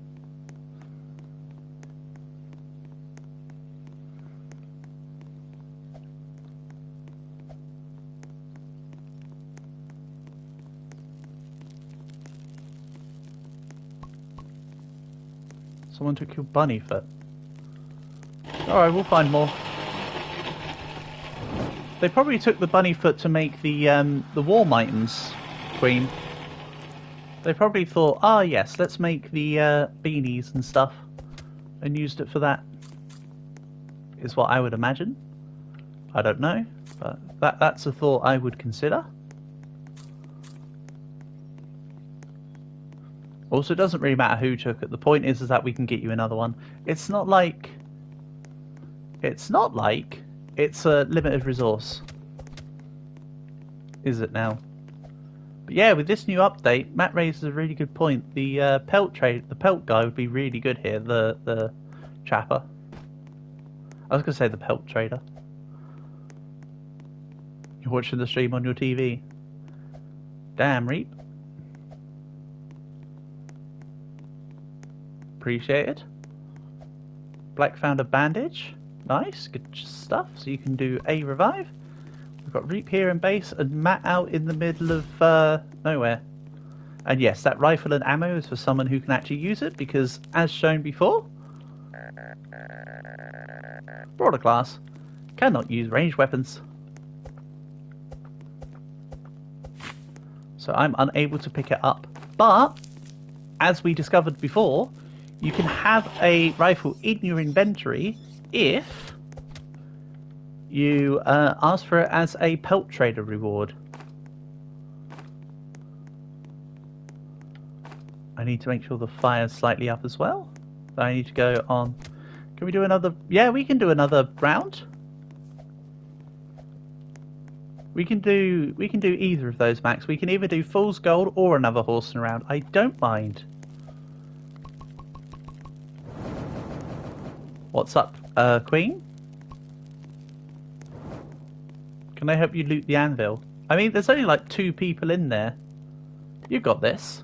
Someone took your bunny foot. Alright, we'll find more. They probably took the bunny foot to make the warm items, Queen. They probably thought, ah yes, let's make the beanies and stuff, and used it for that. Is what I would imagine. I don't know, but that's a thought I would consider. Also, it doesn't really matter who took it. The point is that we can get you another one. It's not like it's a limited resource. Is it now? But yeah, with this new update, Matt raises a really good point. The pelt guy would be really good here. The trapper. I was gonna say the pelt trader. You're watching the stream on your TV. Damn, Reap. Appreciate it. Black found a bandage. Nice, good stuff. So you can do a revive. We've got Reap here in base and Matt out in the middle of nowhere. And yes, that rifle and ammo is for someone who can actually use it because, as shown before, Brawler class cannot use ranged weapons. So I'm unable to pick it up. But, as we discovered before, you can have a rifle in your inventory if you ask for it as a pelt trader reward. I need to make sure the fire's slightly up as well. I need to go on. Can we do another? Yeah, we can do another round. We can do either of those, Max. We can either do Fool's Gold or another horsing around. I don't mind. What's up, Queen? Can I help you loot the anvil? I mean, there's only like 2 people in there. You've got this.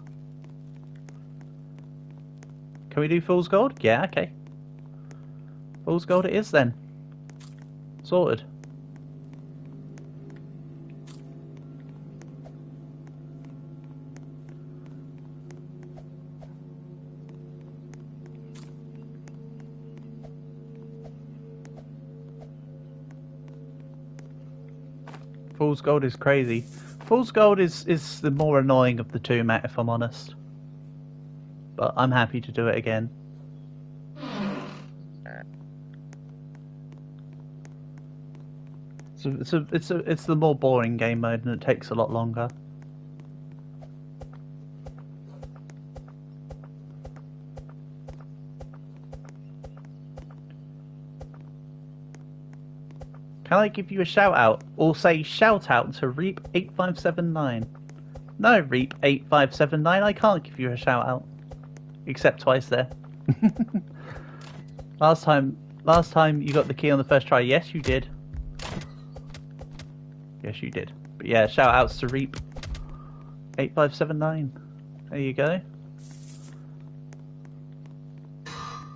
Can we do Fool's Gold? Yeah, okay. Fool's Gold it is then. Sorted. Fool's Gold is crazy. Fool's Gold is the more annoying of the two, Matt, if I'm honest. But I'm happy to do it again. So it's the more boring game mode and it takes a lot longer. Can I give you a shout out? Or say shout out to Reap8579. No, Reap8579, I can't give you a shout out. Except twice there. Last time you got the key on the first try. Yes, you did. Yes, you did. But yeah, shout outs to Reap8579. There you go.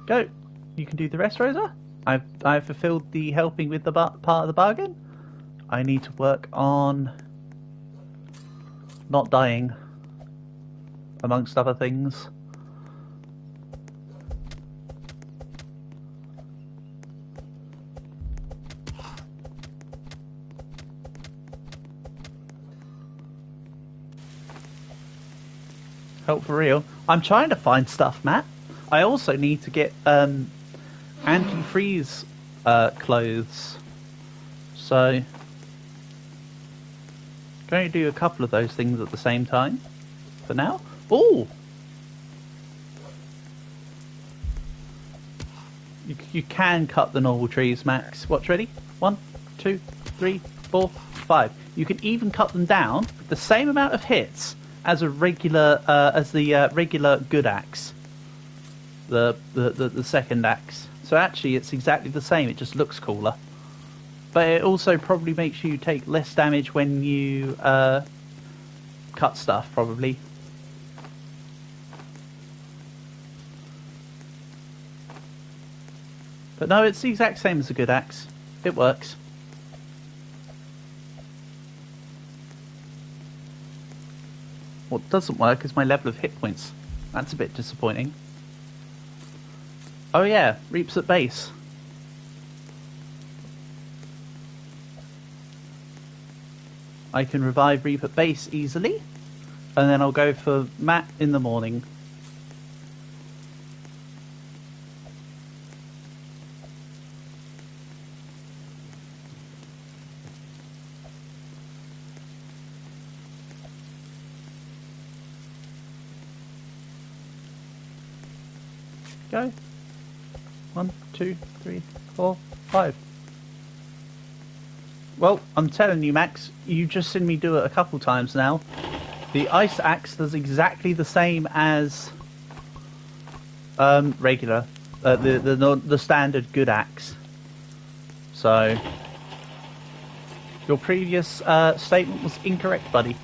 Go. You can do the rest, Rosa. I've fulfilled the helping with the part of the bargain. I need to work on not dying, amongst other things. Help for real. I'm trying to find stuff, Matt. I also need to get anti-freeze clothes. So, going to do a couple of those things at the same time. For now. Oh! You can cut the normal trees, Max. Watch, ready? 1, 2, 3, 4, 5. You can even cut them down with the same amount of hits as a regular, regular good axe. The second axe. So actually, it's exactly the same. It just looks cooler. But it also probably makes you take less damage when you cut stuff, probably. But no, it's the exact same as a good axe. It works. What doesn't work is my level of hit points. That's a bit disappointing. Oh yeah, Reaps at base. I can revive Reap at base easily. And then I'll go for Matt in the morning. Go. 1, 2, 3, 4, 5. Well, I'm telling you, Max, you've just seen me do it a couple times now. The ice axe does exactly the same as regular, the standard good axe. So your previous statement was incorrect, buddy.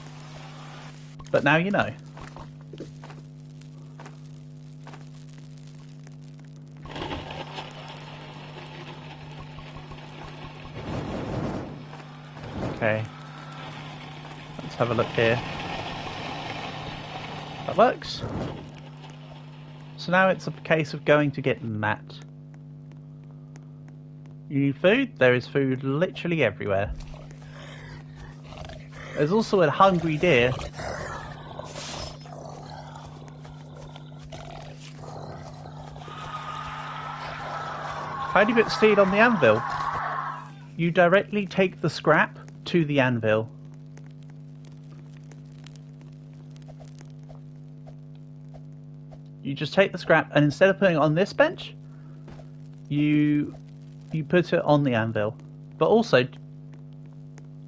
But now you know. Okay, let's have a look here. That works. So now it's a case of going to get Matt. You need food? There is food literally everywhere. There's also a hungry deer. How do you get steel on the anvil? You directly take the scrap to the anvil. You just take the scrap and instead of putting it on this bench, you put it on the anvil. But also,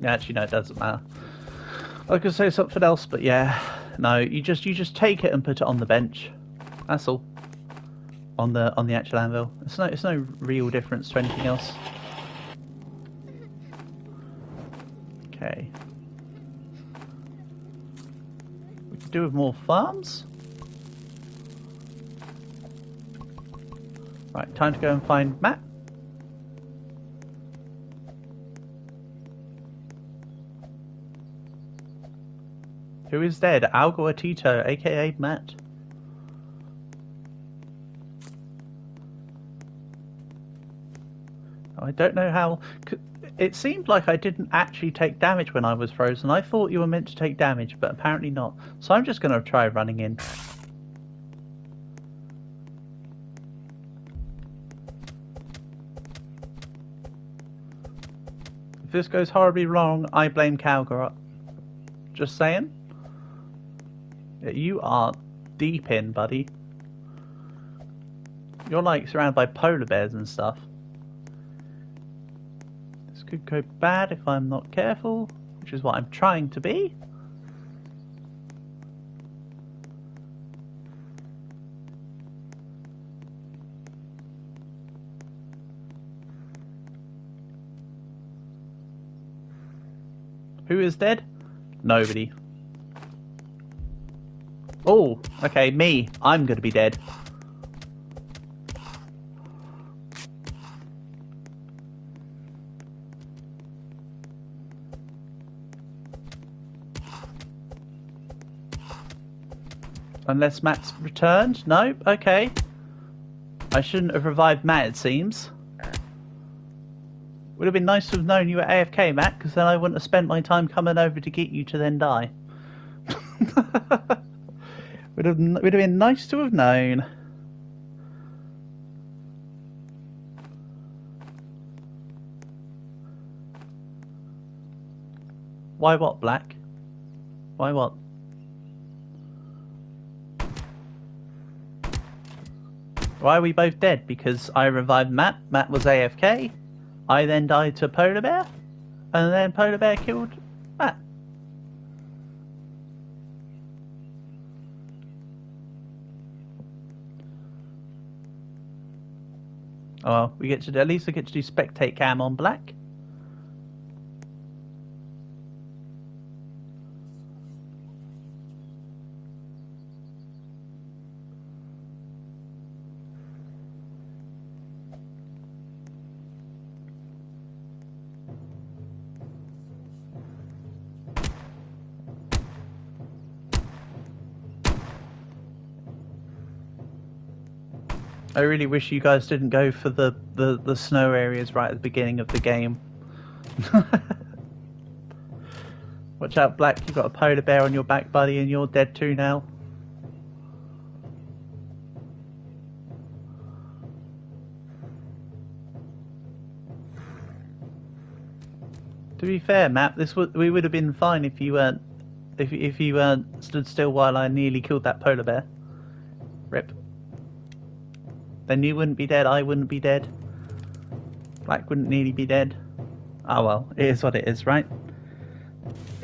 actually no, it doesn't matter. I could say something else, but yeah, no. You just take it and put it on the bench. That's all. On the actual anvil. It's no real difference to anything else. Okay. We could do with more farms. Right, time to go and find Matt. Who is dead? Algo Tito, aka Matt. I don't know how. It seemed like I didn't actually take damage when I was frozen. I thought you were meant to take damage, but apparently not. So I'm just going to try running in. If this goes horribly wrong, I blame Calgary. Just saying. Yeah, you are deep in, buddy. You're like surrounded by polar bears and stuff. This could go bad if I'm not careful, which is what I'm trying to be. Who is dead? Nobody. Oh, okay, me. I'm gonna be dead. Unless Matt's returned? Nope, okay. I shouldn't have revived Matt, it seems. Would have been nice to have known you were AFK, Matt, because then I wouldn't have spent my time coming over to get you to then die. Would have been nice to have known. Why what, Black? Why what? Why are we both dead? Because I revived Matt. Matt was AFK. I then died to Polar Bear. And then Polar Bear killed Matt. Oh, well, we get to at least we get to do spectate cam on Black. I really wish you guys didn't go for the snow areas right at the beginning of the game. Watch out, Black, you've got a polar bear on your back, buddy, and you're dead too now. To be fair, Matt, we would have been fine if you weren't if you weren't stood still while I nearly killed that polar bear. Rip. Then you wouldn't be dead, I wouldn't be dead. Black wouldn't nearly be dead. Oh well, it is what it is, right?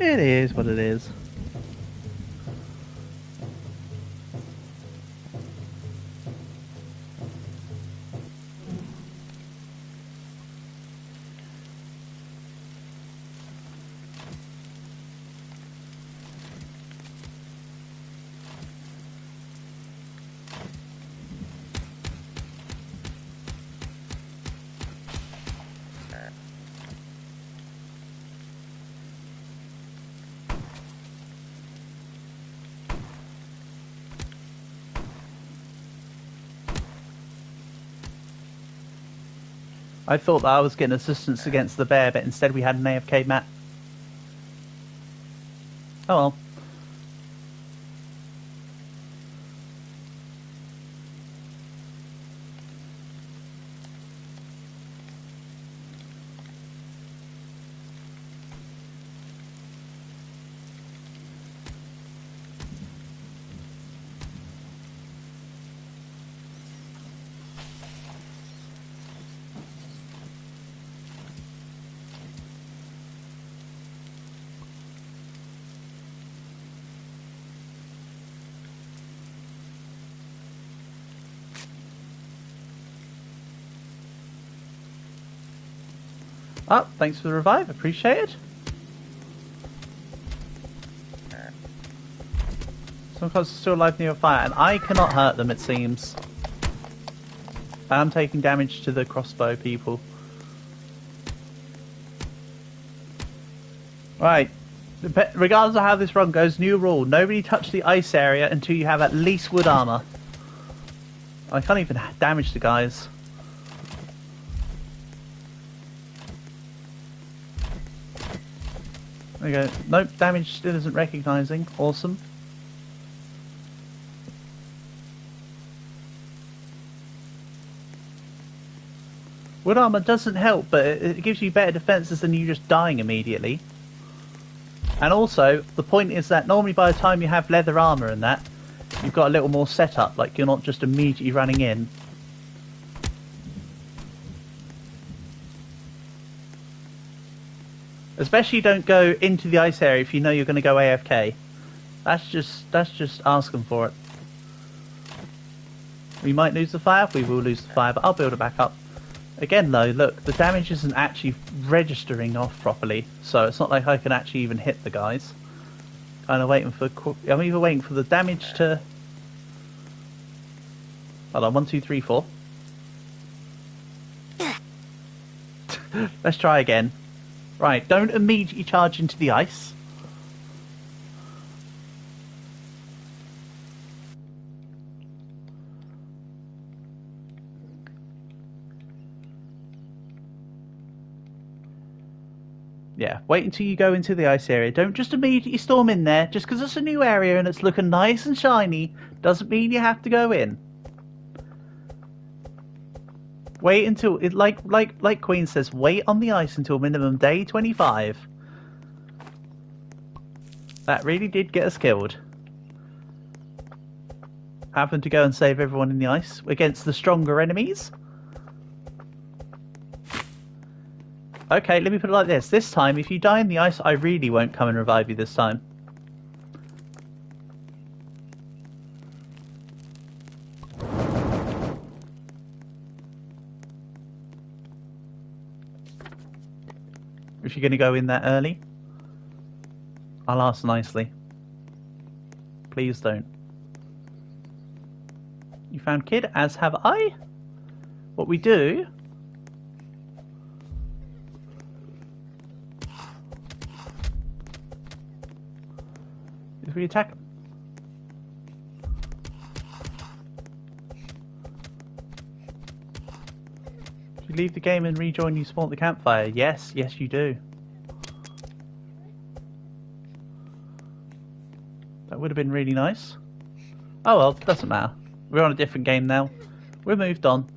It is what it is. I thought that I was getting assistance against the bear, but instead we had an AFK Matt. Oh well. Oh, thanks for the revive, appreciate it. Some cars are still alive near a fire, and I cannot hurt them, it seems. I'm taking damage to the crossbow people. Right. Regardless of how this run goes, new rule. Nobody touch the ice area until you have at least wood armor. I can't even damage the guys. There we go. Nope, damage still isn't recognising. Awesome. Wood armor doesn't help, but it gives you better defences than you just dying immediately. And also, the point is that normally by the time you have leather armor and that, you've got a little more setup, like you're not just immediately running in. Especially don't go into the ice area if you know you're going to go AFK. That's just asking for it. We might lose the fire, we will lose the fire, but I'll build it back up. Again though, look, the damage isn't actually registering off properly, so it's not like I can actually even hit the guys. Kind of waiting for... I'm either waiting for the damage to... Hold on, 1, 2, 3, 4. Let's try again. Right, don't immediately charge into the ice. Yeah, wait until you go into the ice area. Don't just immediately storm in there. Just because it's a new area and it's looking nice and shiny doesn't mean you have to go in. Wait until it like Queen says, wait on the ice until minimum day 25. That really did get us killed. Happened to go and save everyone in the ice against the stronger enemies. Okay, let me put it like this. This time, if you die in the ice, I really won't come and revive you this time. If you're going to go in that early, I'll ask nicely. Please don't. You found Kid, as have I. What we do... is we attack them. If you leave the game and rejoin, you spawn at the campfire. Yes, yes you do. That would have been really nice. Oh well, doesn't matter. We're on a different game now. We're moved on.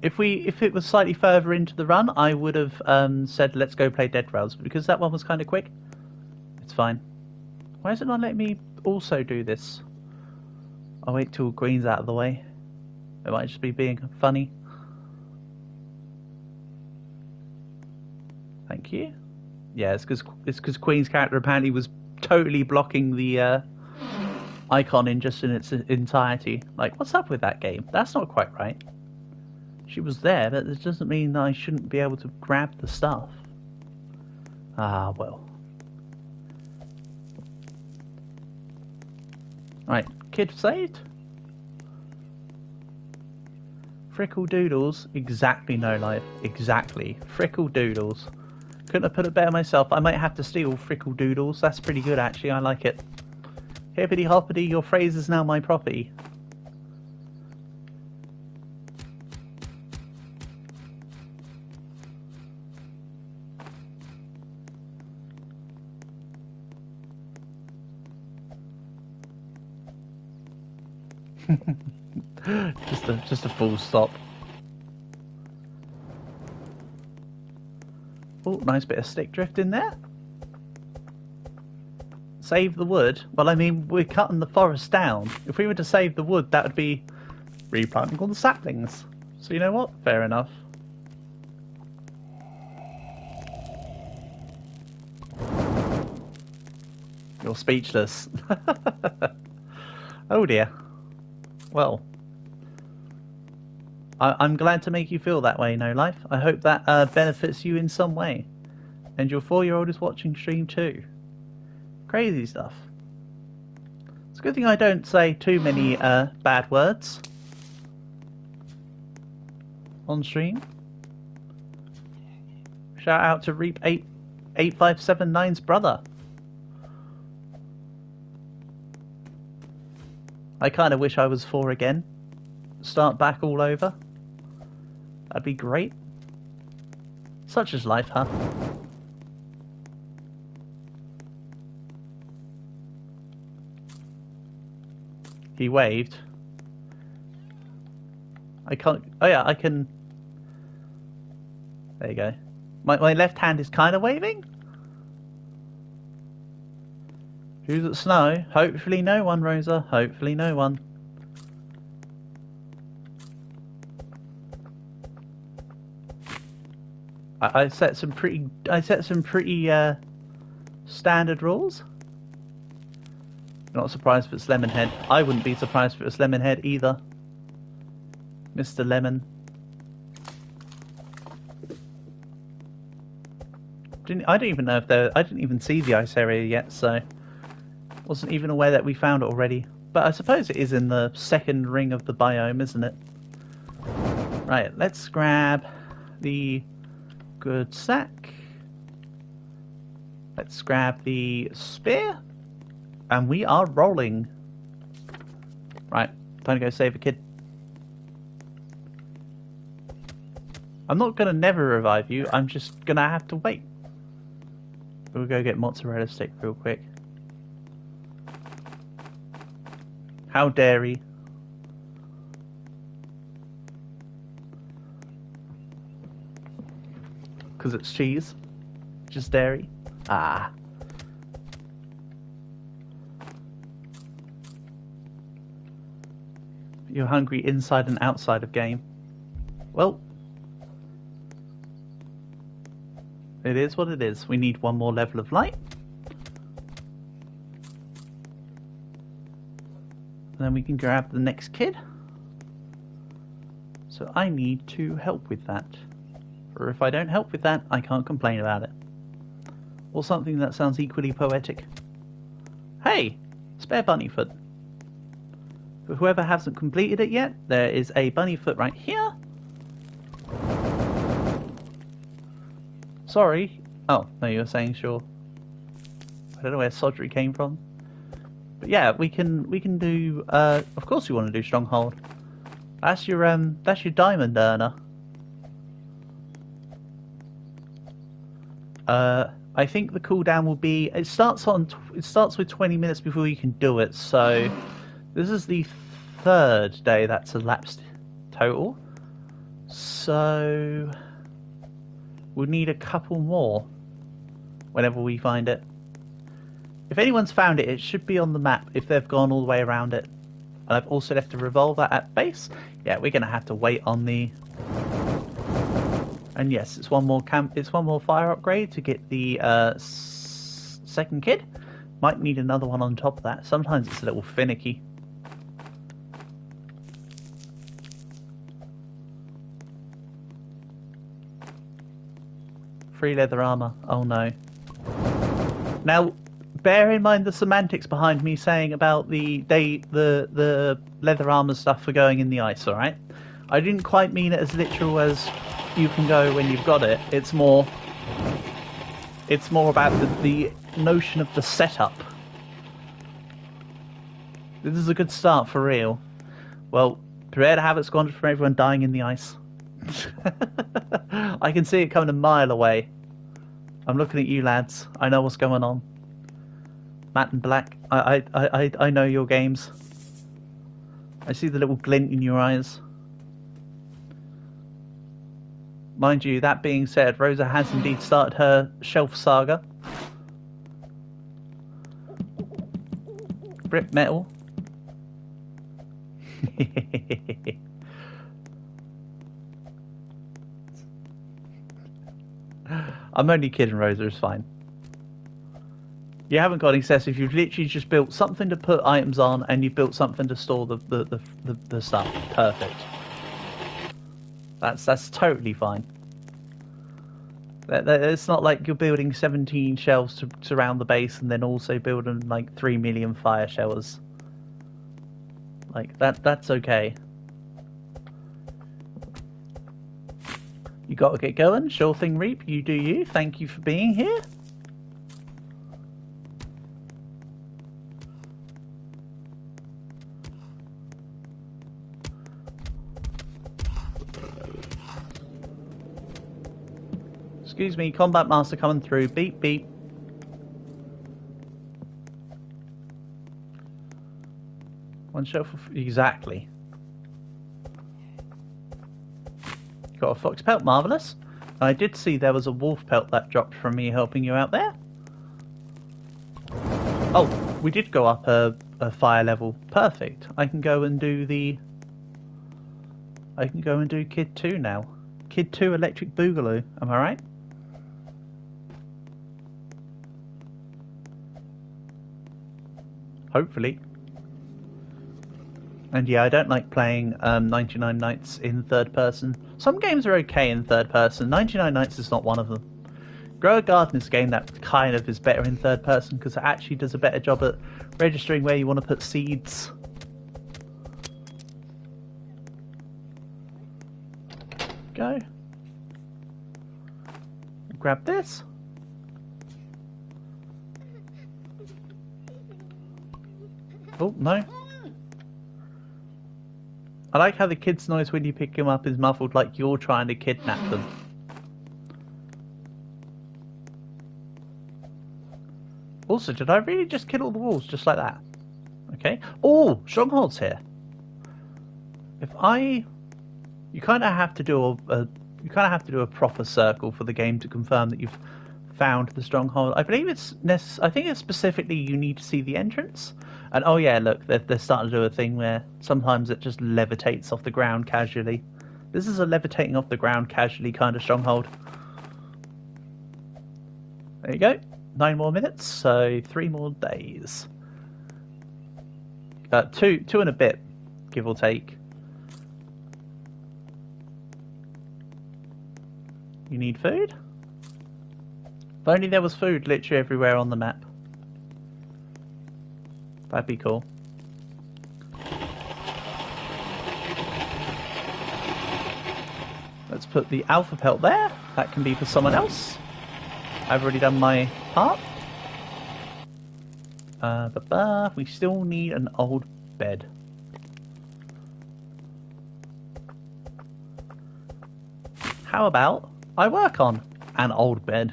If it was slightly further into the run, I would have said let's go play Dead Rails, but because that one was kind of quick, it's fine. Why is it not letting me also do this? I'll wait till Green's out of the way. It might just be being funny. Thank you. Yeah, it's because Queen's character apparently was totally blocking the icon in its entirety. Like, what's up with that game? That's not quite right. She was there, but this doesn't mean that I shouldn't be able to grab the stuff. Ah, well. Right, Kid saved. Frickle Doodles, exactly no life. Exactly. Frickle Doodles. Couldn't have put it better myself. I might have to steal Frickle Doodles. That's pretty good actually, I like it. Hippity hoppity, your phrase is now my property. just a full stop. Oh, nice bit of stick drift in there. Save the wood. Well, I mean, we're cutting the forest down. If we were to save the wood, that would be replanting all the saplings. So you know what? Fair enough. You're speechless. Oh dear. Well, I'm glad to make you feel that way, No Life. I hope that benefits you in some way. And your 4-year-old is watching stream too. Crazy stuff. It's a good thing I don't say too many bad words on stream. Shout out to Reap 8579's brother. I kind of wish I was 4 again. Start back all over. That'd be great. Such is life, huh? He waved. I can't... Oh yeah, I can... There you go. My left hand is kind of waving? Who's at snow? Hopefully no one, Rosa. Hopefully no one. I set some pretty standard rules. Not surprised if it's Lemonhead. I wouldn't be surprised if it was Lemonhead either. Mr. Lemon. I don't even know if there... I didn't even see the ice area yet, so... Wasn't even aware that we found it already. But I suppose it is in the second ring of the biome, isn't it? Right, let's grab the good sack. Let's grab the spear. And we are rolling. Right, time to go save a kid. I'm not going to never revive you. I'm just going to have to wait. We'll go get mozzarella stick real quick. How dairy. Because it's cheese. Just dairy. Ah. You're hungry inside and outside of game. Well, it is what it is. We need one more level of light. And then we can grab the next kid. So I need to help with that. Or if I don't help with that, I can't complain about it. Or something that sounds equally poetic. Hey! Spare bunny foot. For whoever hasn't completed it yet, there is a bunny foot right here. Sorry. Oh, no, you were saying sure. I don't know where Sodry came from. But yeah, we can do, of course we want to do Stronghold. That's your diamond earner. I think the cooldown will be, it starts with 20 minutes before you can do it, so this is the 3rd day that's elapsed total. So we'll need a couple more whenever we find it. If anyone's found it, it should be on the map if they've gone all the way around it. And I've also left a revolver at base. Yeah, we're gonna have to wait on the. And yes, it's one more fire upgrade to get the second kid. Might need another one on top of that. Sometimes it's a little finicky. Free leather armor. Oh no. Now, bear in mind the semantics behind me saying about the leather armor stuff for going in the ice. All right. I didn't quite mean it as literal as you can go when you've got it. It's more about the notion of the setup. This is a good start for real. Well, prepare to have it squandered from everyone dying in the ice. I can see it coming a mile away. I'm looking at you lads. I know what's going on. Matt and Black, I know your games. I see the little glint in your eyes. Mind you, that being said, Rosa has indeed started her shelf saga. Rip metal. I'm only kidding, Rosa, it's fine. You haven't got excessive, you've literally just built something to put items on and you've built something to store the stuff. Perfect. That's totally fine. It's not like you're building 17 shelves to surround the base and then also building like 3 million fire shelters. Like that's okay. You gotta get going. Sure thing, Reap. You do you. Thank you for being here. Excuse me, Combat Master coming through. Beep, beep. One shelf of... Exactly. Got a fox pelt, marvellous. I did see there was a wolf pelt that dropped from me helping you out there. Oh, we did go up a fire level. Perfect. I can go and do the... I can go and do Kid 2 now. Kid 2 Electric Boogaloo. Am I right? Hopefully. And yeah, I don't like playing 99 Nights in third person. Some games are okay in third person. 99 Nights is not one of them. Grow a Garden is a game that kind of is better in third person because it actually does a better job at registering where you want to put seeds. Go. Grab this. Oh, no. I like how the kid's noise when you pick him up is muffled like you're trying to kidnap them. Also, did I really just kill all the wolves just like that? Okay. Oh, stronghold's here. You kind of have to do a proper circle for the game to confirm that you've found the stronghold. I believe I think it's specifically you need to see the entrance. And oh yeah, look, they're starting to do a thing where sometimes it just levitates off the ground casually. This is a levitating off the ground casually kind of stronghold. There you go. 9 more minutes, so 3 more days. Two and a bit, give or take. You need food? If only there was food literally everywhere on the map. That'd be cool. Let's put the alpha pelt there. That can be for someone else. I've already done my part. We still need an old bed. How about I work on an old bed?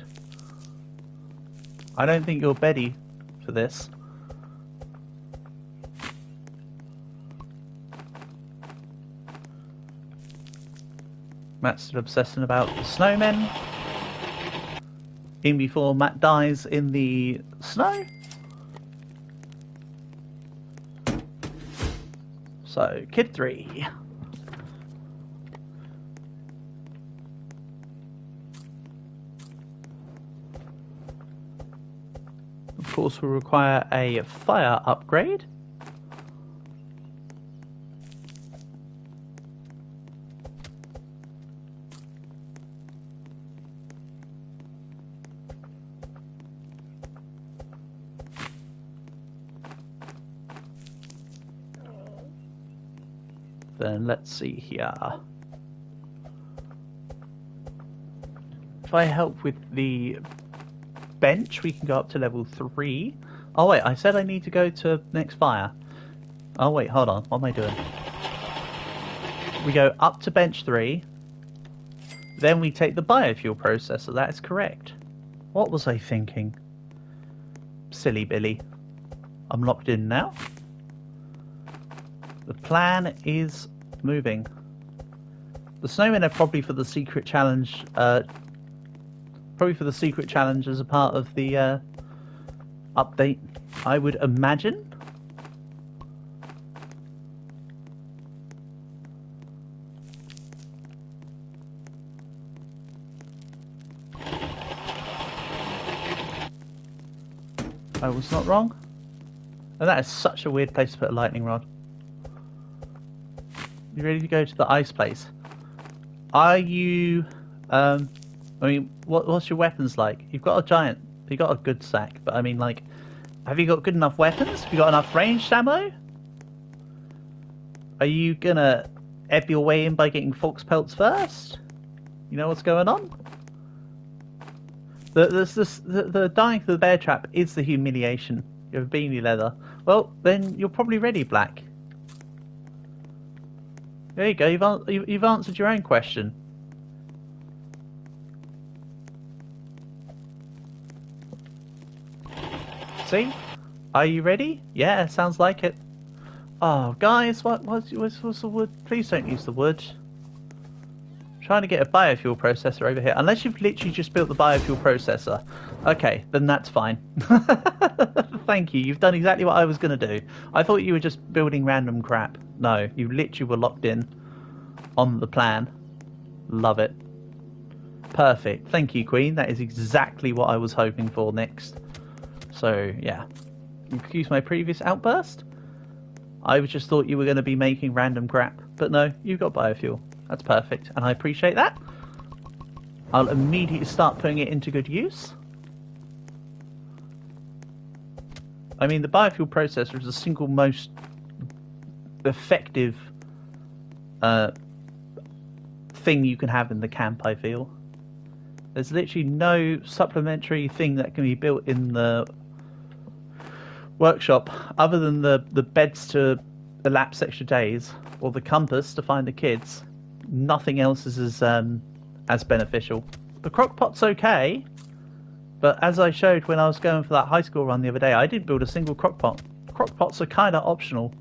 I don't think you're beddy for this. Matt's still obsessing about the snowmen. Even before Matt dies in the snow. So, Kid 3. Of course, we'll require a fire upgrade. Then let's see here. If I help with the bench, we can go up to level 3. Oh wait, I said I need to go to next fire. Oh wait, hold on. What am I doing? We go up to bench 3. Then we take the biofuel processor. That is correct. What was I thinking? Silly Billy. I'm locked in now. The plan is moving. The snowmen are probably for the secret challenge. Probably for the secret challenge as a part of the update, I would imagine. I was not wrong. And that is such a weird place to put a lightning rod. You ready to go to the ice place? Are you... I mean, what's your weapons like? You've got a giant... You've got a good sack, but I mean, like... Have you got good enough weapons? Have you got enough ranged ammo? Are you gonna ebb your way in by getting fox pelts first? You know what's going on? The dying for the bear trap is the humiliation. You have beanie leather. Well, then you're probably ready, Black. There you go, you've answered your own question. See? Are you ready? Yeah, sounds like it. Oh, guys, what's the wood? Please don't use the wood. I'm trying to get a biofuel processor over here. Unless you've literally just built the biofuel processor. Okay, then that's fine. Thank you. You've done exactly what I was going to do. I thought you were just building random crap. No, you literally were locked in on the plan. Love it. Perfect. Thank you, Queen. That is exactly what I was hoping for next. So, yeah. Excuse my previous outburst. I just thought you were going to be making random crap. But no, you've got biofuel. That's perfect. And I appreciate that. I'll immediately start putting it into good use. I mean, the biofuel processor is the single most effective thing you can have in the camp, I feel. There's literally no supplementary thing that can be built in the workshop other than the beds to elapse extra days, or the compass to find the kids, nothing else is as beneficial. The crockpot's okay, but as I showed when I was going for that high school run the other day, I didn't build a single crockpot. Crockpots are kind of optional.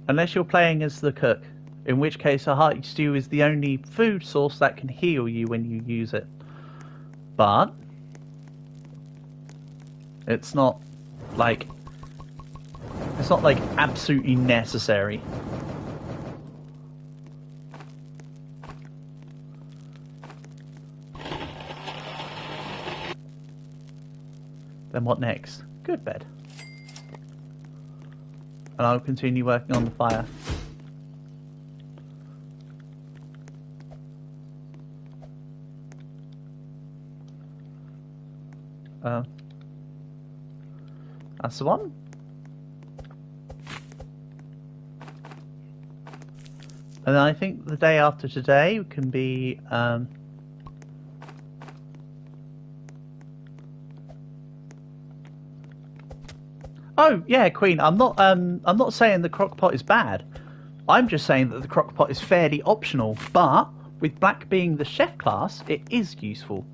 Unless you're playing as the cook, in which case a hearty stew is the only food source that can heal you when you use it. But it's not like absolutely necessary. Then what next? Good bed. And I'll continue working on the fire. That's the one. And then I think the day after today can be oh yeah, Queen. I'm not saying the crockpot is bad. I'm just saying that the crockpot is fairly optional. But with Black being the chef class, it is useful.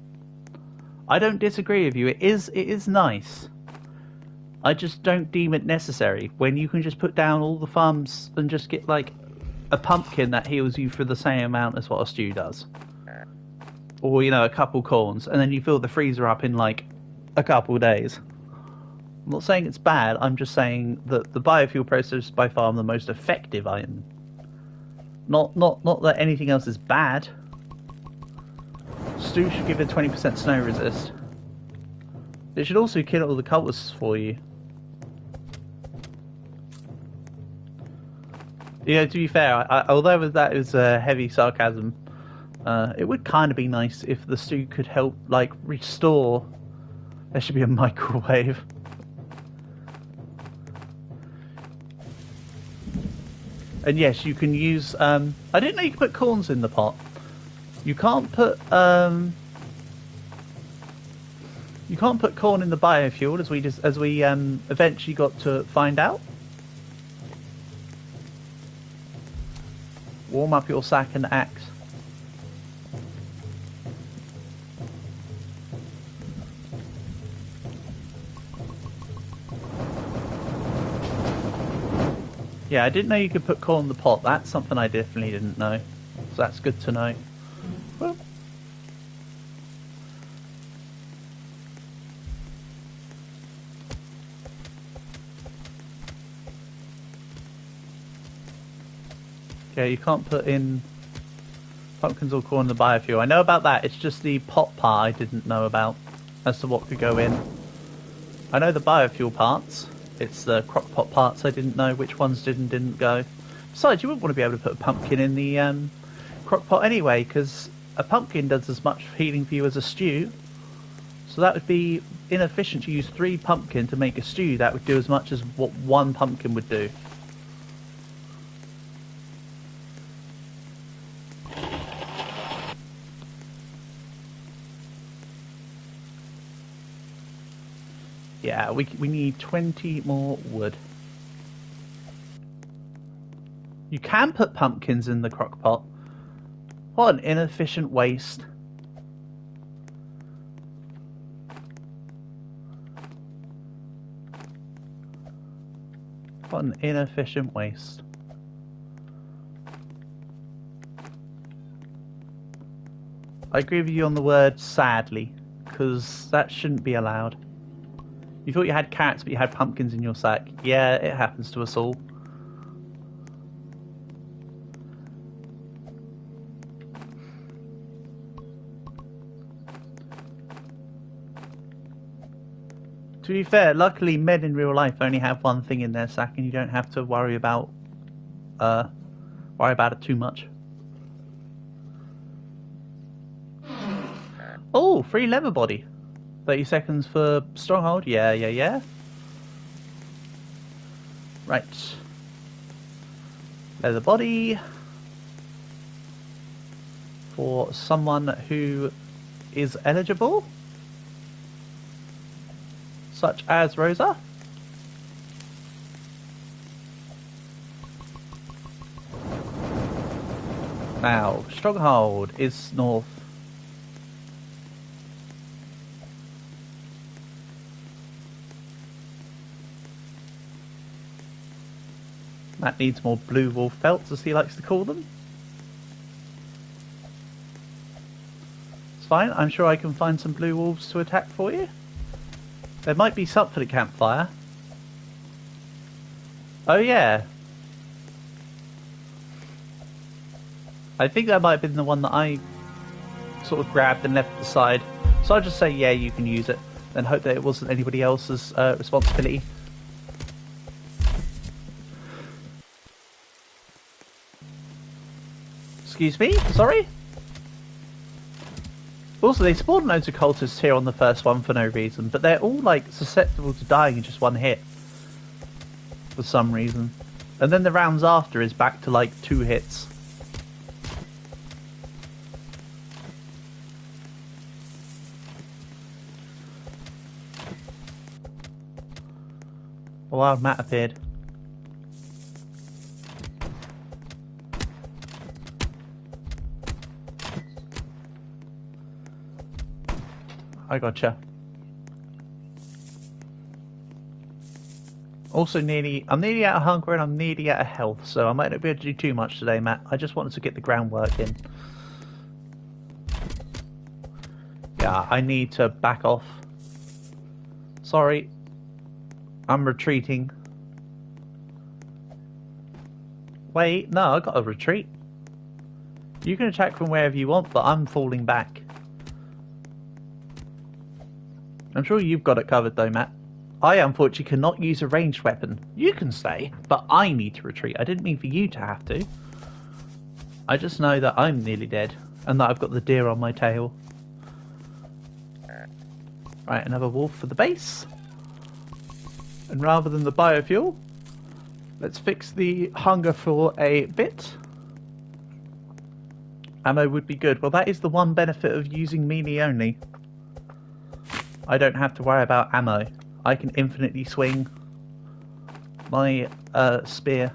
I don't disagree with you. It is nice. I just don't deem it necessary when you can just put down all the farms and just get like a pumpkin that heals you for the same amount as what a stew does, or you know, a couple corns, and then you fill the freezer up in like a couple of days. I'm not saying it's bad. I'm just saying that the biofuel process is by far the most effective item. Not that anything else is bad. Stew should give it 20% snow resist. It should also kill all the cultists for you. Yeah, to be fair, although that is heavy sarcasm, it would kind of be nice if the stew could help, like, restore. There should be a microwave. And yes, you can use. I didn't know you could put corns in the pot. You can't put. You can't put corn in the biofuel, as we eventually got to find out. Warm up your sack and axe. Yeah, I didn't know you could put corn in the pot. That's something I definitely didn't know. So that's good to know. Well. Yeah, you can't put in pumpkins or corn in the biofuel. I know about that. It's just the pot part I didn't know about as to what could go in. I know the biofuel parts. It's the crockpot parts I didn't know which ones didn't go. Besides, you wouldn't want to be able to put a pumpkin in the crockpot anyway, because a pumpkin does as much healing for you as a stew. So that would be inefficient to use 3 pumpkin to make a stew. That would do as much as what 1 pumpkin would do. Yeah, we need 20 more wood. You can put pumpkins in the crock pot. What an inefficient waste. What an inefficient waste. I agree with you on the word sadly, because that shouldn't be allowed. You thought you had carrots, but you had pumpkins in your sack. Yeah, it happens to us all. To be fair, luckily men in real life only have one thing in their sack, and you don't have to worry about it too much. Oh, free leather body. 30 seconds for stronghold. Yeah. Right. Leather body. For someone who is eligible. such as Rosa. Now, Stronghold is north. Matt needs more blue wolf felts, as he likes to call them. It's fine, I'm sure I can find some blue wolves to attack for you. There might be something at campfire. Oh yeah. I think that might have been the one that I sort of grabbed and left aside. So I'll just say, yeah, you can use it. Then hope that it wasn't anybody else's responsibility. Excuse me? Sorry? Also, they spawned loads of cultists here on the first one for no reason, but they're all, like, susceptible to dying in just one hit. For some reason. And then the rounds after is back to, like, 2 hits. A wild mat appeared. I gotcha. Also, I'm nearly out of hunger and I'm nearly out of health, so I might not be able to do too much today, Matt. I just wanted to get the groundwork in. Yeah, I need to back off. Sorry. I'm retreating. Wait, no, I gotta retreat. You can attack from wherever you want, but I'm falling back. I'm sure you've got it covered though, Matt. I unfortunately cannot use a ranged weapon. You can stay, but I need to retreat. I didn't mean for you to have to. I just know that I'm nearly dead, and that I've got the deer on my tail. Right, another wolf for the base. And rather than the biofuel, let's fix the hunger for a bit. Ammo would be good. Well, that is the one benefit of using melee only. I don't have to worry about ammo. I can infinitely swing my spear.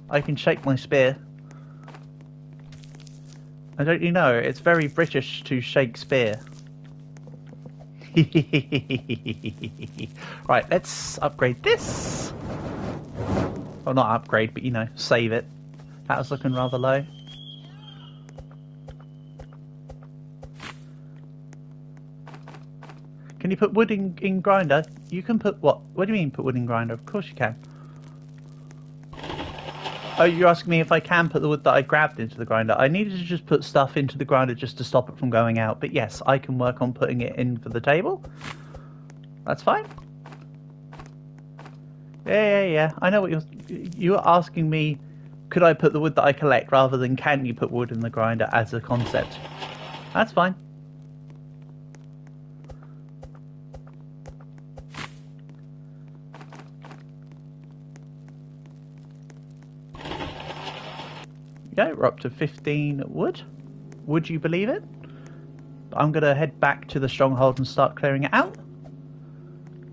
I can shake my spear. And don't you know, it's very British to shake spear. Right, let's upgrade this. Well, not upgrade, but you know, save it. That was looking rather low. Can you put wood in grinder? You can put what? What do you mean put wood in grinder? Of course you can. Oh, you're asking me if I can put the wood that I grabbed into the grinder. I needed to just put stuff into the grinder just to stop it from going out. But yes, I can work on putting it in for the table. That's fine. Yeah. I know what you're asking me. Could I put the wood that I collect rather than can you put wood in the grinder as a concept? That's fine. Go, we're up to 15 wood. Would you believe it? I'm going to head back to the stronghold and start clearing it out.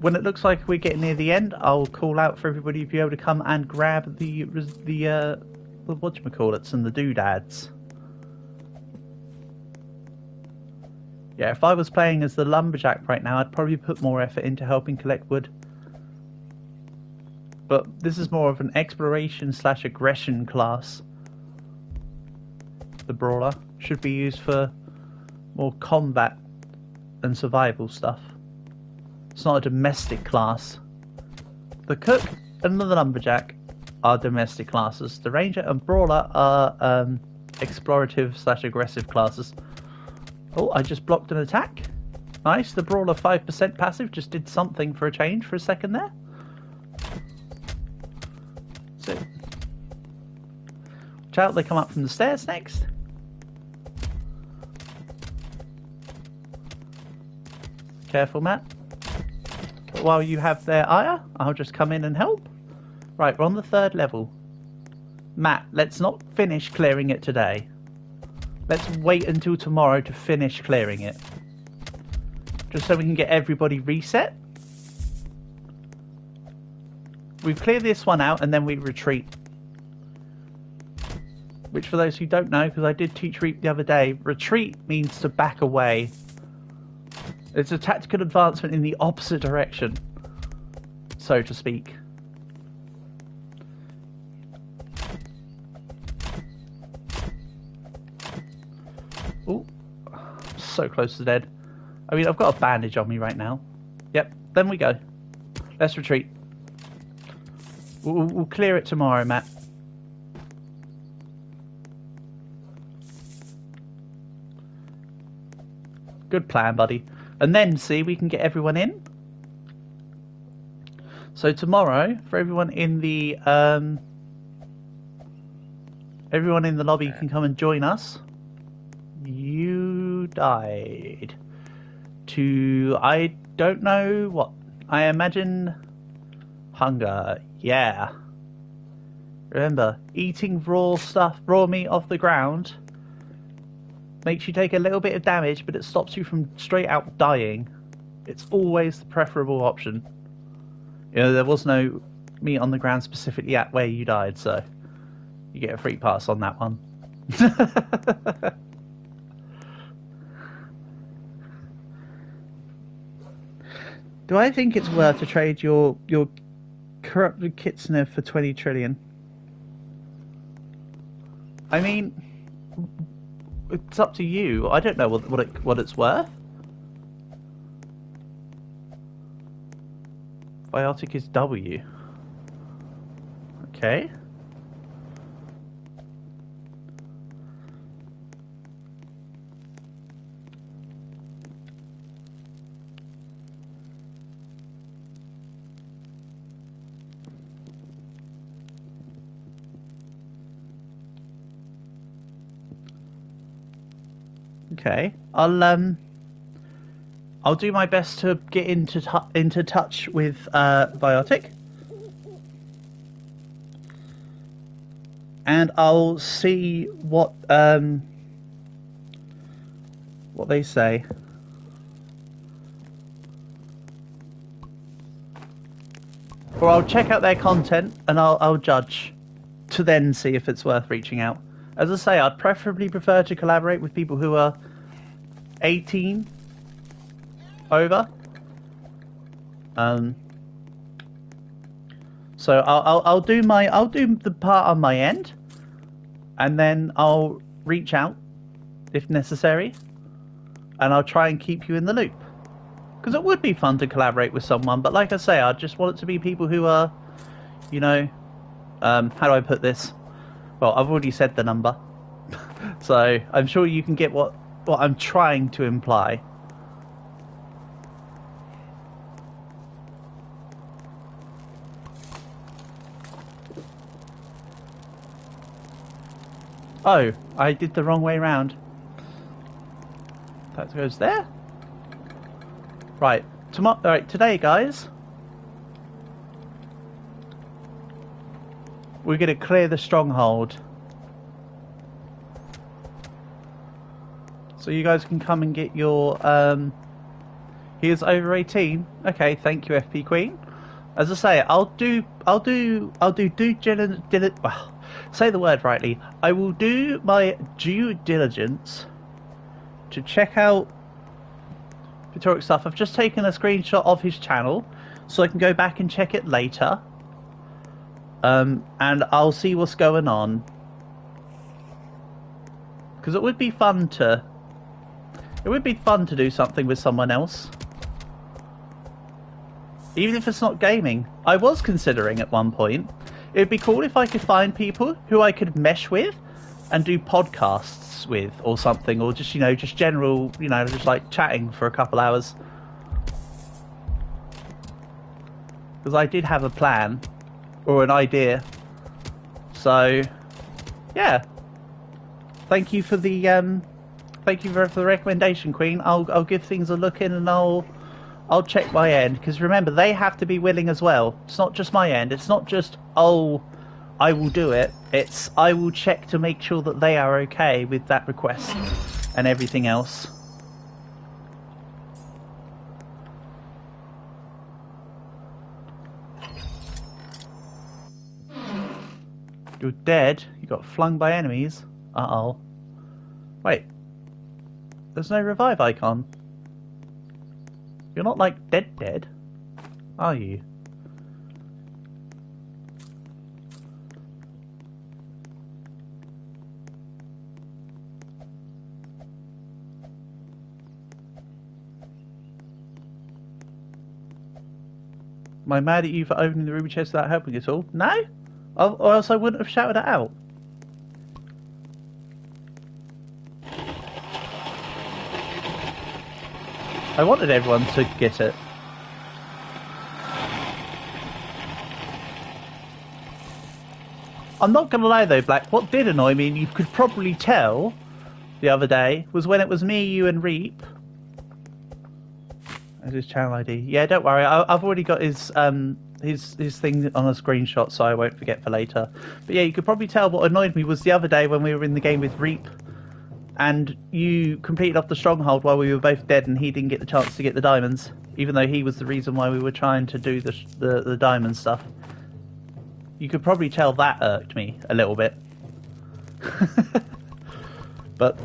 When it looks like we're getting near the end, I'll call out for everybody to be able to come and grab the whatchamacallits and the doodads. Yeah, if I was playing as the lumberjack right now, I'd probably put more effort into helping collect wood. But this is more of an exploration / aggression class. The brawler should be used for more combat and survival stuff. It's not a domestic class. The cook and the lumberjack are domestic classes. The ranger and brawler are explorative / aggressive classes. Oh, I just blocked an attack. Nice. The brawler 5% passive just did something for a change for a second there. So, watch out, they come up from the stairs next. Careful, Matt. But while you have their ire, I'll just come in and help. Right, we're on the 3rd level. Matt, let's not finish clearing it today. Let's wait until tomorrow to finish clearing it. Just so we can get everybody reset. we clear this one out and then we retreat. Which, for those who don't know, because I did teach Reap the other day, retreat means to back away. It's a tactical advancement in the opposite direction, so to speak. Ooh, so close to dead. I mean, I've got a bandage on me right now. Yep, then we go. Let's retreat. We'll clear it tomorrow, Matt. Good plan, buddy. And then, see, we can get everyone in. So tomorrow, for everyone in the lobby can come and join us. You died to, I don't know what. I imagine hunger. Yeah. Remember, eating raw stuff, raw meat off the ground makes you take a little bit of damage, but it stops you from straight out dying. It's always the preferable option. You know, there was no meat on the ground specifically at where you died, so you get a free pass on that one. Do I think it's worth to trade your corrupted Kitsune for 20 trillion? I mean, it's up to you. I don't know what it's worth. Biotic is W. Okay. Okay, I'll do my best to get into touch with Biotic, and I'll see what they say. Or I'll check out their content and I'll judge to then see if it's worth reaching out. As I say, I'd preferably prefer to collaborate with people who are 18 over. So I'll do the part on my end, and then I'll reach out if necessary, and I'll try and keep you in the loop. Because it would be fun to collaborate with someone, but like I say, I just want it to be people who are, you know, how do I put this? Well, I've already said the number, so I'm sure you can get what I'm trying to imply. Oh, I did the wrong way round. That goes there. Right, today, guys, we're going to clear the stronghold. So you guys can come and get your, he is over 18. Okay, thank you, FP Queen. As I say, I'll do say the word rightly. I will do my due diligence to check out Victoric stuff. I've just taken a screenshot of his channel, so I can go back and check it later. And I'll see what's going on. Because it would be fun to do something with someone else. Even if it's not gaming. I was considering at one point, it would be cool if I could find people who I could mesh with and do podcasts with or something, or just, you know, just general, you know, just like chatting for a couple hours. Because I did have a plan or an idea. So, yeah. Thank you for the recommendation, Queen. I'll give things a look in, and I'll check my end, because remember, they have to be willing as well. It's not just my end. It's not just, oh, I will do it. It's, I will check to make sure that they are okay with that request and everything else. You're dead. You got flung by enemies. Uh-oh. Wait. There's no revive icon. You're not, like, dead, are you? Am I mad at you for opening the ruby chest without helping at all? No? Or else I wouldn't have shouted it out. I wanted everyone to get it. I'm not going to lie though, Black, what did annoy me, and you could probably tell the other day, was when it was me, you and Reap. That's his channel ID. Yeah, don't worry, I've already got his thing on a screenshot, so I won't forget for later. But yeah, you could probably tell what annoyed me was the other day when we were in the game with Reap, and you completed off the stronghold while we were both dead, and he didn't get the chance to get the diamonds, even though he was the reason why we were trying to do the diamond stuff. You could probably tell that irked me a little bit. But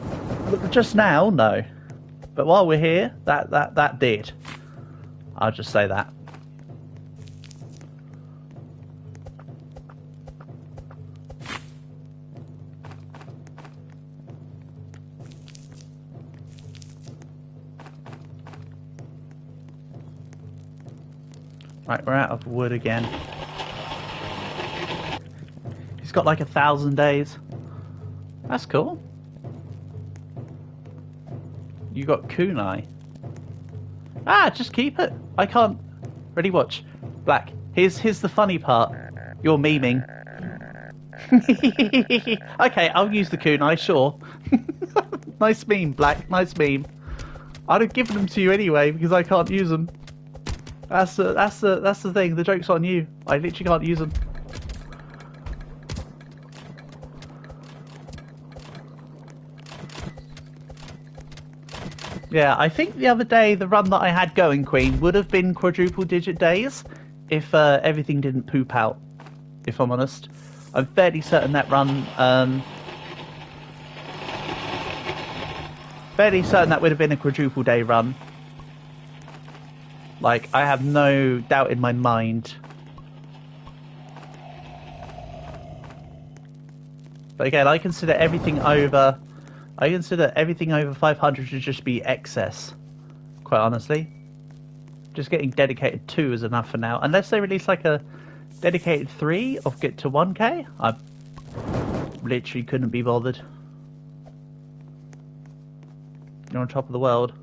just now, no. But while we're here, that did. I'll just say that. Right, we're out of wood again. He's got like 1,000 days. That's cool. You got kunai. Ah, just keep it. I can't. Ready, watch. Black. Here's the funny part. You're memeing. Okay, I'll use the kunai, sure. Nice meme, Black. Nice meme. I'd have given them to you anyway because I can't use them. That's the thing. The joke's on you. I literally can't use them. Yeah, I think the other day the run that I had going, Queen, would have been quadruple digit days if everything didn't poop out, if I'm honest. I'm fairly certain that run, fairly certain that would have been a quadruple day run. Like, I have no doubt in my mind. But again, I consider everything over 500 to just be excess, quite honestly. Just getting dedicated 2 is enough for now. Unless they release like a dedicated 3 of get to 1k, I literally couldn't be bothered. You're on top of the world.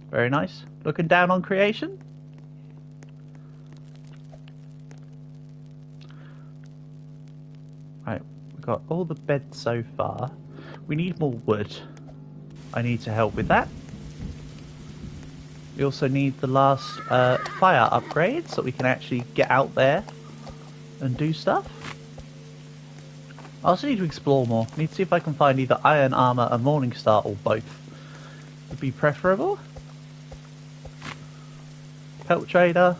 Very nice. Looking down on creation. Right, we've got all the beds so far. We need more wood. I need to help with that. We also need the last fire upgrade so we can actually get out there and do stuff. I also need to explore more. I need to see if I can find either iron armor, a morning star, or both. Would be preferable. Pelt trader.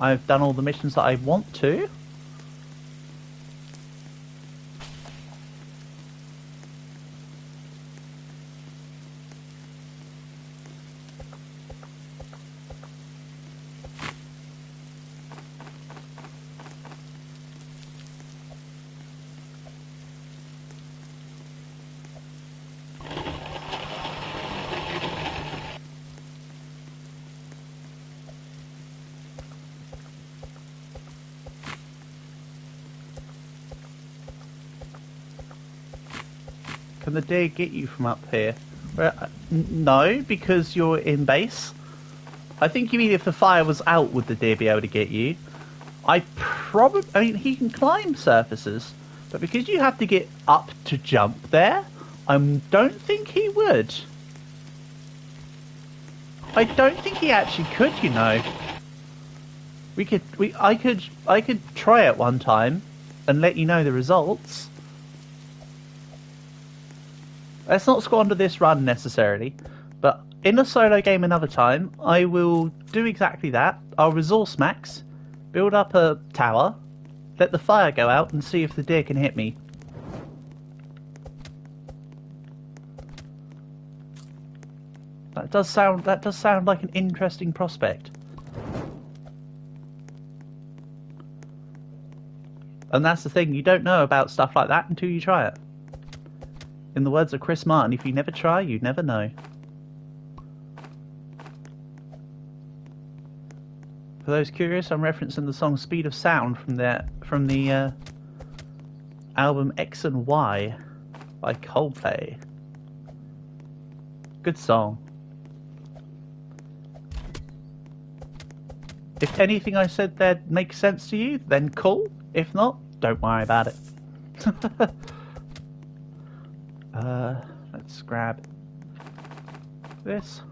I've done all the missions that I want to. Can the deer get you from up here? Well, no, because you're in base. I think you mean if the fire was out, would the deer be able to get you? I mean, he can climb surfaces, but because you have to get up to jump there, I don't think he would. I don't think he actually could, you know. I could try it one time and let you know the results. Let's not squander this run necessarily, but in a solo game another time, I will do exactly that. I'll resource max, build up a tower, let the fire go out and see if the deer can hit me. That does sound like an interesting prospect. And that's the thing, you don't know about stuff like that until you try it. In the words of Chris Martin, if you never try, you never know. For those curious, I'm referencing the song Speed of Sound from the album X and Y by Coldplay. Good song. If anything I said there makes sense to you, then cool. If not, don't worry about it. Let's grab this.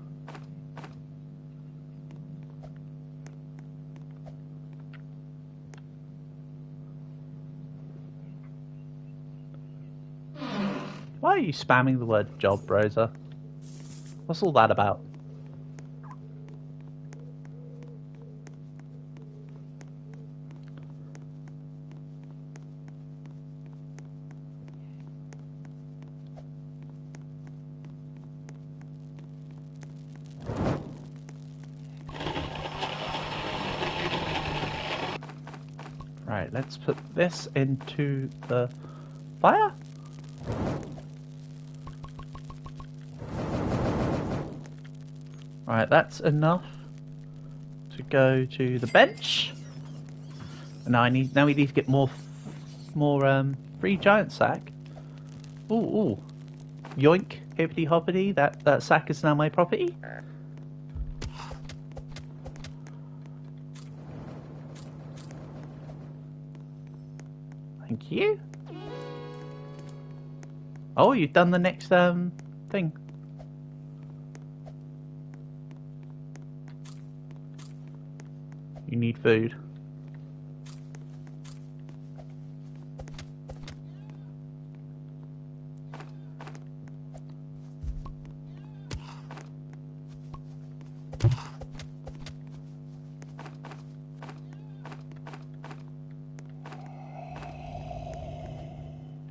Why are you spamming the word job, Rosa? What's all that about? Right, let's put this into the fire. Right, that's enough to go to the bench. And now we need to get more free giant sack. Ooh. Yoink, hippity hoppity, that sack is now my property. Thank you. Oh, you've done the next thing. You need food.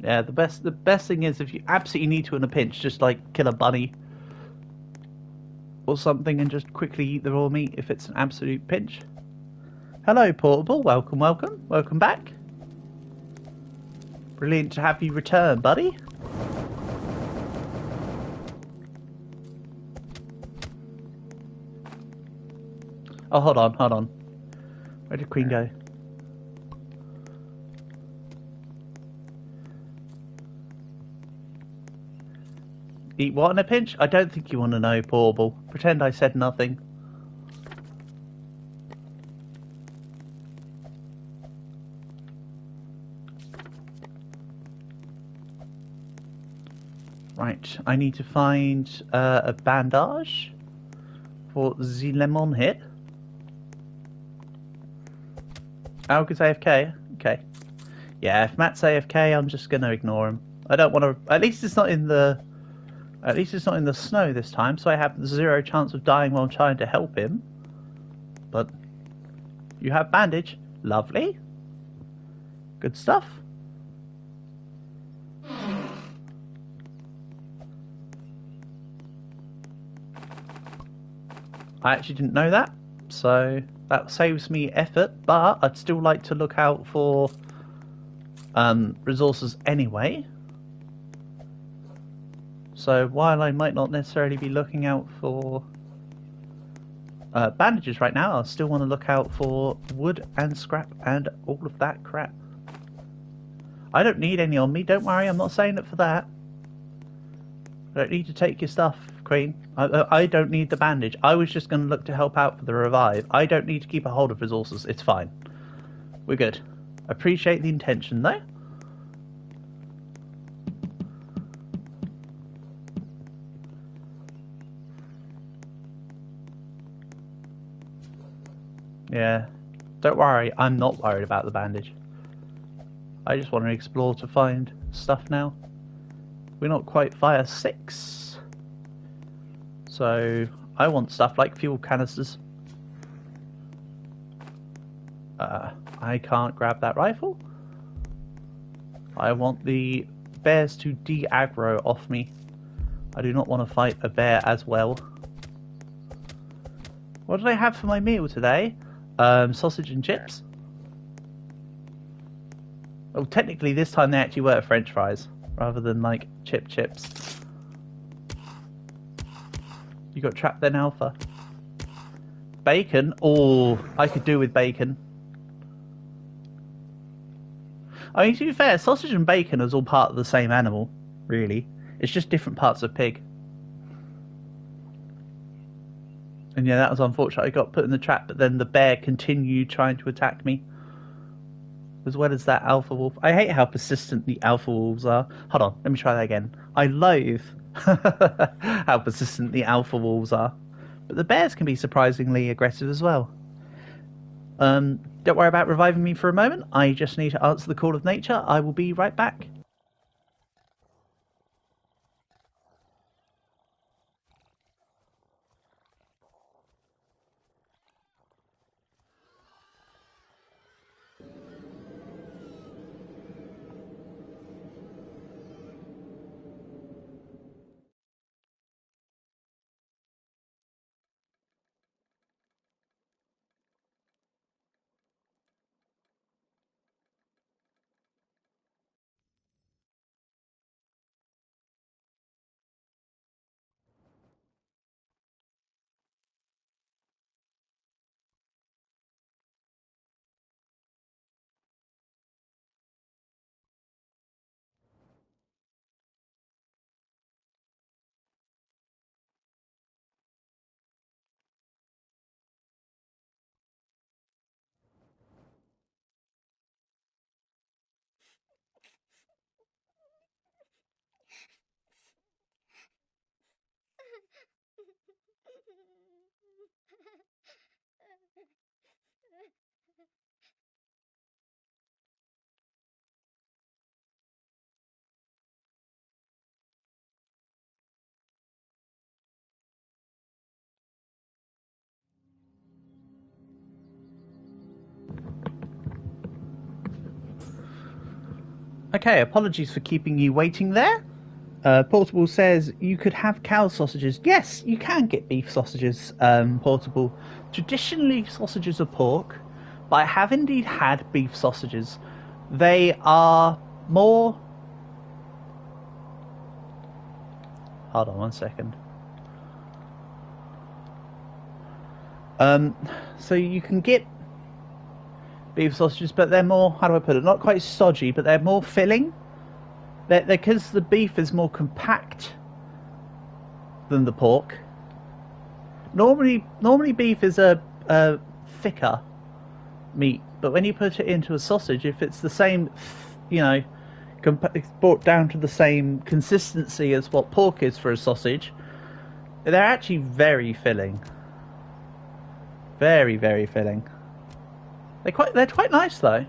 Yeah, the best thing is if you absolutely need to in a pinch, just like kill a bunny or something and just quickly eat the raw meat if it's an absolute pinch. Hello, Portable. Welcome back. Brilliant to have you return, buddy. Oh, hold on. Where did Queen go? Eat what in a pinch? I don't think you want to know, Portable. Pretend I said nothing. Right, I need to find a bandage for the lemon hit. Alga's AFK? Okay. Yeah, if Matt's AFK, I'm just going to ignore him. I don't want to... At least it's not in the snow this time, so I have zero chance of dying while trying to help him. But you have bandage. Lovely. Good stuff. I actually didn't know that, so that saves me effort, but I'd still like to look out for resources anyway. So while I might not necessarily be looking out for bandages right now, I still want to look out for wood and scrap and all of that crap. I don't need any on me, don't worry, I'm not saying it for that. I don't need to take your stuff, Queen. I don't need the bandage. I was just going to look to help out for the revive. I don't need to keep a hold of resources, it's fine. We're good. Appreciate the intention though. Yeah, don't worry, I'm not worried about the bandage. I just want to explore to find stuff now. We're not quite fire 6. So, I want stuff like fuel canisters. I can't grab that rifle. I want the bears to de-aggro off me. I do not want to fight a bear as well. What did I have for my meal today? Sausage and chips. Well, technically this time they actually were French fries, rather than like chips. You got trapped then, Alpha. Bacon? Oh, I could do with bacon. I mean, to be fair, sausage and bacon is all part of the same animal, really. It's just different parts of pig. And yeah, that was unfortunate. I got put in the trap, but then the bear continued trying to attack me. As well as that alpha wolf. I hate how persistent the alpha wolves are. Hold on, let me try that again. I loathe how persistent the alpha wolves are. But the bears can be surprisingly aggressive as well. Don't worry about reviving me for a moment. I just need to answer the call of nature. I will be right back. Okay, apologies for keeping you waiting there. Portable says you could have cow sausages. Yes, you can get beef sausages, Portable. Traditionally, sausages are pork, but I have indeed had beef sausages. They are more... Hold on one second. So you can get beef sausages, but they're more, how do I put it, not quite stodgy, but they're more filling. Because the beef is more compact than the pork. Normally beef is a thicker meat, but when you put it into a sausage, if it's the same, you know, it's brought down to the same consistency as what pork is for a sausage, they're actually very filling. Very, very filling. They're quite nice though.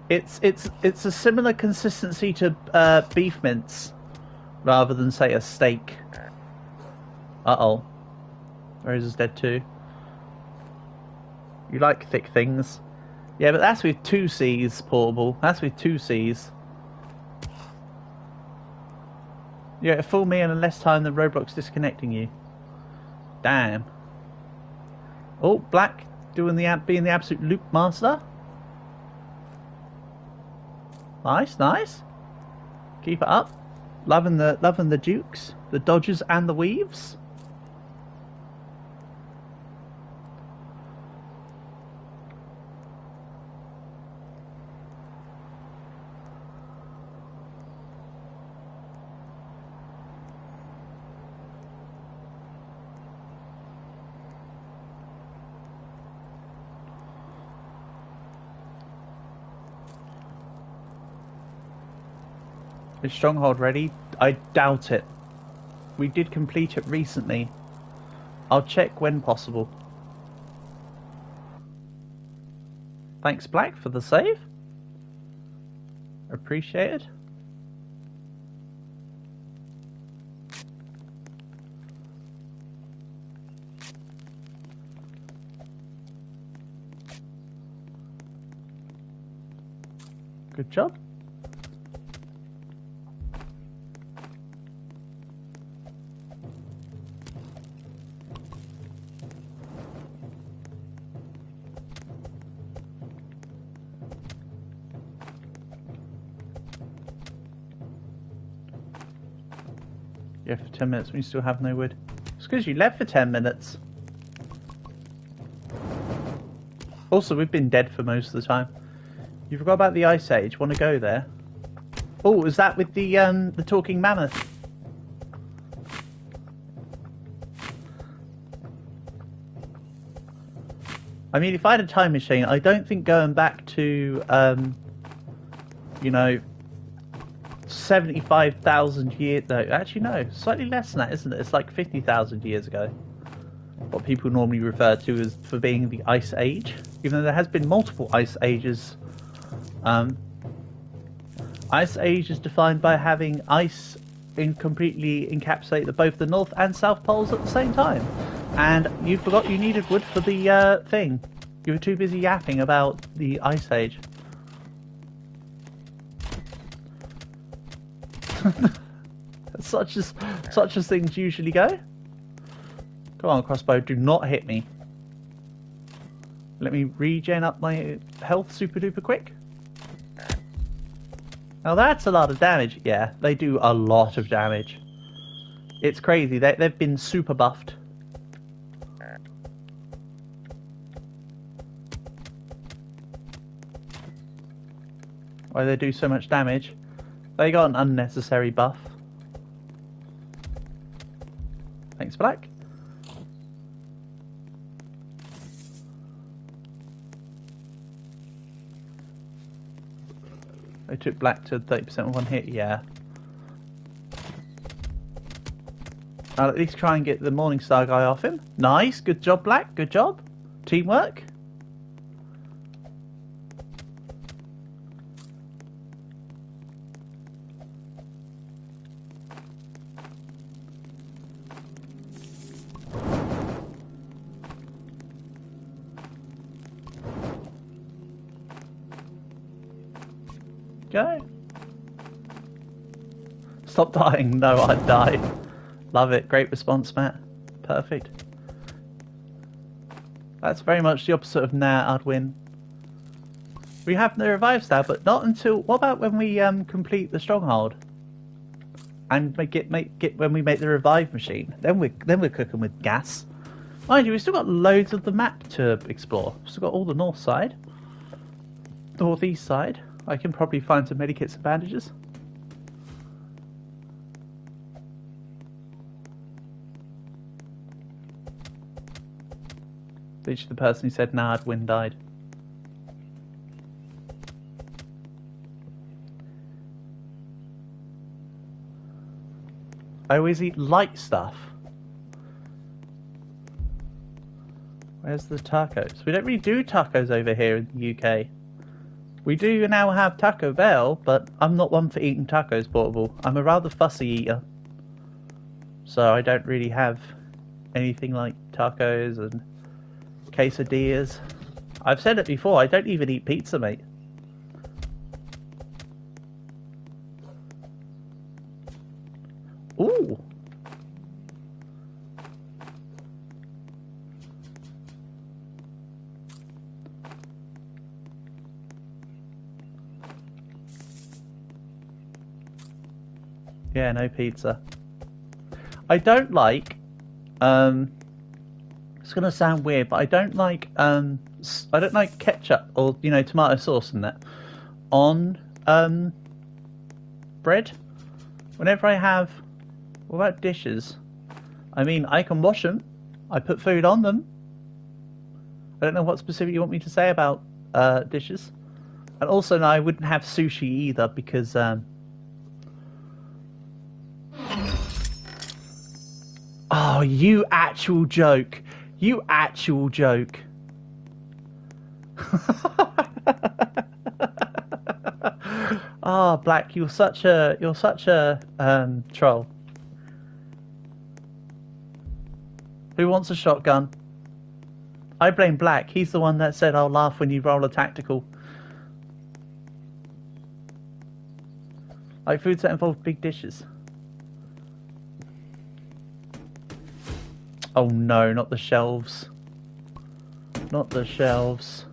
It's a similar consistency to beef mince, rather than say a steak. Uh-oh. Rose is dead too. You like thick things. Yeah, but that's with 2 C's, Portable. That's with 2 C's. Yeah, a full meal in less time than Roblox disconnecting you. Damn. Oh, Black being the absolute loop master. Nice, nice. Keep it up. Loving the dukes, the dodges and the weaves. Is Stronghold ready? I doubt it. We did complete it recently. I'll check when possible. Thanks, Black, for the save. Appreciated. Good job. Yeah, for 10 minutes we still have no wood. It's because you left for 10 minutes. Also, we've been dead for most of the time. You forgot about the Ice Age. Want to go there? Oh, is that with the talking mammoth? I mean, if I had a time machine, I don't think going back to, you know, 75,000 years... No, actually, no. Slightly less than that, isn't it? It's like 50,000 years ago. What people normally refer to as for being the Ice Age. Even though there has been multiple Ice Ages. Ice Age is defined by having ice completely encapsulate both the North and South Poles at the same time. And you forgot you needed wood for the thing. You were too busy yapping about the Ice Age. such as things usually go. Come on, crossbow, do not hit me. Let me regen up my health super duper quick. Now that's a lot of damage. Yeah, they do a lot of damage. It's crazy. They've been super buffed. Why they do so much damage? They got an unnecessary buff. Thanks, Black. They took Black to 30% with one hit, yeah. I'll at least try and get the Morningstar guy off him. Nice, good job, Black, good job. Teamwork. Go. Stop dying. No, I'd die. Love it. Great response, Matt. Perfect. That's very much the opposite of nah, I'd win. We have the revive stab, but not until... What about when we complete the stronghold? And when we make the revive machine? Then we're cooking with gas. Mind you, we've still got loads of the map to explore. We've still got all the north side. Northeast side. I can probably find some medikits and bandages. Literally the person who said nah, I'd win died. I always eat light stuff. Where's the tacos? We don't really do tacos over here in the UK. We do now have Taco Bell, but I'm not one for eating tacos, Portable. I'm a rather fussy eater. So I don't really have anything like tacos and quesadillas. I've said it before, I don't even eat pizza, mate. Ooh! Yeah, no pizza. I don't like, it's gonna sound weird, but I don't like ketchup or, you know, tomato sauce and that on, bread. Whenever I have, what about dishes? I mean, I can wash them. I put food on them. I don't know what specific you want me to say about, dishes. And also, no, I wouldn't have sushi either because, oh, you actual joke. You actual joke. Ah, oh, Black, you're such a troll. Who wants a shotgun? I blame Black. He's the one that said I'll laugh when you roll a tactical. Like foods that involve big dishes. Oh no, not the shelves. Not the shelves.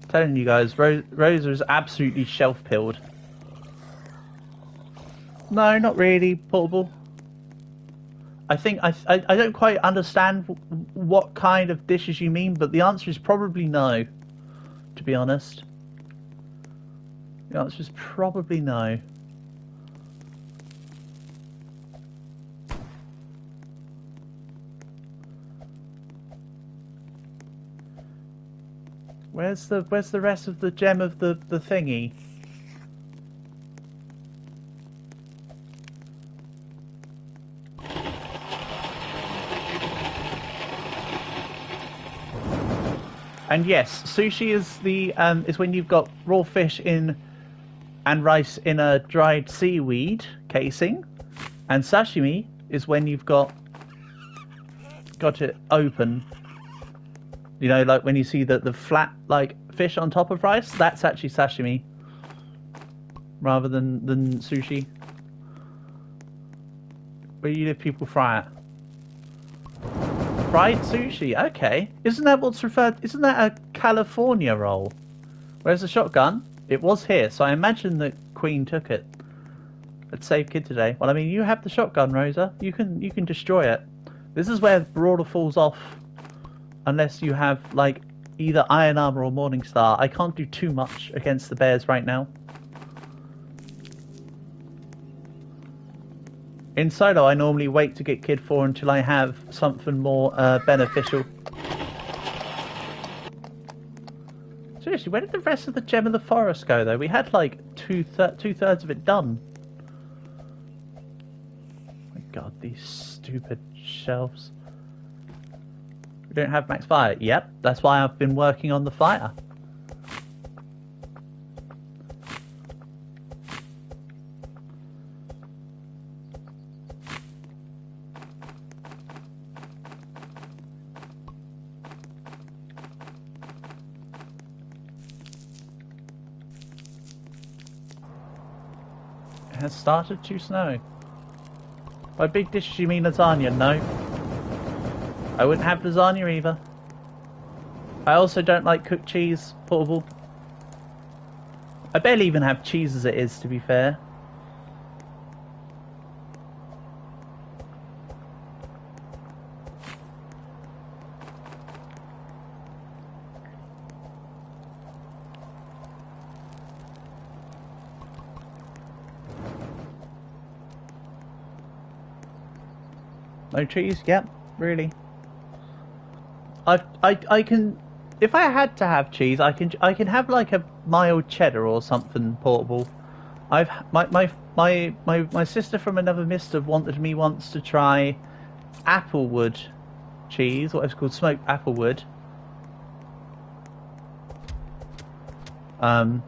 I'm telling you guys, Rosa is absolutely shelf-pilled. No, not really, Portable. I think I don't quite understand what kind of dishes you mean, but the answer is probably no, to be honest. The answer is probably no. Where's the rest of the gem of the thingy? And yes, sushi is when you've got raw fish in and rice in a dried seaweed casing, and sashimi is when you've got it open. You know, like when you see the flat like fish on top of rice, that's actually sashimi rather than sushi. Where you live, people fry it. Fried sushi, okay. Isn't that what's referred? Isn't that a California roll? Where's the shotgun? It was here, so I imagine that Queen took it. Let's save kid today. Well, I mean, you have the shotgun, Rosa. You can destroy it. This is where the Brawler falls off, unless you have like either Iron Armor or Morningstar. I can't do too much against the bears right now. In solo, I normally wait to get Kid 4 until I have something more beneficial. Seriously, where did the rest of the Gem of the Forest go, though? We had like two-thirds of it done. Oh my god, these stupid shelves. We don't have max fire. Yep, that's why I've been working on the fire. Has started to snow. By big dishes you mean lasagna? No. I wouldn't have lasagna either. I also don't like cooked cheese, Portable. I barely even have cheese as it is, to be fair. No cheese? Yep, really. I can, if I had to have cheese, I can have like a mild cheddar or something, Portable. My sister from another mister wanted me once to try applewood cheese, what it's called, smoked applewood.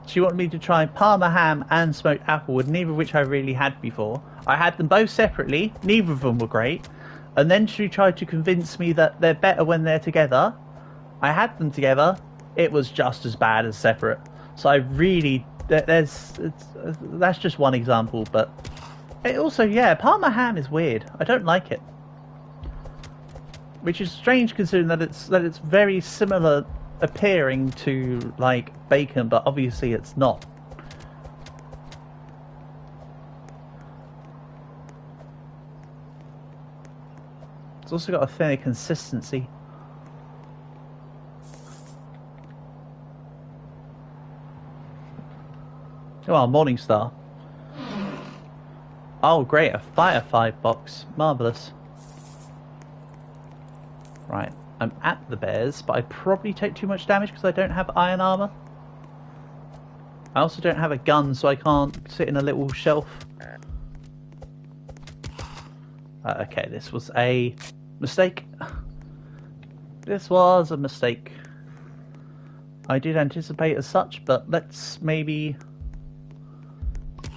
She wanted me to try Parma ham and smoked applewood, neither of which I really had before. I had them both separately, neither of them were great. And then she tried to convince me that they're better when they're together. I had them together. It was just as bad as separate. So I really... that's just one example, but... It also, yeah, Parma ham is weird. I don't like it. Which is strange considering that it's very similar appearing to, like, bacon, but obviously it's not. It's also got a thinner consistency. Oh, well, Morningstar. Oh, great, a Firefly box. Marvellous. Right, I'm at the bears, but I probably take too much damage because I don't have iron armor. I also don't have a gun, so I can't sit in a little shelf. Okay, this was a mistake. This was a mistake. I did anticipate as such, but let's maybe...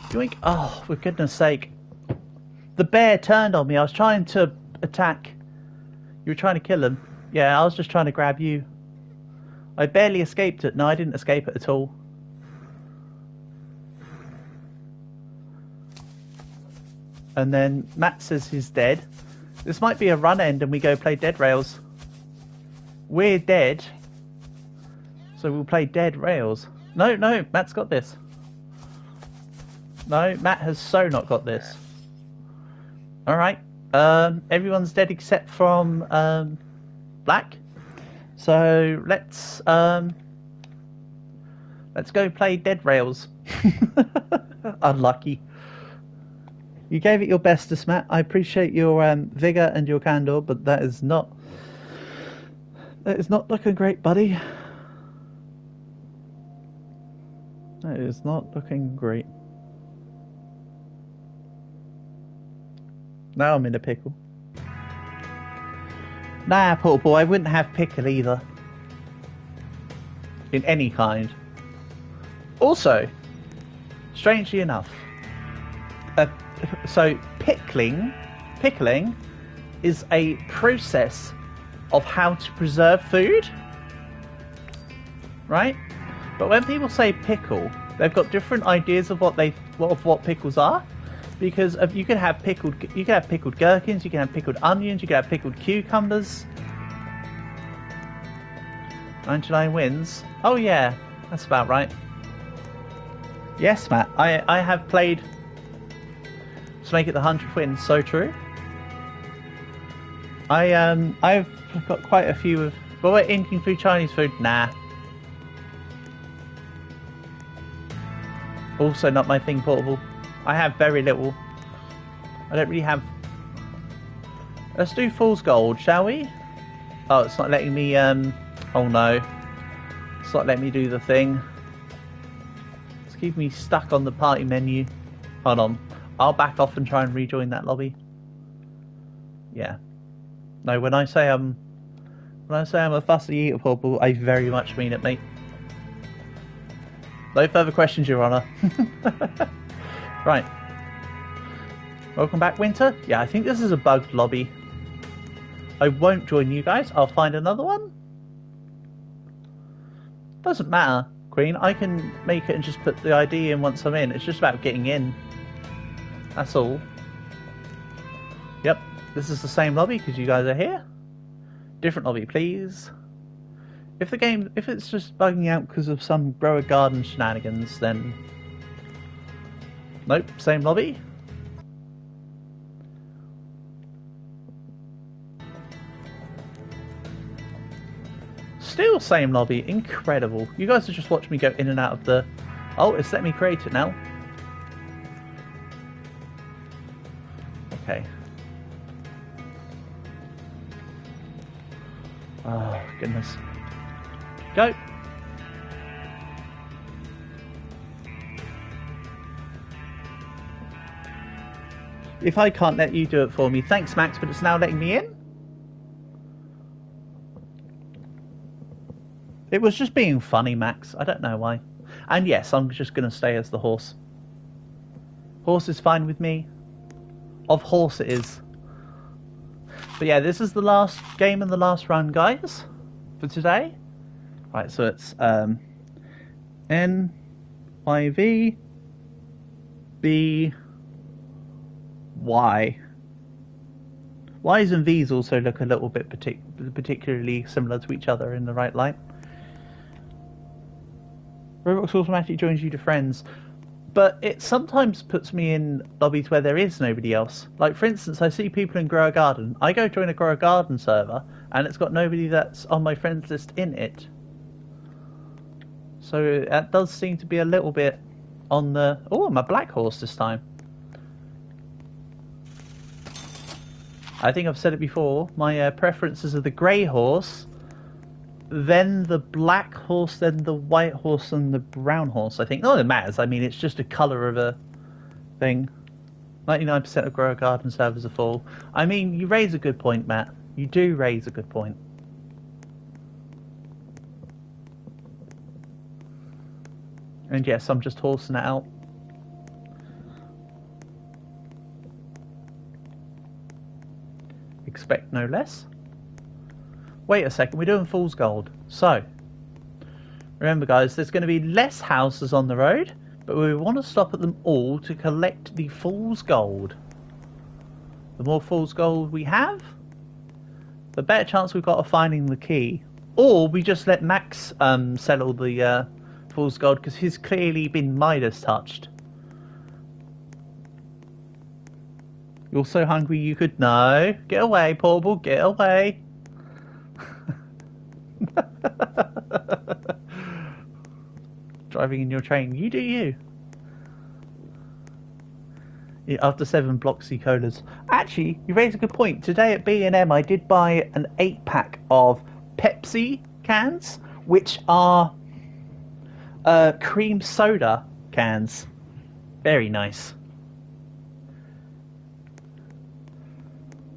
Yoink. Oh, for goodness sake. The bear turned on me. I was trying to attack. You were trying to kill him. Yeah, I was just trying to grab you. I barely escaped it. No, I didn't escape it at all. And then Matt says he's dead. This might be a run end and we go play Dead Rails. We're dead. So we'll play Dead Rails. No, Matt's got this. No, Matt has so not got this. Alright. Everyone's dead except from Black. So let's go play Dead Rails. Unlucky. You gave it your bestest, Matt. I appreciate your vigour and your candour, but that is not looking great, buddy. That is not looking great. Now I'm in a pickle. Nah, poor boy, I wouldn't have pickle either. In any kind. Also, strangely enough, so pickling is a process of how to preserve food, right? But when people say pickle, they've got different ideas of what pickles are, because you can have pickled gherkins, you can have pickled onions, you can have pickled cucumbers. 99 wins. Oh yeah, that's about right. Yes, Matt, I have played to make it the 100th win. So true. I've got quite a few of. What about Indian food, Chinese food? Nah. Also not my thing, portable. I have very little. I don't really have. Let's do Fool's Gold, shall we? Oh, it's not letting me. Oh no, it's not letting me do the thing. It's keeping me stuck on the party menu. Hold on, I'll back off and try and rejoin that lobby. Yeah. No, when I say I'm a fussy eater, portable, I very much mean it, mate. No further questions, Your Honour. Right. Welcome back, Winter. Yeah, I think this is a bugged lobby. I won't join you guys. I'll find another one. Doesn't matter, Queen. I can make it and just put the ID in once I'm in. It's just about getting in. That's all. Yep. This is the same lobby because you guys are here. Different lobby, please. If it's just bugging out because of some grower garden shenanigans, then nope, same lobby. Still same lobby, incredible. You guys have just watched me go in and out of the... Oh, it's let me create it now. Okay. Oh, goodness. Go! If I can't let you do it for me, thanks Max, but it's now letting me in? It was just being funny, Max. I don't know why. And yes, I'm just going to stay as the horse. Horse is fine with me. Of horse it is. But yeah, this is the last game and the last run, guys, for today. Right, so it's N, I, V, B, Y. Y's and V's also look a little bit particularly similar to each other in the right light. Roblox automatically joins you to friends, but it sometimes puts me in lobbies where there is nobody else. Like, for instance, I see people in Grow a Garden. I go join a Grow a Garden server, and it's got nobody that's on my friends list in it. So that does seem to be a little bit on the... Oh, I'm a black horse this time. I think I've said it before. My preferences are the grey horse, then the black horse, then the white horse, and the brown horse, I think. Not that it matters. I mean, it's just a colour of a thing. 99% of Grow Garden servers are full. I mean, you raise a good point, Matt. You do raise a good point. And yes, I'm just horsing it out. Expect no less. Wait a second, we're doing Fool's Gold. So, remember guys, there's going to be less houses on the road, but we want to stop at them all to collect the Fool's Gold. The more fool's gold we have, the better chance we've got of finding the key. Or we just let Max sell all the fool's gold, because he's clearly been Midas touched. You're so hungry you could... No. Get away, Portable. Get away. Driving in your train. You do you. Yeah, after 7 Bloxy Colas. Actually, you raise a good point. Today at B&M I did buy an 8-pack of Pepsi cans, which are cream soda cans. Very nice.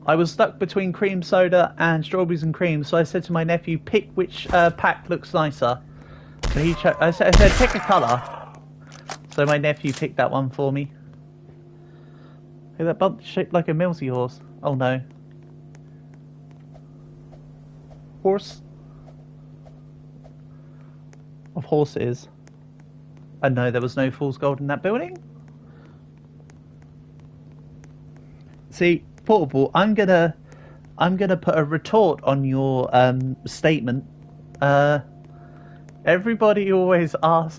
I was stuck between cream soda and strawberries and cream, so I said to my nephew, pick which pack looks nicer. And he I said, pick a colour. So my nephew picked that one for me. Hey, that bump shaped like a Millsy horse. Oh no. Horse? Of horses. I know there was no fool's gold in that building. See, Portable, I'm gonna put a retort on your statement. Everybody always asks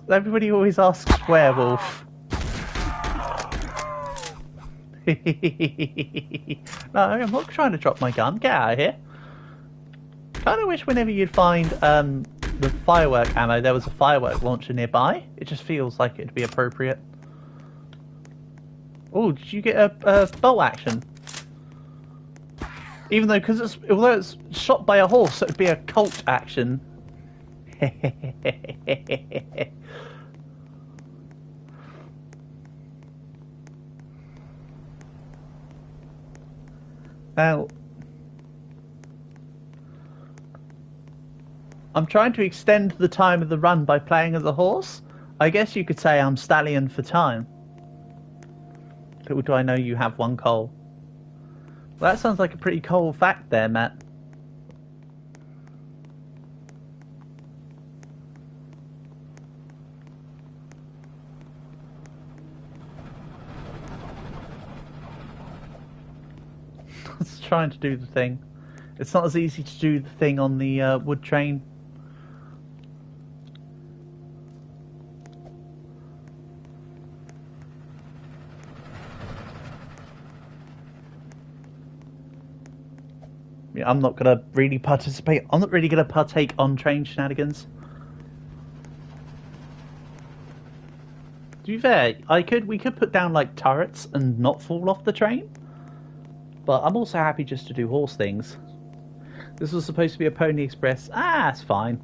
werewolf. No, I'm not trying to drop my gun. Get out of here. Kind of wish whenever you'd find the firework ammo, there was a firework launcher nearby. It just feels like it'd be appropriate. Oh, did you get a bolt action? Even though, although it's shot by a horse, it would be a Colt action. Now, I'm trying to extend the time of the run by playing as a horse. I guess you could say I'm stallion for time. Little do I know you have 1 coal. Well, that sounds like a pretty cool fact there, Matt. It's trying to do the thing. It's not as easy to do the thing on the wood train. Yeah, I'm not gonna really participate. I'm not really gonna partake on train shenanigans. To be fair, we could put down like turrets and not fall off the train. But I'm also happy just to do horse things. This was supposed to be a Pony Express. Ah, it's fine.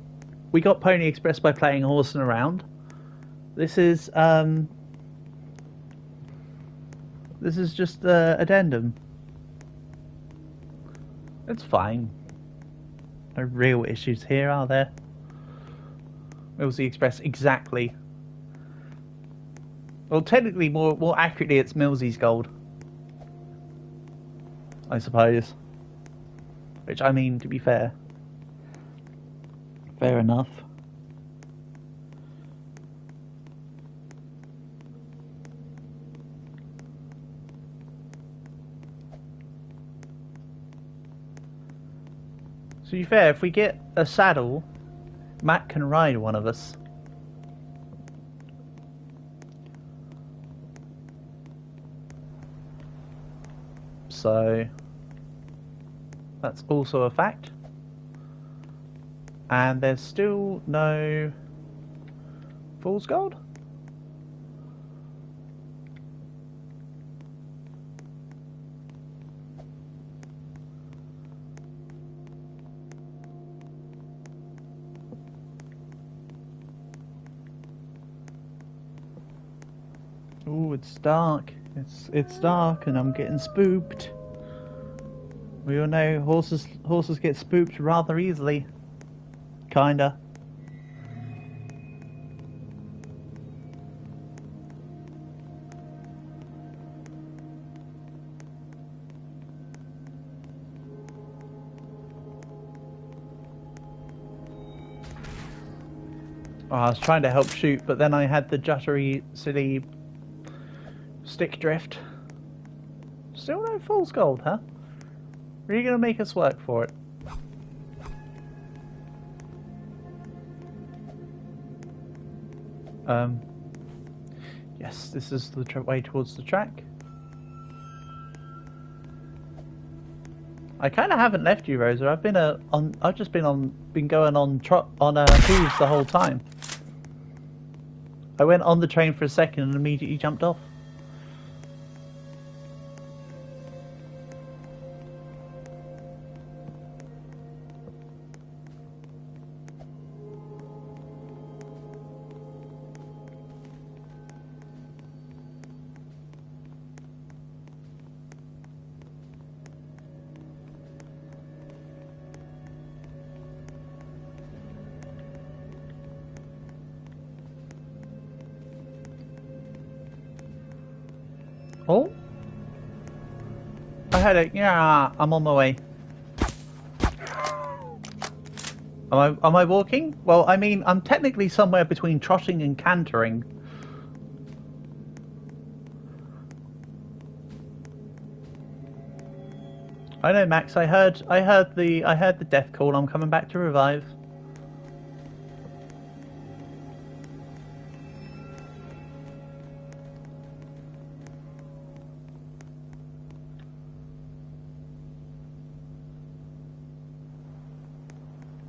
We got Pony Express by playing horsing around. This is just addendum. It's fine. No real issues here, are there? Millsy Express, exactly. Well, technically, more accurately, it's Millsy's gold, I suppose. Which, I mean, to be fair, fair enough. To be fair, if we get a saddle, Matt can ride one of us. So that's also a fact. And there's still no fool's gold. Ooh, it's dark. It's dark, and I'm getting spooked. We all know horses get spooked rather easily. Kinda. Oh, I was trying to help shoot, but then I had the juttery, silly stick drift. Still no fool's gold, huh? Are you going to make us work for it? Yes, this is the way towards the track. I kind of haven't left you, Rosa. I've been I've just been going on hooves the whole time. I went on the train for a second and immediately jumped off. Oh, I had it. Yeah, I'm on my way. Am I walking? Well, I mean, I'm technically somewhere between trotting and cantering. I know, Max. I heard the death call. I'm coming back to revive.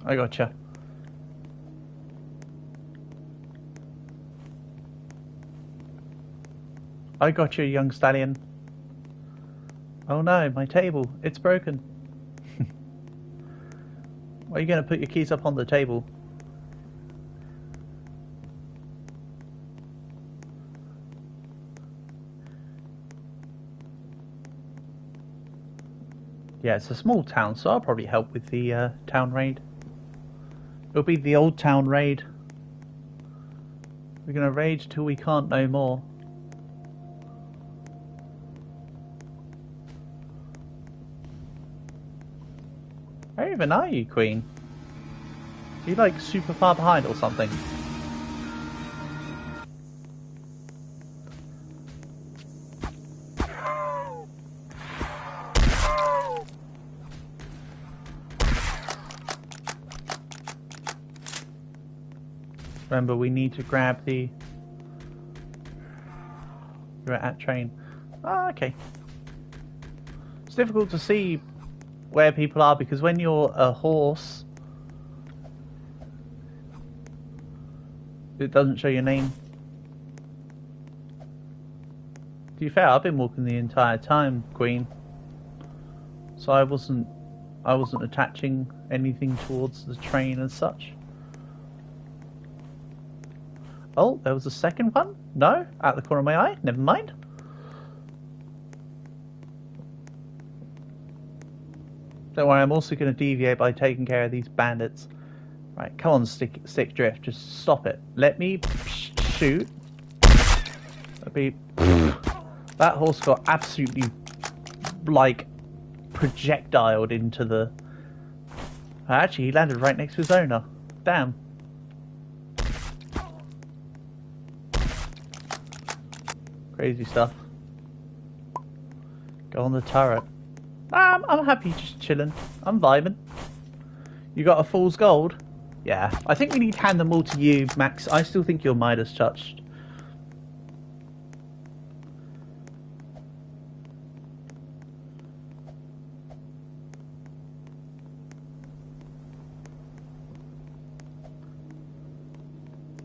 I gotcha. I gotcha, young stallion. Oh no, my table. It's broken. Why are you going to put your keys up on the table? Yeah, it's a small town, so I'll probably help with the town raid. It'll be the old town raid. We're going to raid till we can't no more. Where even are you, Queen? Are you like super far behind or something? Remember, we need to grab the... We're at train. Ah, okay. It's difficult to see where people are because when you're a horse, it doesn't show your name. To be fair, I've been walking the entire time, Queen. So I wasn't attaching anything towards the train as such. Oh, there was a second one? No? Out the corner of my eye? Never mind. Don't worry, I'm also going to deviate by taking care of these bandits. Right, come on, stick drift. Just stop it. Let me shoot. That horse got absolutely, like, projectiled into the... Actually, he landed right next to his owner. Damn. Crazy stuff. Go on the turret. I'm happy just chilling. I'm vibing. You got a fool's gold? Yeah. I think we need to hand them all to you, Max. I still think you're Midas touched.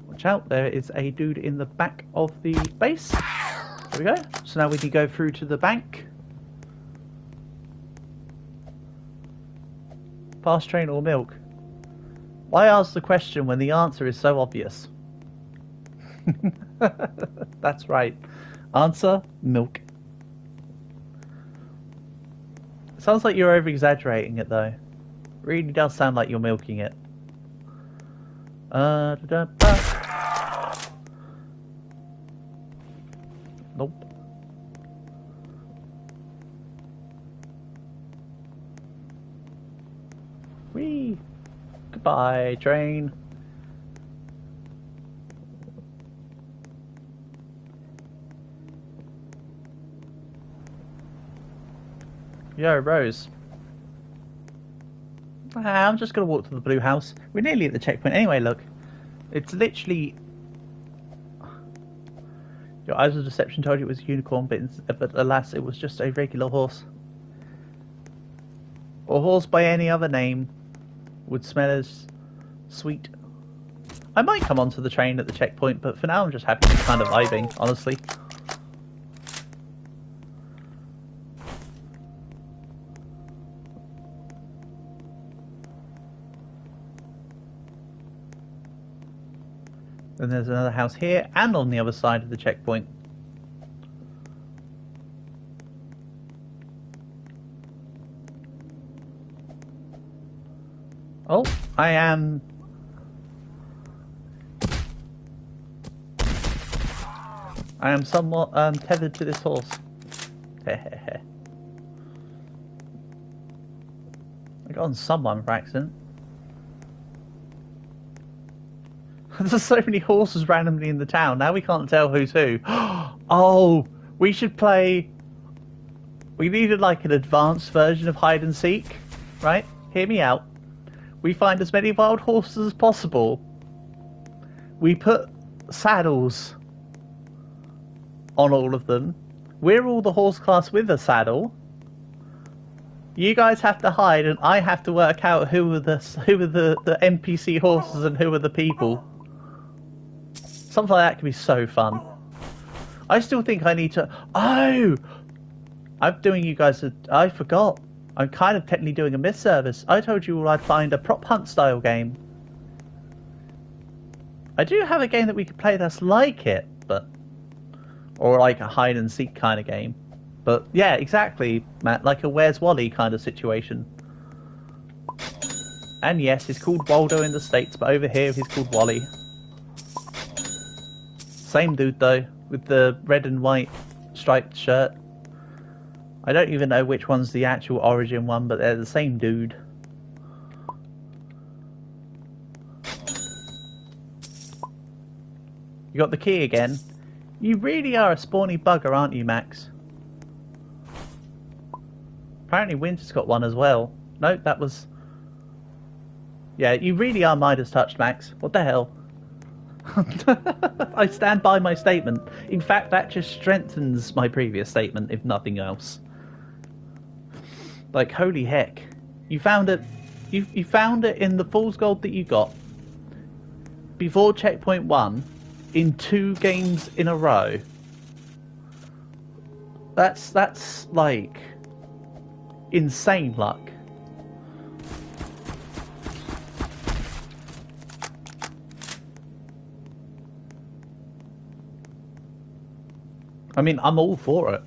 Watch out, there is a dude in the back of the base. There we go. So now we can go through to the bank. Fast train or milk? Why ask the question when the answer is so obvious? That's right. Answer, milk. It sounds like you're over-exaggerating it though. Really does sound like you're milking it. Nope. Whee! Goodbye, train. Yo, Rose. I'm just going to walk to the blue house. We're nearly at the checkpoint anyway, look. It's literally... Your eyes of deception told you it was a unicorn, but alas, it was just a regular horse. A horse by any other name would smell as sweet. I might come onto the train at the checkpoint, but for now I'm just happy to be kind of vibing, honestly. Then there's another house here and on the other side of the checkpoint. Oh, I am... somewhat tethered to this horse. I got on someone for accident. There's so many horses randomly in the town. Now we can't tell who's who. Oh, we should play... We needed like an advanced version of hide and seek, right? Hear me out. We find as many wild horses as possible. We put saddles on all of them. We're all the horse class with a saddle. You guys have to hide, and I have to work out who are the NPC horses and who are the people. Something like that could be so fun. I still think I need to... Oh! I'm doing you guys a... I forgot. I'm kind of technically doing a misservice. I told you all I'd find a prop hunt style game. I do have a game that we could play that's like it, but... Or like a hide and seek kind of game. But yeah, exactly, Matt. Like a Where's Wally kind of situation. And yes, he's called Waldo in the States, but over here he's called Wally. Same dude though, with the red and white striped shirt. I don't even know which one's the actual origin one, but they're the same dude. You got the key again. You really are a spawny bugger, aren't you, Max? Apparently Winter's got one as well. Nope, that was... Yeah, you really are Midas touched, Max. What the hell? I stand by my statement. In fact, that just strengthens my previous statement, if nothing else. Like, holy heck. You found it... You found it in the Fool's Gold that you got. Before Checkpoint 1. In 2 games in a row. That's like... insane luck. I mean, I'm all for it.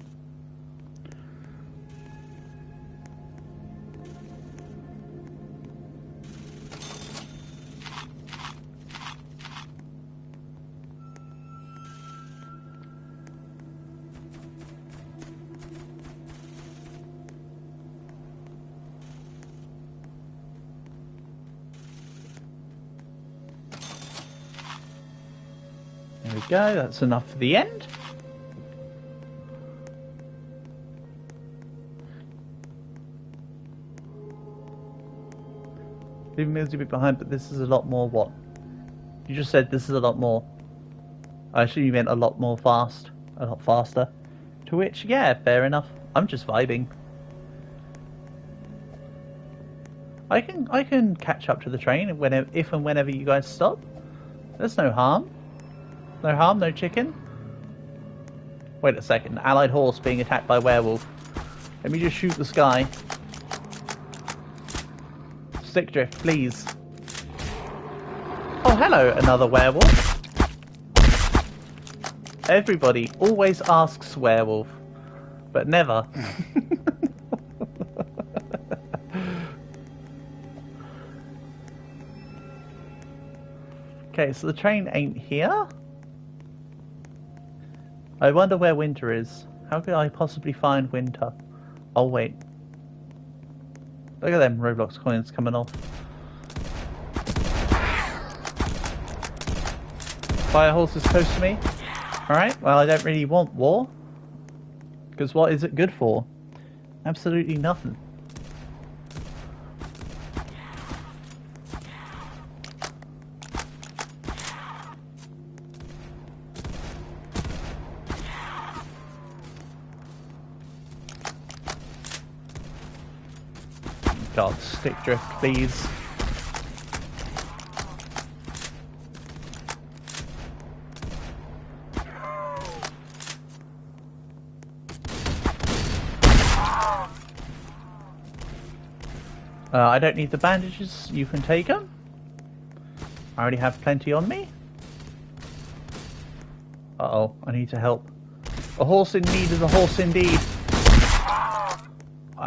There we go, that's enough for the end. Leaving Millsy a bit behind, but this is a lot more what? You just said this is a lot more. I assume you meant a lot more fast. A lot faster. To which, yeah, fair enough. I'm just vibing. I can catch up to the train whenever, if and whenever you guys stop. There's no harm. No harm, no chicken. Wait a second. Allied horse being attacked by werewolf. Let me just shoot the sky. Stick drift, please. Oh, hello, another werewolf. Everybody always asks werewolf, but never. Okay, so the train ain't here. I wonder where Winter is. How could I possibly find Winter? Oh, wait. Look at them Roblox coins coming off. Fire horse is close to me. Alright, well I don't really want war. Because what is it good for? Absolutely nothing. God, stick drift, please. I don't need the bandages, you can take them. I already have plenty on me. Uh-oh, I need to help. A horse in need is a horse indeed.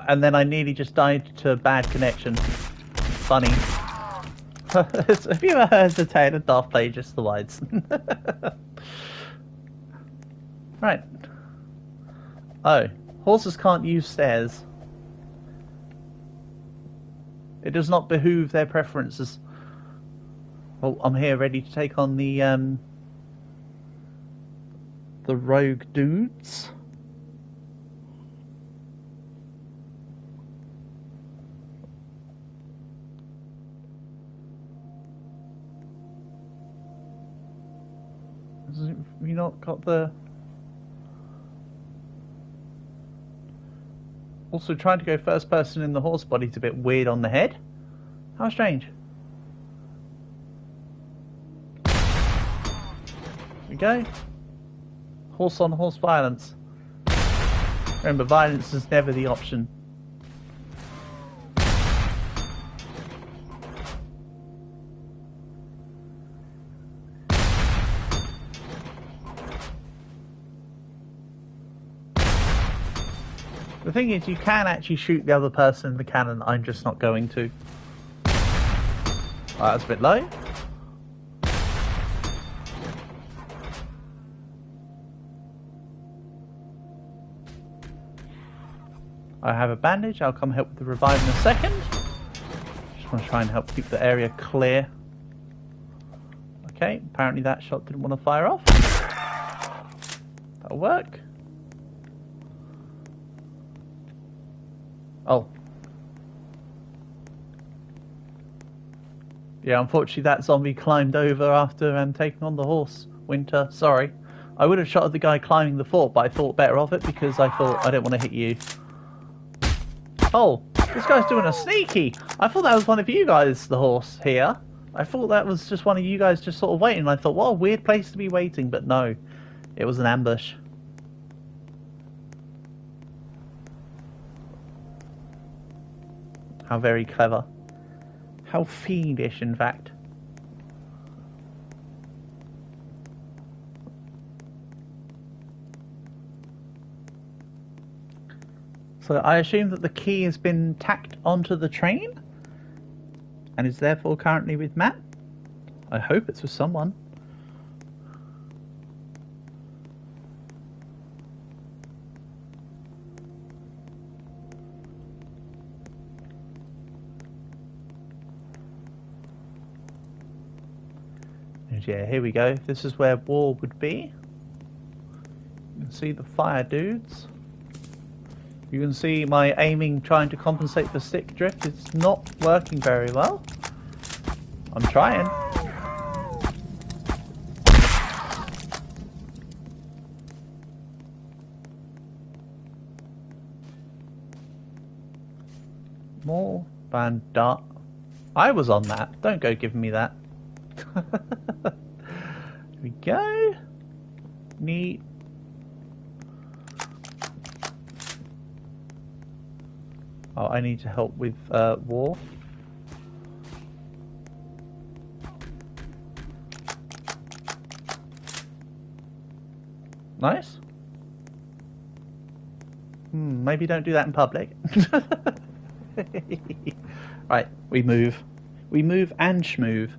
And then I nearly just died to a bad connection. Funny. Have you ever heard the tale of Darth Plagueis the Wise? Right. Oh, horses can't use stairs. It does not behoove their preferences. Well, I'm here ready to take on the rogue dudes. Have you not got the... Also, trying to go first person in the horse body's a bit weird on the head. How strange. Here we go. Horse on horse violence. Remember, violence is never the option. The thing is, you can actually shoot the other person in the cannon. I'm just not going to. Alright, that's a bit low. I have a bandage. I'll come help with the revive in a second. Just want to try and help keep the area clear. Okay, apparently that shot didn't want to fire off. That'll work. Oh. Yeah, unfortunately that zombie climbed over after taking on the horse. Winter, sorry. I would have shot at the guy climbing the fort, but I thought better of it because I thought I don't want to hit you. Oh, this guy's doing a sneaky. I thought that was one of you guys, the horse here. I thought that was just one of you guys just sort of waiting. I thought, what a weird place to be waiting, but no. It was an ambush. How very clever. How fiendish, in fact. So I assume that the key has been tacked onto the train and is therefore currently with Matt. I hope it's with someone. And yeah, here we go. This is where war would be. You can see the fire dudes. You can see my aiming trying to compensate for stick drift. It's not working very well. I'm trying. More bandit. I was on that. Don't go giving me that. Here we go. Neat. Oh, I need to help with war. Nice. Maybe don't do that in public. Right, we move. We move and schmoove.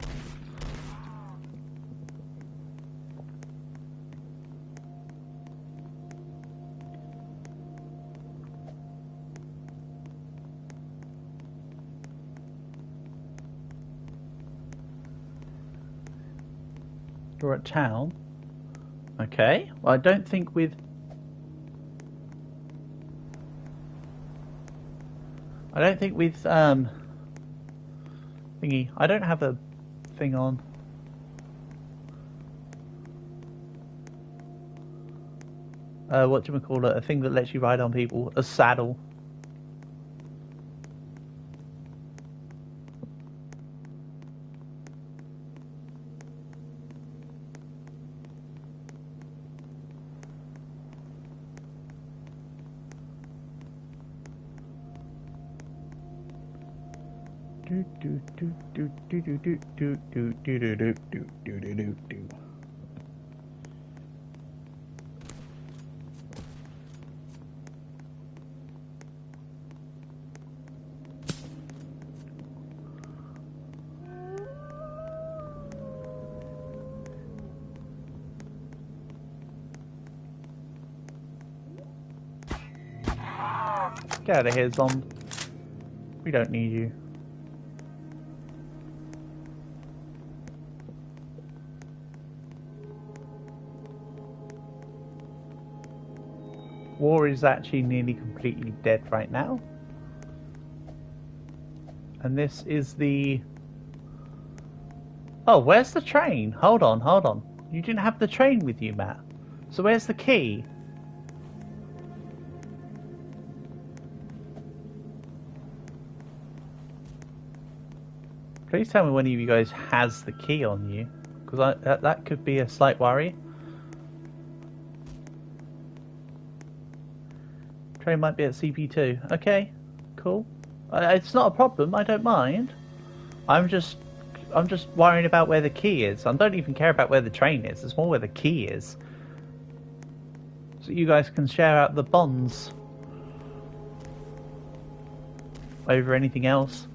You're at town. Okay. Well, I don't think with... I don't think with thingy. I don't have a thing on. What do we call it? A thing that lets you ride on people. A saddle. Get out of here, Zom. We don't need you. War is actually nearly completely dead right now. And this is the... Oh, where's the train? Hold on, hold on. You didn't have the train with you, Matt. So where's the key? Please tell me one of you guys has the key on you, because that could be a slight worry. Train might be at CP2. Okay, cool. It's not a problem. I don't mind. I'm just worrying about where the key is. I don't even care about where the train is. It's more where the key is, so you guys can share out the bonds over anything else.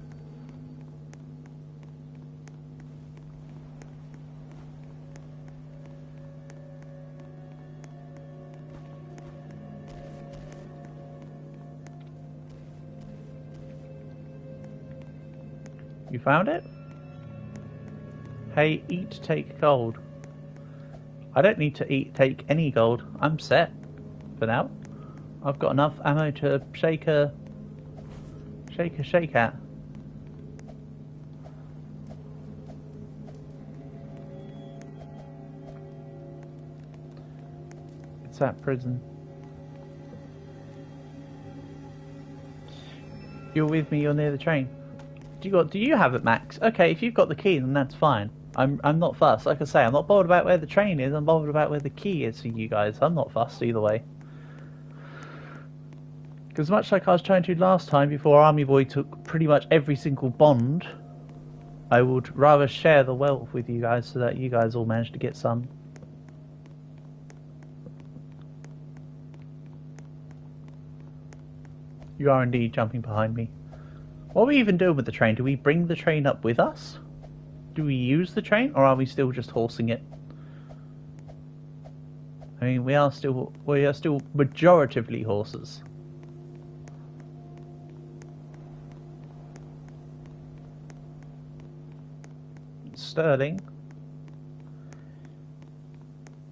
You found it? Hey, eat, take gold. I don't need to take any gold. I'm set for now. I've got enough ammo to shake at. It's that prison. You're with me, you're near the train. Do you have it, Max? Okay, if you've got the key, then that's fine. I'm not fussed. Like I say, I'm not bothered about where the train is. I'm bothered about where the key is for you guys. I'm not fussed either way. Because much like I was trying to last time, before Army Boy took pretty much every single bond, I would rather share the wealth with you guys so that you guys all manage to get some. You are indeed jumping behind me. What are we even doing with the train? Do we bring the train up with us? Do we use the train, or are we still just horsing it? I mean, we are still majoritively horses. Sterling.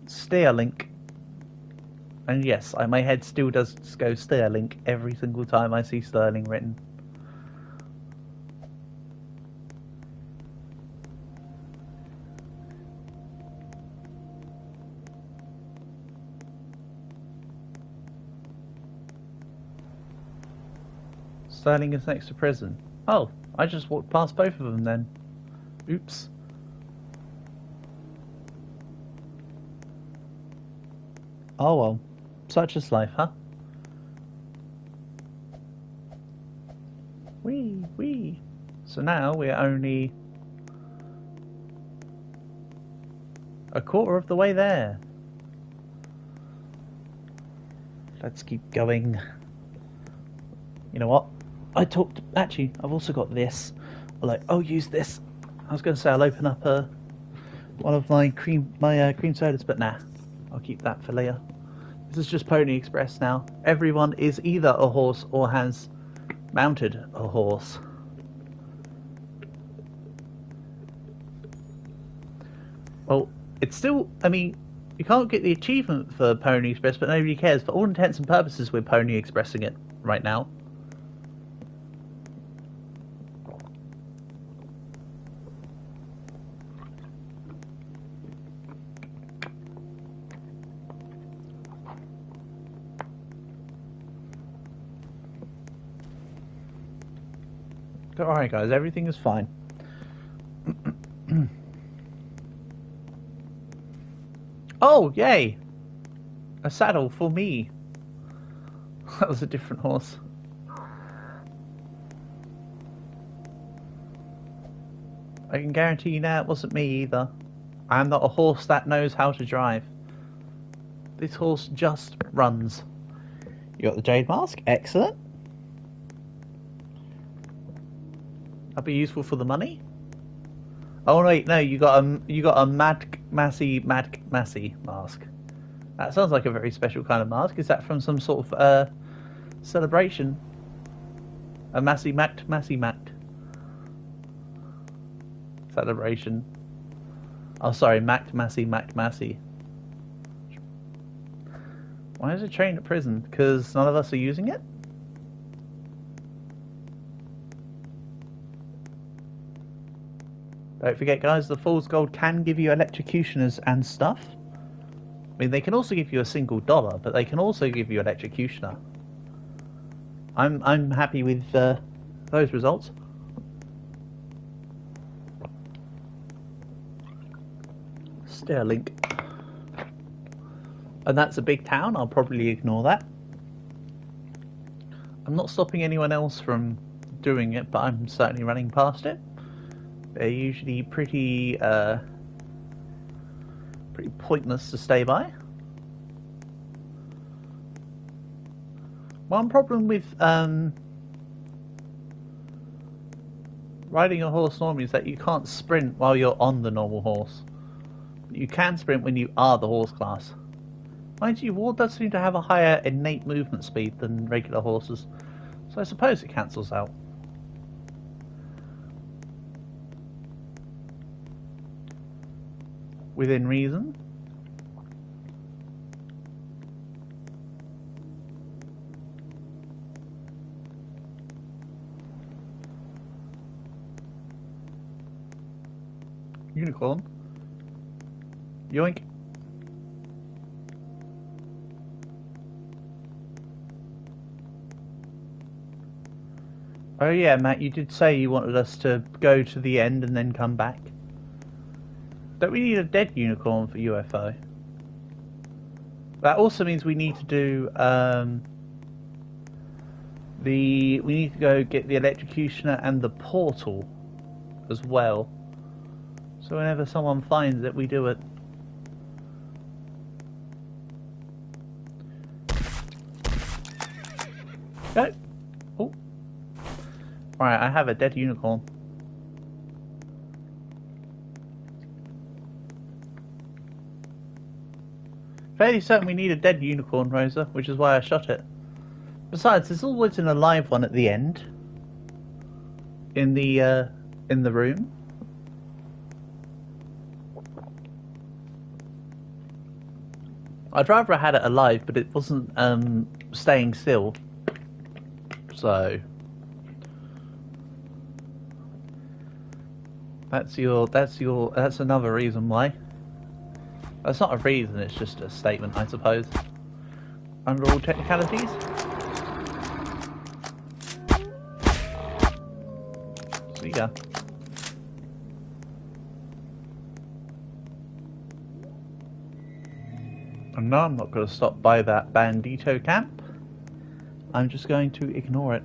Sterling. And yes, my head still does go Sterling every single time I see Sterling written. Sterling is next to prison. Oh, I just walked past both of them then. Oops. Oh well, such is life, huh? Wee. So now we're only a quarter of the way there. Let's keep going. You know what? Actually, I've also got this. I'll use this. I was going to say I'll open up one of my cream sodas, but nah. I'll keep that for later. This is just Pony Express now. Everyone is either a horse or has mounted a horse. Well, it's still... I mean, you can't get the achievement for Pony Express, but nobody cares. For all intents and purposes, we're Pony Expressing it right now. Don't worry, guys. Everything is fine. Oh, yay! A saddle for me. That was a different horse. I can guarantee you now it wasn't me either. I am not a horse that knows how to drive. This horse just runs. You got the jade mask? Excellent. That'll be useful for the money. Oh wait, no, you got a Mad Massey mask. That sounds like a very special kind of mask. Is that from some sort of celebration? A Massey celebration. Oh, sorry, Massey. Why is it trained at prison? Because none of us are using it? Don't forget, guys, the Fool's Gold can give you electrocutioners and stuff. I mean, they can also give you a single dollar, but they can also give you electrocutioner. I'm happy with those results. Sterling. And that's a big town. I'll probably ignore that. I'm not stopping anyone else from doing it, but I'm certainly running past it. They're usually pretty pointless to stay by. One problem with riding a horse normally is that you can't sprint while you're on the normal horse. You can sprint when you are the horse class. Mind you, Ward does seem to have a higher innate movement speed than regular horses, so I suppose it cancels out. Within reason. Unicorn. Yoink. Oh yeah, Matt, you did say you wanted us to go to the end and then come back. Don't we need a dead unicorn for UFO? That also means we need to do we need to go get the electrocutioner and the portal as well. So whenever someone finds it, we do it. Go. Oh. Right, I have a dead unicorn. Fairly certain we need a dead unicorn, Rosa, which is why I shot it. Besides, there's always an alive one at the end. In the room. I'd rather have had it alive, but it wasn't staying still. So that's another reason why. That's not a reason, it's just a statement, I suppose. Under all technicalities. So you go. And no, I'm not going to stop by that bandito camp. I'm just going to ignore it.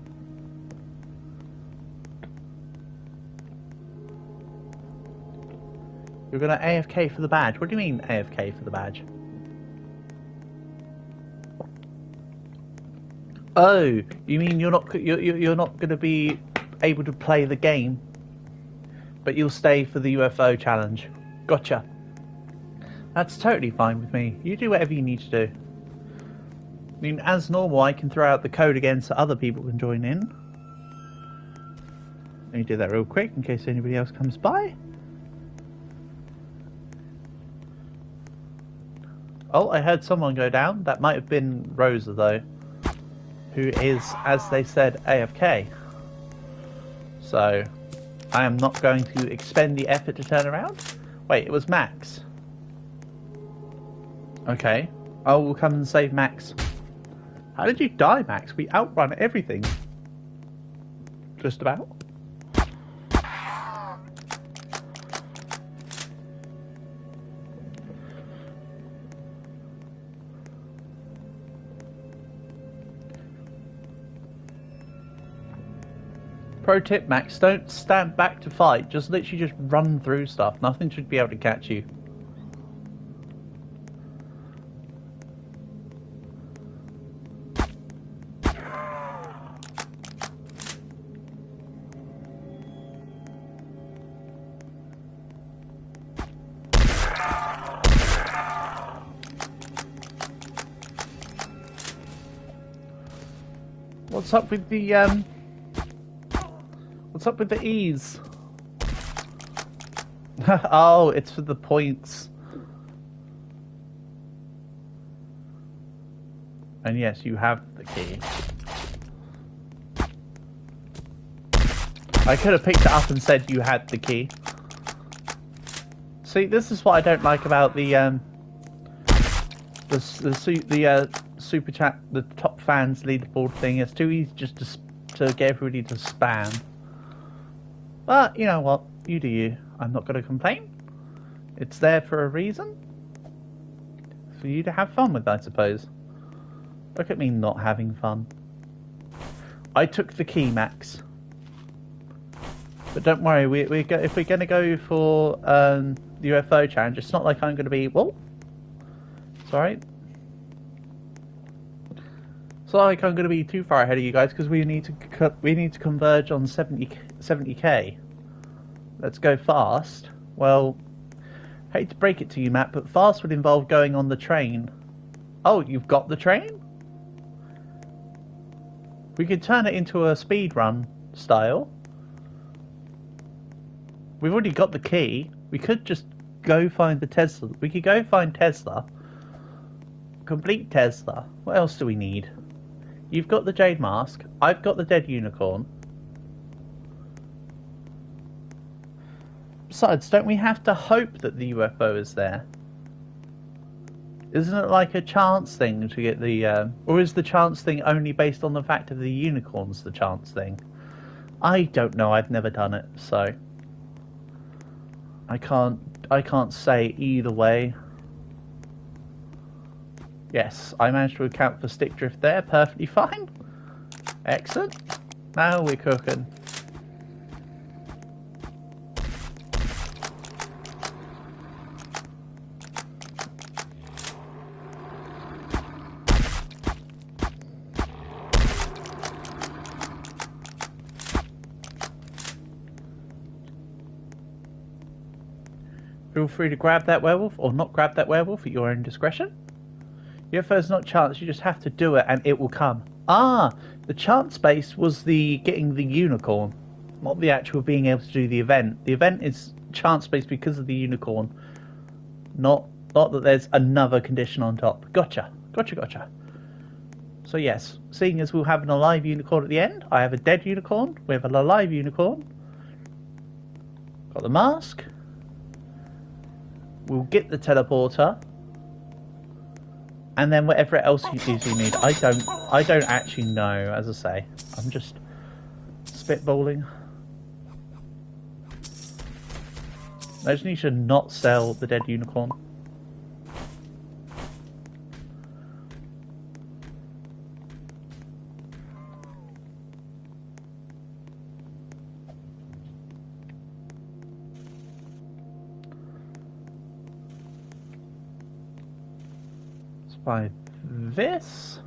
You're going to AFK for the badge. What do you mean AFK for the badge? Oh, you mean you're not going to be able to play the game, but you'll stay for the UFO challenge. Gotcha. That's totally fine with me. You do whatever you need to do. I mean, as normal, I can throw out the code again so other people can join in. Let me do that real quick in case anybody else comes by. Oh, I heard someone go down. That might have been Rosa, though, who is, as they said, AFK. So, I am not going to expend the effort to turn around. Wait, it was Max. Okay, I will come and save Max. How did you die, Max? We outrun everything. Just about. Pro tip, Max, don't stand back to fight. Just literally just run through stuff. Nothing should be able to catch you. What's up with the What's up with the E's? Oh, it's for the points. And yes, you have the key. I could have picked it up and said you had the key. See, this is what I don't like about the super chat, the top fans leaderboard thing. It's too easy just to get everybody to spam. But you know what? You do you. I'm not going to complain. It's there for a reason. For you to have fun with, I suppose. Look at me not having fun. I took the key, Max. But don't worry, if we're going to go for the UFO challenge, it's not like I'm going to be... Whoa! Sorry. It's not like I'm going to be too far ahead of you guys, because we need to converge on 70k. Let's go fast. Well, hate to break it to you, Matt, but fast would involve going on the train. Oh, you've got the train? We could turn it into a speed run style. We've already got the key. We could just go find the Tesla. We could go find Tesla. Complete Tesla. What else do we need? You've got the Jade Mask. I've got the Dead Unicorn. Besides, don't we have to hope that the UFO is there? Isn't it like a chance thing to get the... or is the chance thing only based on the fact of the unicorn's the chance thing? I don't know. I've never done it, so... I can't say either way. Yes, I managed to account for stick drift there. Perfectly fine. Excellent. Now we're cooking. Feel free to grab that werewolf or not grab that werewolf at your own discretion. UFO's not chance, you just have to do it and it will come. Ah, the chance base was the getting the unicorn, not the actual being able to do the event. The event is chance based because of the unicorn, not that there's another condition on top. Gotcha. So yes, seeing as we'll have an alive unicorn at the end, I have a dead unicorn, we have an alive unicorn. Got the mask. We'll get the teleporter. And then whatever else you need. I don't actually know, as I say. I'm just spitballing. Imagine you should not sell the dead unicorn. By this,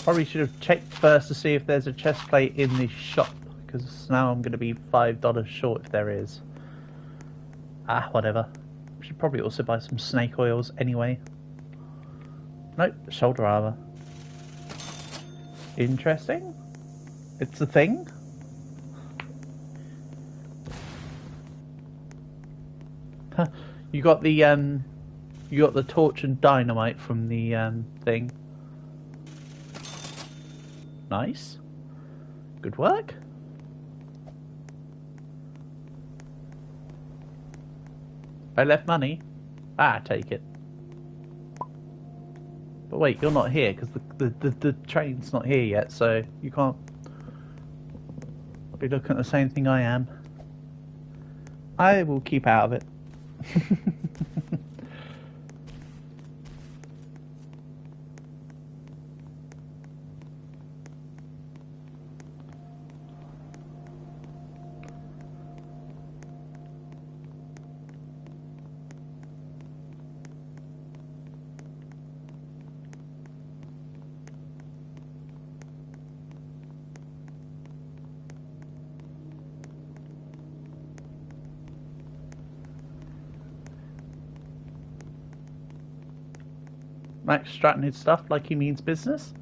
probably should have checked first to see if there's a chest plate in the shop, because now I'm going to be $5 short if there is. Ah, whatever. Should probably also buy some snake oils anyway. Nope, shoulder armor. Interesting. It's a thing. Huh. You got the You got the torch and dynamite from the thing. Nice. Good work. I left money. Ah, take it. But wait, you're not here because the train's not here yet, so you can't be looking at the same thing I am. I will keep out of it. Max strutting his stuff like he means business.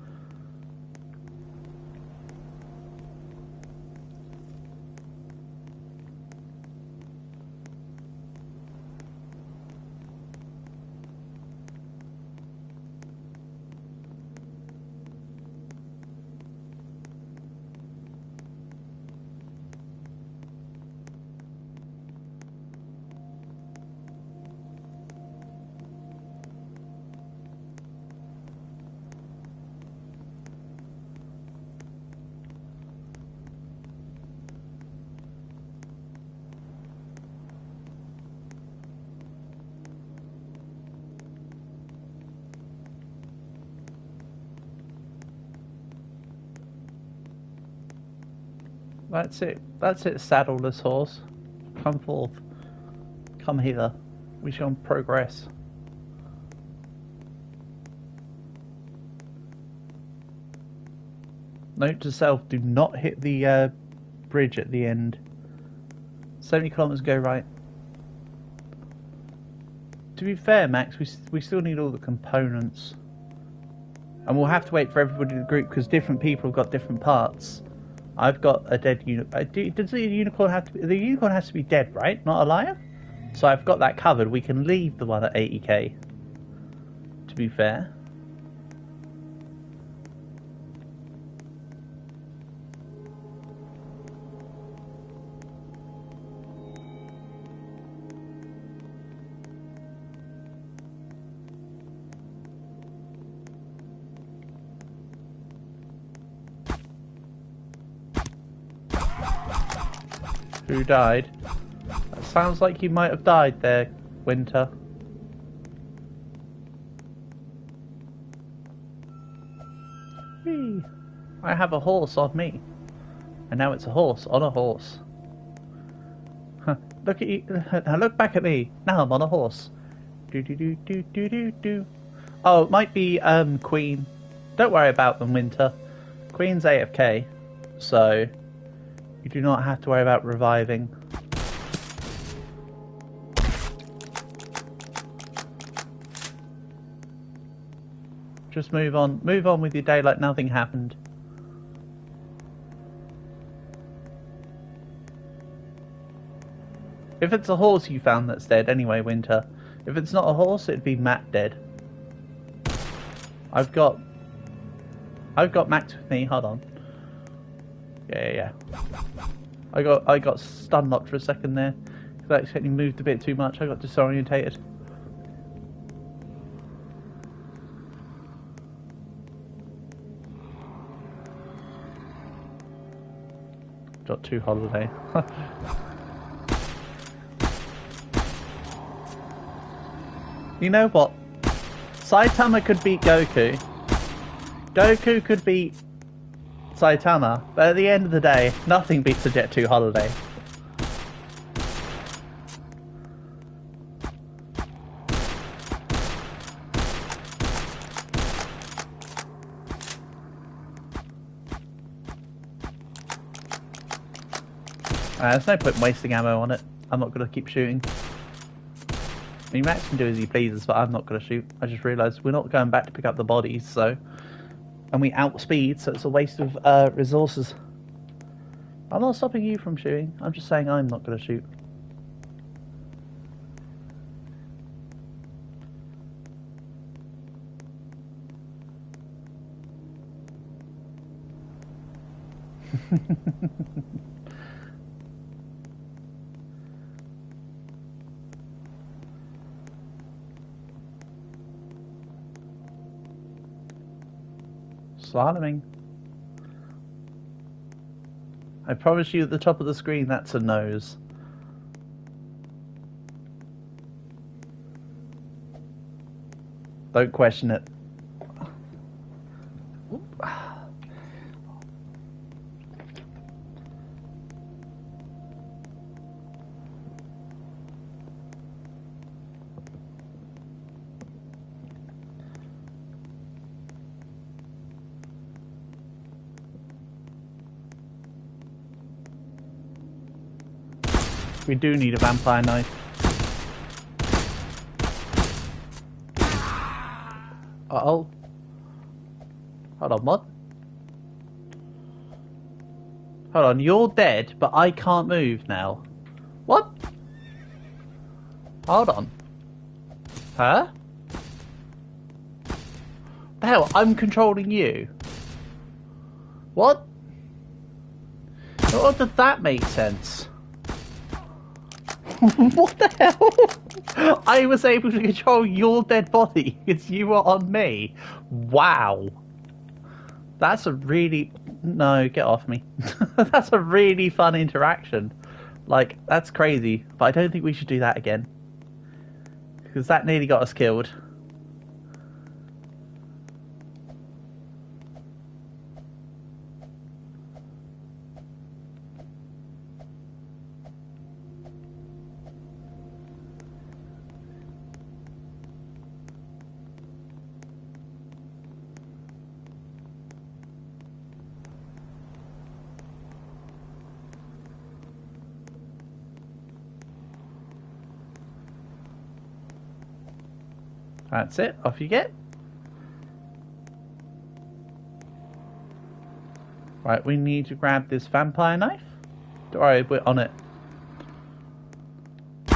That's it. That's it, saddleless horse. Come forth. Come hither. We shall progress. Note to self, do not hit the bridge at the end. 70 kilometers go right. To be fair, Max, we still need all the components. And we'll have to wait for everybody in the group because different people have got different parts. I've got a dead unicorn. Does the unicorn have to be... The unicorn has to be dead, right? Not alive? So I've got that covered. We can leave the one at 80k. To be fair. Who died? That sounds like you might have died there, Winter. Whee. I have a horse on me. And now it's a horse on a horse. Look at you. Look back at me. Now I'm on a horse. Do do do do do do do. Oh, it might be Queen. Don't worry about them, Winter. Queen's AFK, so you do not have to worry about reviving. Just move on. Move on with your day like nothing happened. If it's a horse you found that's dead anyway, Winter. If it's not a horse, it'd be Matt dead. I've got Max with me, hold on. Yeah. I got stun locked for a second there. Because I accidentally moved a bit too much, I got disorientated. Got 2 holiday. You know what? Saitama could beat Goku. Goku could beat Saitama, but at the end of the day, nothing beats a Jet 2 holiday. There's no point in wasting ammo on it. I'm not going to keep shooting. I mean, Max can do as he pleases, but I'm not going to shoot. I just realised we're not going back to pick up the bodies, so... And we outspeed, so it's a waste of resources. I'm not stopping you from shooting. I'm just saying I'm not going to shoot. Slaloming. I promise you at the top of the screen that's a nose. Don't question it. We do need a vampire knife. Uh-oh. Hold on, what? Hold on, you're dead, but I can't move now. What? Hold on. Huh? The hell, I'm controlling you. What? What did that make sense? What the hell? I was able to control your dead body because you were on me. Wow. That's a really... No, get off me. That's a really fun interaction. Like, that's crazy. But I don't think we should do that again. Because that nearly got us killed. That's it, off you get. Right, we need to grab this vampire knife. Don't worry, we're on it.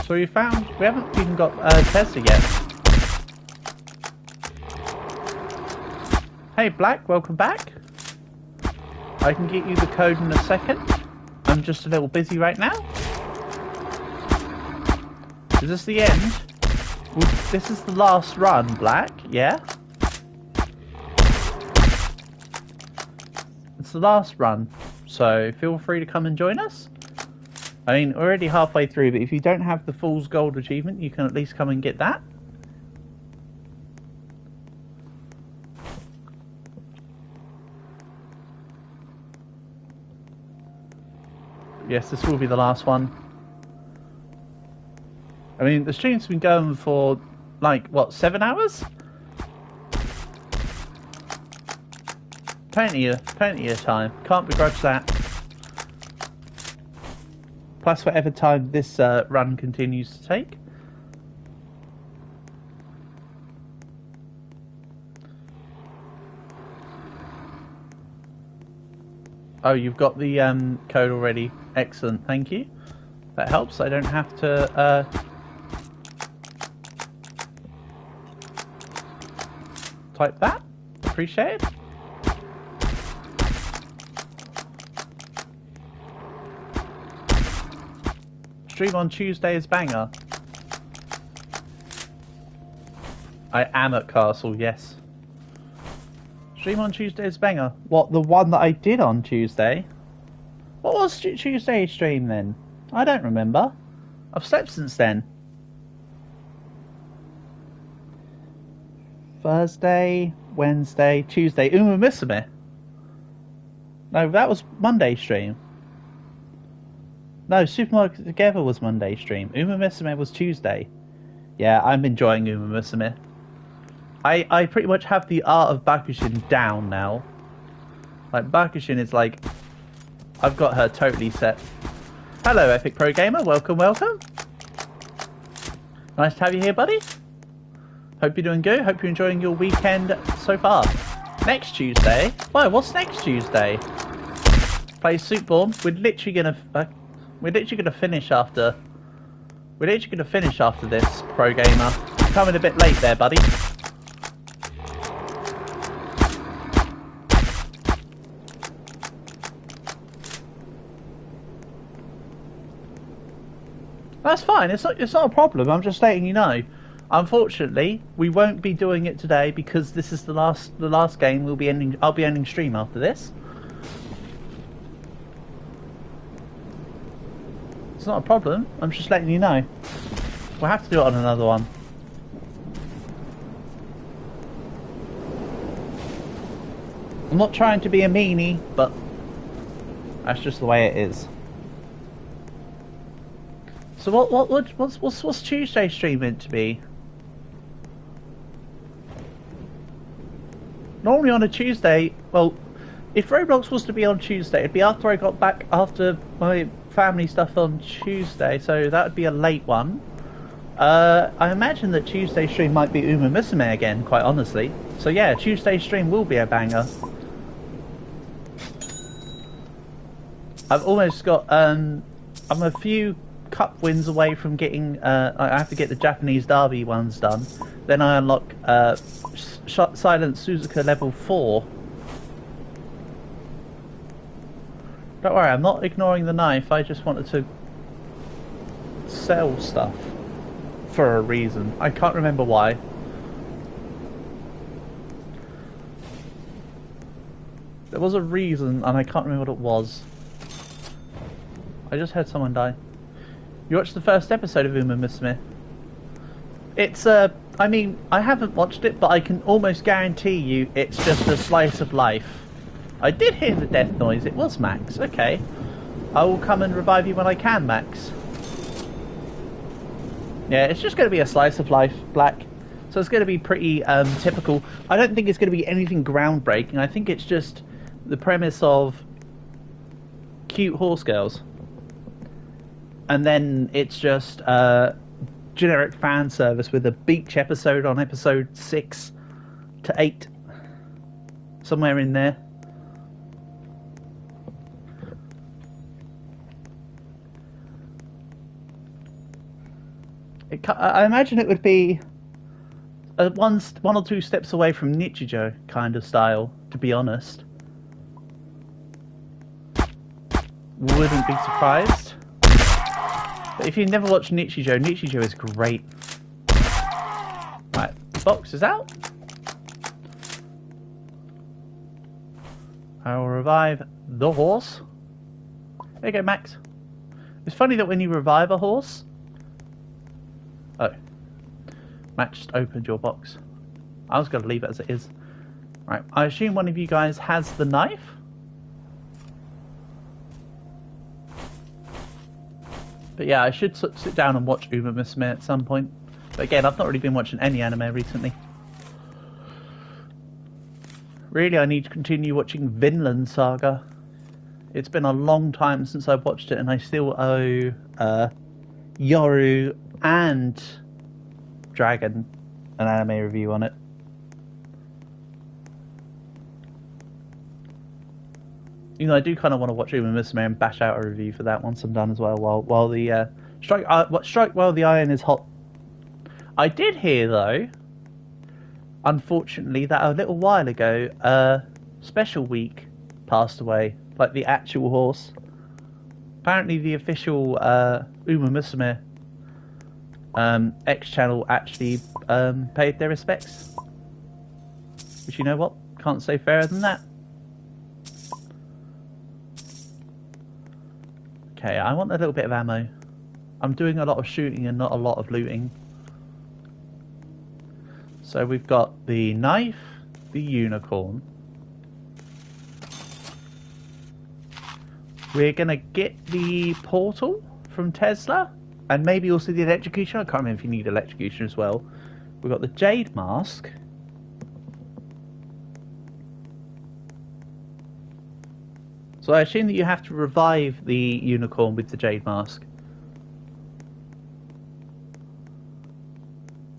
So we haven't even got Tessa yet. Hey Black, welcome back. I can get you the code in a second. I'm just a little busy right now. Is this the end? This is the last run, Black, yeah? It's the last run, so feel free to come and join us. I mean, we're already halfway through, but if you don't have the Fool's Gold achievement, you can at least come and get that. Yes, this will be the last one. I mean, the stream's been going for, like, what, 7 hours? Plenty of time. Can't begrudge that. Plus whatever time this run continues to take. Oh, you've got the code already. Excellent, thank you. That helps. I don't have to... type that. Appreciate it. Stream on Tuesday is banger. I am at Castle, yes. Stream on Tuesday is banger. What, the one that I did on Tuesday? What was Tuesday's stream then? I don't remember. I've slept since then. Thursday, Wednesday, Tuesday. Uma Musume. No, that was Monday stream. No, Supermarket Together was Monday stream. Uma Musume was Tuesday. Yeah, I'm enjoying Uma Musume. I pretty much have the art of Bakushin down now. Like, Bakushin is like... I've got her totally set. Hello, Epic Pro Gamer. Welcome, welcome. Nice to have you here, buddy. Hope you're doing good. Hope you're enjoying your weekend so far. Next Tuesday. Whoa, what's next Tuesday? Play Soupborn. We're literally gonna finish after. We're literally gonna finish after this, Pro Gamer. Coming a bit late there, buddy. That's fine. It's not a problem. I'm just letting you know. Unfortunately, we won't be doing it today because this is the last game. I'll be ending stream after this. It's not a problem. I'm just letting you know. We'll have to do it on another one. I'm not trying to be a meanie, but that's just the way it is. So what's Tuesday's stream meant to be? Normally on a Tuesday, well, if Roblox was to be on Tuesday, it'd be after I got back after my family stuff on Tuesday, so that would be a late one. I imagine that Tuesday's stream might be Uma Musume again, quite honestly. So yeah, Tuesday's stream will be a banger. I've almost got, I'm a few cup wins away from getting, I have to get the Japanese derby ones done. Then I unlock, Silent Suzuka level 4. Don't worry, I'm not ignoring the knife, I just wanted to sell stuff. For a reason. I can't remember why. There was a reason, and I can't remember what it was. I just heard someone die. You watched the first episode of Uma Musume? It's, I mean, I haven't watched it, but I can almost guarantee you it's just a slice of life. I did hear the death noise, it was Max, okay. I will come and revive you when I can, Max. Yeah, it's just going to be a slice of life, Black. So it's going to be pretty typical. I don't think it's going to be anything groundbreaking. I think it's just the premise of cute horse girls. And then it's just generic fan service with a beach episode on episode 6 to 8. Somewhere in there. I imagine it would be one or two steps away from Nichijou kind of style, to be honest. Wouldn't be surprised. But if you've never watched Nichijou, Nichijou is great. Right, box is out. I will revive the horse. There you go, Max. It's funny that when you revive a horse... Oh. Matt just opened your box. I was going to leave it as it is. Right, I assume one of you guys has the knife? But yeah, I should sit down and watch Uma Musume at some point. But again, I've not really been watching any anime recently. Really, I need to continue watching Vinland Saga. It's been a long time since I've watched it, and I still owe Yoru and Dragon an anime review on it. You know, I do kind of want to watch Uma Musume and bash out a review for that once I'm done as well. While the strike while the iron is hot. I did hear though, unfortunately, that a little while ago, Special Week passed away, like the actual horse. Apparently, the official Uma Musume X channel actually paid their respects. But you know what? Can't say fairer than that. Okay, I want a little bit of ammo. I'm doing a lot of shooting and not a lot of looting. So we've got the knife, the unicorn. We're gonna get the portal from Tesla. And maybe also the electrocution. I can't remember if you need electrocution as well. We've got the jade mask. So I assume that you have to revive the unicorn with the jade mask.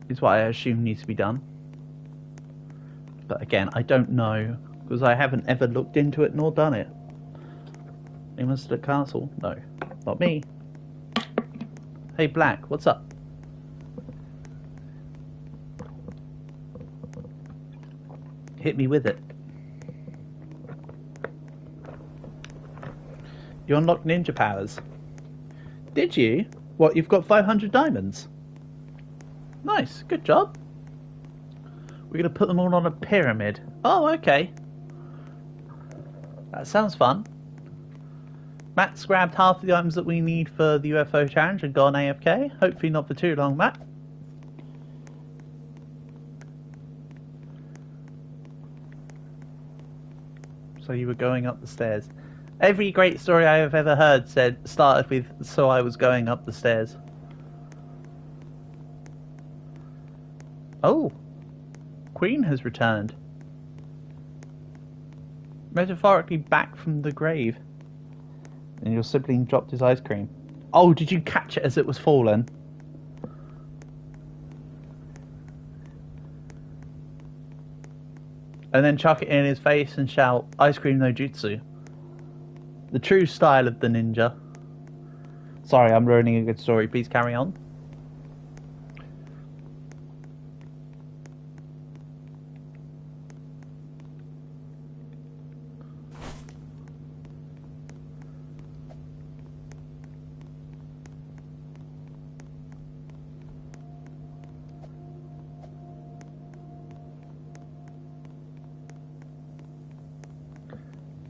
Is what I assume needs to be done. But again, I don't know. Because I haven't ever looked into it nor done it. Anyone still at castle? No. Not me. Hey Black, what's up? Hit me with it. You unlocked ninja powers. Did you? What, you've got 500 diamonds? Nice, good job. We're going to put them all on a pyramid. Oh, okay. That sounds fun. Matt's grabbed half of the items that we need for the UFO challenge and gone AFK. Hopefully not for too long, Matt. So you were going up the stairs. Every great story I have ever heard started with, so I was going up the stairs. Oh. Queen has returned. Metaphorically back from the grave. And your sibling dropped his ice cream. Oh, did you catch it as it was falling? And then chuck it in his face and shout, "Ice cream no jutsu." The true style of the ninja. Sorry, I'm ruining a good story. Please carry on.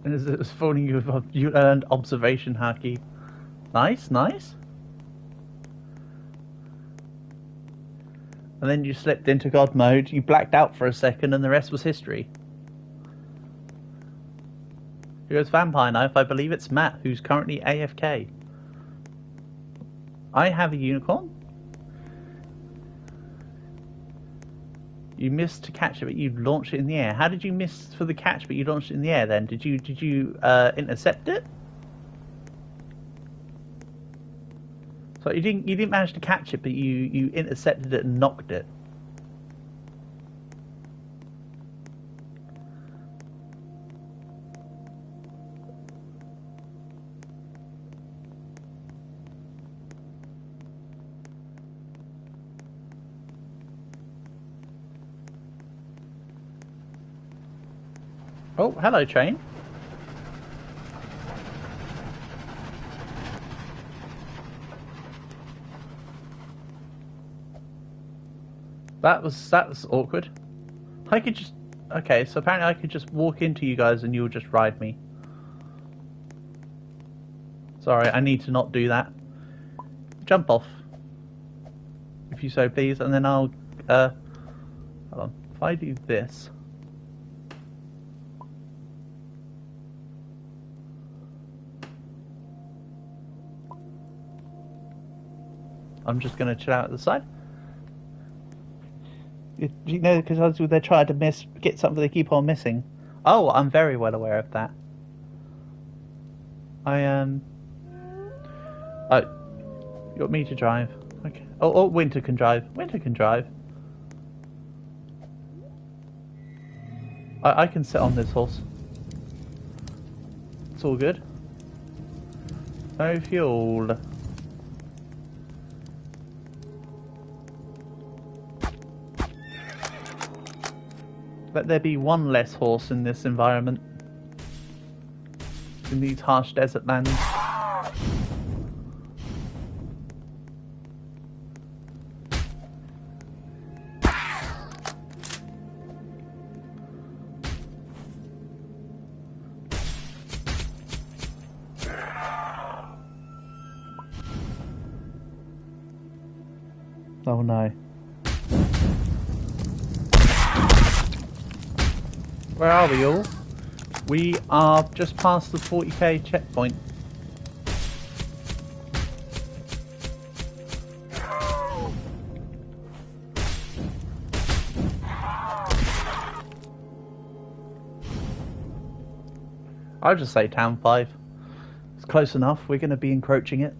And as it was phoning you earned observation haki. Nice, nice. And then you slipped into God mode, you blacked out for a second, and the rest was history. Here's Vampire Knife. I believe it's Matt, who's currently AFK. I have a unicorn. You missed to catch it, but you launched it in the air. How did you miss for the catch, but you launched it in the air? Then did you intercept it? So you didn't manage to catch it, but you intercepted it and knocked it. Oh, hello, train. That was awkward. I could just... Okay, so apparently I could just walk into you guys and you'll just ride me. Sorry, I need to not do that. Jump off. If you so please, and then I'll... hold on. If I do this... I'm just going to chill out at the side. You know, because they're trying to get something they keep on missing. Oh, I'm very well aware of that. I am... Oh, you want me to drive? Okay. Oh, Winter can drive. Winter can drive. I can sit on this horse. It's all good. No fuel. Let there be one less horse in this environment. In these harsh desert lands. Oh no. Where are we all? We are just past the 40k checkpoint. I'll just say town 5. It's close enough. We're going to be encroaching it.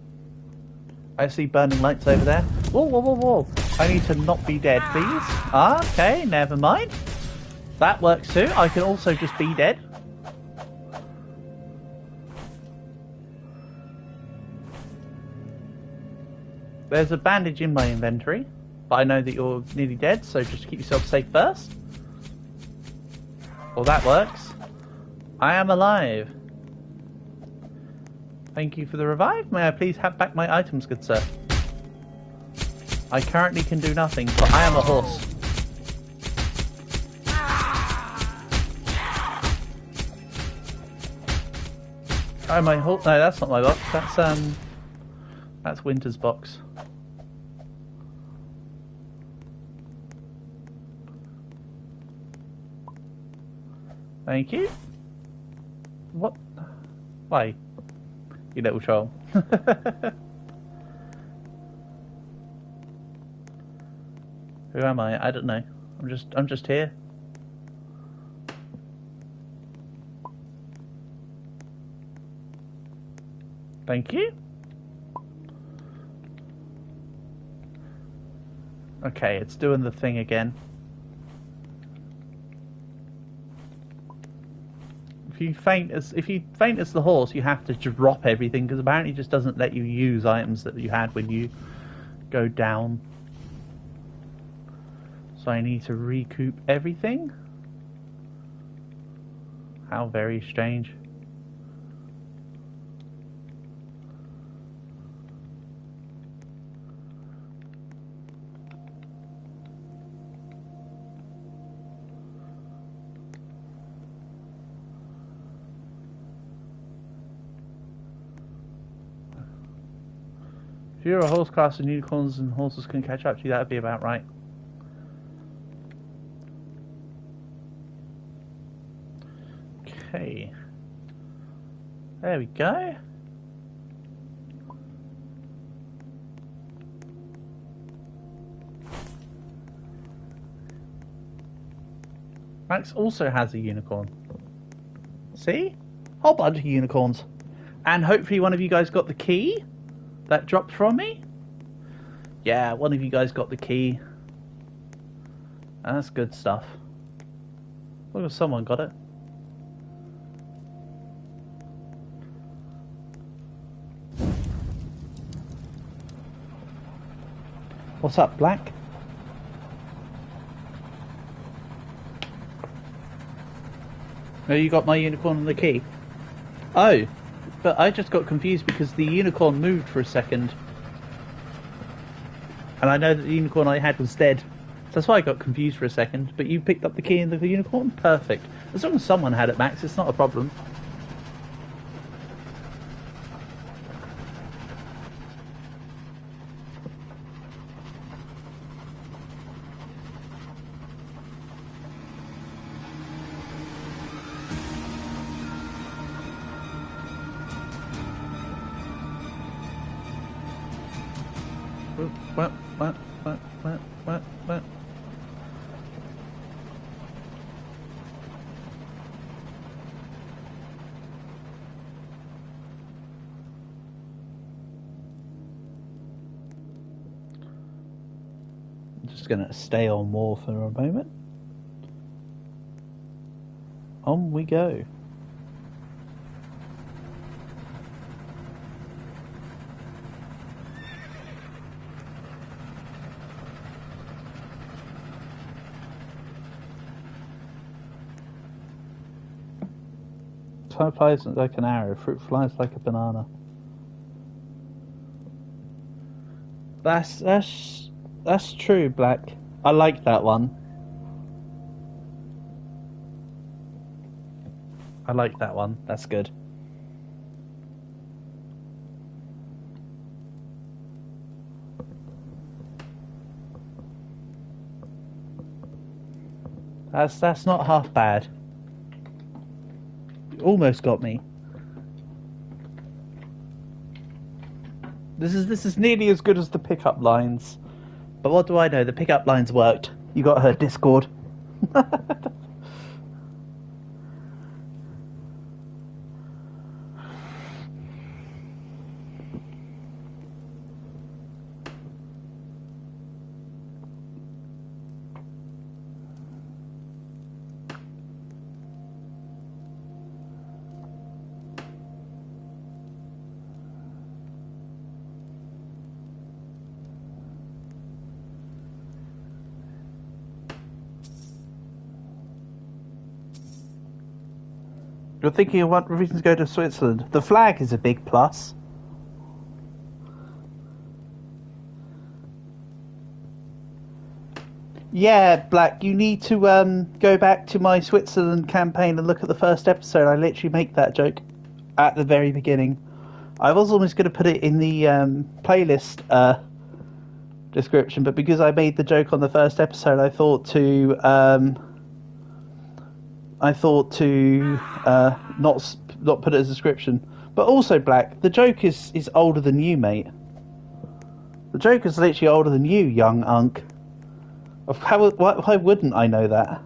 I see burning lights over there. Whoa, whoa, whoa, whoa. I need to not be dead, please. Okay, never mind. That works too. I can also just be dead. There's a bandage in my inventory, but I know that you're nearly dead, so just keep yourself safe first. Well, that works. I am alive. Thank you for the revive. May I please have back my items, good sir? I currently can do nothing, but I am a horse. Oh, my horse. No, that's not my box. That's Winter's box. Thank you. What? Why? You little troll. Who am I? I don't know. I'm just here. Thank you. Okay, it's doing the thing again. you faint as the horse, you have to drop everything because apparently it just doesn't let you use items that you had when you go down. So I need to recoup everything. How very strange. If you're a horse class and unicorns and horses can catch up to you, that would be about right. Okay. There we go. Max also has a unicorn. See? Whole bunch of unicorns. And hopefully one of you guys got the key that dropped from me. Yeah, one of you guys got the key. That's good stuff. Look, someone got it. What's up, Black? Oh, you got my unicorn and the key? Oh, but I just got confused because the unicorn moved for a second. And I know that the unicorn I had was dead. So that's why I got confused for a second. But you picked up the key and the unicorn? Perfect. As long as someone had it, Max, it's not a problem. What? I'm just going to stay on more for a moment. On we go. Time flies like an arrow, fruit flies like a banana. That's true, Black. I like that one. I like that one. That's good. That's not half bad. Almost got me. This is nearly as good as the pickup lines. But what do I know? The pickup lines worked. You got her Discord. You're thinking of what reasons to go to Switzerland. The flag is a big plus. Yeah, Black, you need to go back to my Switzerland campaign and look at the first episode. I literally make that joke at the very beginning. I was almost going to put it in the playlist description, but because I made the joke on the first episode, I thought to not put it as a description. But also, Black, the joke is older than you, mate. The joke is literally older than you, young unk. Why wouldn't I know that?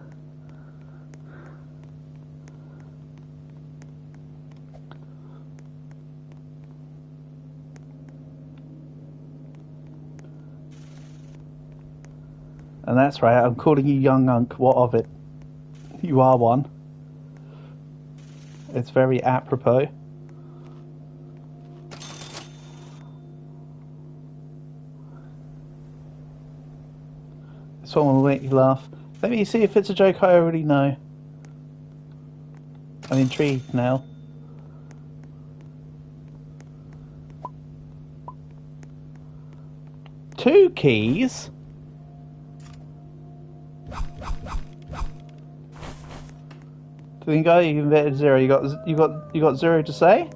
And that's right, I'm calling you young unk. What of it? You are one. It's very apropos. This one will make you laugh. Let me see if it's a joke I already know. I'm intrigued now. Two keys? There you go, you invented zero. You got zero to say?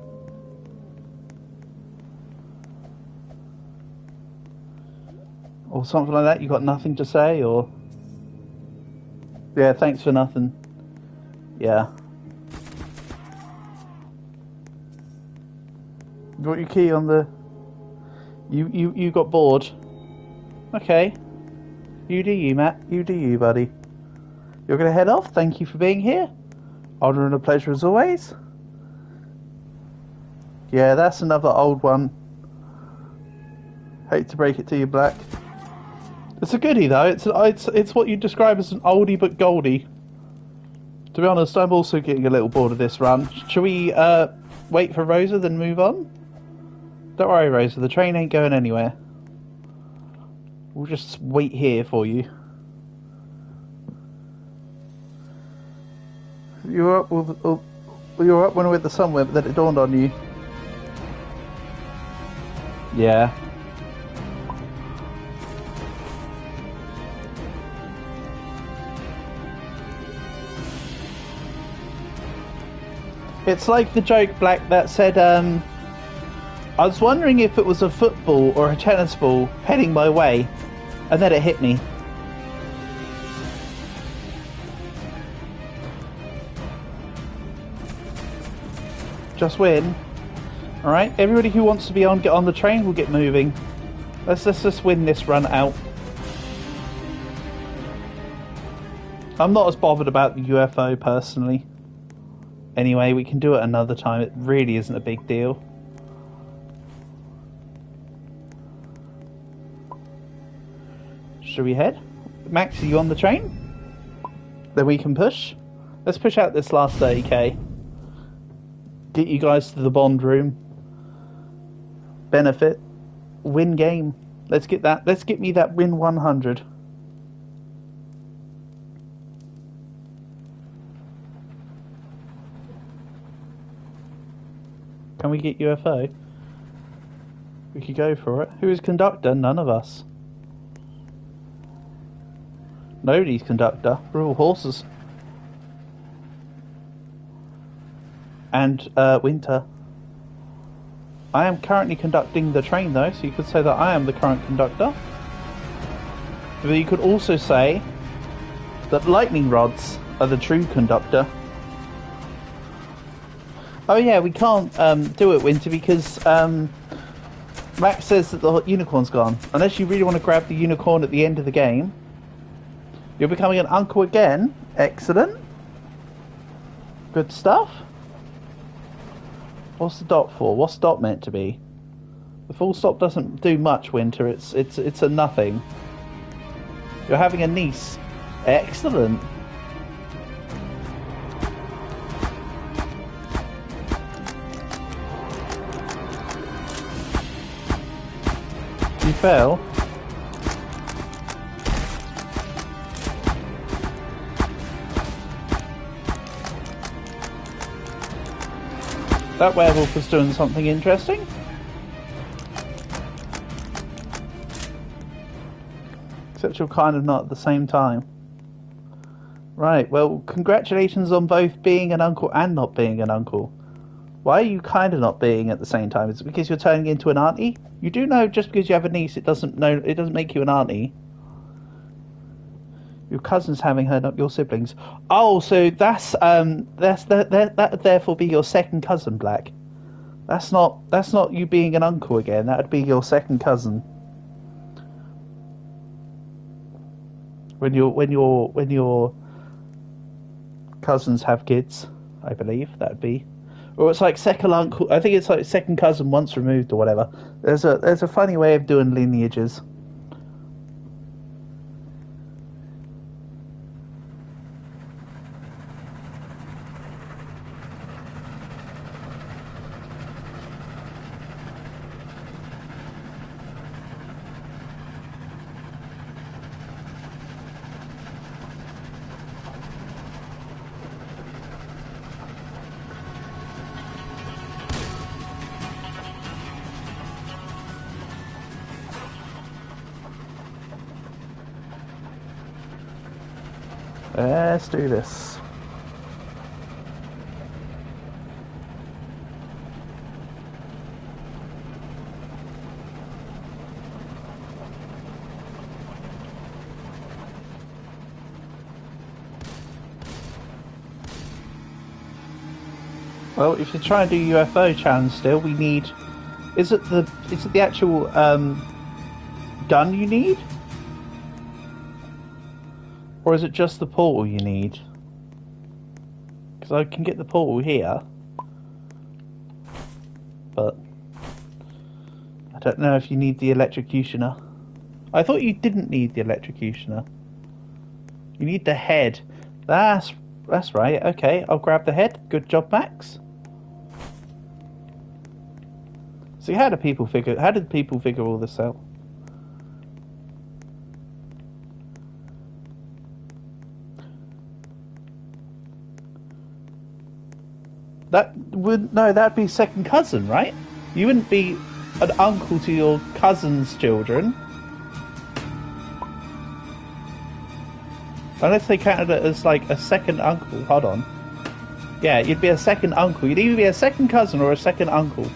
Or something like that, you got nothing to say, or... Yeah, thanks for nothing. Yeah. You got your key on the... You got bored. Okay. You do you, Matt. You do you, buddy. You're gonna head off? Thank you for being here. Honor and a pleasure as always. Yeah, that's another old one. Hate to break it to you, Black. It's a goodie though. It's what you describe as an oldie but goldie. To be honest, I'm also getting a little bored of this run. Shall we wait for Rosa, then move on? Don't worry, Rosa. The train ain't going anywhere. We'll just wait here for you. You were up when we were at the somewhere, but then it dawned on you. Yeah. It's like the joke, Black, that said, I was wondering if it was a football or a tennis ball heading my way, and then it hit me. Just win. Alright, everybody who wants to get on the train will get moving. Let's just win this run out. I'm not as bothered about the UFO personally. Anyway, we can do it another time. It really isn't a big deal. Should we head? Max, are you on the train? Then we can push. Let's push out this last 30k. Get you guys to the bond room. Benefit. Win game. Let's get that. Let's get me that win 100. Can we get UFO? We could go for it. Who is conductor? None of us. Nobody's conductor. We're all horses. And Winter. I am currently conducting the train though, so you could say that I am the current conductor. But you could also say that lightning rods are the true conductor. Oh yeah, we can't do it, Winter, because Max says that the unicorn's gone. Unless you really want to grab the unicorn at the end of the game. You're becoming an uncle again. Excellent. Good stuff. What's the dot for? What's dot meant to be? The full stop doesn't do much, Winter. It's a nothing. You're having a niece. Excellent. You fell. That werewolf was doing something interesting. Except you're kind of not at the same time. Right, well, congratulations on both being an uncle and not being an uncle. Why are you kind of not being at the same time? Is it because you're turning into an auntie? You do know just because you have a niece, it doesn't make you an auntie. Your cousin's having her, not your siblings. Oh, so that would therefore be your second cousin, Black. That's not you being an uncle again. That would be your second cousin. When your cousins have kids, I believe that'd be. Or it's like second uncle. I think it's like second cousin once removed or whatever. There's a funny way of doing lineages. Let's do this. Well, if you're trying to do UFO challenge still, we need... Is it the actual gun you need? Or is it just the portal you need? Because I can get the portal here. But I don't know if you need the electrocutioner. I thought you didn't need the electrocutioner. You need the head. That's right. Okay, I'll grab the head. Good job, Max. See, how did people figure all this out? That'd be second cousin, right? You wouldn't be an uncle to your cousin's children. Unless they counted it as like a second uncle. Hold on. Yeah, you'd be a second uncle. You'd either be a second cousin or a second uncle.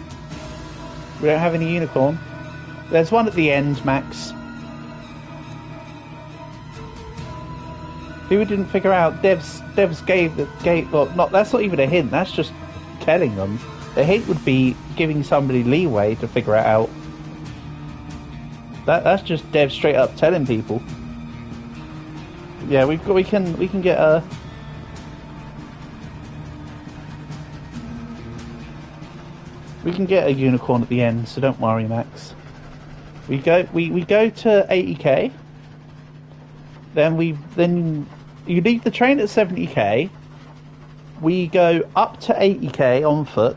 We don't have any unicorn. There's one at the end, Max. People didn't figure out Devs gave well, that's not even a hint, that's just telling them. The hint would be giving somebody leeway to figure it out. That's just Dev straight up telling people. Yeah, we can get a unicorn at the end, so don't worry, Max. We go to 80k. Then you leave the train at 70k. We go up to 80k on foot.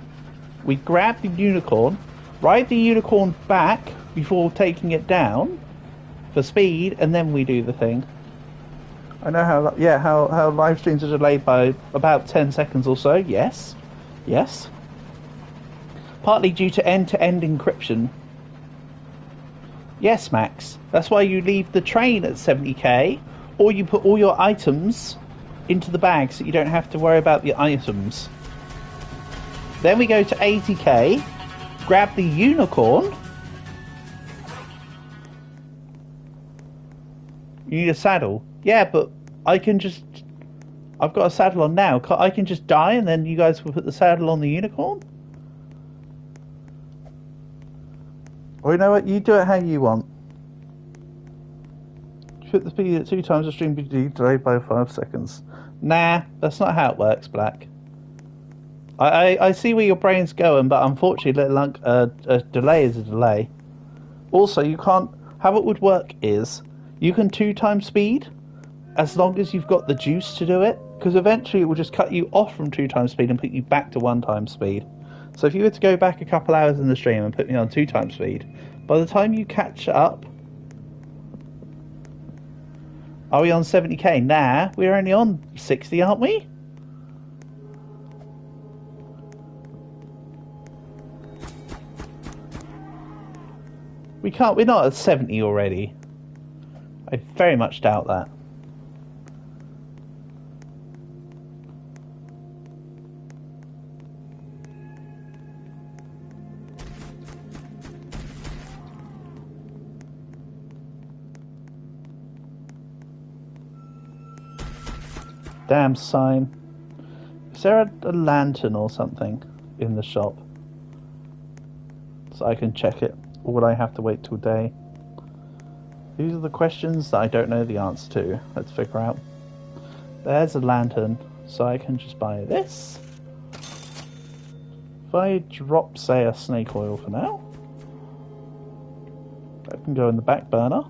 We grab the unicorn, ride the unicorn back before taking it down for speed, and then we do the thing. I know how live streams are delayed by about 10 seconds or so. Yes. Partly due to end-to-end encryption. Yes, Max. That's why you leave the train at 70k, or you put all your items into the bag so you don't have to worry about the items. Then we go to 80k, grab the unicorn. You need a saddle. Yeah, but I've got a saddle on now. I can just die and then you guys will put the saddle on the unicorn? Or you know what? You do it how you want. Put the speed at 2 times the stream speed delayed by 5 seconds. Nah, that's not how it works, Black. I see where your brain's going, but unfortunately, a delay is a delay. Also, you can't... How it would work is, you can 2 times speed, as long as you've got the juice to do it, because eventually it will just cut you off from 2 times speed and put you back to 1 time speed. So if you were to go back a couple hours in the stream and put me on 2 times speed, by the time you catch up... Are we on 70k? Nah, we're only on 60, aren't we? We're not at 70 already. I very much doubt that. Damn sign. Is there a lantern or something in the shop? So I can check it. Or would I have to wait till day? These are the questions that I don't know the answer to. Let's figure out. There's a lantern. So I can just buy this. If I drop, say, a snake oil for now. That can go in the back burner.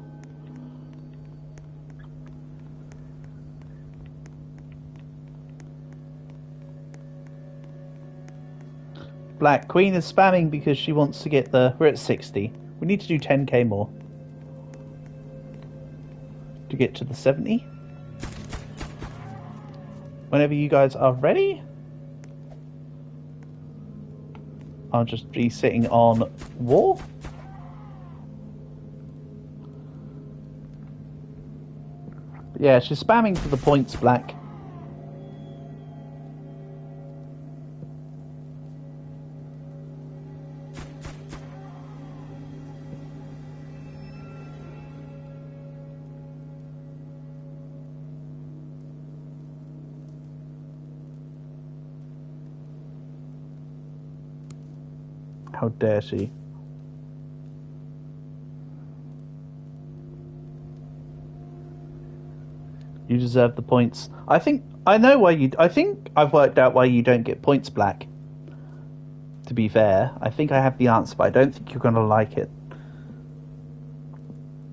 Black Queen is spamming because she wants to get the... We're at 60. We need to do 10k more. To get to the 70. Whenever you guys are ready. I'll just be sitting on war. Yeah, she's spamming for the points, Black. How dare she? You deserve the points. I think I've worked out why you don't get points, Black. To be fair, I think I have the answer, but I don't think you're gonna like it.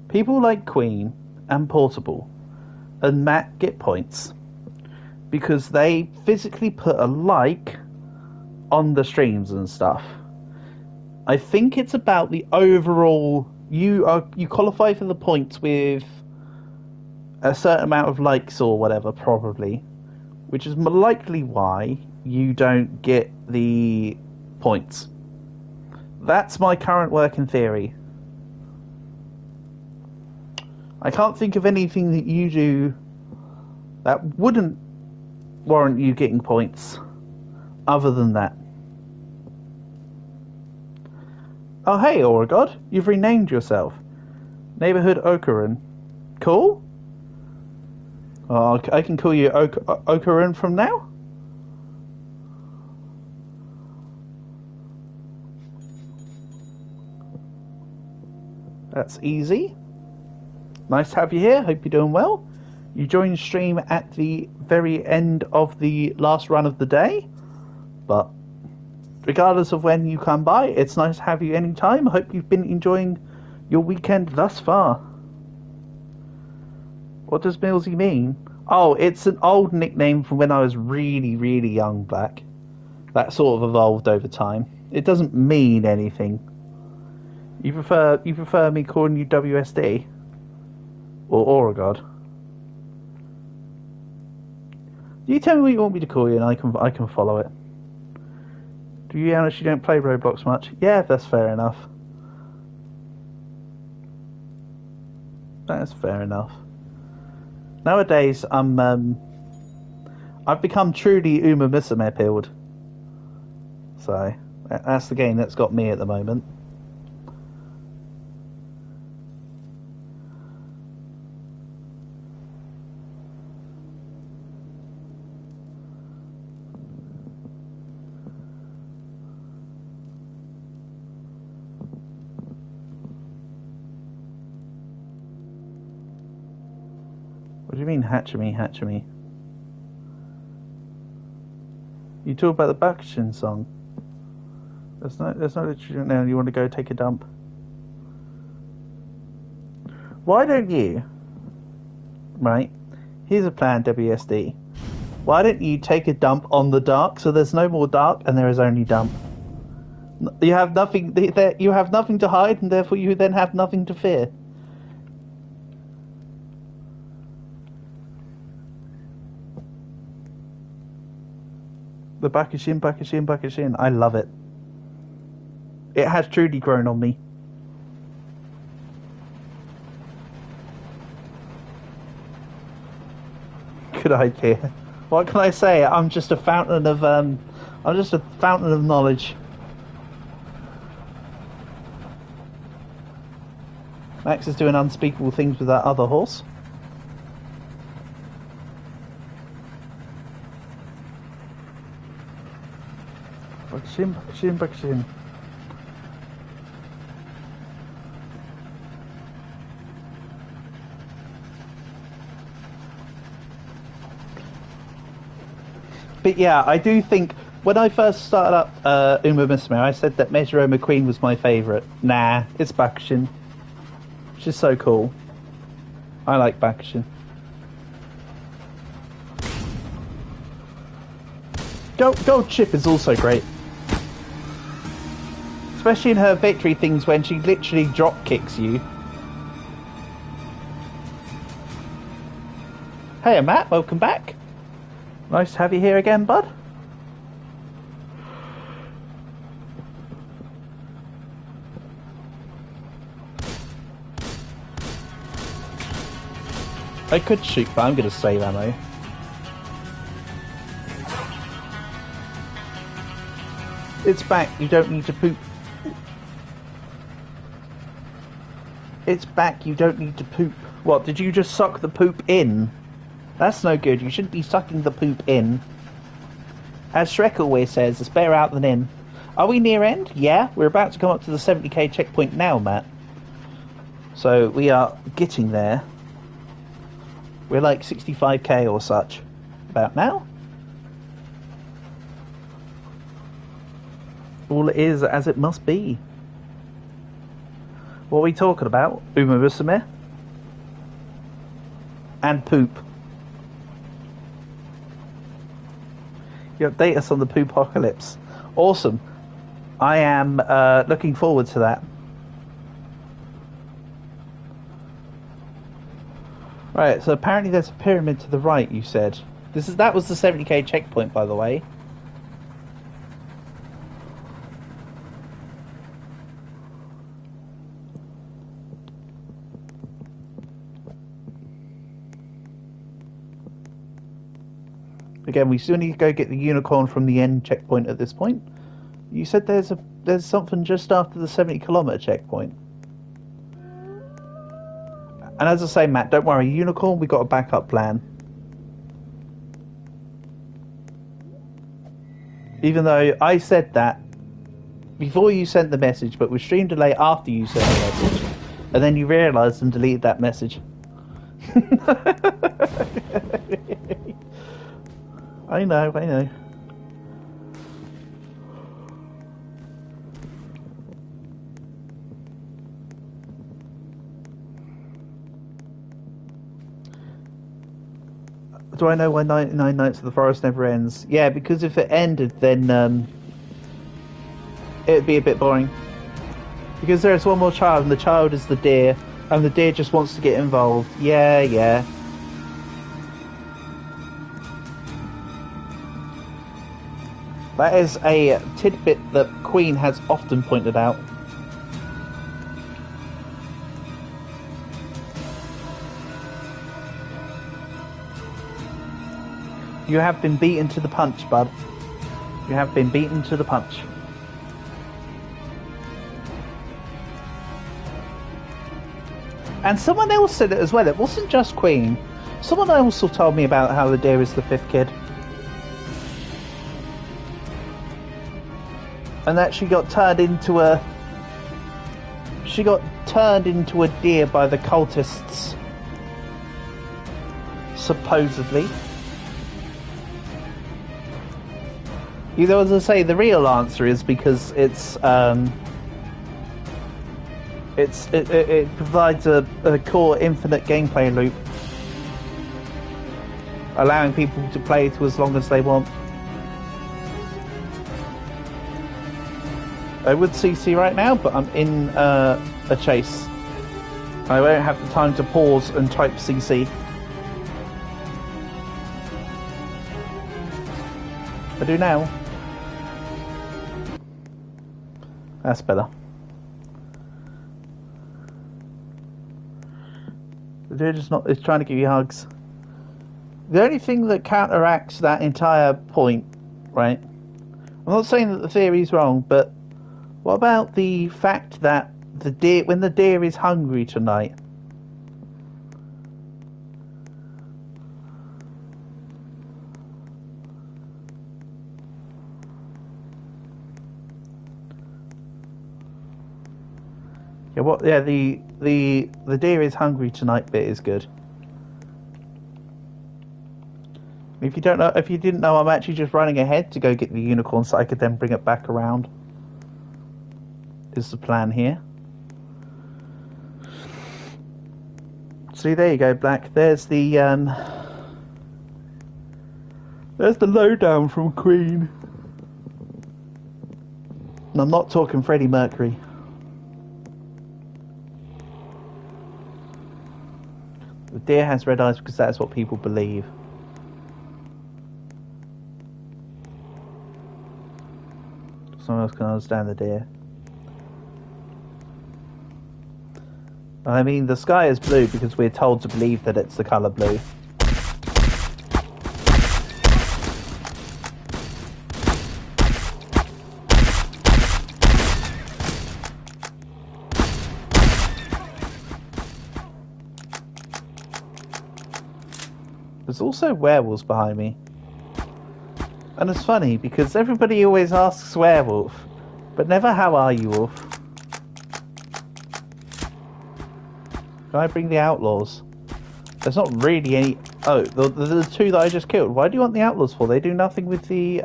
People like Queen and Portable and Matt get points because they physically put a like on the streams and stuff. I think it's about the overall. You qualify for the points with a certain amount of likes or whatever, probably, which is likely why you don't get the points. That's my current working theory. I can't think of anything that you do that wouldn't warrant you getting points other than that. Oh, hey, Auragod, you've renamed yourself. Neighborhood Okarun. Cool? Oh, I can call you Okarun from now? That's easy. Nice to have you here. Hope you're doing well. You joined stream at the very end of the last run of the day, but regardless of when you come by, it's nice to have you anytime. I hope you've been enjoying your weekend thus far. What does Millsy mean? Oh, it's an old nickname from when I was really, really young, Black. That sort of evolved over time. It doesn't mean anything. You prefer me calling you WSD? Or Auragod? You tell me what you want me to call you and I can follow it. Do you honestly don't play Roblox much? Yeah, that's fair enough. That's fair enough. Nowadays, I've become truly Uma Musume pilled. So, that's the game that's got me at the moment. What do you mean, Hatchemy? You talk about the Bakushin song. There's no literature now. You want to go take a dump? Why don't you? Right. Here's a plan, WSD. Why don't you take a dump on the dark so there's no more dark and there is only dump? You have nothing. You have nothing to hide, and therefore you then have nothing to fear. The Bakushin. I love it. It has truly grown on me. Good idea. What can I say? I'm just a fountain of knowledge. Max is doing unspeakable things with that other horse. Bakushin. But yeah, I do think when I first started up Uma Musume, I said that Measure McQueen was my favourite. Nah, it's Bakushin. She's so cool. I like Bakushin. Gold Chip is also great. Especially in her victory things when she literally drop kicks you. Hey Matt, welcome back. Nice to have you here again, bud. I could shoot, but I'm going to save ammo. It's back, you don't need to poop. It's back, you don't need to poop. What, did you just suck the poop in? That's no good, you shouldn't be sucking the poop in. As Shrek always says, it's better out than in. Are we near end? Yeah, we're about to come up to the 70k checkpoint now, Matt. So, we are getting there. We're like 65k or such. About now? All it is as it must be. What are we talking about? Uma Musume? And poop. You update us on the poop apocalypse. Awesome. I am looking forward to that. Right, so apparently there's a pyramid to the right, you said. That was the 70k checkpoint, by the way. Again, we still need to go get the unicorn from the end checkpoint at this point. You said there's something just after the 70km checkpoint. And as I say, Matt, don't worry, unicorn, we got a backup plan. Even though I said that before you sent the message, but with stream delay after you sent the message, and then you realised and deleted that message. I know. Do I know why 99 Nights of the Forest never ends? Yeah, because if it ended, then it'd be a bit boring. Because there's one more child, and the child is the deer, and the deer just wants to get involved. Yeah. That is a tidbit that Queen has often pointed out. You have been beaten to the punch, bud. You have been beaten to the punch. And someone else said it as well. It wasn't just Queen. Someone also told me about how the deer is the fifth kid. And that she got turned into a... She got turned into a deer by the cultists. Supposedly. You know, as I say, the real answer is because it provides a core infinite gameplay loop, allowing people to play to as long as they want. I would CC right now, but I'm in a chase. I won't have the time to pause and type CC. I do now. That's better. The dude is trying to give you hugs. The only thing that counteracts that entire point, right? I'm not saying that the theory is wrong, but what about the fact that when the deer is hungry tonight? Yeah, the deer is hungry tonight bit is good. If you didn't know, I'm actually just running ahead to go get the unicorn so I could then bring it back around. Is the plan here. See, there you go, Black. There's the lowdown from Queen. And I'm not talking Freddie Mercury. The deer has red eyes because that's what people believe. Someone else can understand the deer. I mean, the sky is blue because we're told to believe that it's the colour blue. There's also werewolves behind me. And it's funny because everybody always asks werewolf, but never how are you, wolf? Can I bring the outlaws? There's not really any... Oh, the two that I just killed. Why do you want the outlaws for? They do nothing with the...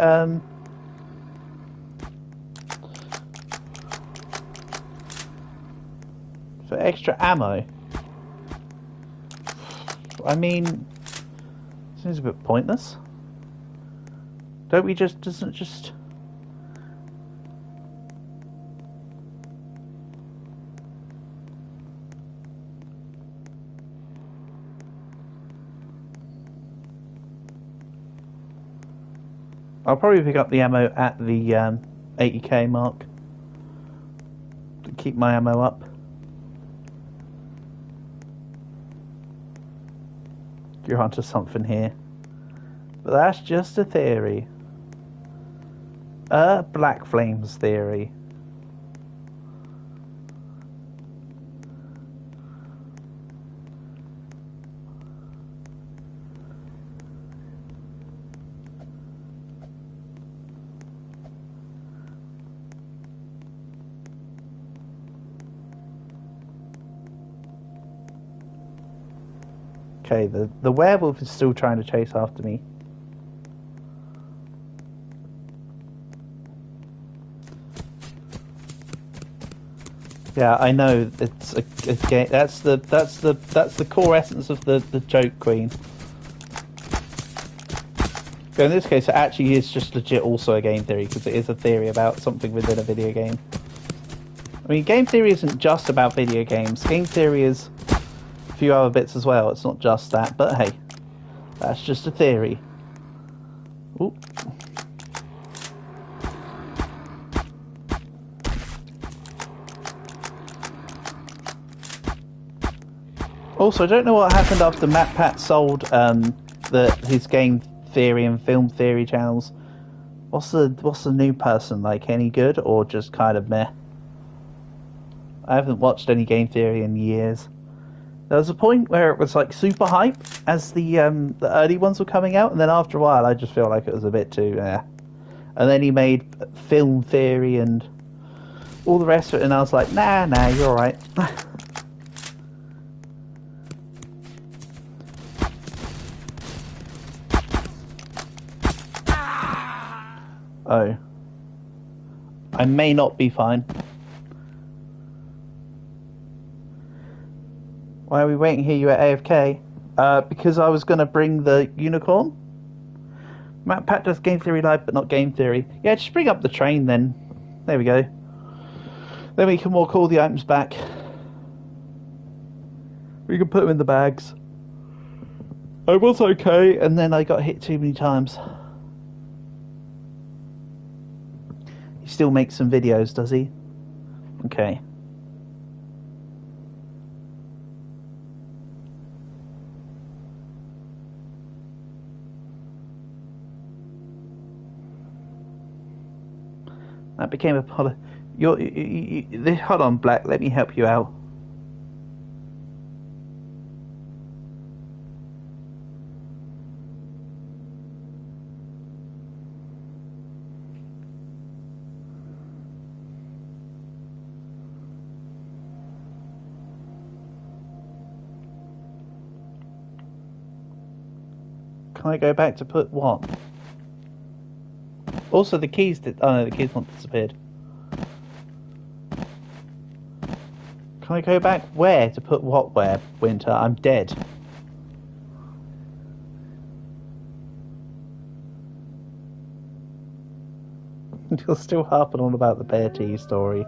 For extra ammo. I mean... Seems a bit pointless. Don't we just... Doesn't just... I'll probably pick up the ammo at the 80k mark to keep my ammo up. You're onto something here. But that's just a theory. A Black Flames theory. Okay, the werewolf is still trying to chase after me. Yeah, I know it's a game. That's the core essence of the joke queen. But in this case, it actually is just legit also a game theory because it is a theory about something within a video game. I mean, game theory isn't just about video games. Game theory is a few other bits as well. It's not just that, but hey, that's just a theory. Ooh. Also, I don't know what happened after MatPat sold his game theory and film theory channels. What's the new person like? Any good or just kind of meh? I haven't watched any game theory in years. There was a point where it was like super hype as the early ones were coming out, and then after a while, I just feel like it was a bit too And then he made film theory and all the rest of it, and I was like, nah, you're all right. Oh. I may not be fine. Why are we waiting here? You at AFK? Because I was going to bring the unicorn. MatPat does game theory live, but not game theory. Yeah, just bring up the train then. There we go. Then we can walk all the items back. We can put them in the bags. I was okay, and then I got hit too many times. He still makes some videos, does he? Okay. That became a hold on, Black. Let me help you out. Can I go back to put what? Also, the keys did. Oh no, the keys not disappeared. Can I go back where to put what? Where, Winter? I'm dead. You're still harping on about the Bear Tea story.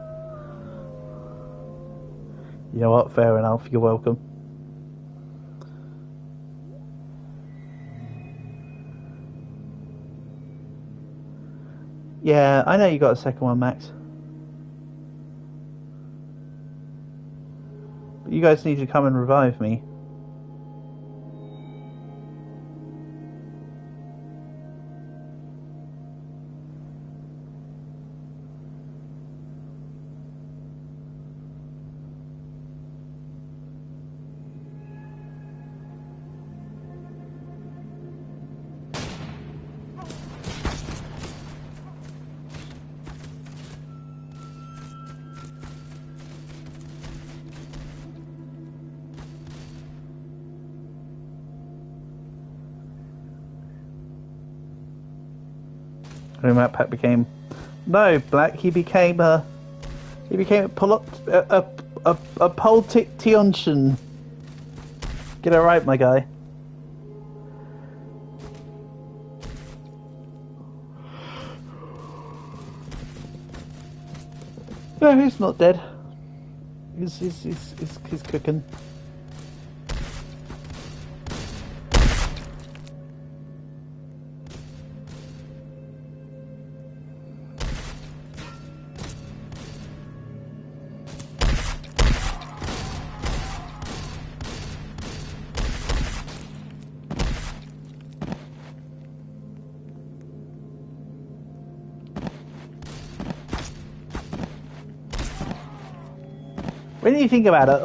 You know what? Fair enough. You're welcome. Yeah, I know you got a second one, Max. But you guys need to come and revive me. Matt Pat became Black. He became a politician. Get it right, my guy. No, he's not dead. He's cooking. When you think about it,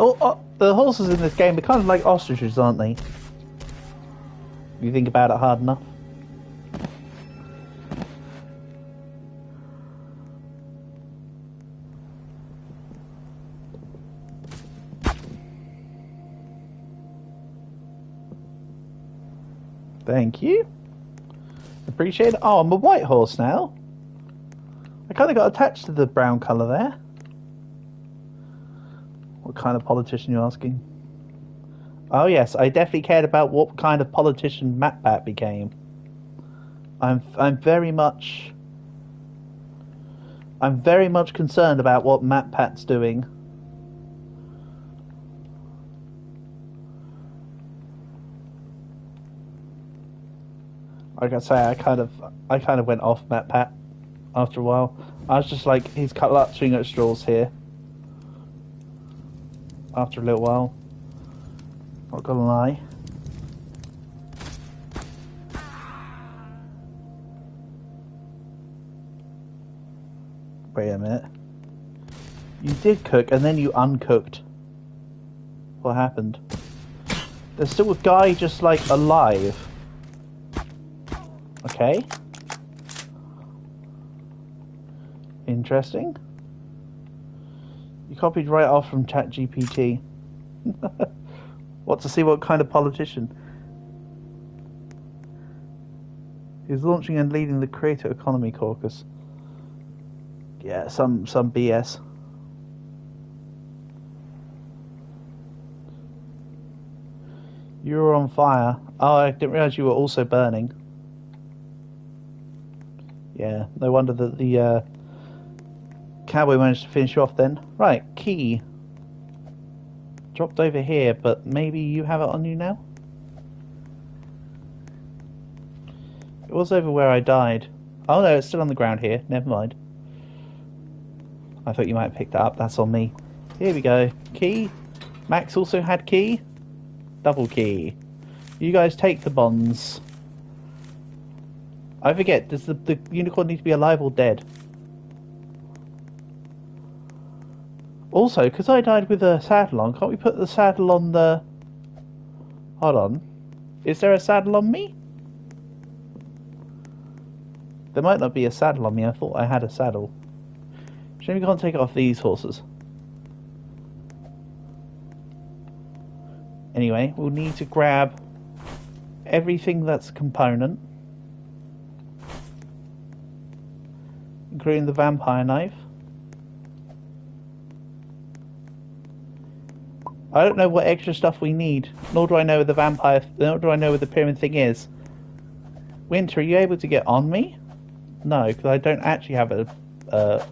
the horses in this game are kind of like ostriches, aren't they? You think about it hard enough. Thank you. Appreciate it. Oh, I'm a white horse now. I kind of got attached to the brown colour there. What kind of politician you're asking? Oh yes, I definitely cared about what kind of politician MatPat became. I'm very much concerned about what MatPat's doing. Like I say, I kind of went off MatPat after a while. I was just like, he's clutching at straws here. After a little while, not gonna lie. Wait a minute. You did cook and then you uncooked. What happened? There's still a guy just like alive. Okay. Interesting. You copied right off from ChatGPT. What, to see what kind of politician? He's launching and leading the Creator Economy Caucus. Yeah, some BS. You were on fire. Oh, I didn't realise you were also burning. Yeah, no wonder that the cowboy managed to finish you off then. Right, key. Dropped over here, but maybe you have it on you now? It was over where I died. Oh no, it's still on the ground here. Never mind. I thought you might have picked it up. That's on me. Here we go. Key. Max also had key. Double key. You guys take the bonds. I forget, does the unicorn need to be alive or dead? Also, because I died with a saddle on, can't we put the saddle on the... Hold on. Is there a saddle on me? There might not be a saddle on me. I thought I had a saddle. Shame we can't take it off these horses. Anyway, we'll need to grab everything that's a component. Including the vampire knife. I don't know what extra stuff we need, nor do I know where the pyramid thing is. Winter, are you able to get on me? No, because I don't actually have a...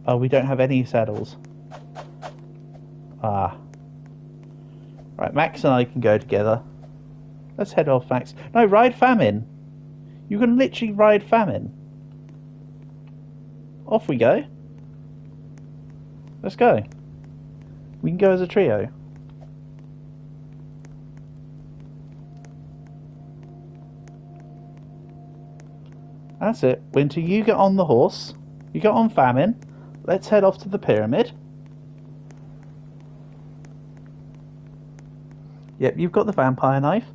Oh, we don't have any saddles. Ah. Right, Max and I can go together. Let's head off, Max. No, ride famine. You can literally ride famine. Off we go. Let's go. We can go as a trio. That's it. Winter, you get on the horse. You get on Famine. Let's head off to the pyramid. Yep, you've got the vampire knife.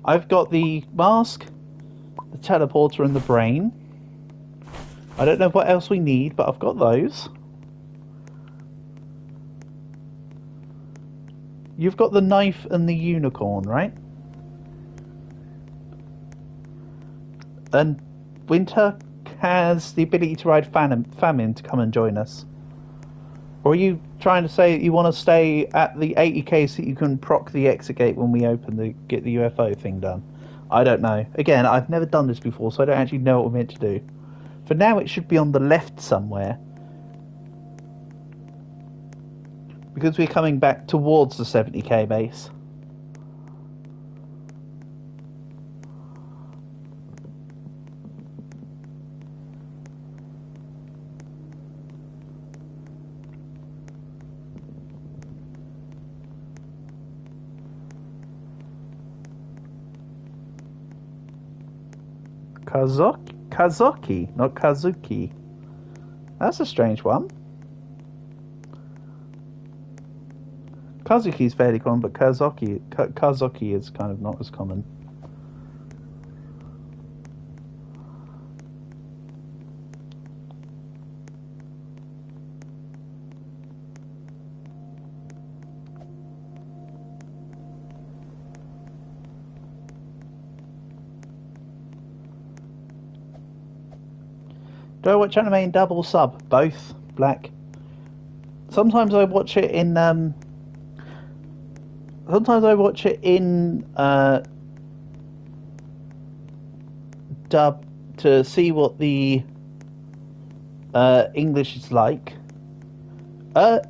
I've got the mask, the teleporter, and the brain. I don't know what else we need, but I've got those. You've got the knife and the unicorn, right? And Winter has the ability to ride Famine to come and join us. Or are you trying to say that you want to stay at the 80k so you can proc the exit gate when we get the UFO thing done? I don't know. Again, I've never done this before, so I don't actually know what we're meant to do. For now, it should be on the left somewhere. Because we're coming back towards the 70k base. Kazuki, not Kazuki. That's a strange one. Kazuki is fairly common, but Kazuki is kind of not as common. Do I watch anime in dub or sub? Both. Black. Sometimes I watch it in dub to see what the English is like.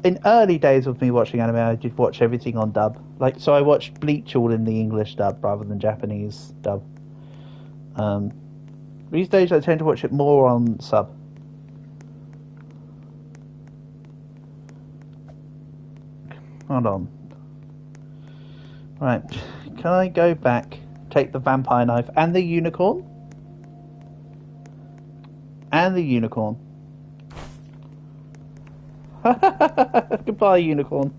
In early days of me watching anime, I did watch everything on dub. So I watched Bleach all in the English dub rather than Japanese dub. These days I tend to watch it more on sub. Hold on. Right. Can I go back, take the vampire knife and the unicorn? And the unicorn. Goodbye, unicorn.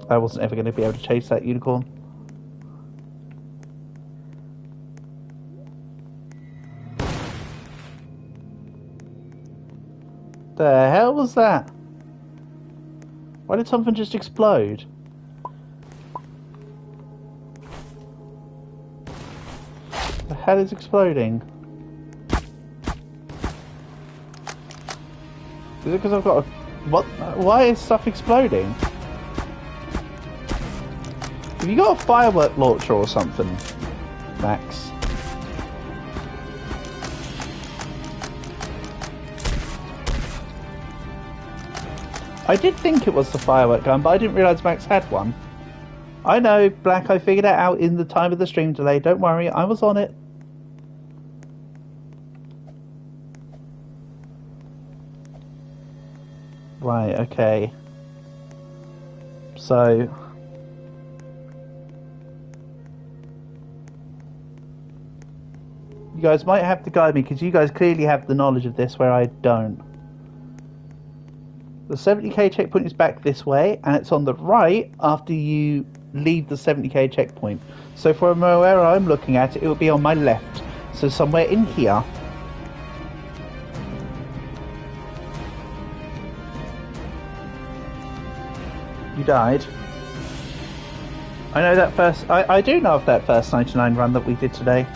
I wasn't ever going to be able to chase that unicorn. The hell was that? Why did something just explode? The hell is exploding? Is it because I've got a... What? Why is stuff exploding? Have you got a firework launcher or something, Max? I did think it was the firework gun, but I didn't realise Max had one. I know, Black, I figured it out in the time of the stream delay. Don't worry, I was on it. Right, okay. So... you guys might have to guide me, because you guys clearly have the knowledge of this where I don't. The 70k checkpoint is back this way, and it's on the right after you leave the 70k checkpoint. So from where I'm looking at it, it will be on my left. So somewhere in here. You died. I know that first... I do know of that first 99 run that we did today.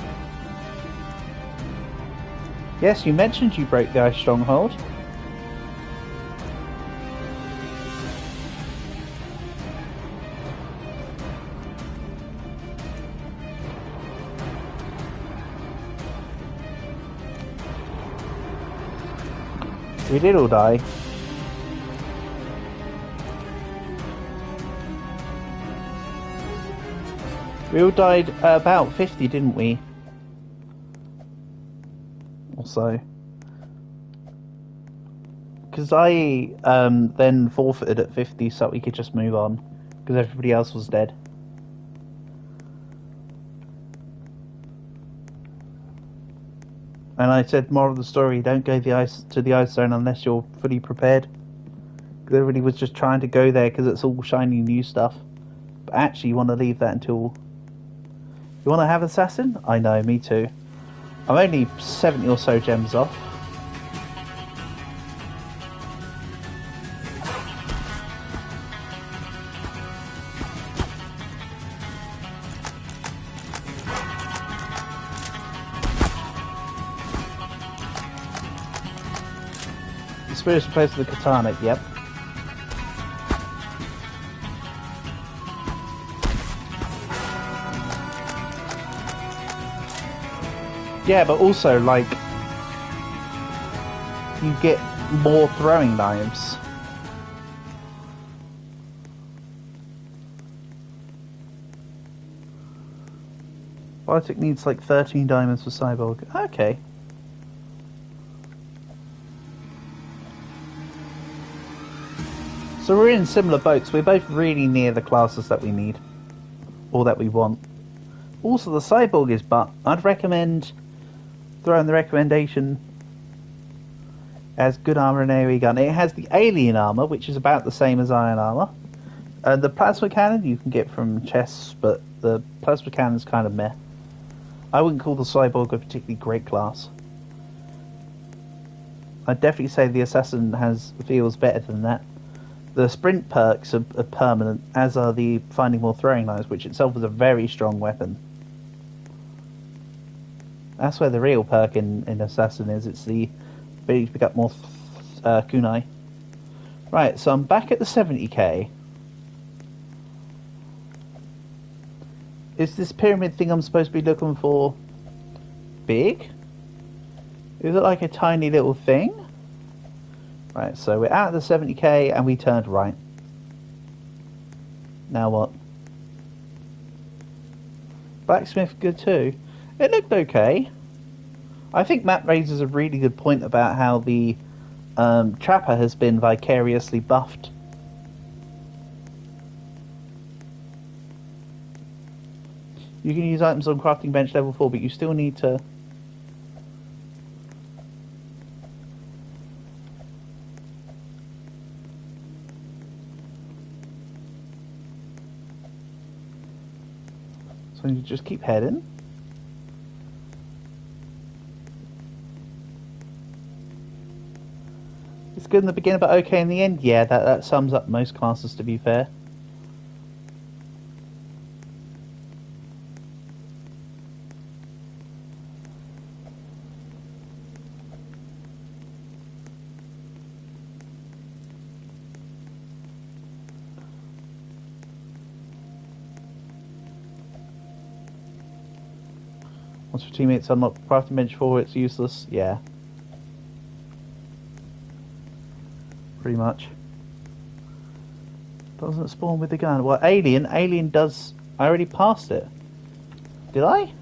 Yes, you mentioned you broke the ice stronghold. We did all die. We all died about 50, didn't we? or so. Because I then forfeited at 50 so we could just move on, because everybody else was dead. And I said, moral of the story, don't go to the ice zone unless you're fully prepared. Because everybody was just trying to go there because it's all shiny new stuff. But actually you want to leave that until... You want to have Assassin? I know, me too. I'm only 70 or so gems off. The Spirit's replaced with the Katana, yep. Yeah, but also, like, you get more throwing knives. Biotech needs like 13 diamonds for Cyborg. Okay. So we're in similar boats. We're both really near the classes that we need. Or that we want. Also, the Cyborg is butt. I'd recommend... throwing the recommendation as good armor and AoE gun. It has the alien armor, which is about the same as iron armor. The plasma cannon you can get from chests, but the plasma cannon's kind of meh. I wouldn't call the Cyborg a particularly great class. I'd definitely say the Assassin feels better than that. The sprint perks are permanent, as are the finding more throwing knives, which itself is a very strong weapon. That's where the real perk in Assassin is. It's the ability to pick up more kunai. Right, so I'm back at the 70k. Is this pyramid thing I'm supposed to be looking for big? Is it like a tiny little thing? Right, so we're out of the 70k and we turned right. Now what? Blacksmith good too. It looked okay. I think Matt raises a really good point about how the Trapper has been vicariously buffed. You can use items on crafting bench level 4, but you still need to... So you just keep heading. It's good in the beginning, but okay in the end. Yeah, that sums up most classes, to be fair. Once your teammates unlock crafting bench 4, it's useless. Yeah. Pretty much. Doesn't spawn with the gun. Well, Alien does... I already passed it. Did I?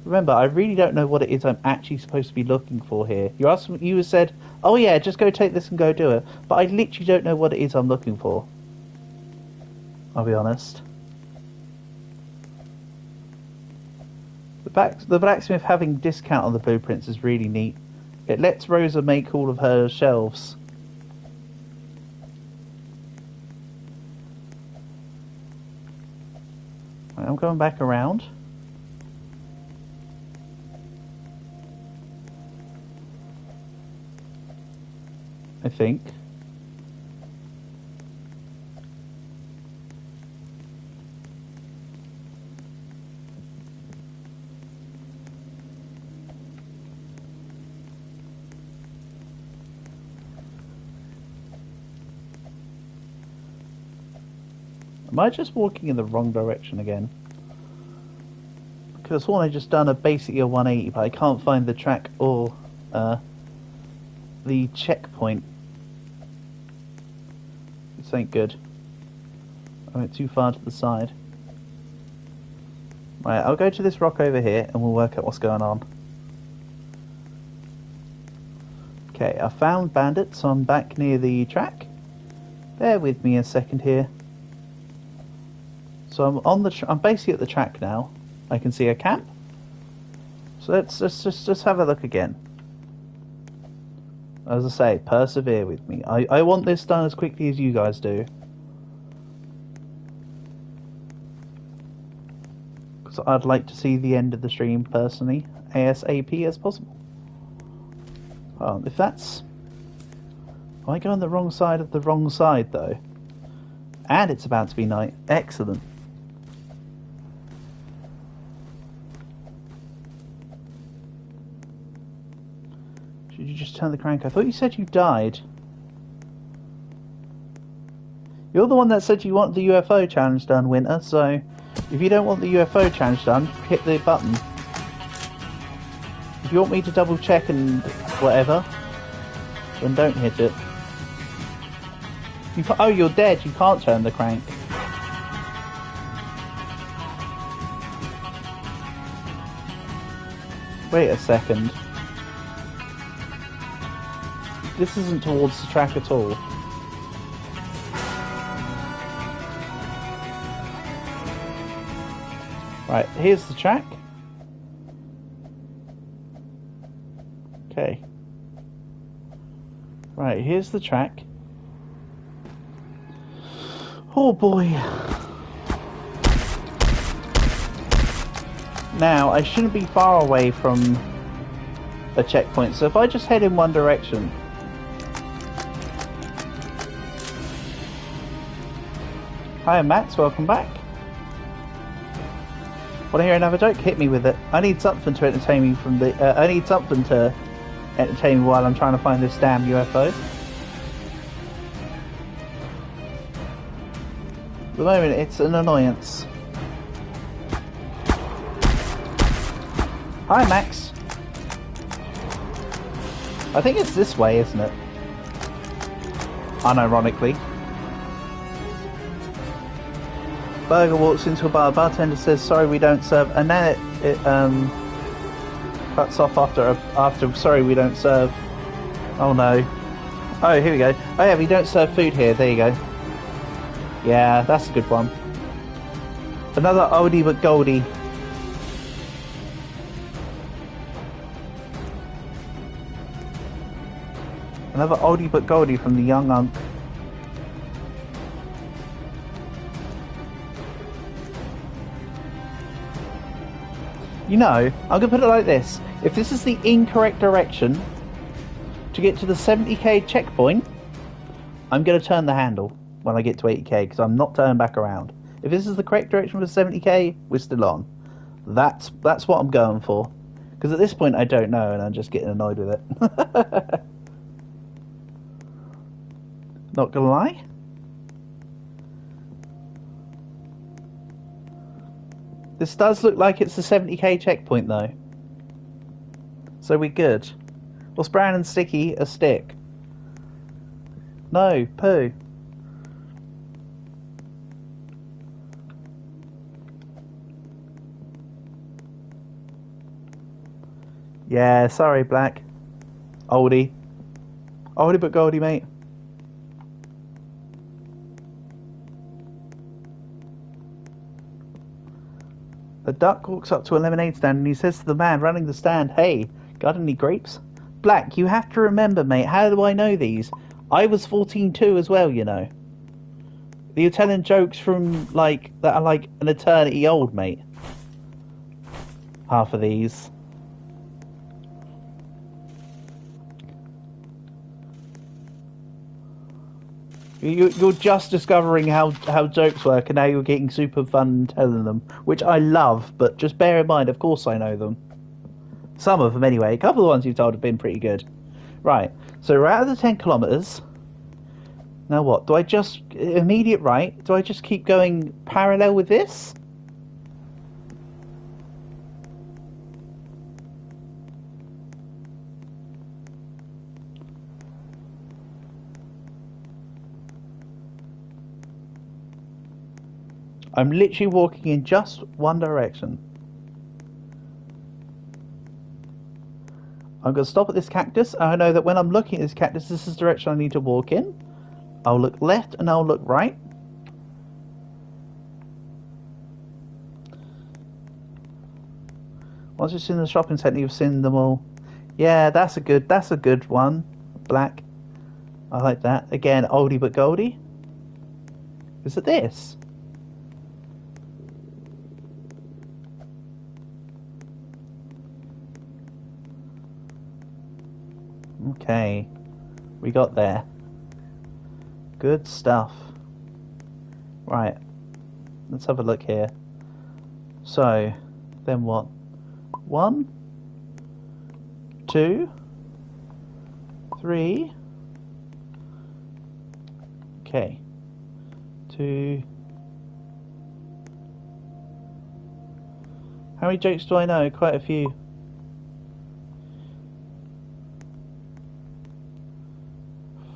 Remember, I really don't know what it is I'm actually supposed to be looking for here. You said, oh yeah, just go take this and go do it. But I literally don't know what it is I'm looking for. I'll be honest. The blacksmith having discount on the blueprints is really neat. It lets Rosa make all of her shelves. Right, I'm going back around. I think. Am I just walking in the wrong direction again? Because I thought I'd just done basically a 180, but I can't find the track or the checkpoint. This ain't good. I went too far to the side. Right, I'll go to this rock over here and we'll work out what's going on. Okay, I found bandits, so I'm back near the track. Bear with me a second here. So I'm on the. I'm basically at the track now. I can see a camp. So let's just have a look again. As I say, persevere with me. I want this done as quickly as you guys do. Because I'd like to see the end of the stream personally, ASAP as possible. Oh, if that's... Am I going the wrong side of the wrong side though? And it's about to be night. Excellent. Should you just turn the crank? I thought you said you died. You're the one that said you want the UFO challenge done, Winter, so if you don't want the UFO challenge done, hit the button. If you want me to double check and whatever, then don't hit it. Oh, you're dead. You can't turn the crank. Wait a second. This isn't towards the track at all. Right, here's the track. Okay. Right, here's the track. Oh boy. Now, I shouldn't be far away from a checkpoint, so if I just head in one direction. Hi, Max, welcome back. Want to hear another joke? Hit me with it. I need something to entertain me from the. I need something to entertain me while I'm trying to find this damn UFO. At the moment, it's an annoyance. Hi, Max. I think it's this way, isn't it? Unironically. Burger walks into a bar. Bartender says, "Sorry, we don't serve," and then it cuts off after. "Sorry, we don't serve." Oh no! Oh, here we go. Oh yeah, we don't serve food here. There you go. Yeah, that's a good one. Another oldie but goldie. Another oldie but goldie from the young unk. You know, I'm going to put it like this. If this is the incorrect direction to get to the 70k checkpoint, I'm going to turn the handle when I get to 80k, because I'm not turning back around. If this is the correct direction for 70k, we're still on. That's what I'm going for. Because at this point I don't know, and I'm just getting annoyed with it. Not going to lie. This does look like it's the 70k checkpoint though. So we're good. What's brown and sticky? A stick. No, poo. Yeah, sorry, Black. Oldie. Oldie but goldie, mate. The duck walks up to a lemonade stand and he says to the man running the stand, "Hey, got any grapes?" Black, you have to remember, mate, how do I know these? I was 14 too as well, you know. You're telling jokes from, like, that are like an eternity old, mate. Half of these. You're just discovering how jokes work, and now you're getting super fun telling them, which I love, but just bear in mind, of course I know them. Some of them anyway. A couple of the ones you've told have been pretty good. Right, so we're out of the 10 kilometres. Now what? Do I just... immediate right? Do I just keep going parallel with this? I'm literally walking in just one direction. I'm going to stop at this cactus. I know that when I'm looking at this cactus, this is the direction I need to walk in. I'll look left and I'll look right. Once you've seen the shopping centre, you've seen them all. Yeah, that's a good one. Black. I like that. Again, oldie but goldie. Is it this? Okay. We got there. Good stuff. Right. Let's have a look here. So, then what? 1, 2, 3. Okay. 2. How many jokes do I know? Quite a few.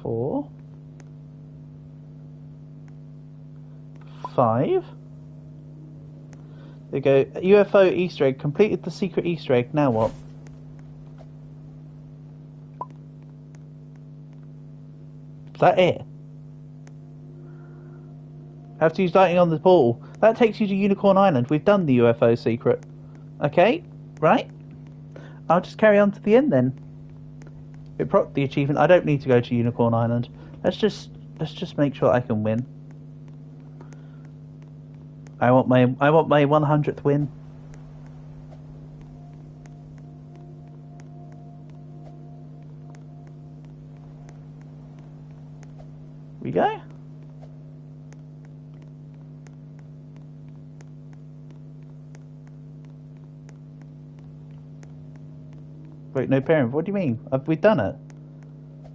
4. 5. There you go. UFO Easter egg. Completed the secret Easter egg. Now what? Is that it? Have to use lightning on the ball. That takes you to Unicorn Island. We've done the UFO secret. Okay, right. I'll just carry on to the end then. It proc the achievement. I don't need to go to Unicorn Island. Let's just make sure I can win. I want my 100th win. We go. Wait, no parent. What do you mean? Have we done it?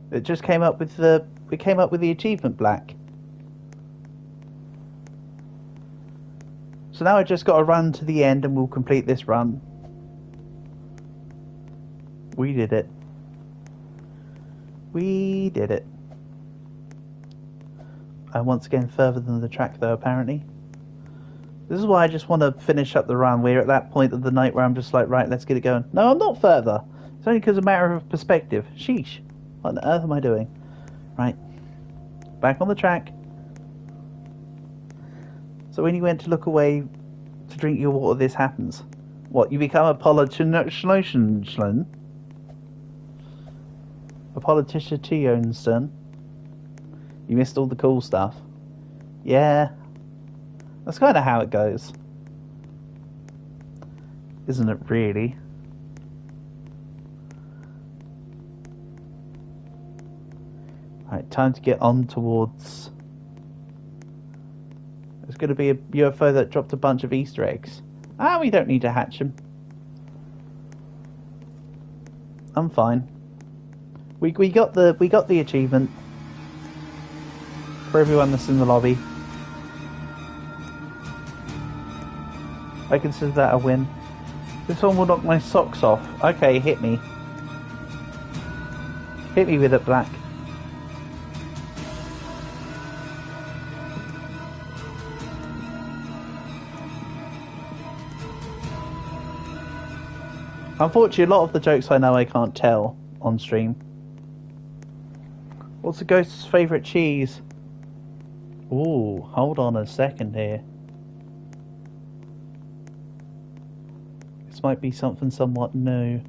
It just came up with the. It came up with the achievement black. So now I just got to run to the end, and we'll complete this run. We did it. We did it. And once again, further than the track, though, apparently. This is why I just want to finish up the run. We're at that point of the night where I'm just like, right, let's get it going. No, I'm not further. It's only because of a matter of perspective. Sheesh. What on earth am I doing? Right. Back on the track. So when you went to look away to drink your water, this happens. What, you become a politician? A politician? You missed all the cool stuff. Yeah. That's kind of how it goes. Isn't it really? Right, time to get on towards... There's going to be a UFO that dropped a bunch of Easter eggs. Ah, we don't need to hatch them. I'm fine. We got the achievement for everyone that's in the lobby. I consider that a win. This one will knock my socks off. Okay, hit me. Hit me with it, Black. Unfortunately, a lot of the jokes I know I can't tell on stream. What's the ghost's favourite cheese? Ooh, hold on a second here. This might be something somewhat new.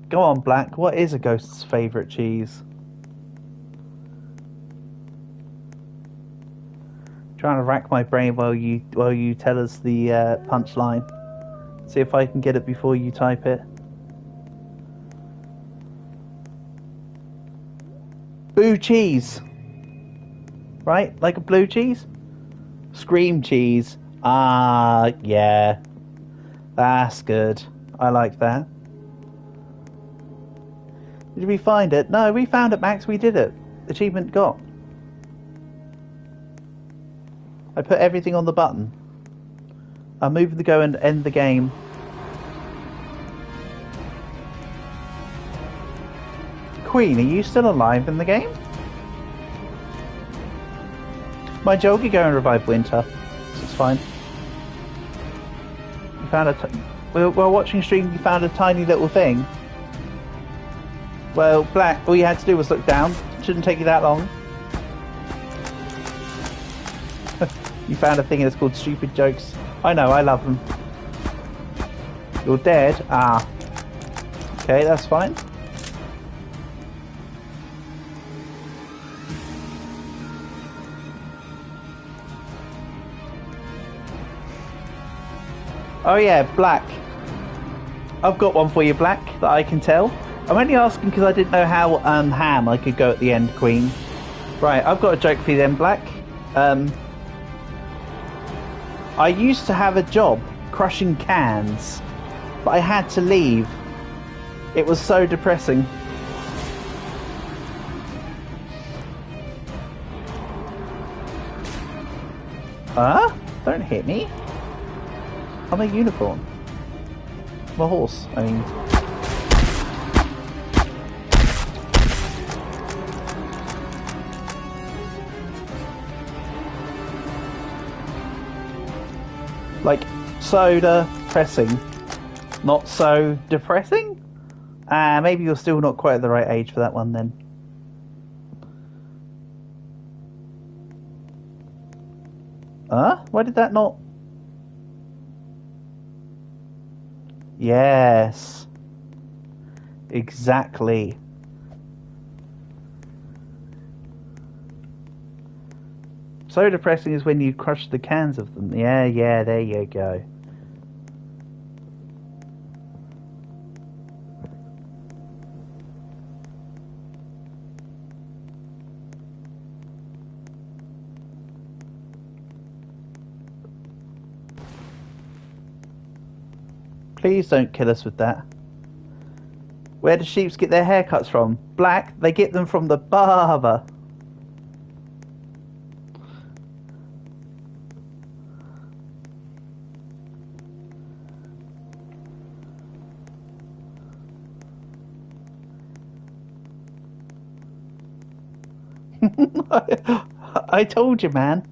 Go on, Black. What is a ghost's favourite cheese? Trying to rack my brain while you tell us the punchline. See if I can get it before you type it. Blue cheese. Right? Like a blue cheese? Scream cheese. Ah, yeah. That's good. I like that. Did we find it? No, we found it, Max. We did it. Achievement got. I put everything on the button. I'll move the go and end the game. Queen, are you still alive in the game? My Joggy go and revive Winter. This is fine. You found a... While watching stream, you found a tiny little thing. Well, Black, all you had to do was look down. Shouldn't take you that long. You found a thing that's called stupid jokes. I know, I love them. You're dead? Ah. Okay, that's fine. Oh yeah, Black. I've got one for you, Black, that I can tell. I'm only asking because I didn't know how ham I could go at the end, Queen. Right, I've got a joke for you then, Black. I used to have a job crushing cans, but I had to leave. It was so depressing. Huh? Don't hit me. I'm a unicorn. I'm a horse, I mean. Like, so depressing. Not so depressing? Maybe you're still not quite at the right age for that one then. Huh? Why did that not... Yes. Exactly. So depressing is when you crush the cans of them. Yeah, there you go. Please don't kill us with that. Where do sheep get their haircuts from? Black, they get them from the barber. I told you, man.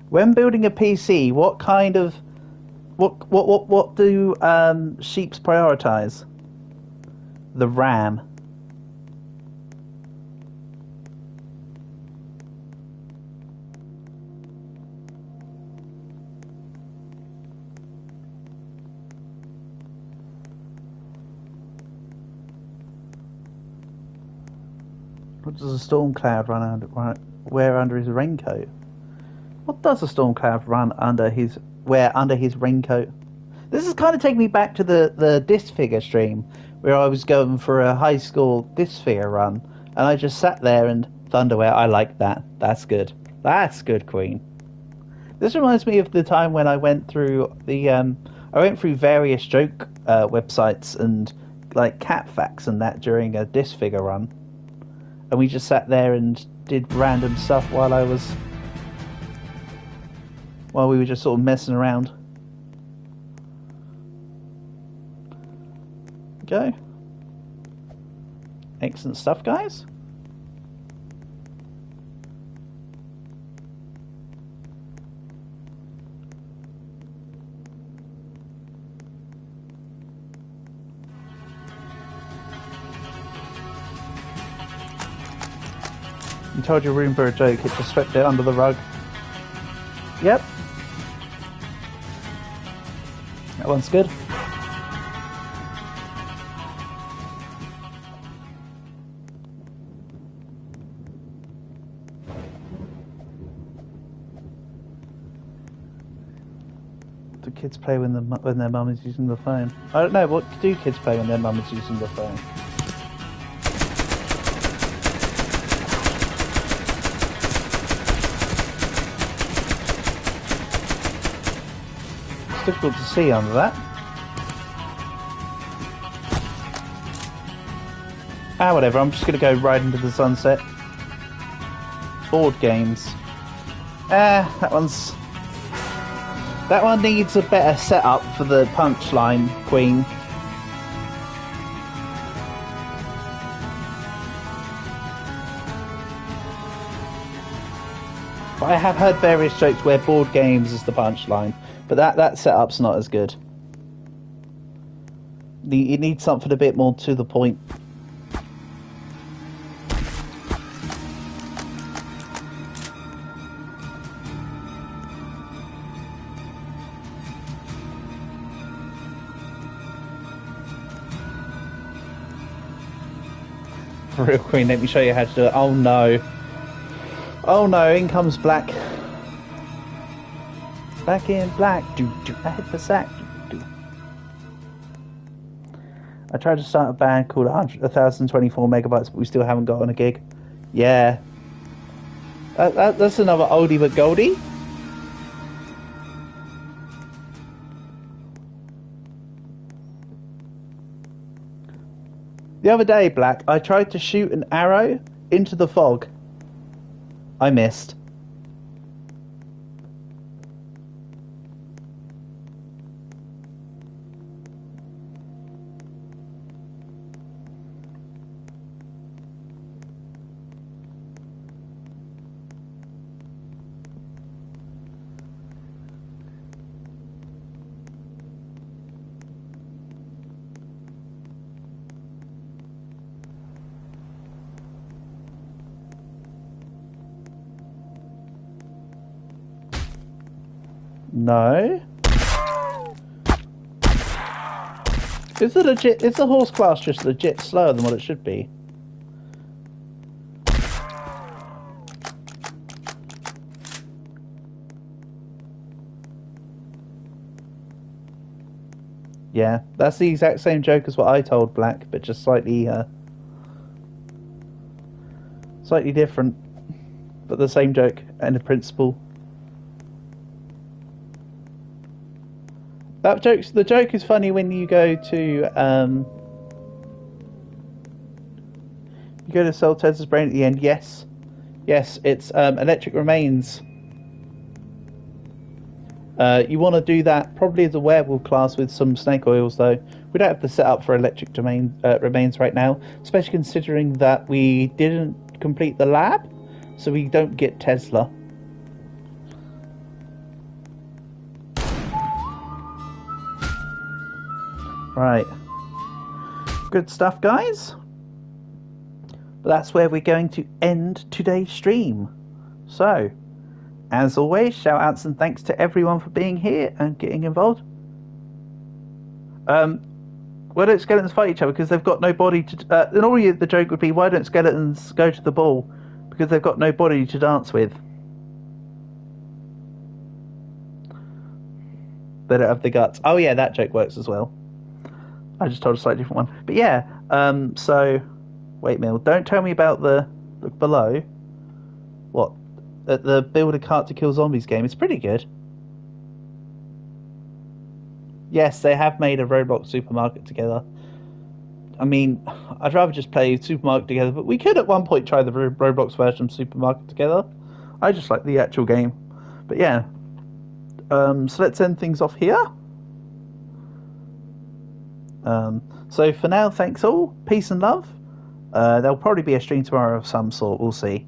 When building a PC, what kind of what do sheeps prioritize? The RAM. What does a storm cloud wear under his raincoat? What does a storm cloud wear under his raincoat? This is kind of taking me back to the disc figure stream where I was going for a high school disc figure run, and I just sat there and Thunderwear. I like that. That's good. That's good, Queen. This reminds me of the time when I went through various joke websites and like cat facts and that during a disc figure run, and we just sat there and did random stuff while we were just sort of messing around. Go. Excellent stuff, guys. You told your Roomba a joke, it just swept it under the rug. Yep. That one's good. Do kids play when their mum is using the phone? I don't know. What do kids play when their mum is using the phone? It's difficult to see under that. Whatever. I'm just going to go right into the sunset. Board games. That one needs a better setup for the punchline, Queen. But I have heard various jokes where board games is the punchline, but that setup's not as good. It needs something a bit more to the point. For real, Queen, let me show you how to do it. Oh no. Oh no, in comes Black. Back in Black. I hit the sack. I tried to start a band called 1024 megabytes, but we still haven't got on a gig. Yeah. That's another oldie but goldie. The other day, Black, I tried to shoot an arrow into the fog. I missed. No. Is the horse class just legit slower than what it should be? Yeah, that's the exact same joke as what I told Black, but just slightly different. But the same joke and the principle. The joke is funny when you go to sell Tez's brain at the end. Yes, it's Electric Remains. You want to do that probably as a werewolf class with some snake oils, though. We don't have the setup for Electric Remains right now, especially considering that we didn't complete the lab, so we don't get Tesla. Right. Good stuff, guys. But that's where we're going to end today's stream. So, as always, shout outs and thanks to everyone for being here and getting involved. Why don't skeletons fight each other? Because they've got no body to... and all the joke would be, why don't skeletons go to the ball? Because they've got no body to dance with. They don't have the guts. Oh yeah, that joke works as well. I just told a slightly different one. But yeah, so... Wait, Mill, don't tell me about the... Look below. What? The Build a Cart to Kill Zombies game. It's pretty good. Yes, they have made a Roblox supermarket together. I mean, I'd rather just play Supermarket together, but we could at one point try the Roblox version of Supermarket together. I just like the actual game. But yeah. So let's end things off here. So for now, thanks all. Peace and love. There'll probably be a stream tomorrow of some sort. We'll see.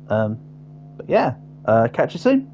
But yeah, catch you soon.